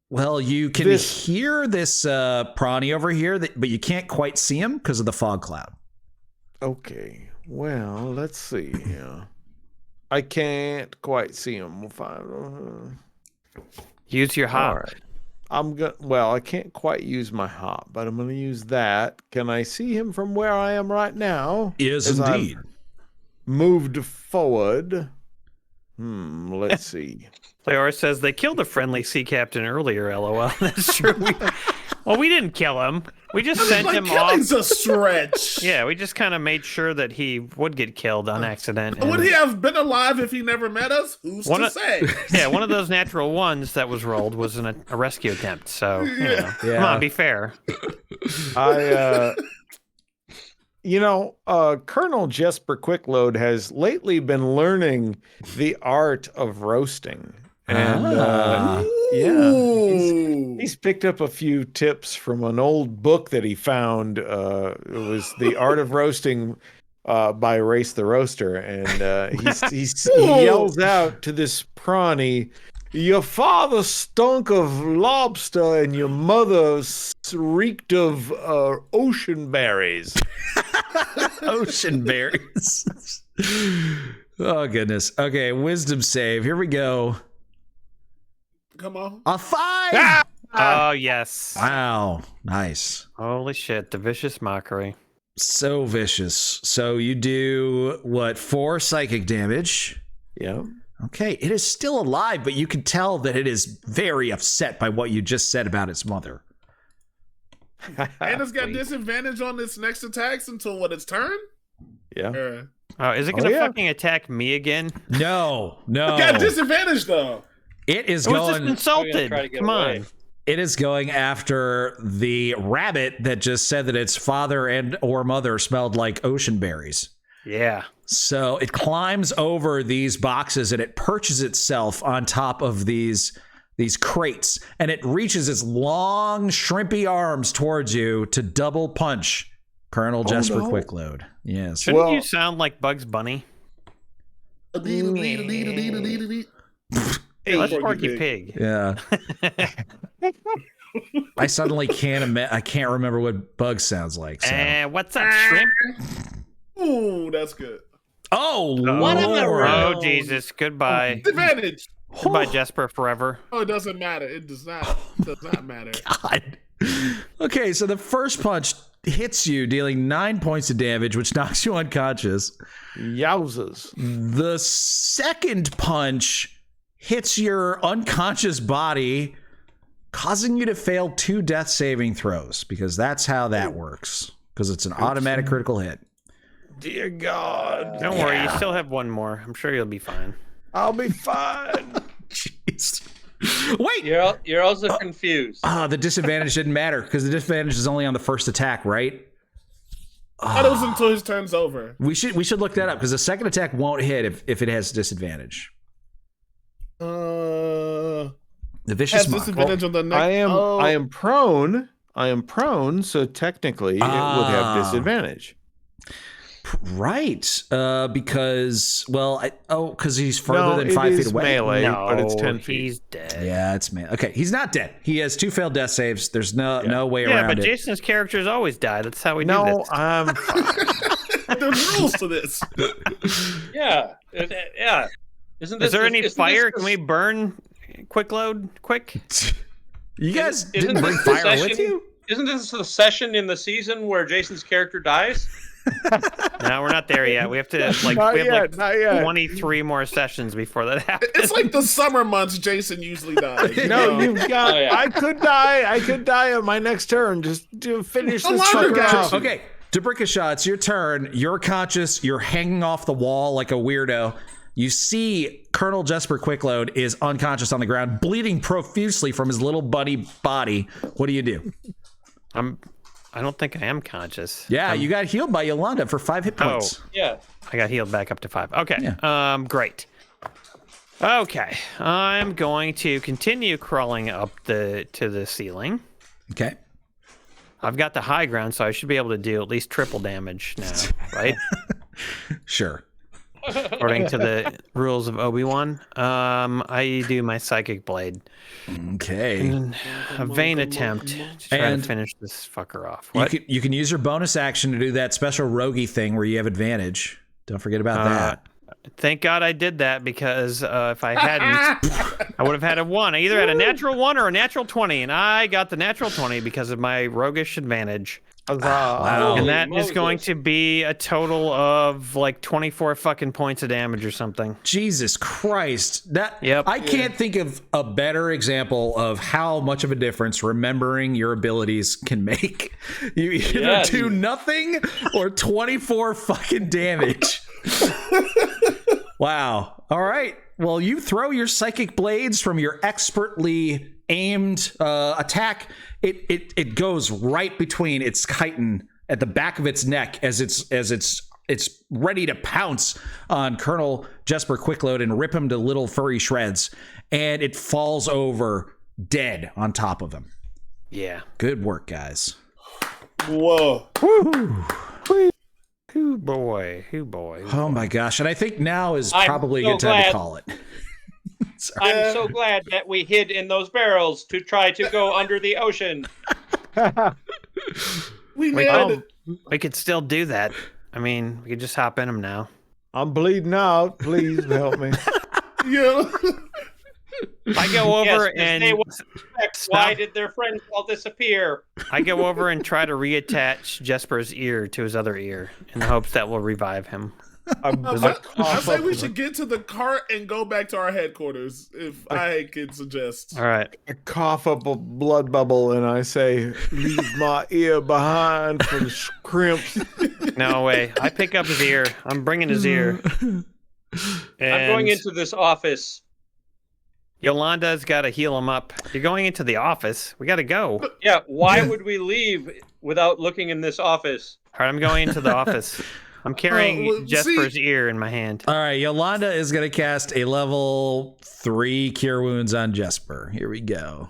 Well, you can hear this Prawny over here, but you can't quite see him because of the fog cloud.
Okay, well, let's see here. I can't quite see him. We'll find.
Use your hop.
Right. Well, I can't quite use my hop, but I'm gonna use that. Can I see him from where I am right now?
Yes, indeed.
Moved forward. Let's see.
Leora says they killed a friendly sea captain earlier. LOL. That's true. We didn't kill him. We just sent him off.
Killing's a stretch.
Yeah, we just kind of made sure that he would get killed on accident.
Would he have been alive if he never met us? Who's to say?
Yeah, one of those natural ones that was rolled was a rescue attempt. So, come on, be fair.
Colonel Jesper Quickload has lately been learning the art of roasting. And he's picked up a few tips from an old book that he found. It was The Art of Roasting by Race the Roaster. And he yells out to this Prawny, your father stunk of lobster and your mother reeked of ocean berries.
Ocean berries. Oh, goodness. Okay, wisdom save. Here we go.
Come on.
A 5!
Oh, yes.
Wow. Nice.
Holy shit. The vicious mockery.
So vicious. So you do, 4 psychic damage?
Yeah.
Okay, it is still alive, but you can tell that it is very upset by what you just said about its mother.
And it's got disadvantage on its next attacks until its turn?
Yeah.
Is it going to fucking attack me again?
No.
It got disadvantage, though.
It is
going... was just insulted. Come on.
It is going after the rabbit that just said that its father and or mother smelled like ocean berries.
Yeah.
So it climbs over these boxes and it perches itself on top of these crates, and it reaches its long, shrimpy arms towards you to double punch Colonel Jesper Quickload. Yes.
Shouldn't you sound like Bugs Bunny? Hey, that's Porky Pig.
Yeah. I suddenly can't remember what Bugs sounds like. So.
What's up, shrimp?
Ooh, that's good.
Oh,
oh, Jesus. Goodbye.
Advantage.
Goodbye, Jesper, forever.
Oh, it doesn't matter. It does not matter.
God. Okay, so the first punch hits you, dealing 9 points of damage, which knocks you unconscious.
Yowzers.
The second punch hits your unconscious body, causing you to fail 2 death saving throws, because that's how that works, because it's an automatic critical hit.
Dear God.
Don't worry, you still have one more. I'm sure you'll be fine.
I'll be fine.
Jeez. Wait!
You're also confused.
The disadvantage didn't matter, because the disadvantage is only on the first attack, right?
That was until his turn's over.
We should look that up, because the second attack won't hit if it has disadvantage.
The
vicious
has disadvantage on the next.
I am prone, so technically it would have disadvantage.
Right, because he's further than 5 feet away.
Melee, but it's 10 feet.
He's dead.
Yeah, it's melee. Okay, he's not dead. He has 2 failed death saves. There's no way around it.
Yeah, but Jason's characters always die. That's how we do this.
No, I'm fine.
There's rules to this.
Yeah.
Is there any fire? Can we burn Quickload quick?
You guys didn't bring fire with you?
Isn't this the session in the season where Jason's character dies?
No, we're not there yet. We have to
Not
we have
yet.
23 more sessions before that happens.
It's like the summer months. Jason usually dies.
No, you've got. I could die on my next turn. Just to finish this fucker off.
Okay, Dabrikashaw, it's your turn. You're conscious. You're hanging off the wall like a weirdo. You see Colonel Jesper Quickload is unconscious on the ground, bleeding profusely from his little buddy body. What do you do?
I don't think I am conscious.
Yeah, you got healed by Yolanda for 5 hit points.
Oh, yeah.
I got healed back up to 5. Okay. Yeah. Great. Okay. I'm going to continue crawling up to the ceiling.
Okay.
I've got the high ground, so I should be able to do at least triple damage now, right?
Sure.
According to the rules of Obi-Wan. I do my psychic blade.
Okay.
And a vain attempt to try to finish this fucker off. What?
You can use your bonus action to do that special roguey thing where you have advantage. Don't forget about that.
Thank God I did that, because if I hadn't, I would have had a 1. I either had a natural 1 or a natural 20, and I got the natural 20 because of my roguish advantage.
Wow.
And that is going to be a total of like 24 fucking points of damage or something.
Jesus Christ. I can't think of a better example of how much of a difference remembering your abilities can make. You either do nothing or 24 fucking damage. Wow. All right. Well, you throw your psychic blades from your expertly aimed attack. It goes right between its chitin at the back of its neck as it's ready to pounce on Colonel Jesper Quickload and rip him to little furry shreds, and it falls over dead on top of him.
Yeah.
Good work, guys.
Whoa.
Woo.
Hoo boy.
Oh my gosh. And I think now is probably a good time to call it.
I'm so glad that we hid in those barrels to try to go under the ocean.
We could still do that. I mean, we could just hop in them now.
I'm bleeding out. Please help me.
Yeah.
I go over and
why did their friends all disappear?
I go over and try to reattach Jesper's ear to his other ear in the hopes that will revive him.
I say we should get to the cart and go back to our headquarters, if I could suggest.
All right.
I cough up a blood bubble and I say, leave my ear behind for the crimps.
No way. I pick up his ear. I'm bringing his ear.
I'm going into this office.
Yolanda's got to heal him up. You're going into the office. We got to go.
Yeah, why would we leave without looking in this office?
All right, I'm going into the office. I'm carrying Jesper's ear in my hand.
All right, Yolanda is going to cast a level 3 Cure Wounds on Jesper. Here we go.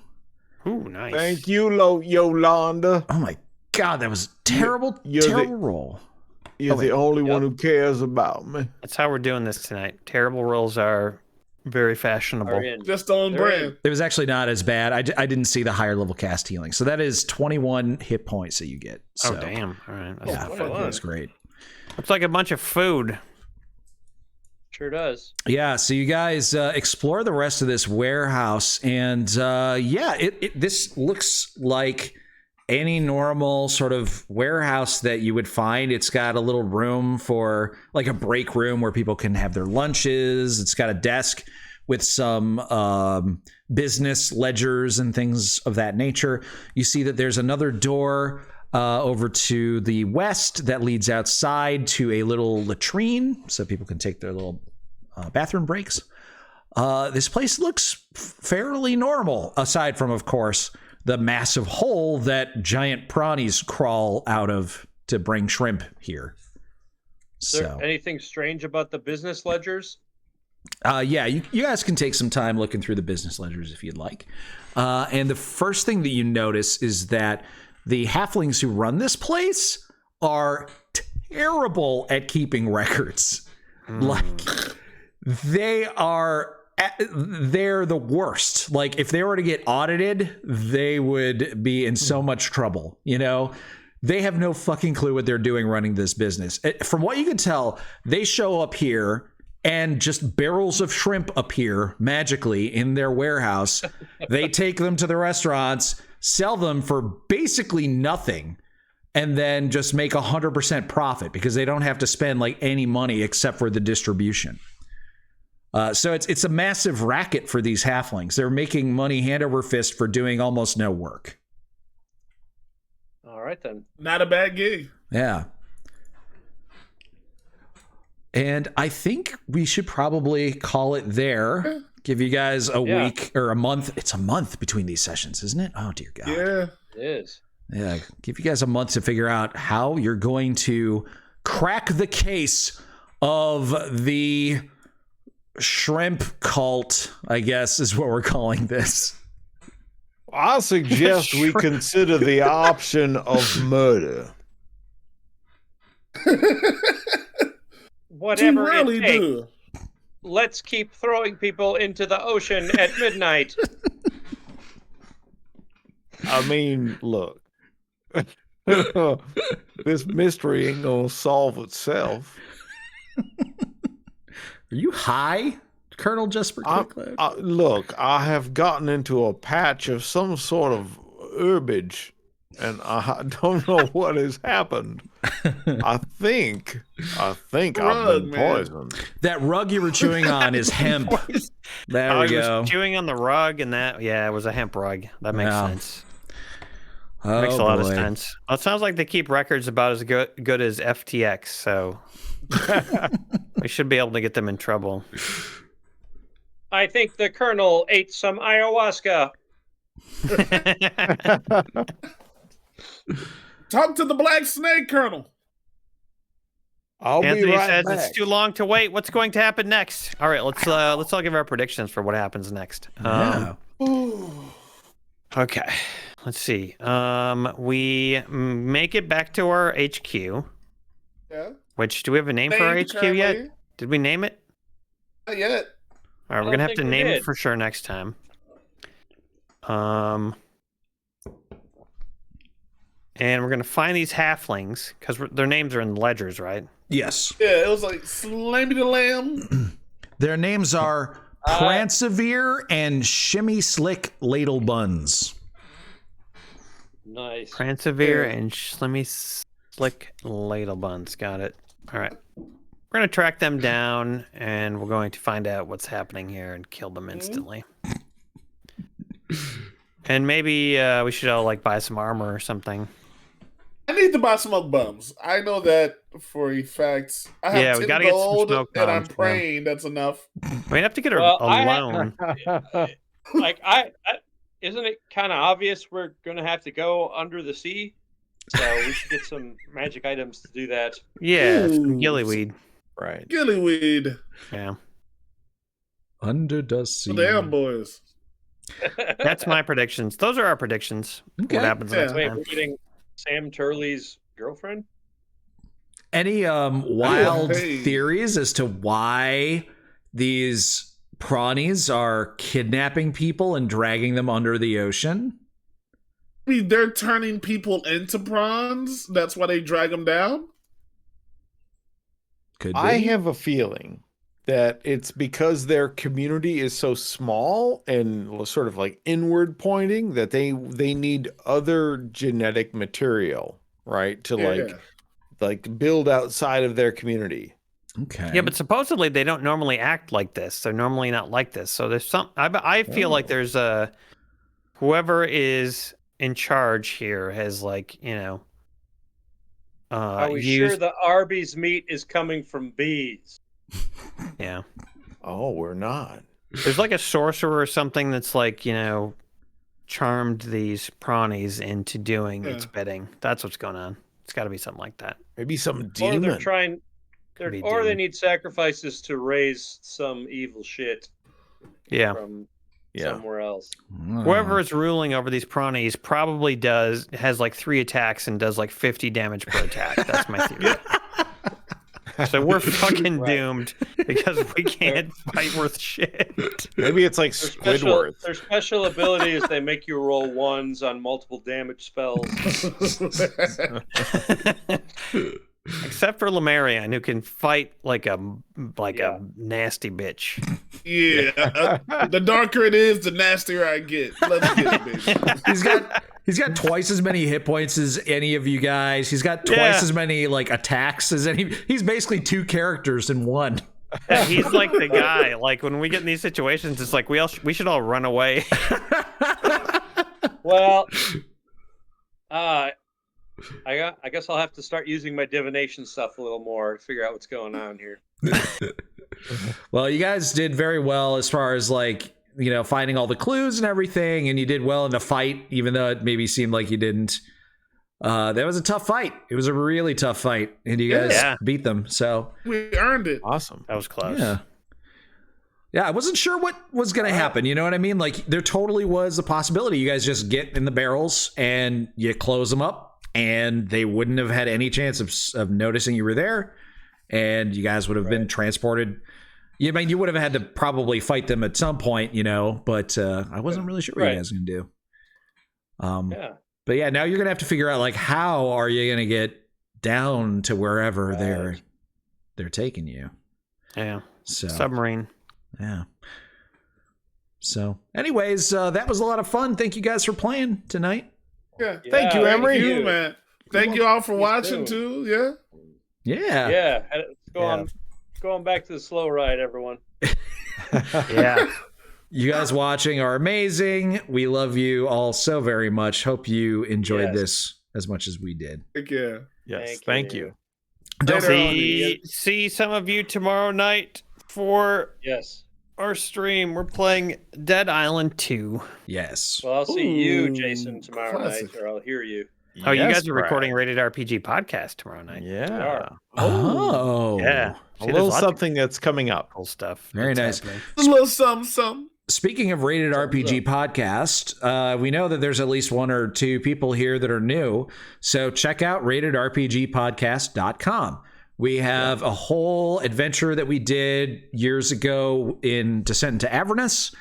Ooh, nice.
Thank you, Yolanda.
Oh my God, that was terrible roll.
You're the only one who cares about me.
That's how we're doing this tonight. Terrible rolls are very fashionable.
Just on brand.
It was actually not as bad. I didn't see the higher level cast healing. So that is 21 hit points that you get. So.
Oh, damn. All right.
That's great.
Looks like a bunch of food.
Sure does.
Yeah, so you guys explore the rest of this warehouse, and this looks like any normal sort of warehouse that you would find. It's got a little room for like a break room where people can have their lunches. It's got a desk with some business ledgers and things of that nature. You see that there's another door over to the west that leads outside to a little latrine so people can take their little bathroom breaks. This place looks fairly normal, aside from, of course, the massive hole that giant prawnies crawl out of to bring shrimp here.
Is there anything strange about the business ledgers?
You guys can take some time looking through the business ledgers if you'd like. And the first thing that you notice is that the halflings who run this place are terrible at keeping records. Like, they're the worst. Like, if they were to get audited, they would be in so much trouble, you know? They have no fucking clue what they're doing running this business. From what you can tell, they show up here and just barrels of shrimp appear magically in their warehouse. They take them to the restaurants, sell them for basically nothing, and then just make 100% profit because they don't have to spend like any money except for the distribution. So it's a massive racket for these halflings. They're making money hand over fist for doing almost no work.
All right, then.
Not a bad gig.
Yeah. And I think we should probably call it there. Give you guys a week or a month. It's a month between these sessions, isn't it? Oh, dear God.
Yeah,
it is.
Yeah, give you guys a month to figure out how you're going to crack the case of the shrimp cult, I guess is what we're calling this.
I suggest we consider the option of murder.
Whatever it takes. Let's keep throwing people into the ocean at midnight.
I mean, look. This mystery ain't gonna solve itself.
Are you high, Colonel Jesper?
Look, I have gotten into a patch of some sort of herbage, and I don't know what has happened. I think I've been poisoned.
That rug you were chewing on is hemp. There we go.
Was chewing on the rug, and it was a hemp rug. That makes sense.
Oh,
makes a lot of sense. Well, it sounds like they keep records about as good as FTX, so we should be able to get them in trouble.
I think the Colonel ate some ayahuasca.
Talk to the black snake, Colonel.
Anthony
be right
says
back.
it's too long to wait. What's going to happen next? All right, let's all give our predictions for what happens next. Okay, let's see. We make it back to our HQ.
Yeah.
Which, do we have a name for our HQ yet? Did we name it?
Not yet.
All right, we're gonna have to name it for sure next time. And we're gonna find these halflings because their names are in the ledgers, right?
Yes.
Yeah, it was like Slammy the Lamb.
Their names are Prancevere and Shimmy Slick Ladle Buns.
Nice.
Prancevere and Shimmy Slick Ladle Buns. Got it. All right. We're going to track them down, and we're going to find out what's happening here and kill them instantly. And maybe we should all like buy some armor or something.
I need to buy smoke bombs. I know that for a fact. I have 10
we gotta get some
gold,
smoke
and I'm
bombs,
praying that's enough.
We have to get her alone.
Isn't it kind of obvious we're going to have to go under the sea? So we should get some magic items to do that.
Yeah, some gillyweed.
Right.
Gillyweed.
Yeah.
Under the sea.
Damn, boys.
That's my predictions. Those are our predictions.
Okay.
What happens next
Wait,
time?
we're getting Sam Turley's girlfriend?
Any wild theories as to why these Prawnies are kidnapping people and dragging them under the ocean?
I mean, they're turning people into prawns. That's why they drag them down.
Could be.
I have a feeling that it's because their community is so small and sort of like inward pointing that they need other genetic material, right? To like build outside of their community.
Okay.
Yeah, but supposedly they don't normally act like this. They're normally not like this. So there's some. I feel like there's whoever is in charge here has
Are we sure the Arby's meat is coming from bees?
Yeah.
Oh, we're not.
There's like a sorcerer or something that's charmed these Prawnies into doing its bidding. That's what's going on. It's got to be something like that.
Maybe some
Or
demon.
they're trying, or they need sacrifices to raise some evil shit.
Yeah.
From somewhere else.
Whoever is ruling over these Prawnies probably has like 3 attacks and does like 50 damage per attack. That's my theory. So we're fucking doomed because we can't fight worth shit.
Maybe it's like Squidward.
Their special ability is they make you roll 1s on multiple damage spells.
Except for Lemurian, who can fight like a nasty bitch.
Yeah, the darker it is, the nastier I get. Let's get it, baby.
He's got twice as many hit points as any of you guys. He's got twice as many like attacks as any. He's basically 2 characters in one.
Yeah, he's like the guy. Like when we get in these situations, it's like we should all run away.
Well, I guess I'll have to start using my divination stuff a little more to figure out what's going on here.
Well, you guys did very well as far as like, you know, finding all the clues and everything, and you did well in the fight, even though it maybe seemed like you didn't. That was a tough fight. It was a really tough fight, and you guys beat them. So
we earned it.
Awesome.
That was close.
Yeah, I wasn't sure what was going to happen. You know what I mean? Like, there totally was the possibility you guys just get in the barrels and you close them up, and they wouldn't have had any chance of noticing you were there, and you guys would have been transported. I mean, you would have had to probably fight them at some point, you know, but I wasn't really sure what you guys were going to do. But yeah, now you're going to have to figure out, like, how are you going to get down to wherever they're taking you?
Yeah.
So
submarine.
Yeah. So, anyways, that was a lot of fun. Thank you guys for playing tonight.
Yeah.
Thank you, Emery.
Thank you, man. Thank you all for watching too. Yeah.
Yeah. Going back to the slow ride, everyone.
Yeah.
You guys watching are amazing. We love you all so very much. Hope you enjoyed this as much as we did.
Thank you.
Yes. Thank you.
Don't see some of you tomorrow night for our stream. We're playing Dead Island 2.
Yes.
Well, I'll see you, Jason, tomorrow night, or I'll hear you.
Oh, you guys are recording Rated RPG podcast tomorrow night.
Yeah.
Oh.
Yeah.
A little something that's coming up.
Cool stuff.
Very nice.
A little something.
Speaking of Rated RPG podcast, we know that there's at least 1 or 2 people here that are new. So check out ratedrpgpodcast.com. We have a whole adventure that we did years ago in Descent into Avernus.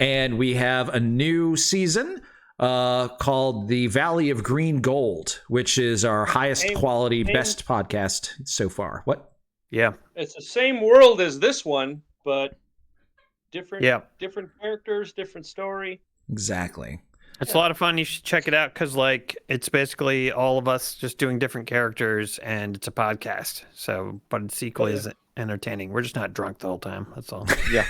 And we have a new season called The Valley of Green Gold, which is our highest quality, best podcast so far. What?
Yeah.
It's the same world as this one, but different characters, different story.
Exactly.
It's a lot of fun. You should check it out because, like, it's basically all of us just doing different characters, and it's a podcast. So, but it's equally as entertaining. We're just not drunk the whole time. That's all.
Yeah.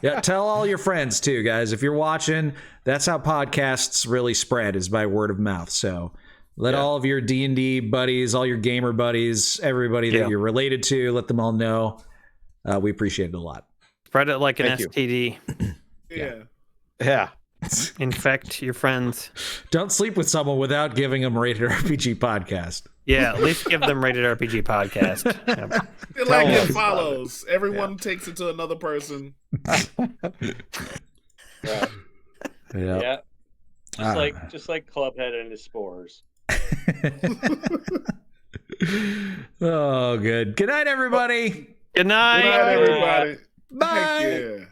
Yeah. Tell all your friends too, guys. If you're watching, that's how podcasts really spread, is by word of mouth. So let all of your D&D buddies, all your gamer buddies, everybody that you're related to, let them all know. We appreciate it a lot.
Spread it like an STD.
Yeah.
Infect your friends.
Don't sleep with someone without giving them Rated RPG podcast.
Yeah, at least give them Rated RPG podcast.
Yep. Like it follows. Everyone takes it to another person.
Yeah. Just like Clubhead and his spores.
Oh, good. Good night, everybody.
Good night.
Good night, everybody.
Bye.
Heck yeah.